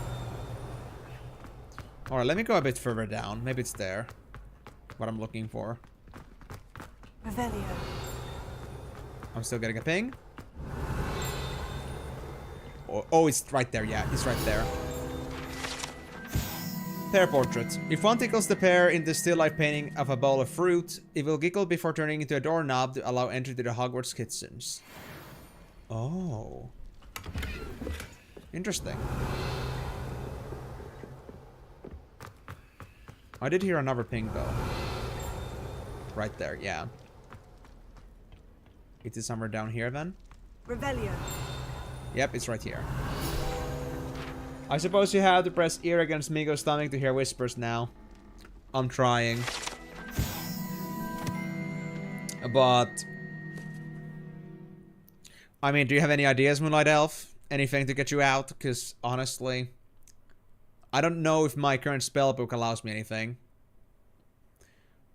Alright, let me go a bit further down. Maybe it's there. What I'm looking for. Revelio. I'm still getting a ping. Oh, it's right there. Yeah, it's right there. Pear portrait. If one tickles the pear in the still life painting of a bowl of fruit, it will giggle before turning into a doorknob to allow entry to the Hogwarts kitchens. Oh. Interesting. I did hear another ping though. Right there, yeah. It is somewhere down here then? Revelio. Yep, it's right here. I suppose you have to press ear against Migo's stomach to hear whispers now. I'm trying. But... I mean, do you have any ideas, Moonlight Elf? Anything to get you out? Because, honestly... I don't know if my current spellbook allows me anything.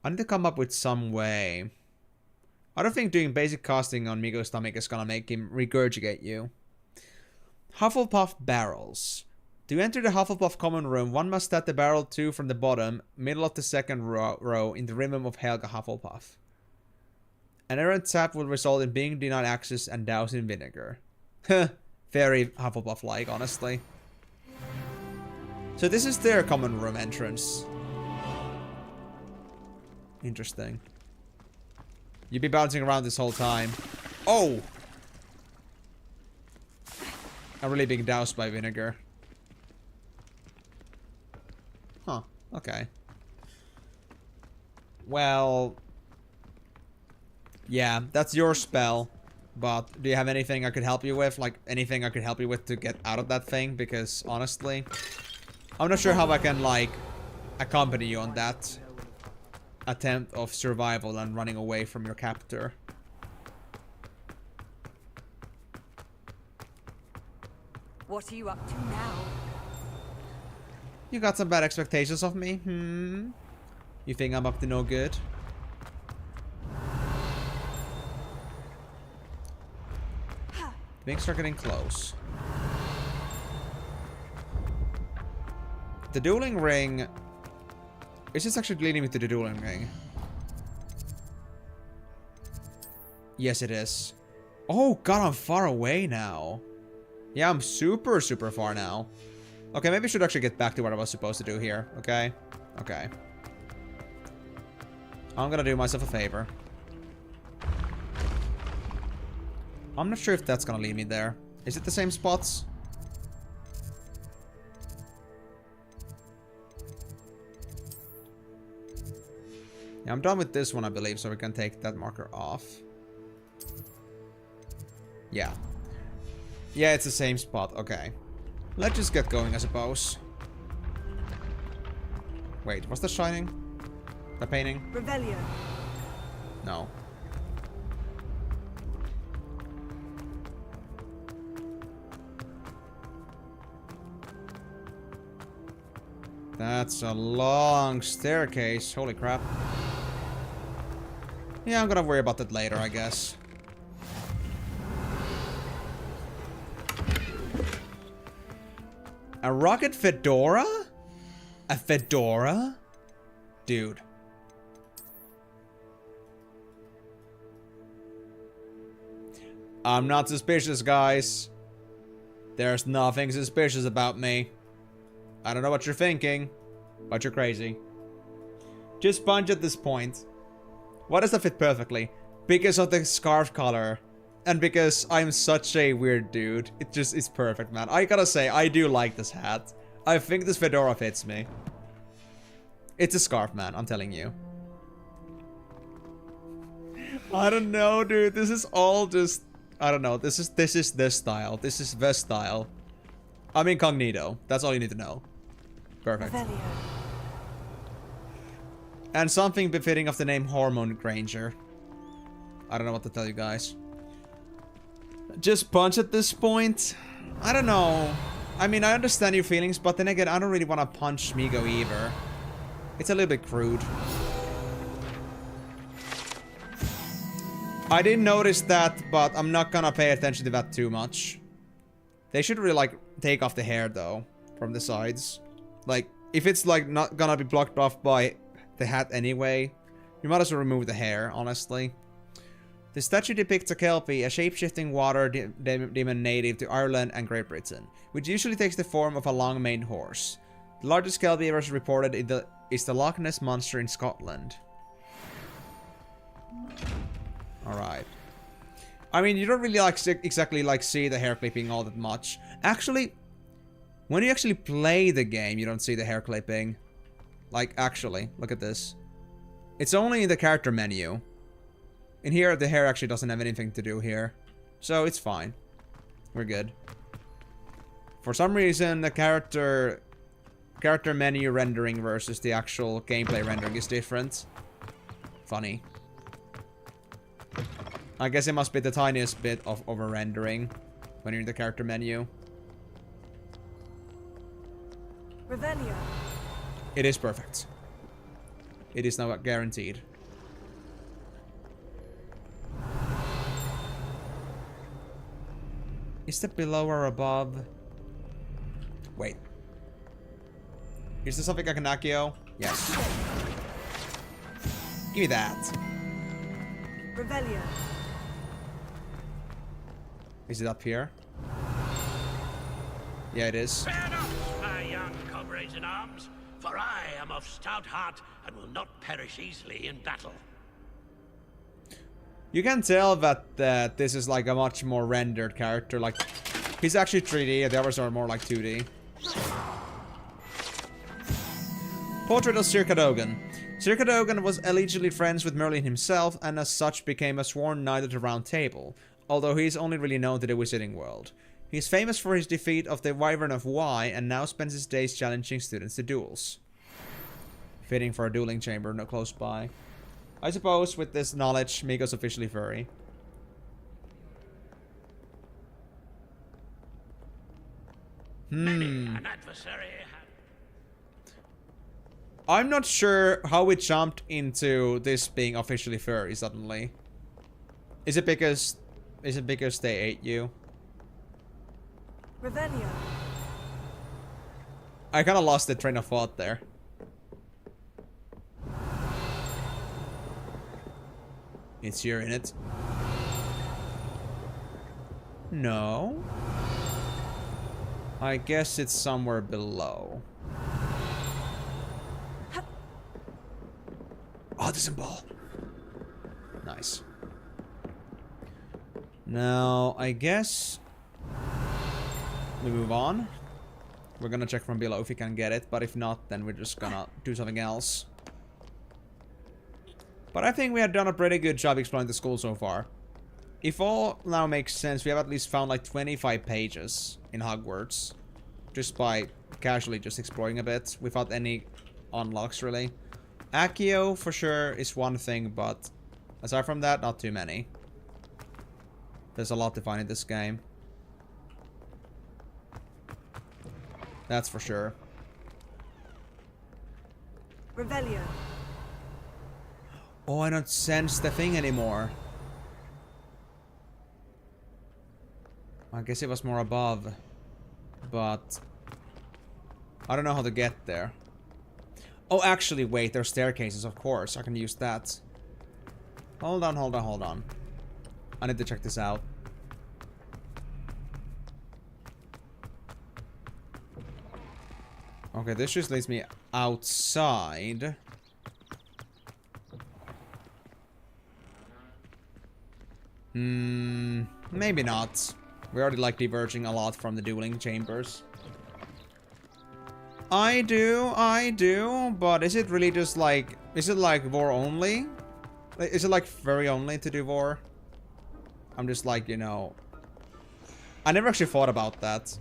I need to come up with some way. I don't think doing basic casting on Migo's stomach is gonna make him regurgitate you. Hufflepuff barrels. To enter the Hufflepuff common room, one must start the barrel 2 from the bottom, middle of the second row in the room of Helga Hufflepuff. An errant tap will result in being denied access and doused in vinegar. Very Hufflepuff-like, honestly. So this is their common room entrance. Interesting. You'd be bouncing around this whole time. Oh! I'm really being doused by vinegar. Huh, okay. Well... yeah, that's your spell. But do you have anything I could help you with? Like, anything I could help you with to get out of that thing? Because, honestly... I'm not sure how I can, like, accompany you on that attempt of survival and running away from your captor. What are you up to now? You got some bad expectations of me? You think I'm up to no good? Things are getting close. The dueling ring... Is this actually leading me to the dueling ring? Yes, it is. Oh, God, I'm far away now. Yeah, I'm super, super far now. Okay, maybe I should actually get back to what I was supposed to do here, okay? Okay. I'm gonna do myself a favor. I'm not sure if that's gonna lead me there. Is it the same spots? Yeah, I'm done with this one, I believe, so we can take that marker off. Yeah. Yeah, it's the same spot. Okay. Let's just get going, I suppose. Wait, what's the shining? The painting? Revelio. No. That's a long staircase. Holy crap. Yeah, I'm gonna worry about that later, I guess. A rocket fedora? A fedora? Dude. I'm not suspicious, guys. There's nothing suspicious about me. I don't know what you're thinking, but you're crazy. Just sponge at this point. Why does that fit perfectly? Because of the scarf color. And because I'm such a weird dude. It just is perfect, man. I gotta say, I do like this hat. I think this fedora fits me. It's a scarf, man. I'm telling you. I don't know, dude. This is all just... I don't know. This is the style. This is the style. I'm incognito. That's all you need to know. Perfect. And something befitting of the name Hormone Granger. I don't know what to tell you guys. Just punch at this point? I don't know. I mean, I understand your feelings, but then again, I don't really want to punch Migo either. It's a little bit crude. I didn't notice that, but I'm not gonna pay attention to that too much. They should really, like, take off the hair, though, from the sides. Like, if it's, like, not gonna be blocked off by the hat anyway, you might as well remove the hair, honestly. The statue depicts a Kelpie, a shape-shifting water demon native to Ireland and Great Britain, which usually takes the form of a long-maned horse. The largest Kelpie ever reported is the Loch Ness Monster in Scotland. Alright. I mean, you don't really like exactly like see the hair clipping all that much. Actually, when you actually play the game, you don't see the hair clipping. Like, actually, look at this. It's only in the character menu. In here, the hair actually doesn't have anything to do here. So, it's fine. We're good. For some reason, the character menu rendering versus the actual gameplay rendering is different. Funny. I guess it must be the tiniest bit of over-rendering when you're in the character menu. Revelio. It is perfect. It is now guaranteed. Is that below or above? Wait. Is there something I can Accio? Yes. Give me that. Revelio. Is it up here? Yeah, it is. Fear not, my young comrades in arms, for I am of stout heart and will not perish easily in battle. You can tell that this is like a much more rendered character. Like, he's actually 3D, the others are more like 2D. Portrait of Sir Cadogan. Sir Cadogan was allegedly friends with Merlin himself, and as such became a sworn knight of the Round Table, although he is only really known to the wizarding world. He is famous for his defeat of the Wyvern of Wye, and now spends his days challenging students to duels. Fitting for a dueling chamber no close by. I suppose with this knowledge, Migo's officially furry. An adversary. I'm not sure how we jumped into this being officially furry suddenly. Is it because they ate you? Revelio. I kind of lost the train of thought there. It's here in it. No. I guess it's somewhere below. Autism ball. Nice. Now, I guess we move on. We're gonna check from below if we can get it, but if not, then we're just gonna do something else. But I think we have done a pretty good job exploring the school so far. If all now makes sense, we have at least found like 25 pages in Hogwarts. Just by casually just exploring a bit, without any unlocks really. Accio for sure is one thing, but aside from that, not too many. There's a lot to find in this game. That's for sure. Revelio. Oh, I don't sense the thing anymore. I guess it was more above. But I don't know how to get there. Oh, actually, wait. There's staircases, of course. I can use that. Hold on, hold on, hold on. I need to check this out. Okay, this just leads me outside. Maybe not. We're already like diverging a lot from the dueling chambers. I do, but is it really just like, is it like Vor only? Is it like furry only to do Vor? I'm just like, you know, I never actually thought about that.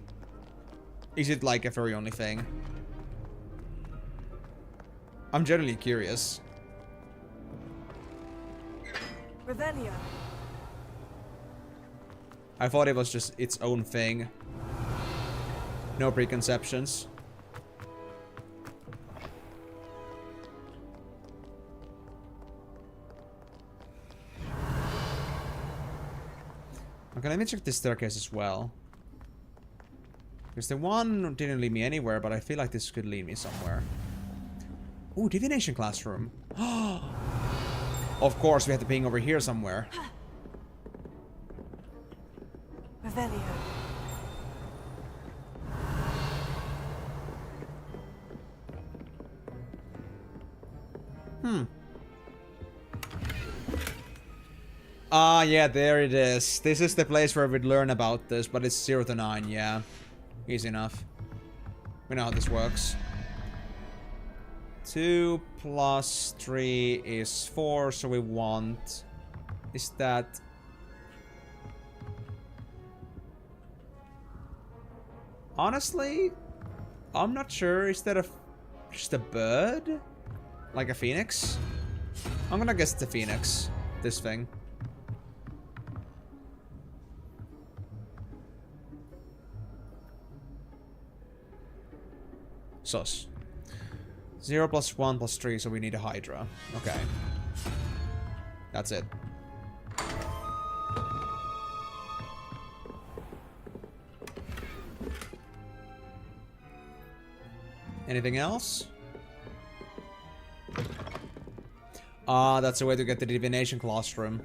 Is it like a furry only thing? I'm generally curious. Revelio. I thought it was just its own thing. No preconceptions. Okay, let me check this staircase as well. Because the one didn't lead me anywhere, but I feel like this could lead me somewhere. Ooh, divination classroom. Of course, we have to ping over here somewhere. Revelio. Ah, yeah, there it is. This is the place where we'd learn about this, but it's 0 to 9, yeah. Easy enough. We know how this works. 2 plus 3 is 4, so we want... Is that... Honestly, I'm not sure. Is that just a bird? Like a phoenix? I'm gonna guess it's a phoenix. This thing. Sus. 0 plus 1 plus 3, so we need a Hydra. Okay. That's it. Anything else? Ah, that's the way to get to the divination classroom.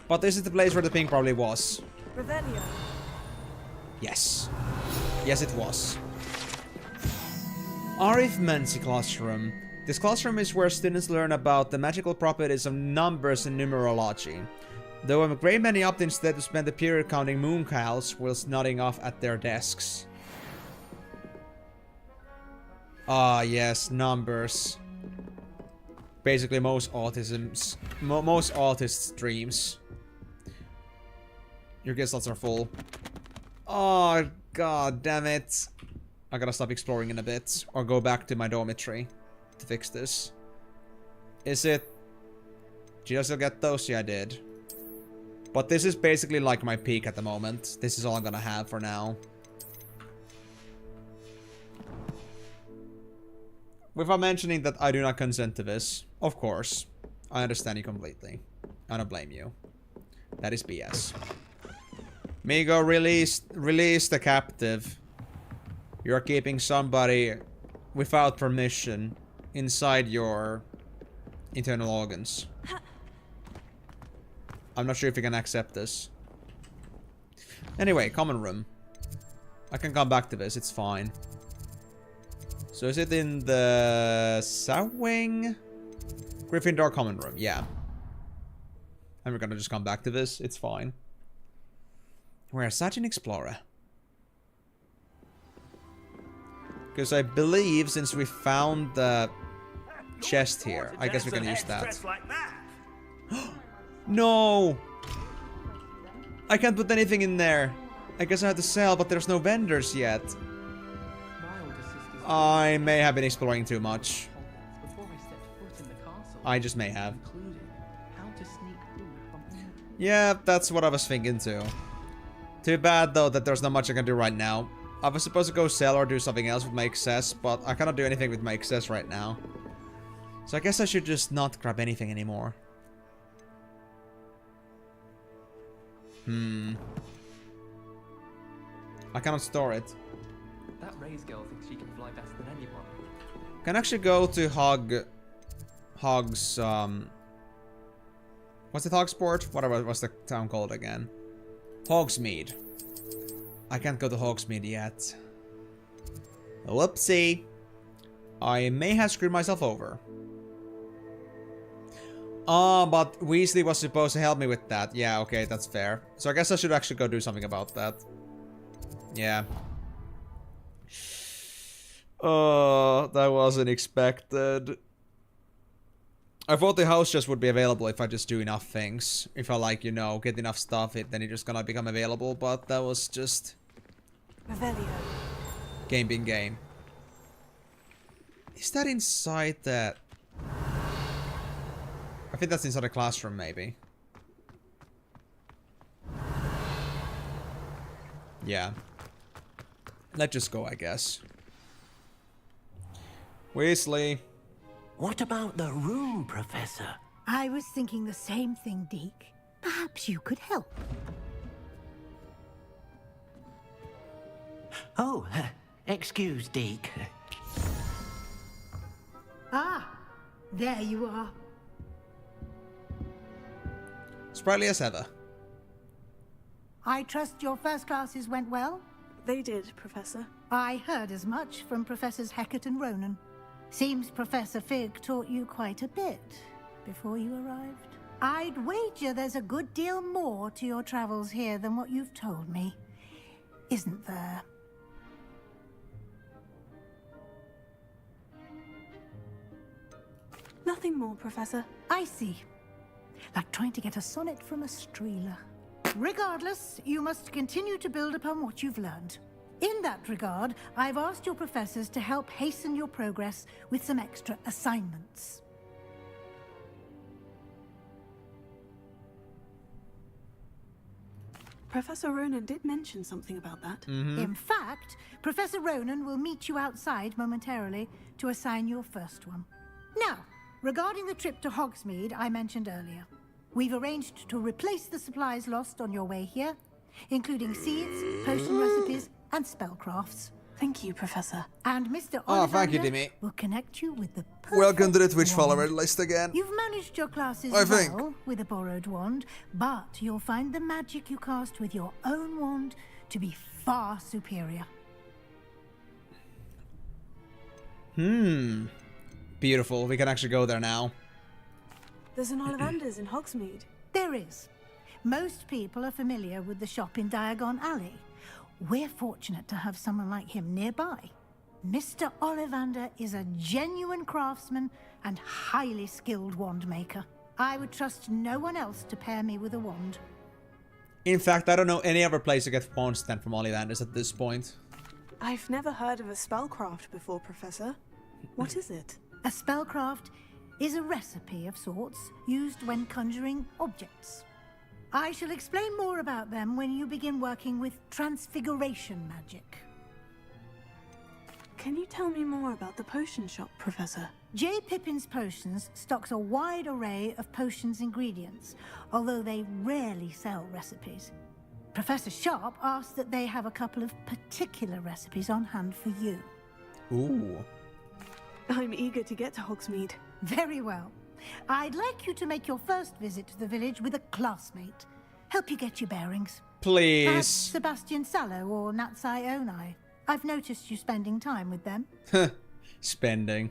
But this is the place where the ping probably was. Revelio. Yes. Yes, it was. Arithmancy classroom. This classroom is where students learn about the magical properties of numbers and numerology. Though a great many opt instead to spend the period counting mooncalves whilst nodding off at their desks. Ah, yes, numbers. Basically most autism's... most autists' dreams. Your guest slots are full. Oh, god damn it. I gotta stop exploring in a bit, or go back to my dormitory to fix this. Is it... Did I still get those? Yeah, I did. But this is basically like my peak at the moment. This is all I'm gonna have for now. Without mentioning that I do not consent to this. Of course. I understand you completely. I don't blame you. That is BS. Migo, release the captive. You're keeping somebody without permission inside your internal organs. I'm not sure if you can accept this. Anyway, common room. I can come back to this, it's fine. So is it in the south wing? Gryffindor common room, yeah. And we're gonna just come back to this, it's fine. We're such an explorer. Because I believe since we found the chest here, I guess we can use that. No! I can't put anything in there. I guess I have to sell, but there's no vendors yet. I may have been exploring too much. I just may have. Yeah, that's what I was thinking too. Too bad though that there's not much I can do right now. I was supposed to go sell or do something else with my excess, but I cannot do anything with my excess right now. So I guess I should just not grab anything anymore. I cannot store it. That Ray's girl thinks she can fly better than anyone. Can actually go to Hog's, what's it, Hogsport? Whatever, what's the town called again? Hogsmeade. I can't go to Hogsmeade yet. Whoopsie. I may have screwed myself over. Oh, but Weasley was supposed to help me with that. Yeah, okay, that's fair. So I guess I should actually go do something about that. Yeah. Oh, that wasn't expected. I thought the house chest would be available if I just do enough things. If I, like, you know, get enough stuff, then it's just gonna become available, but that was just... Revelio. Game being game. Is that inside that? I think that's inside a classroom, maybe. Yeah. Let's just go, I guess. Weasley. What about the room, Professor? I was thinking the same thing, Deke. Perhaps you could help. Oh, excuse, Deke. Ah, there you are. Sprightly as ever. I trust your first classes went well? They did, Professor. I heard as much from Professors Hecat and Ronan. Seems Professor Fig taught you quite a bit before you arrived. I'd wager there's a good deal more to your travels here than what you've told me. Isn't there? Nothing more, Professor. I see. Like trying to get a sonnet from a streeler. Regardless, you must continue to build upon what you've learned. In that regard, I've asked your professors to help hasten your progress with some extra assignments. Professor Ronan did mention something about that. In fact, Professor Ronan will meet you outside momentarily to assign your first one. Now, regarding the trip to Hogsmeade I mentioned earlier, we've arranged to replace the supplies lost on your way here, including seeds, potion recipes, and spellcrafts. Thank you, Professor. And Mr. Oh, thank you, Ollivander Demi. will connect you with the perfect Welcome to the Twitch wand. follower list again. You've managed your classes I think. well with a borrowed wand, but you'll find the magic you cast with your own wand to be far superior. Beautiful. We can actually go there now. There's an Ollivander's in Hogsmeade. There is. Most people are familiar with the shop in Diagon Alley. We're fortunate to have someone like him nearby. Mr. Ollivander is a genuine craftsman and highly skilled wand maker. I would trust no one else to pair me with a wand. In fact, I don't know any other place to get wands than from Ollivanders at this point. I've never heard of a spellcraft before, Professor. What is it? A spellcraft is a recipe of sorts used when conjuring objects. I shall explain more about them when you begin working with transfiguration magic. Can you tell me more about the potion shop, Professor? J. Pippin's Potions stocks a wide array of potions ingredients, although they rarely sell recipes. Professor Sharp asked that they have a couple of particular recipes on hand for you. Ooh. I'm eager to get to Hogsmeade. Very well. I'd like you to make your first visit to the village with a classmate. Help you get your bearings. Please. Perhaps Sebastian Sallow or Natsai Onai. I've noticed you spending time with them. Spending.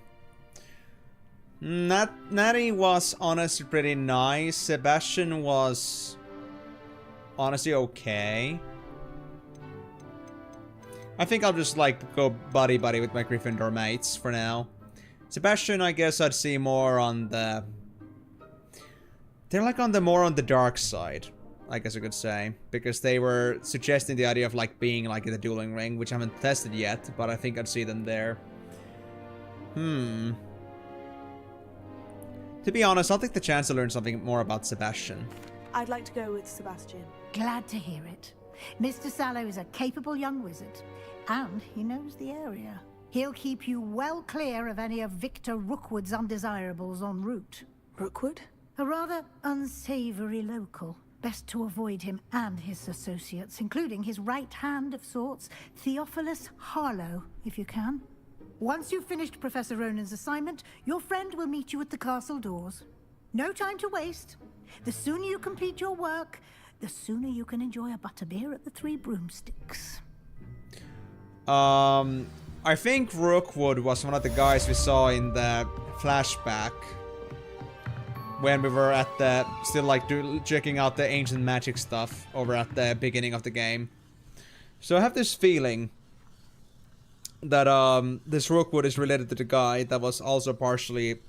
Natty was honestly pretty nice. Sebastian was honestly okay. I think I'll just like go buddy-buddy with my Gryffindor mates for now. Sebastian, I guess I'd see more on the... They're like more on the dark side, I guess I could say. Because they were suggesting the idea of like being like in the dueling ring, which I haven't tested yet, but I think I'd see them there. To be honest, I'll take the chance to learn something more about Sebastian. I'd like to go with Sebastian. Glad to hear it. Mr. Sallow is a capable young wizard, and he knows the area. He'll keep you well clear of any of Victor Rookwood's undesirables en route. Rookwood? A rather unsavory local. Best to avoid him and his associates, including his right hand of sorts, Theophilus Harlow, if you can. Once you've finished Professor Ronan's assignment, your friend will meet you at the castle doors. No time to waste. The sooner you complete your work, the sooner you can enjoy a butterbeer at the Three Broomsticks. I think Rookwood was one of the guys we saw in the flashback when we were at the still like checking out the ancient magic stuff over at the beginning of the game. So I have this feeling that this Rookwood is related to the guy that was also partially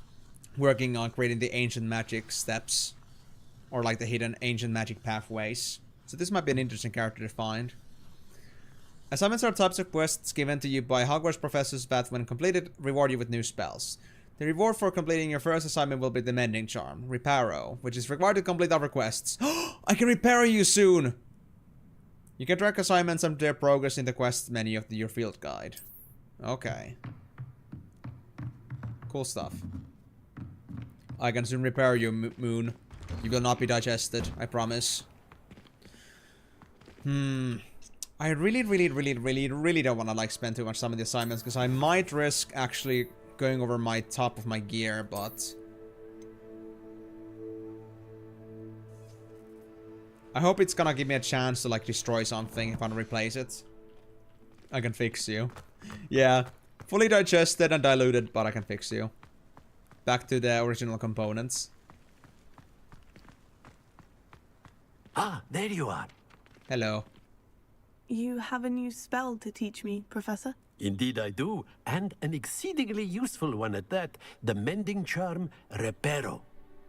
working on creating the ancient magic steps, or like the hidden ancient magic pathways. So this might be an interesting character to find. Assignments are types of quests given to you by Hogwarts professors that, when completed, reward you with new spells. The reward for completing your first assignment will be the Mending Charm, Reparo, which is required to complete other quests. I can repair you soon! You can track assignments and their progress in the quest menu of your field guide. Okay. Cool stuff. I can soon repair you, Moon. You will not be digested, I promise. I really don't want to like spend too much time on the assignments, because I might risk actually going over my top of my gear, but I hope it's gonna give me a chance to like destroy something if I replace it. I can fix you. Yeah, fully digested and diluted, but I can fix you. Back to the original components. Ah, there you are. Hello. You have a new spell to teach me, Professor? Indeed I do, and an exceedingly useful one at that. The Mending Charm, Reparo.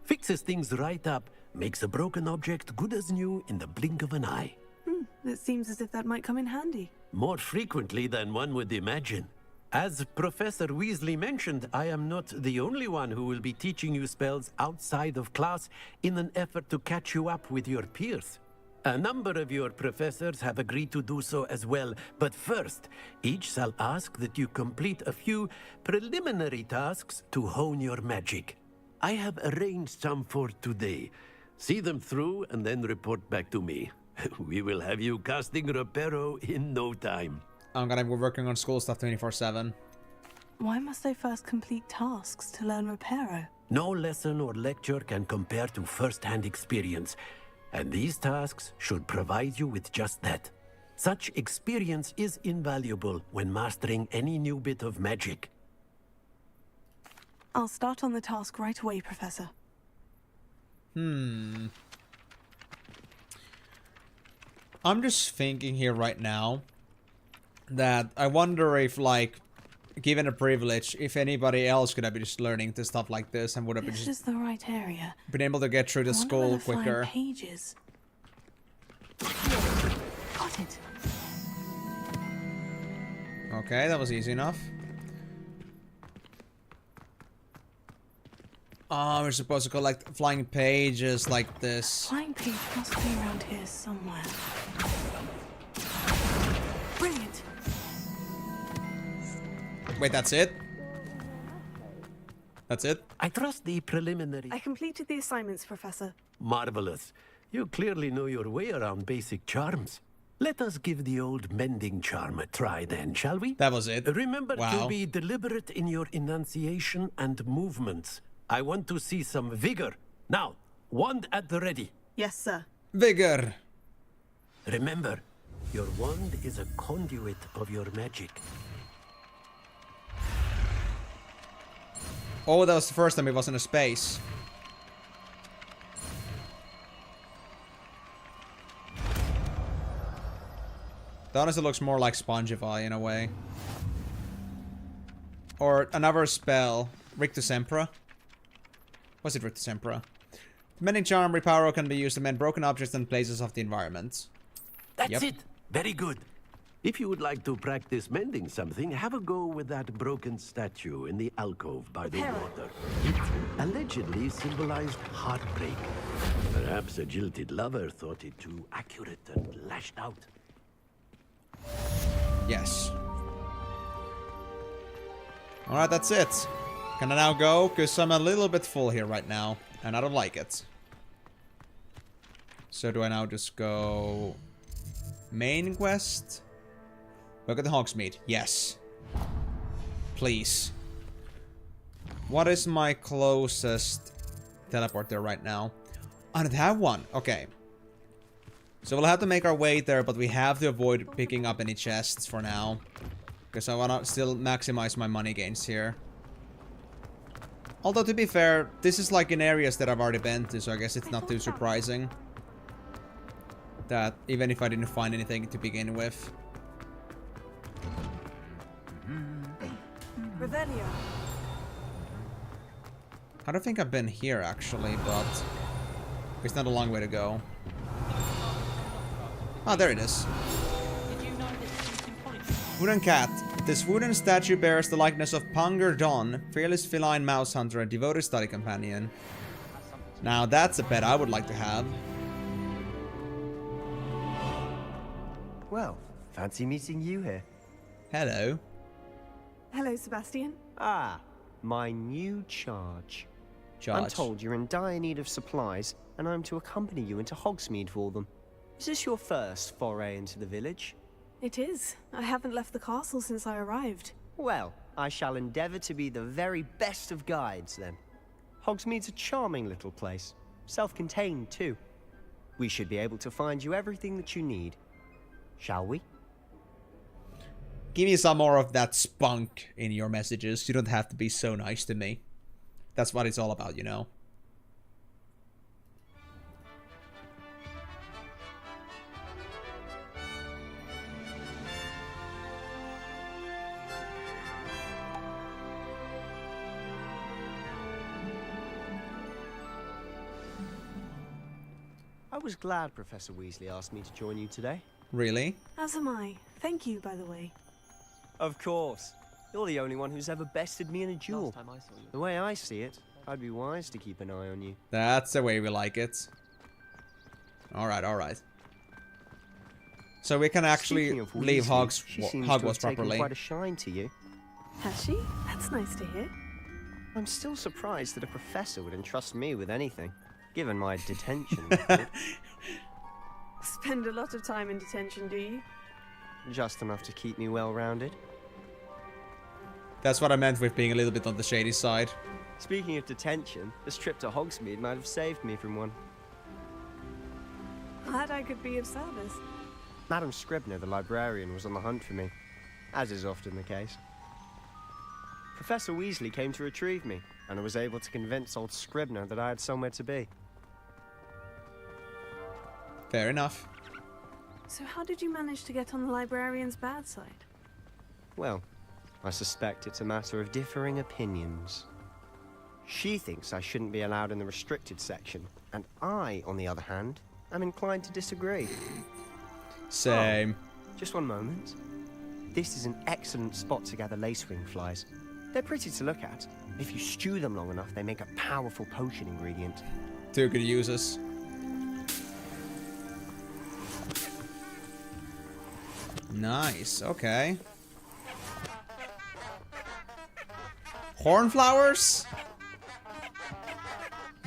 Fixes things right up, makes a broken object good as new in the blink of an eye. It seems as if that might come in handy. More frequently than one would imagine. As Professor Weasley mentioned, I am not the only one who will be teaching you spells outside of class in an effort to catch you up with your peers. A number of your professors have agreed to do so as well, but first, each shall ask that you complete a few preliminary tasks to hone your magic. I have arranged some for today. See them through and then report back to me. We will have you casting Reparo in no time. I'm gonna be working on school stuff 24/7. Why must I first complete tasks to learn Reparo? No lesson or lecture can compare to first-hand experience. And these tasks should provide you with just that. Such experience is invaluable when mastering any new bit of magic. I'll start on the task right away, Professor. I'm just thinking here right now that I wonder if, like, given a privilege, if anybody else could have been just learning this stuff like this and would have been This is the right area. been able to get through the school quicker. Pages. Got it. Okay, that was easy enough. Oh, we're supposed to collect flying pages like this. Flying page must be around here somewhere. Brilliant. Wait, that's it? That's it? I trust the preliminary... I completed the assignments, Professor. Marvelous. You clearly know your way around basic charms. Let us give the old Mending Charm a try then, shall we? That was it. Remember to be deliberate in your enunciation and movements. I want to see some vigor. Now, wand at the ready. Yes, sir. Vigor. Remember, your wand is a conduit of your magic. Oh, that was the first time it was in a space. That honestly looks more like Spongify in a way. Or another spell. Rictus Sempra. Was it Rictus Sempra? Mending Charm Reparo can be used to mend broken objects and places of the environment. That's it. Very good. If you would like to practice mending something, have a go with that broken statue in the alcove by the water. It allegedly symbolized heartbreak. Perhaps a jilted lover thought it too accurate and lashed out. Yes. Alright, that's it. Can I now go? Because I'm a little bit full here right now, and I don't like it. So do I now just go... Main quest? Look at the Hogsmeade. Yes. Please. What is my closest teleport there right now? I don't have one. Okay. So we'll have to make our way there, but we have to avoid picking up any chests for now. Because I want to still maximize my money gains here. Although, to be fair, this is like in areas that I've already been to, so I guess it's not too surprising. That even if I didn't find anything to begin with. Revelio. I don't think I've been here actually, but it's not a long way to go. Ah, there it is. Did you know that Wooden cat. This wooden statue bears the likeness of Punger Don, fearless feline mouse hunter and devoted study companion. Now that's a pet I would like to have. Well, fancy meeting you here. Hello. Hello, Sebastian. Ah, my new charge. I'm told you're in dire need of supplies, and I'm to accompany you into Hogsmeade for them. Is this your first foray into the village? It is. I haven't left the castle since I arrived. Well, I shall endeavor to be the very best of guides, then. Hogsmeade's a charming little place. Self-contained, too. We should be able to find you everything that you need. Shall we? Give me some more of that spunk in your messages. You don't have to be so nice to me. That's what it's all about, you know. I was glad Professor Weasley asked me to join you today. Really? As am I. Thank you, by the way. Of course. You're the only one who's ever bested me in a duel. The way I see it, I'd be wise to keep an eye on you. That's the way we like it. Alright, alright. So we can actually leave Hogwarts properly. Quite a shine to you. Has she? That's nice to hear. I'm still surprised that a professor would entrust me with anything, given my detention record. Spend a lot of time in detention, do you? Just enough to keep me well-rounded. That's what I meant with being a little bit on the shady side. Speaking of detention, this trip to Hogsmeade might have saved me from one. Glad I could be of service. Madam Scribner, the librarian, was on the hunt for me, as is often the case. Professor Weasley came to retrieve me, and I was able to convince old Scribner that I had somewhere to be. Fair enough. So how did you manage to get on the librarian's bad side? Well, I suspect it's a matter of differing opinions. She thinks I shouldn't be allowed in the restricted section, and I, on the other hand, am inclined to disagree. Same. Oh, just one moment. This is an excellent spot to gather lacewing flies. They're pretty to look at. If you stew them long enough, they make a powerful potion ingredient. Two good uses. Nice, okay. Hornflowers?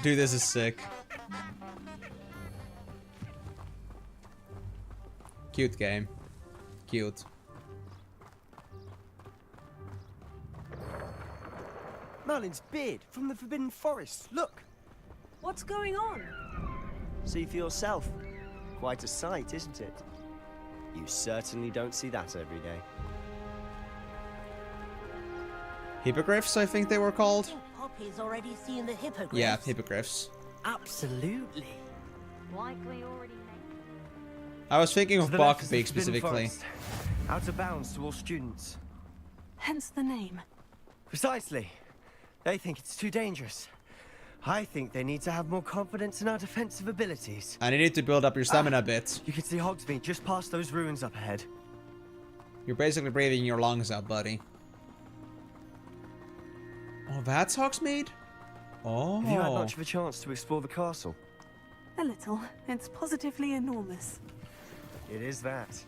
Dude, this is sick. Cute game. Cute. Merlin's beard from the Forbidden Forest. Look! What's going on? See for yourself. Quite a sight, isn't it? You certainly don't see that every day. Hippogriffs, I think they were called. Poppy's already seen the hippogriffs. Yeah, hippogriffs. Absolutely. Likely already. I was thinking of Buckbeak specifically. Out of bounds to all students. Hence the name. Precisely. They think it's too dangerous. I think they need to have more confidence in our defensive abilities. And you need to build up your stamina a bit. You can see Hogsmeade just past those ruins up ahead. You're basically breathing your lungs out, buddy. Oh, that's Hogsmeade? Oh. Have you had much of a chance to explore the castle? A little. It's positively enormous. It is that.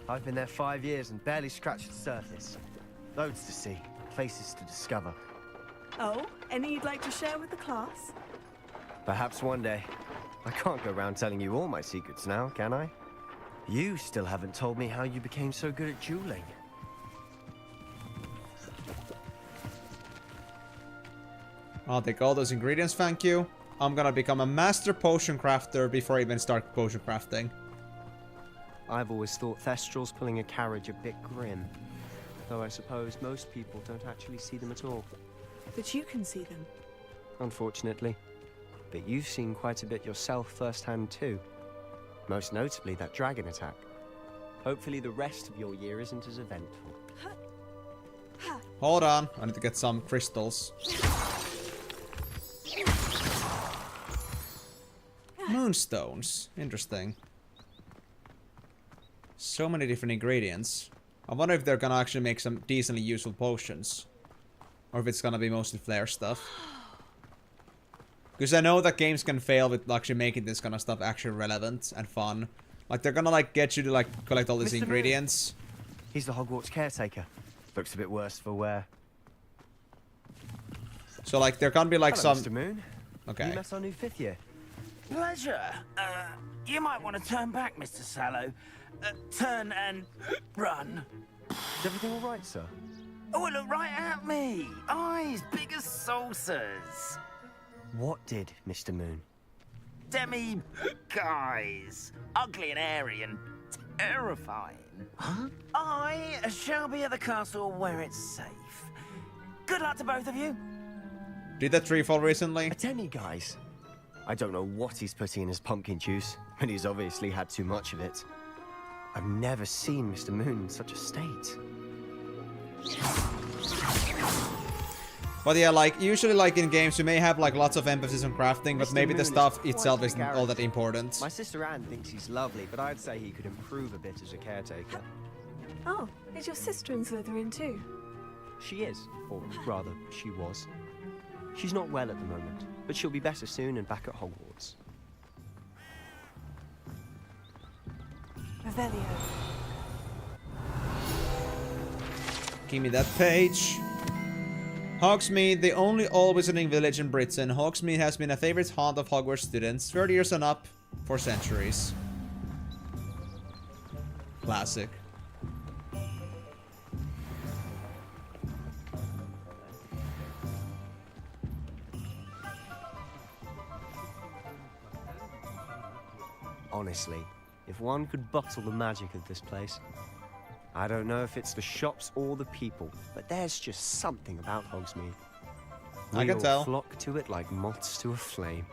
I've been there 5 years and barely scratched the surface. Loads to see, places to discover. Oh, any you'd like to share with the class? Perhaps one day. I can't go around telling you all my secrets now, can I? You still haven't told me how you became so good at dueling. I'll take all those ingredients, thank you. I'm gonna become a master potion crafter before I even start potion crafting. I've always thought Thestrals pulling a carriage a bit grim. Though I suppose most people don't actually see them at all. But you can see them. Unfortunately. But you've seen quite a bit yourself firsthand too. Most notably that dragon attack. Hopefully the rest of your year isn't as eventful. Hold on, I need to get some crystals. Moonstones. Interesting. So many different ingredients. I wonder if they're gonna actually make some decently useful potions. Or if it's gonna be mostly flare stuff. Because I know that games can fail with actually making this kind of stuff actually relevant and fun. Like, they're gonna, like, get you to, like, collect all these Mr. ingredients. He's the Hogwarts caretaker. Looks a bit worse for wear. So, like, there can be, like, Hello, some... Mr. Moon. Okay. You met our new 5th year. Pleasure. You might want to turn back, Mr. Sallow. Turn and run. Is everything all right, sir? Oh, look right at me. Eyes big as saucers. What did, Mr. Moon? Demi guys. Ugly and airy and terrifying. Huh? I shall be at the castle where it's safe. Good luck to both of you. Did that tree fall recently? A Demi guys. I don't know what he's putting in his pumpkin juice, but he's obviously had too much of it. I've never seen Mr. Moon in such a state. But yeah, like, usually, like, in games, you may have, like, lots of emphasis on crafting, but maybe the stuff itself isn't all that important. My sister Anne thinks he's lovely, but I'd say he could improve a bit as a caretaker. Oh, is your sister in Slytherin too? She is, or rather, she was. She's not well at the moment, but she'll be better soon and back at Hogwarts. Revelio. Give me that page. Hogsmeade, the only all-wizarding village in Britain. Hogsmeade has been a favorite haunt of Hogwarts students, 30 years and up, for centuries. Classic. Honestly, if one could bottle the magic of this place. I don't know if it's the shops or the people, but there's just something about Hogsmeade. I can all tell. Flock to it like moths to a flame.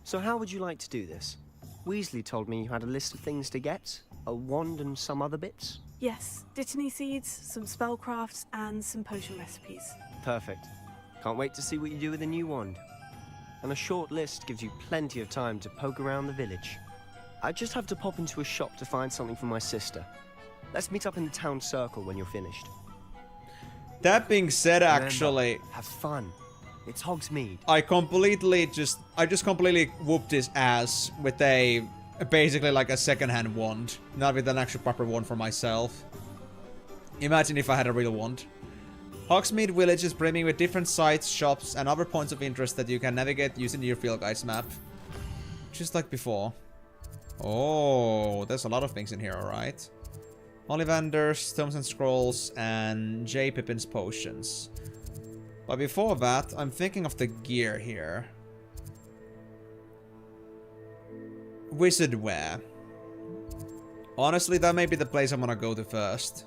So how would you like to do this? Weasley told me you had a list of things to get, a wand and some other bits. Yes, Dittany seeds, some spellcrafts, and some potion recipes. Perfect. Can't wait to see what you do with the new wand. And a short list gives you plenty of time to poke around the village. I just have to pop into a shop to find something for my sister. Let's meet up in the town circle when you're finished. That being said, Remember, actually... have fun. It's Hogsmeade. I just completely whooped his ass with basically like a second-hand wand. Not with an actual proper wand for myself. Imagine if I had a real wand. Hogsmeade Village is brimming with different sites, shops, and other points of interest that you can navigate using your field guides map. Just like before. Oh, there's a lot of things in here, alright. Ollivanders, Tomes and Scrolls, and J. Pippin's Potions. But before that, I'm thinking of the gear here. Wizard wear. Honestly, that may be the place I'm gonna go to first.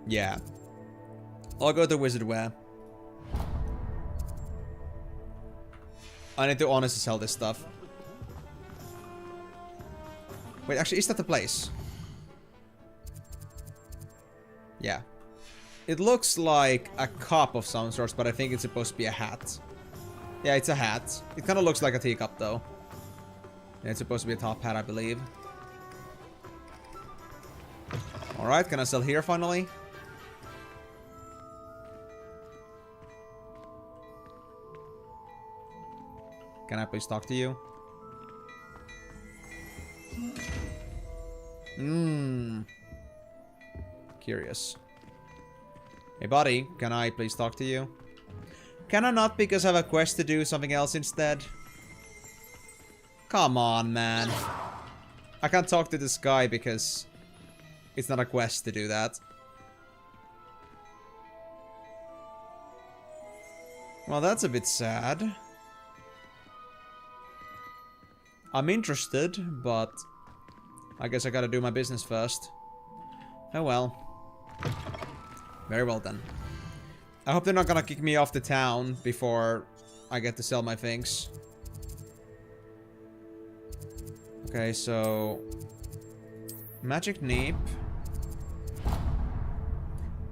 Yeah. I'll go to wizard wear. I need to honestly sell this stuff. Wait, actually, is that the place? Yeah. It looks like a cup of some sort, but I think it's supposed to be a hat. Yeah, it's a hat. It kind of looks like a teacup, though. Yeah, it's supposed to be a top hat, I believe. Alright, can I sell here, finally? Can I please talk to you? Curious. Hey buddy, can I please talk to you? Can I not because I have a quest to do something else instead? Come on, man. I can't talk to this guy because it's not a quest to do that. Well, that's a bit sad. I'm interested, but I guess I gotta do my business first. Oh well. Very well then. I hope they're not gonna kick me off the town before I get to sell my things. Okay, so... Magic Neep.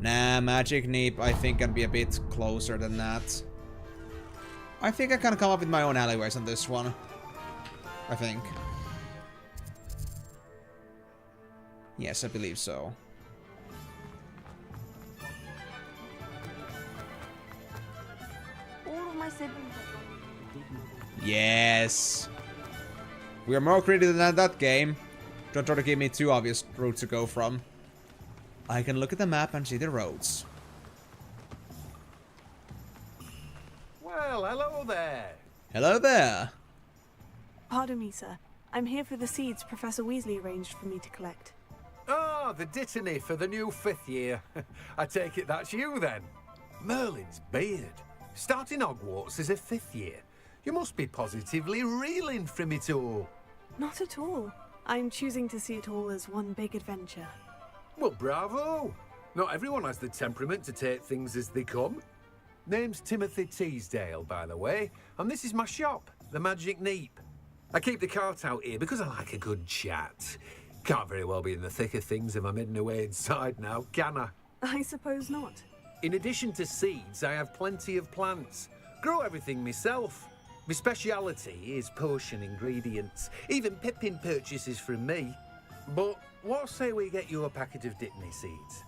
Nah, Magic Neep I think can be a bit closer than that. I think I can come up with my own alleyways on this one. I think. Yes, I believe so. All of my siblings. Yes. We are more creative than that game. Don't try to give me too obvious routes to go from. I can look at the map and see the roads. Well, hello there. Hello there. Pardon me, sir. I'm here for the seeds Professor Weasley arranged for me to collect. Oh, the dittany for the new 5th year. I take it that's you then. Merlin's beard. Starting Hogwarts as a 5th year. You must be positively reeling from it all. Not at all. I'm choosing to see it all as one big adventure. Well, bravo. Not everyone has the temperament to take things as they come. Name's Timothy Teasdale, by the way, and this is my shop, the Magic Neep. I keep the cart out here because I like a good chat. Can't very well be in the thick of things if I'm hidden away inside now, can I? I suppose not. In addition to seeds, I have plenty of plants. Grow everything myself. My speciality is potion ingredients. Even Pippin purchases from me. But what say we get you a packet of Dittany seeds?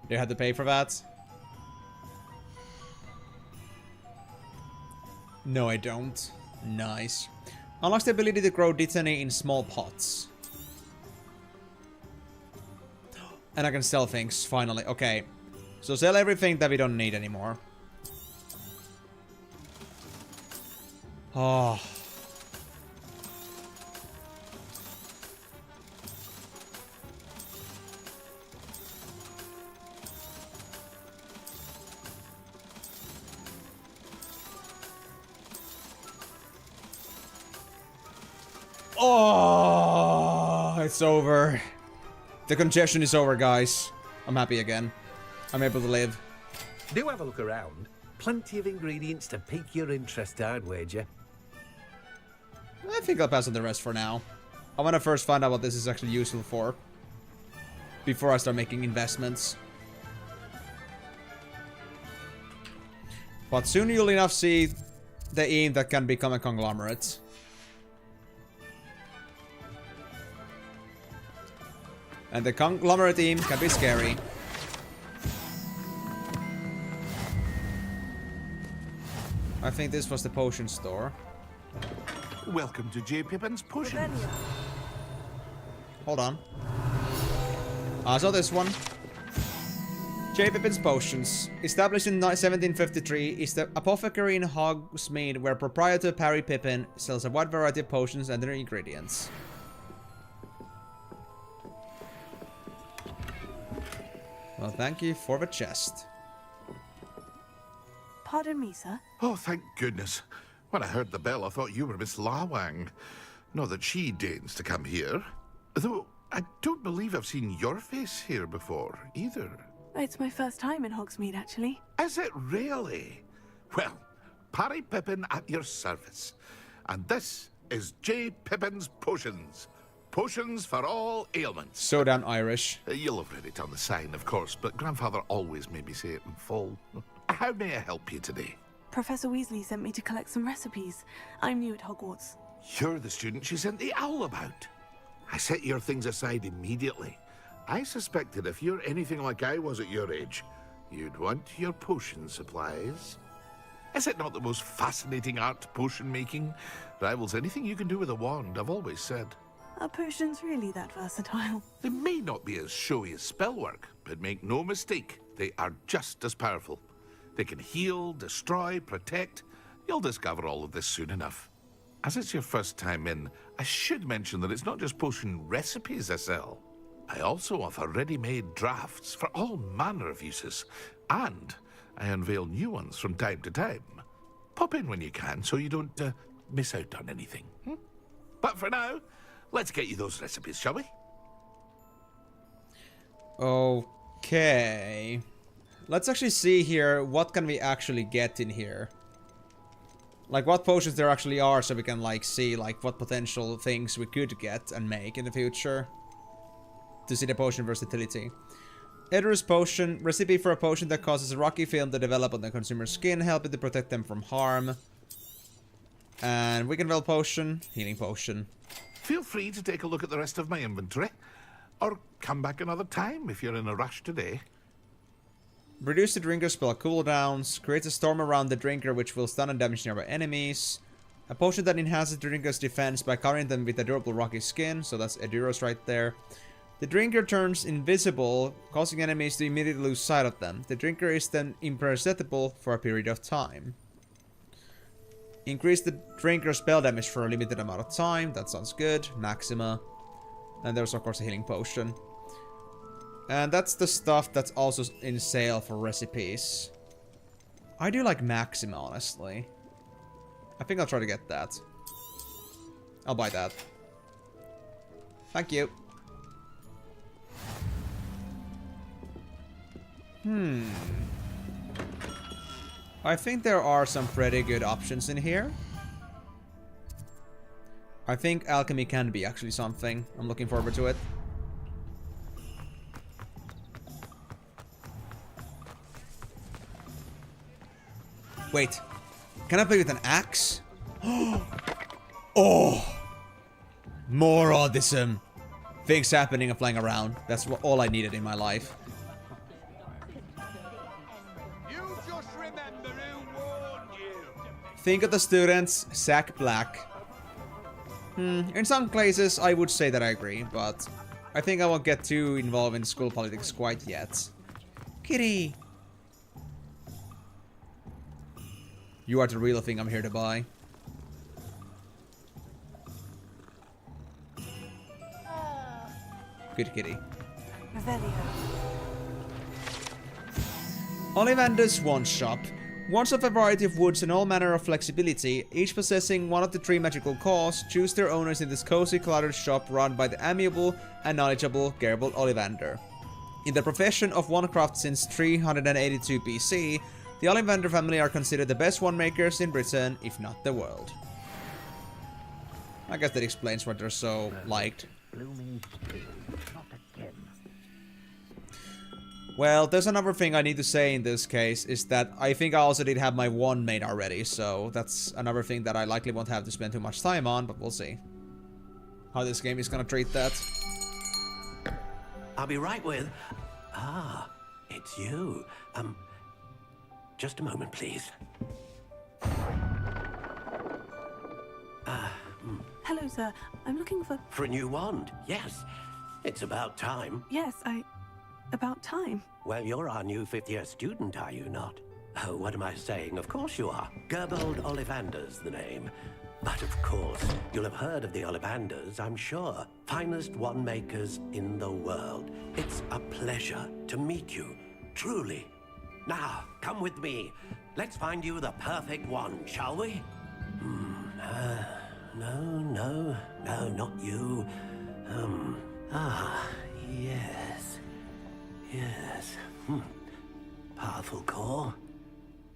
Do you have to pay for that? No, I don't. Nice. Unlocks the ability to grow Dittany in small pots. And I can sell things, finally. Okay. So sell everything that we don't need anymore. Oh. Oh, it's over. The congestion is over, guys. I'm happy again. I'm able to live. Do have a look around. Plenty of ingredients to pique your interest, I'd wager. I think I'll pass on the rest for now. I want to first find out what this is actually useful for before I start making investments. But soon you'll enough see the aim that can become a conglomerate. And the conglomerate team can be scary. I think this was the potion store. Welcome to J. Pippin's Potions. Hold on. I saw this one. J. Pippin's Potions. Established in 1753, is the apothecary in Hogsmeade where proprietor Parry Pippin sells a wide variety of potions and their ingredients. Well, thank you for the chest. Pardon me, sir. Oh, thank goodness. When I heard the bell, I thought you were Miss Lawang. Not that she deigns to come here. Though, I don't believe I've seen your face here before, either. It's my first time in Hogsmeade, actually. Is it really? Well, Parry Pippin at your service. And this is J. Pippin's Potions. Potions for all ailments. So damn Irish. You'll have read it on the sign, of course, but Grandfather always made me say it in full. How may I help you today? Professor Weasley sent me to collect some recipes. I'm new at Hogwarts. You're the student she sent the owl about. I set your things aside immediately. I suspected if you're anything like I was at your age, you'd want your potion supplies. Is it not the most fascinating art, potion making? Rivals anything you can do with a wand, I've always said. Are potions really that versatile? They may not be as showy as spellwork, but make no mistake, they are just as powerful. They can heal, destroy, protect. You'll discover all of this soon enough. As it's your first time in, I should mention that it's not just potion recipes I sell. I also offer ready-made drafts for all manner of uses, and I unveil new ones from time to time. Pop in when you can so you don't miss out on anything. But for now, let's get you those recipes, shall we? Okay. Let's actually see here, what can we actually get in here? Like, what potions there actually are, so we can, like, see, like, what potential things we could get and make in the future. To see the potion versatility. Edur's potion. Recipe for a potion that causes a rocky film to develop on the consumer's skin, helping to protect them from harm. And we can develop potion. Healing potion. Feel free to take a look at the rest of my inventory. Or come back another time if you're in a rush today. Reduce the drinker's spell cooldowns. Creates a storm around the drinker which will stun and damage nearby enemies. A potion that enhances the drinker's defense by covering them with a durable rocky skin. So that's Eduro's right there. The drinker turns invisible, causing enemies to immediately lose sight of them. The drinker is then imperceptible for a period of time. Increase the drinker's spell damage for a limited amount of time. That sounds good. Maxima. And there's of course a healing potion. And that's the stuff that's also in sale for recipes. I do like Maxima, honestly. I think I'll try to get that. I'll buy that. Thank you. I think there are some pretty good options in here. I think alchemy can be actually something. I'm looking forward to it. Wait. Can I play with an axe? Oh! More autism. Things happening and flying around. That's all I needed in my life. Think of the students, sack black. In some cases, I would say that I agree, but I think I won't get too involved in school politics quite yet. Kitty! You are the real thing I'm here to buy. Good kitty. Ollivander's Wand Shop. Wands of a variety of woods and all manner of flexibility, each possessing one of the 3 magical cores, choose their owners in this cozy cluttered shop run by the amiable and knowledgeable Gerbold Ollivander. In the profession of wandcraft since 382 BC, the Ollivander family are considered the best wand makers in Britain, if not the world. I guess that explains why they're so liked. Well, there's another thing I need to say in this case, is that I think I also did have my wand made already, so that's another thing that I likely won't have to spend too much time on, but we'll see how this game is gonna treat that. I'll be right with... Ah, it's you. Just a moment, please. Hello, sir. I'm looking for... For a new wand, yes. It's about time. Yes, about time. Well, you're our new 5th-year student, are you not? Oh, what am I saying? Of course you are. Gerbold Ollivander's the name. But of course, you'll have heard of the Ollivanders, I'm sure. Finest wand makers in the world. It's a pleasure to meet you, truly. Now, come with me. Let's find you the perfect wand, shall we? No, not you. Yes. Yes. Powerful core.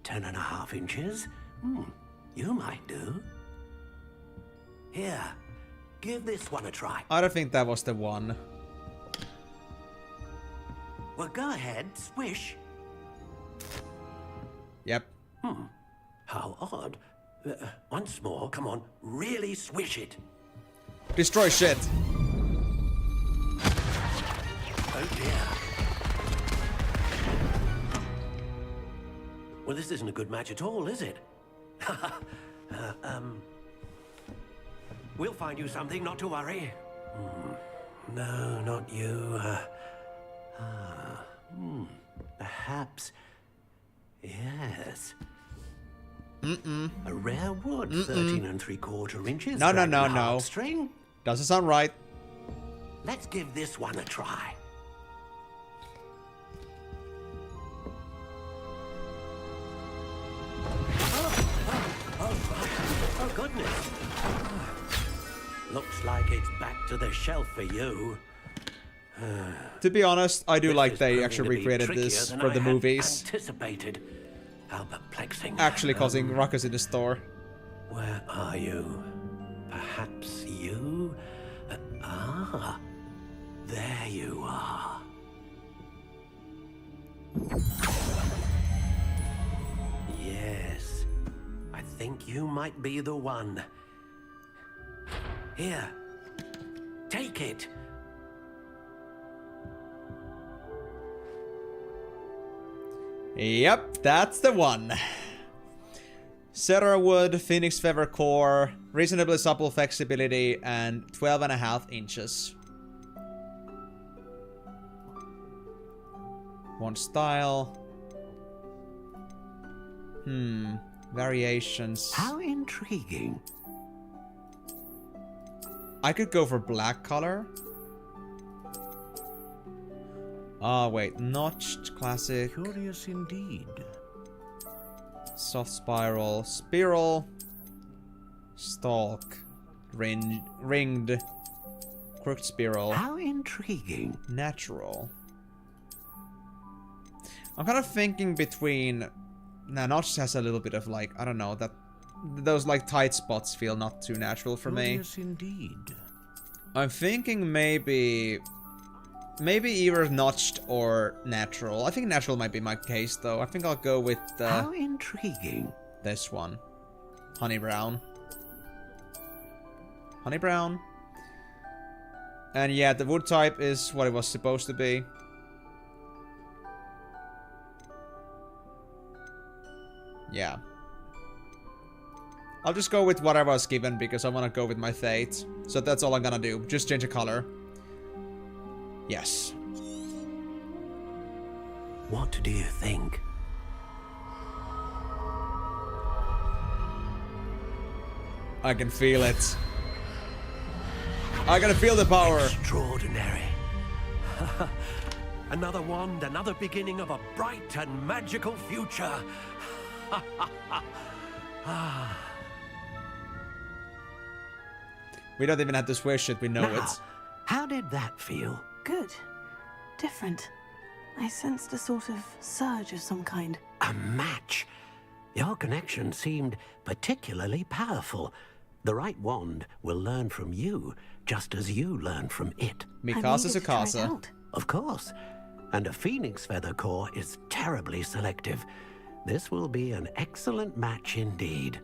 10.5 inches. You might do. Here, give this one a try. I don't think that was the one. Well, go ahead, swish. Yep. How odd. Once more, come on, really swish it. Destroy shit. Oh dear. Well, this isn't a good match at all, is it? We'll find you something, not to worry. No, not you. Perhaps. Yes. A rare wood, 13 3/4 inches. No. String. Doesn't sound right. Let's give this one a try. Oh, goodness. Looks like it's back to the shelf for you. To be honest, I do like they actually recreated this for the movies. Anticipated. How perplexing. Actually causing ruckus in the store. Where are you? Perhaps you? There you are. Yes, I think you might be the one. Here, take it. Yep, that's the one. Cedar wood, phoenix feather core, reasonably supple flexibility, and 12.5 inches. One style. Variations. How intriguing. I could go for black color. Oh, wait. Notched, classic. Curious indeed. Soft spiral. Spiral. Stalk. Ringed. Crooked spiral. How intriguing. Natural. I'm kind of thinking between... Nah, Notch has a little bit of like, I don't know, that those like tight spots feel not too natural for me. Yes, indeed. I'm thinking maybe either notched or natural. I think natural might be my case though. I think I'll go with how intriguing. This one. Honey brown. Honey brown. And yeah, the wood type is what it was supposed to be. Yeah. I'll just go with whatever I was given because I want to go with my fate. So that's all I'm gonna do. Just change the color. Yes. What do you think? I can feel it. I can feel the power. Extraordinary. Another wand, another beginning of a bright and magical future. We don't even have to swish it, we know now, it. How did that feel? Good. Different. I sensed a sort of surge of some kind. A match. Your connection seemed particularly powerful. The right wand will learn from you, just as you learn from it. Mikasa Sukasa. Of course. And a phoenix feather core is terribly selective. This will be an excellent match indeed.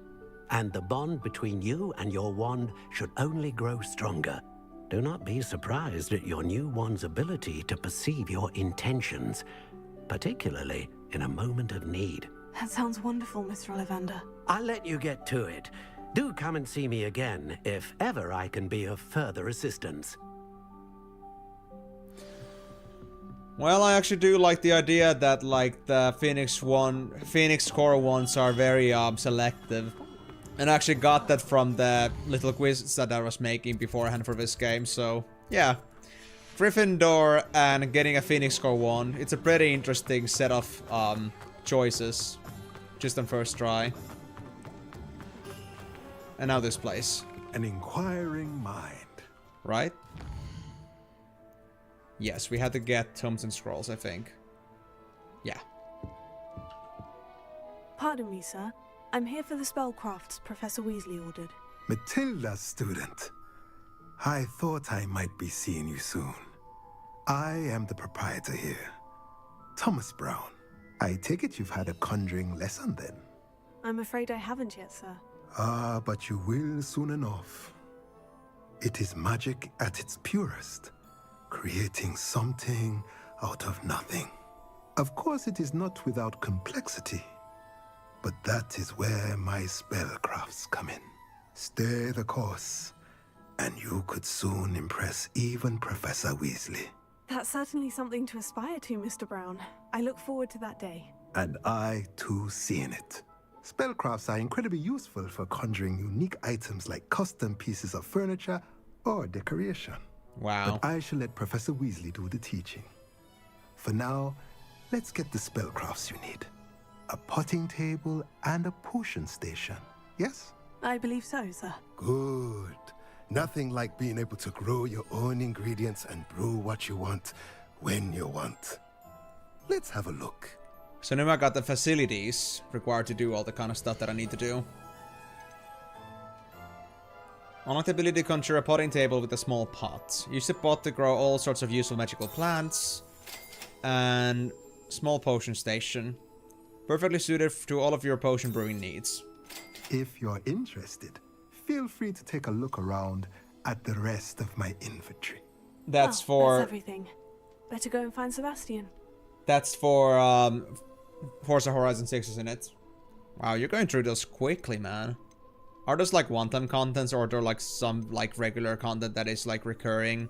And the bond between you and your wand should only grow stronger. Do not be surprised at your new wand's ability to perceive your intentions, particularly in a moment of need. That sounds wonderful, Mr. Ollivander. I'll let you get to it. Do come and see me again if ever I can be of further assistance. Well, I actually do like the idea that like the Phoenix core ones are very selective. And I actually got that from the little quiz that I was making beforehand for this game, so yeah. Gryffindor and getting a Phoenix core wand, it's a pretty interesting set of choices. Just on first try. And now this place. An inquiring mind. Right? Yes, we had to get tomes and scrolls, I think. Yeah. Pardon me, sir. I'm here for the spellcrafts Professor Weasley ordered. Matilda's student. I thought I might be seeing you soon. I am the proprietor here. Thomas Brown. I take it you've had a conjuring lesson then? I'm afraid I haven't yet, sir. Ah, but you will soon enough. It is magic at its purest, creating something out of nothing. Of course, it is not without complexity, but that is where my spellcrafts come in. Stay the course, and you could soon impress even Professor Weasley. That's certainly something to aspire to, Mr. Brown. I look forward to that day. And I, too, seeing it. Spellcrafts are incredibly useful for conjuring unique items like custom pieces of furniture or decoration. Wow. But I shall let Professor Weasley do the teaching. For now, let's get the spellcrafts you need. A potting table and a potion station, yes? I believe so, sir. Good. Nothing like being able to grow your own ingredients and brew what you want when you want. Let's have a look. So now I got the facilities required to do all the kind of stuff that I need to do. Unlock the ability to conjure a potting table with a small pot. Use the pot to grow all sorts of useful magical plants. And Small potion station. Perfectly suited to all of your potion brewing needs. If you're interested, feel free to take a look around at the rest of my inventory. That's for... That's everything. Better go and find Sebastian. That's for, Forza Horizon 6, isn't it? Wow, you're going through those quickly, man. Are those like one-time contents, or are there like some like regular content that is like recurring?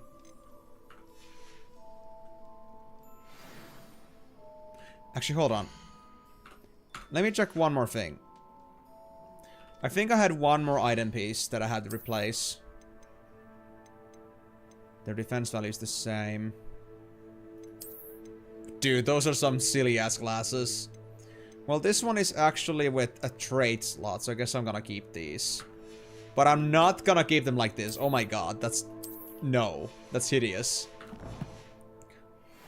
Actually, hold on. Let me check one more thing. I think I had one more item piece that I had to replace. Their defense value is the same. Dude, those are some silly-ass glasses. Well, this one is actually with a trait slot, so I guess I'm gonna keep these. But I'm not gonna keep them like this. Oh my god, that's... No. That's hideous.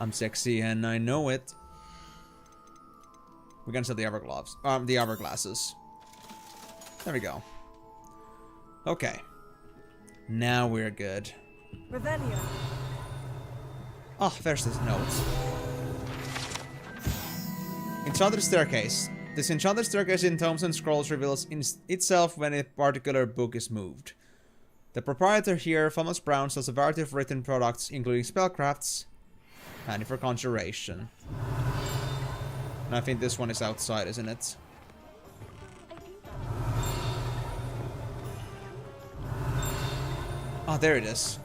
I'm sexy and I know it. We can sell the hourglass. The hourglasses. There we go. Okay. Now we're good. Revelio. Oh, there's this note. Enchanted Staircase. This enchanted staircase in Tomes and Scrolls reveals itself when a particular book is moved. The proprietor here, Thomas Brown, sells a variety of written products, including spellcrafts, handy for conjuration. And I think this one is outside, isn't it? Oh, there it is.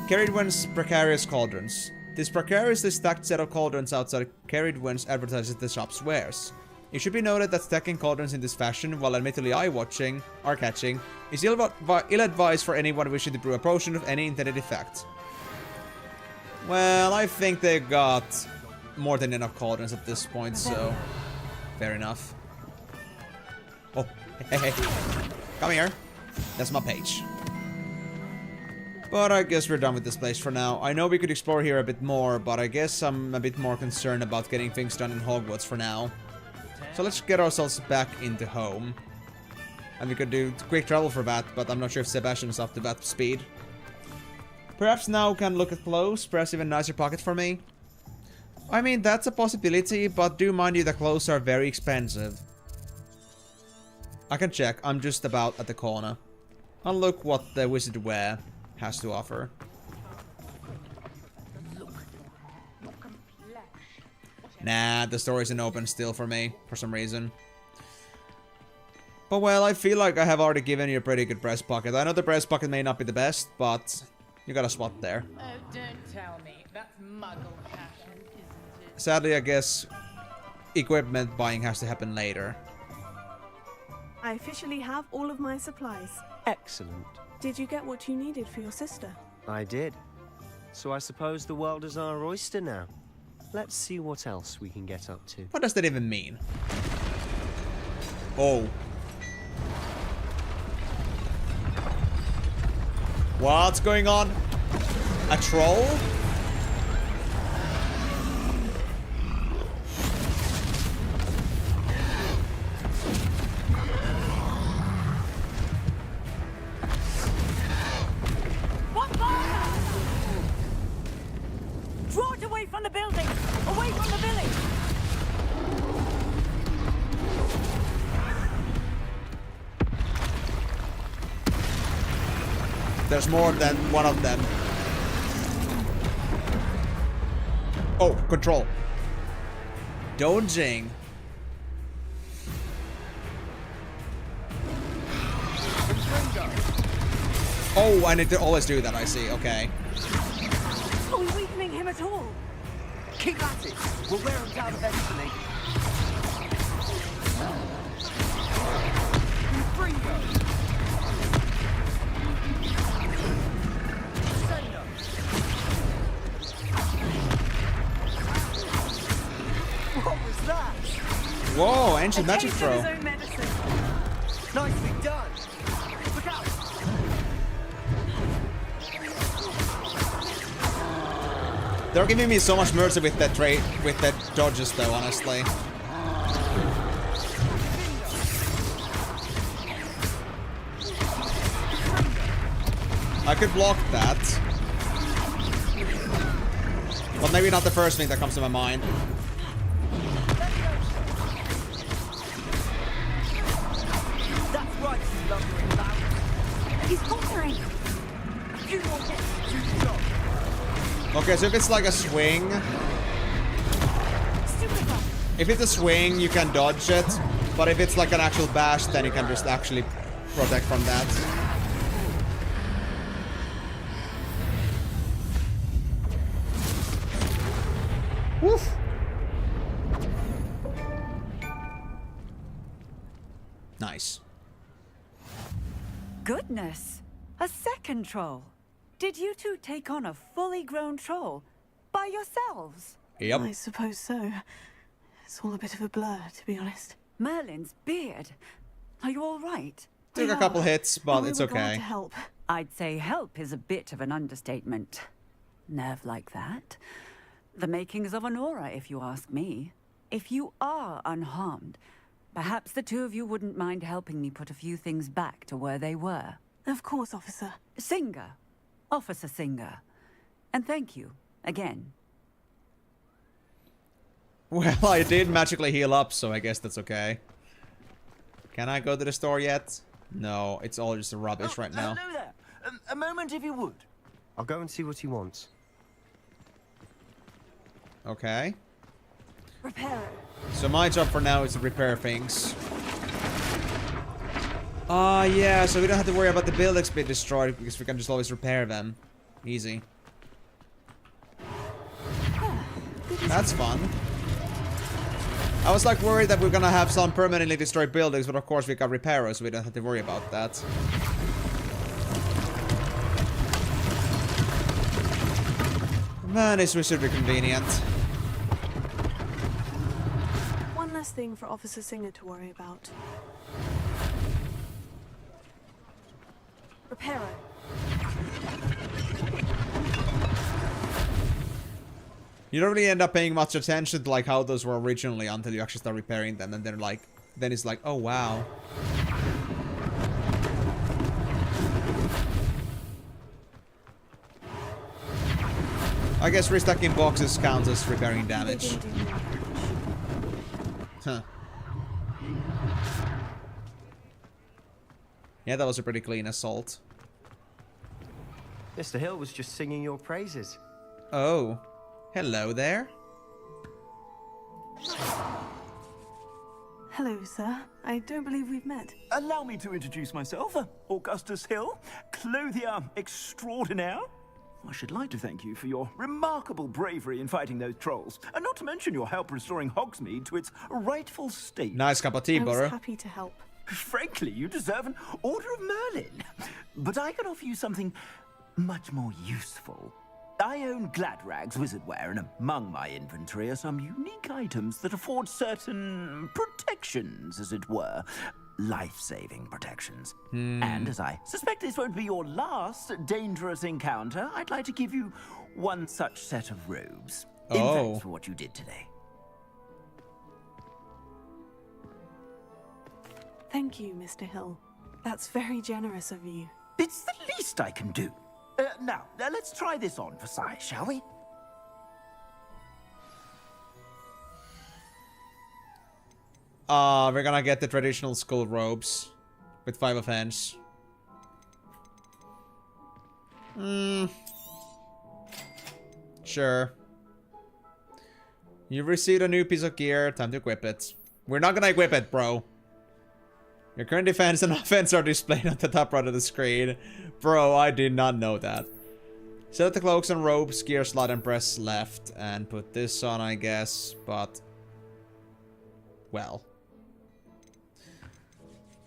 Caridwen's Precarious Cauldrons. This precariously stacked set of cauldrons outside Caridwen's advertises the shop's wares. It should be noted that stacking cauldrons in this fashion, while admittedly eye-catching, is ill-advised for anyone wishing to brew a potion of any intended effect. Well, I think they got more than enough cauldrons at this point, so... Fair enough. Oh, hey. Come here. That's my page. But I guess we're done with this place for now. I know we could explore here a bit more, but I guess I'm a bit more concerned about getting things done in Hogwarts for now. So let's get ourselves back into home. And we could do quick travel for that, but I'm not sure if Sebastian is up to that speed. Perhaps now can look at clothes, perhaps even nicer pocket for me. I mean, that's a possibility, but do mind you, the clothes are very expensive. I can check, I'm just about at the corner. I'll look what the wizard wear has to offer. Nah, the store isn't open still for me, for some reason. But well, I feel like I have already given you a pretty good breast pocket. I know the breast pocket may not be the best, but you got a spot there. Oh, don't tell me. That's muggle fashion, isn't it? Sadly, I guess equipment buying has to happen later. I officially have all of my supplies. Excellent. Did you get what you needed for your sister? I did. So I suppose the world is our oyster now. Let's see what else we can get up to. What does that even mean? Oh. What's going on? A troll? Draw it away from the building! Away from the village! There's more than one of them. Oh, control. Dodging. Oh, I need to always do that, I see, okay. Are we weakening him at all? Keep at it! We'll wear him down eventually. What was that? Whoa, ancient magic throw. Nicely done. Look out! They're giving me so much mercy with that dodges though, honestly. I could block that. But maybe not the first thing that comes to my mind. That's right, you lumbering lout. He's faltering. A few more hits to do the job. Okay, so if it's like a swing... If it's a swing, you can dodge it. But if it's like an actual bash, then you can just actually protect from that. Woof. Nice. Goodness! A second troll. Did you two take on a fully grown troll by yourselves? Yep. I suppose so. It's all a bit of a blur, to be honest. Merlin's beard. Are you all right? Took a couple hits, but it's We were glad okay. to help. I'd say help is a bit of an understatement. Nerve like that. The makings of an aura, if you ask me. If you are unharmed, perhaps the two of you wouldn't mind helping me put a few things back to where they were. Of course, officer. Singer. Officer Singer. And thank you, again. Well, I did magically heal up, so I guess that's okay. Can I go to the store yet? No, it's all just rubbish right now. Hello there. A moment, if you would. I'll go and see what he wants. Okay. Repair. So my job for now is to repair things. Yeah, so we don't have to worry about the buildings being destroyed because we can just always repair them. Easy. That's fun. I was like worried that we're gonna have some permanently destroyed buildings, but of course we got repairers, so we don't have to worry about that. Man, it's super convenient. One less thing for Officer Singer to worry about. Repairer. You don't really end up paying much attention to like how those were originally until you actually start repairing them, and they're like, then it's like, oh wow. I guess restacking boxes counts as repairing damage. Huh. Yeah, that was a pretty clean assault. Mr. Hill was just singing your praises. Oh. Hello there. Hello, sir. I don't believe we've met. Allow me to introduce myself, Augustus Hill, clothier extraordinaire. I should like to thank you for your remarkable bravery in fighting those trolls, and not to mention your help restoring Hogsmeade to its rightful state. Nice cup of tea, I was Burrow. happy to help. Frankly, you deserve an Order of Merlin. But I can offer you something much more useful. I own Gladrag's wizardware, and among my inventory are some unique items that afford certain protections, as it were. Life-saving protections. And as I suspect this won't be your last dangerous encounter, I'd like to give you one such set of robes. In thanks for what you did today. Thank you, Mr. Hill. That's very generous of you. It's the least I can do. Now, let's try this on for size, shall we? We're gonna get the traditional school robes with 5 offense. Sure. You've received a new piece of gear. Time to equip it. We're not gonna equip it, bro. Your current defense and offense are displayed on the top right of the screen. Bro, I did not know that. Set the cloaks and robes, gear slot, and press left. And put this on, I guess. But... well.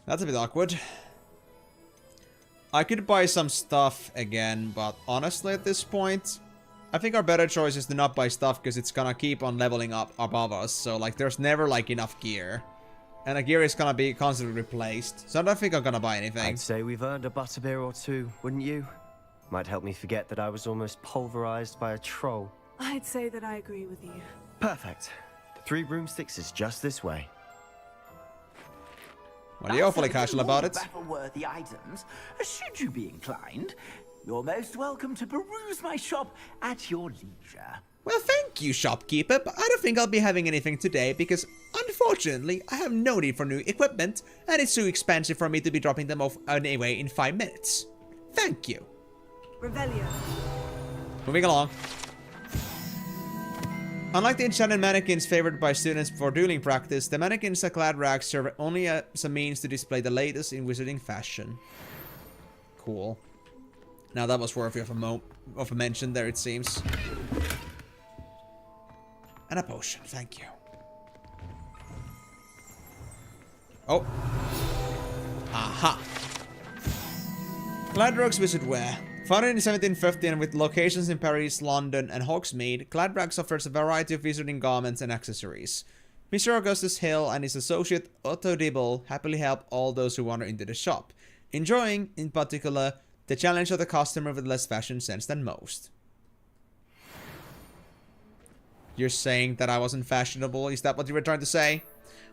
That's a bit awkward. I could buy some stuff again, but honestly at this point, I think our better choice is to not buy stuff because it's gonna keep on leveling up above us. So like there's never like enough gear. And the gear is gonna be constantly replaced. So I don't think I'm gonna buy anything. I'd say we've earned a butterbeer or two, wouldn't you? Might help me forget that I was almost pulverized by a troll. I'd say that I agree with you. Perfect. 3 broomsticks is just this way. Well, you're awfully casual about it. Battle-worthy items. Should you be inclined, you're most welcome to peruse my shop at your leisure. Well, thank you, shopkeeper, but I don't think I'll be having anything today because, unfortunately, I have no need for new equipment, and it's too expensive for me to be dropping them off anyway in 5 minutes. Thank you. Revelio. Moving along. Unlike the enchanted mannequins favored by students for dueling practice, the mannequins at Clad Rags serve only as a means to display the latest in wizarding fashion. Cool. Now that was worthy of a mention there, it seems. And a potion, thank you. Oh. Aha. Gladrag's Wizard Wear. Founded in 1750 and with locations in Paris, London, and Hogsmeade, Gladrags offers a variety of wizarding garments and accessories. Mr. Augustus Hill and his associate Otto Dibble happily help all those who wander into the shop, enjoying, in particular, the challenge of the customer with less fashion sense than most. You're saying that I wasn't fashionable? Is that what you were trying to say?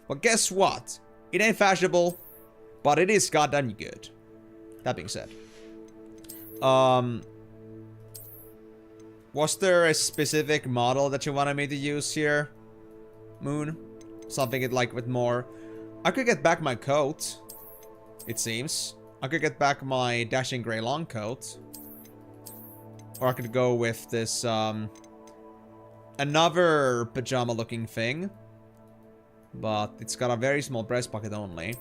Well, guess what? It ain't fashionable, but it is goddamn good. That being said. Was there a specific model that you wanted me to use here? Moon? Something like with more... I could get back my coat. It seems. I could get back my dashing grey long coat. Or I could go with this, another pajama looking thing. But it's got a very small breast pocket only.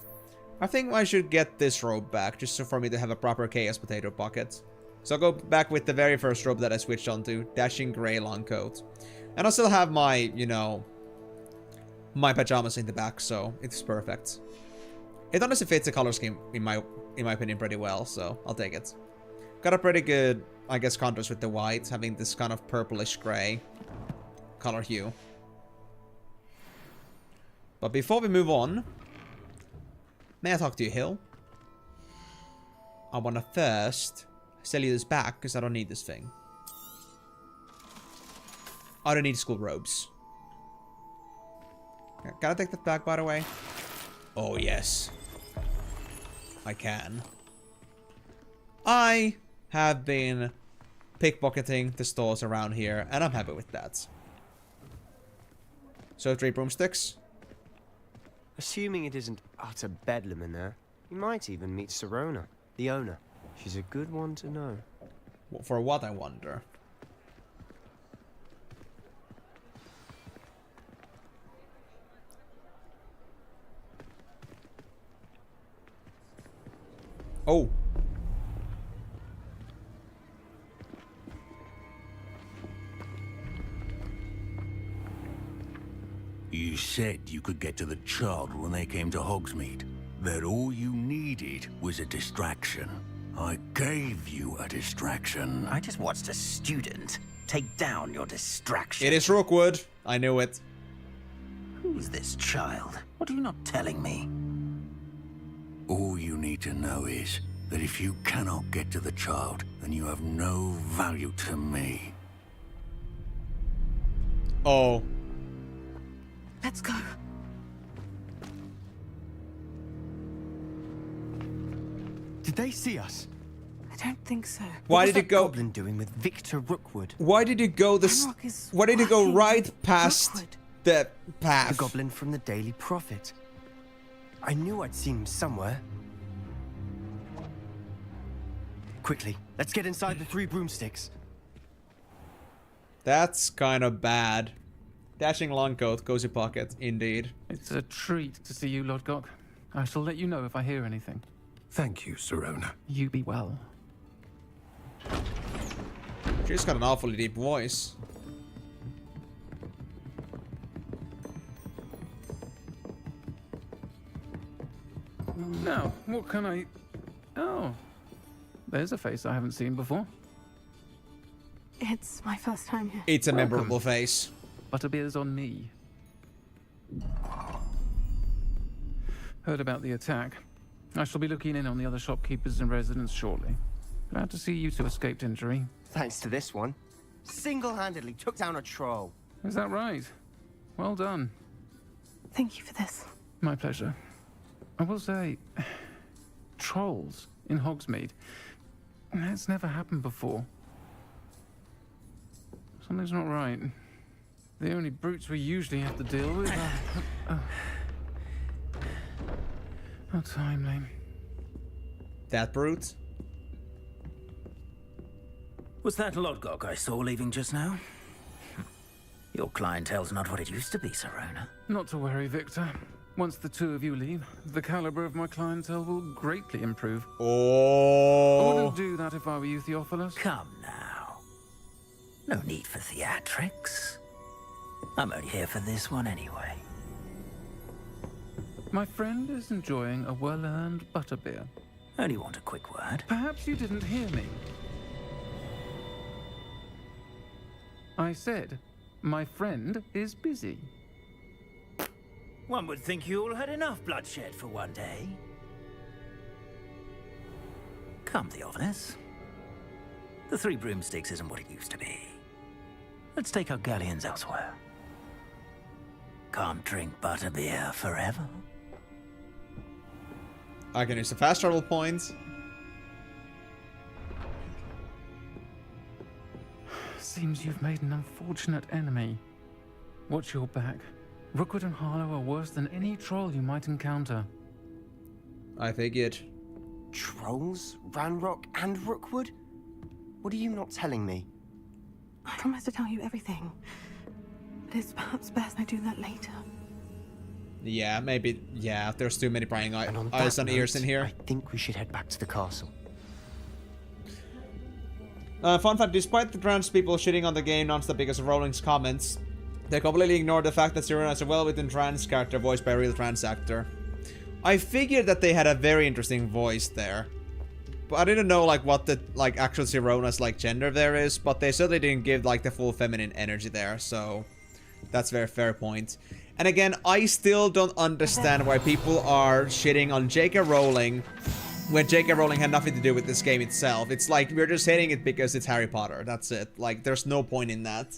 I think I should get this robe back, just so for me to have a proper chaos potato pocket. So I'll go back with the very first robe that I switched onto, dashing grey long coat. And I'll still have my, you know, my pajamas in the back, so it's perfect. It honestly fits the color scheme, in my opinion, pretty well, so I'll take it. Got a pretty good, I guess, contrast with the white, having this kind of purplish grey color hue. But before we move on, may I talk to you, Hill? I want to first sell you this back, because I don't need this thing. I don't need school robes. Can I take that back, by the way? Oh, yes. I can. I have been pickpocketing the stores around here, and I'm happy with that. So, 3 broomsticks. Assuming it isn't utter bedlam in there, you might even meet Sirona, the owner. She's a good one to know. For what, I wonder? Oh. You said you could get to the child when they came to Hogsmeade. That all you needed was a distraction. I gave you a distraction. I just watched a student take down your distraction. It is Rookwood. I knew it. Who's this child? What are you not telling me? All you need to know is that if you cannot get to the child, then you have no value to me. Oh. Let's go. Did they see us? I don't think so. Why did it go? Goblin doing with Victor Rookwood? Why did it go this? Why did it go right past Rookwood. the path? The goblin from the Daily Prophet. I knew I'd seen him somewhere. Quickly, let's get inside the 3 broomsticks. That's kind of bad. Dashing longcoat, cozy pocket, indeed. It's a treat to see you, Lodgok. I shall let you know if I hear anything. Thank you, Sirona. You be well. She's got an awfully deep voice. Now, what can I... Oh, there's a face I haven't seen before. It's my first time here. It's a Welcome. memorable face. Butterbeer's on me. Heard about the attack. I shall be looking in on the other shopkeepers and residents shortly. Glad to see you two escaped injury. Thanks to this one. Single-handedly took down a troll. Is that right? Well done. Thank you for this. My pleasure. I will say, trolls in Hogsmeade. That's never happened before. Something's not right. The only brutes we usually have to deal with are... How timely. That brute? Was that Lodgok I saw leaving just now? Your clientele's not what it used to be, Sirona. Not to worry, Victor. Once the two of you leave, the caliber of my clientele will greatly improve. Oh. I wouldn't do that if I were you, Theophilus. Come now. No need for theatrics. I'm only here for this one anyway. My friend is enjoying a well-earned butterbeer. Only want a quick word. Perhaps you didn't hear me. I said, my friend is busy. One would think you all had enough bloodshed for one day. Come, Theophilus. The Three Broomsticks isn't what it used to be. Let's take our galleons elsewhere. Can't drink butterbeer forever. I can use the fast travel points. Seems you've made an unfortunate enemy. Watch your back. Rookwood and Harlow are worse than any troll you might encounter. I figured. Trolls? Ranrock and Rookwood? What are you not telling me? I promise to tell you everything. But it's perhaps best I do that later. Yeah, maybe. Yeah, there's too many prying eyes and ears in here. I think we should head back to the castle. Fun fact, despite the trans people shitting on the game non-stop because of Rowling's comments, they completely ignored the fact that Sirona is a well-written trans character voiced by a real trans actor. I figured that they had a very interesting voice there. But I didn't know like what the actual Sirona's gender there is, but they certainly didn't give the full feminine energy there, so that's a very fair point. And again, I still don't understand why people are shitting on J.K. Rowling when J.K. Rowling had nothing to do with this game itself. It's like we're just hating it because it's Harry Potter. That's it. There's no point in that.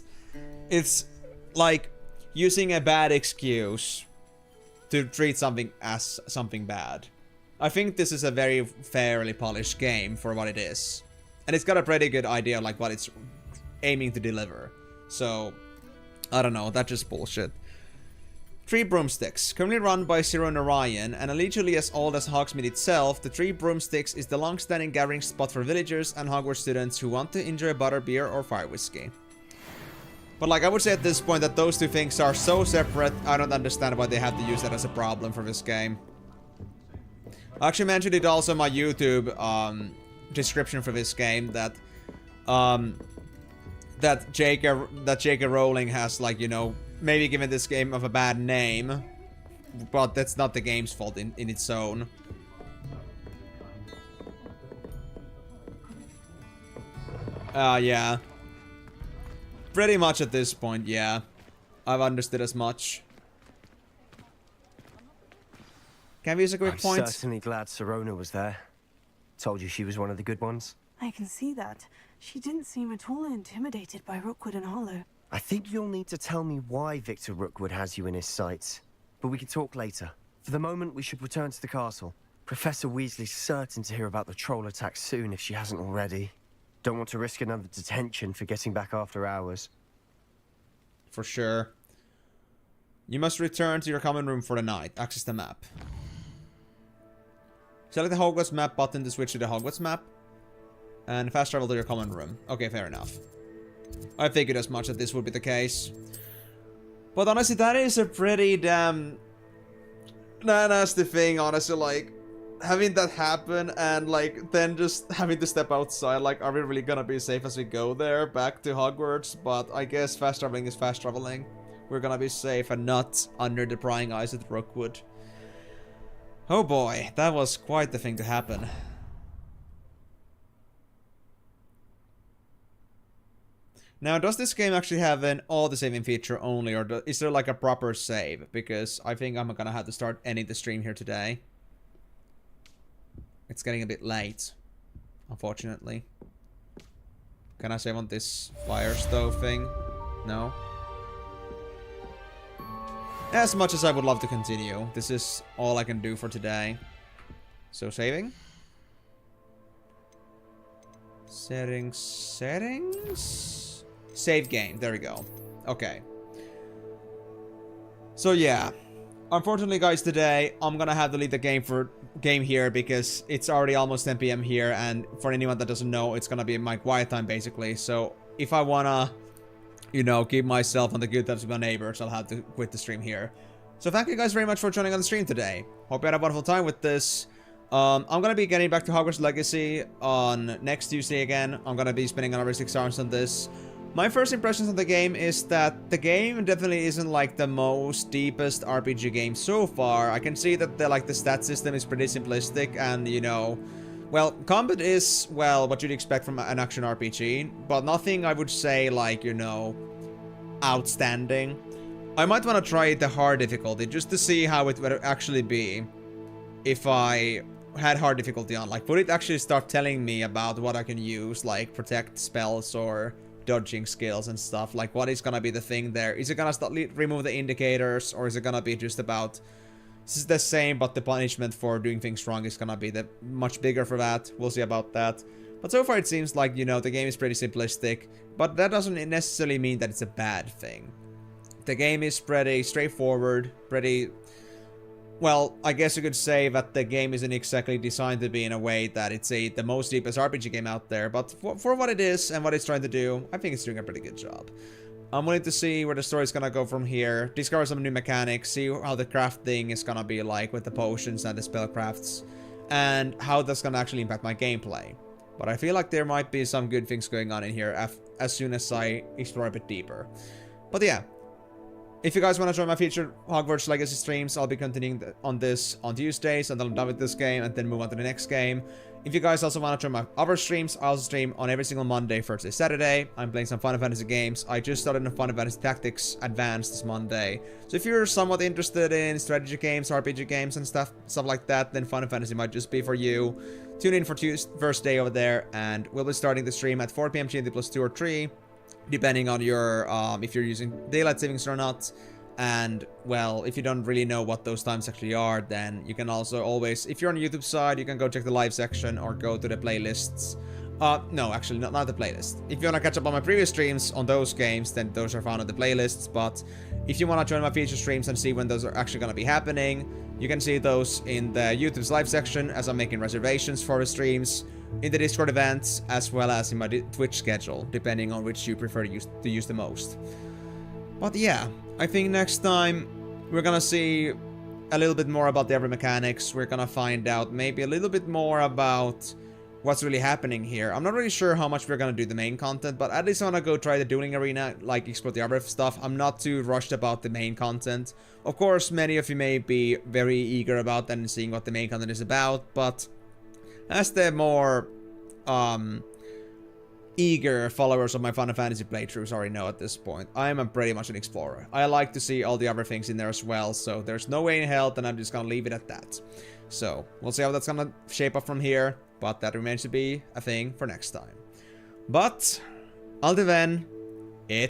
It's like using a bad excuse to treat something as something bad. I think this is a very fairly polished game for what it is. And it's got a pretty good idea of what it's aiming to deliver. So, I don't know, that's just bullshit. Three Broomsticks. Currently run by Sirona Ryan, and allegedly as old as Hogsmeade itself, the Three Broomsticks is the long-standing gathering spot for villagers and Hogwarts students who want to enjoy butterbeer or fire whiskey. But I would say at this point that those two things are so separate, I don't understand why they have to use that as a problem for this game. I actually mentioned it also in my YouTube description for this game that that J.K. Rowling has maybe given this game of a bad name, but that's not the game's fault in its own. Yeah. Pretty much at this point, yeah. I've understood as much. Can we use a quick point? I'm certainly glad Sirona was there. Told you she was one of the good ones. I can see that. She didn't seem at all intimidated by Rookwood and Harlow. I think you'll need to tell me why Victor Rookwood has you in his sights. But we can talk later. For the moment, we should return to the castle. Professor Weasley's certain to hear about the troll attack soon if she hasn't already. Don't want to risk another detention for getting back after hours. For sure. You must return to your common room for the night. Access the map. Select the Hogwarts map button to switch to the Hogwarts map. And fast travel to your common room. Okay, fair enough. I figured as much that this would be the case. But honestly, that is a pretty damn nasty thing, honestly, having that happen and then just having to step outside, are we really gonna be safe as we go there back to Hogwarts? But I guess fast traveling is fast traveling. We're gonna be safe and not under the prying eyes at Rookwood. Oh boy, that was quite the thing to happen. Now, does this game actually have an auto-saving feature only, or is there a proper save? Because I think I'm gonna have to start ending the stream here today. It's getting a bit late, unfortunately. Can I save on this fire stove thing? No? As much as I would love to continue, this is all I can do for today. So, saving? Settings? Save game. There we go. Okay. So yeah, unfortunately guys, today I'm gonna have to leave the game here because it's already almost 10 p.m. here, and for anyone that doesn't know, it's gonna be my quiet time basically. So if I wanna, you know, keep myself on the good terms with my neighbors, I'll have to quit the stream here. So thank you guys very much for joining on the stream today. Hope you had a wonderful time with this. I'm gonna be getting back to Hogwarts Legacy on next Tuesday again. I'm gonna be spending another 6 hours on this. My first impressions of the game is that the game definitely isn't like the most deepest RPG game so far. I can see that the stat system is pretty simplistic, and you know, well, combat is, well, what you'd expect from an action RPG, but nothing I would say like, you know, outstanding. I might want to try the hard difficulty just to see how it would actually be if I had hard difficulty on. Like, would it actually start telling me about what I can use, like protect spells or dodging skills and stuff? Like, what is gonna be the thing there? Is it gonna remove the indicators, or is it gonna be just about this is the same, but the punishment for doing things wrong is gonna be much bigger for that? We'll see about that. But so far it seems like, you know, the game is pretty simplistic, but that doesn't necessarily mean that it's a bad thing. The game is pretty straightforward, pretty... Well, I guess you could say that the game isn't exactly designed to be in a way that it's the most deepest RPG game out there, but for what it is and what it's trying to do, I think it's doing a pretty good job. I'm willing to see where the story's gonna go from here, discover some new mechanics, see how the crafting is gonna be like with the potions and the spellcrafts, and how that's gonna actually impact my gameplay. But I feel like there might be some good things going on in here as soon as I explore a bit deeper. But yeah. If you guys want to join my future Hogwarts Legacy streams, I'll be continuing on this on Tuesdays until I'm done with this game and then move on to the next game. If you guys also want to join my other streams, I also stream on every single Monday, Thursday, Saturday. I'm playing some Final Fantasy games. I just started in Final Fantasy Tactics Advanced this Monday. So if you're somewhat interested in strategy games, RPG games and stuff like that, then Final Fantasy might just be for you. Tune in for Thursday over there, and we'll be starting the stream at 4 p.m. GMT plus 2 or 3. Depending on your, if you're using daylight savings or not. And, well, if you don't really know what those times actually are, then you can also always, if you're on the YouTube side, you can go check the live section or go to the playlists. No, actually, not the playlist. If you want to catch up on my previous streams on those games, then those are found on the playlists. But if you want to join my future streams and see when those are actually going to be happening, you can see those in the YouTube's live section as I'm making reservations for the streams, in the Discord events, as well as in my Twitch schedule, depending on which you prefer to use the most. But yeah, I think next time we're gonna see a little bit more about the other mechanics. We're gonna find out maybe a little bit more about what's really happening here. I'm not really sure how much we're gonna do the main content, but at least I wanna go try the dueling arena, like explore the other stuff. I'm not too rushed about the main content. Of course, many of you may be very eager about that and seeing what the main content is about, but as the more eager followers of my Final Fantasy playthroughs already know at this point, I am pretty much an explorer. I like to see all the other things in there as well, so there's no way in hell that I'm just gonna leave it at that. So, we'll see how that's gonna shape up from here, but that remains to be a thing for next time. But, until then,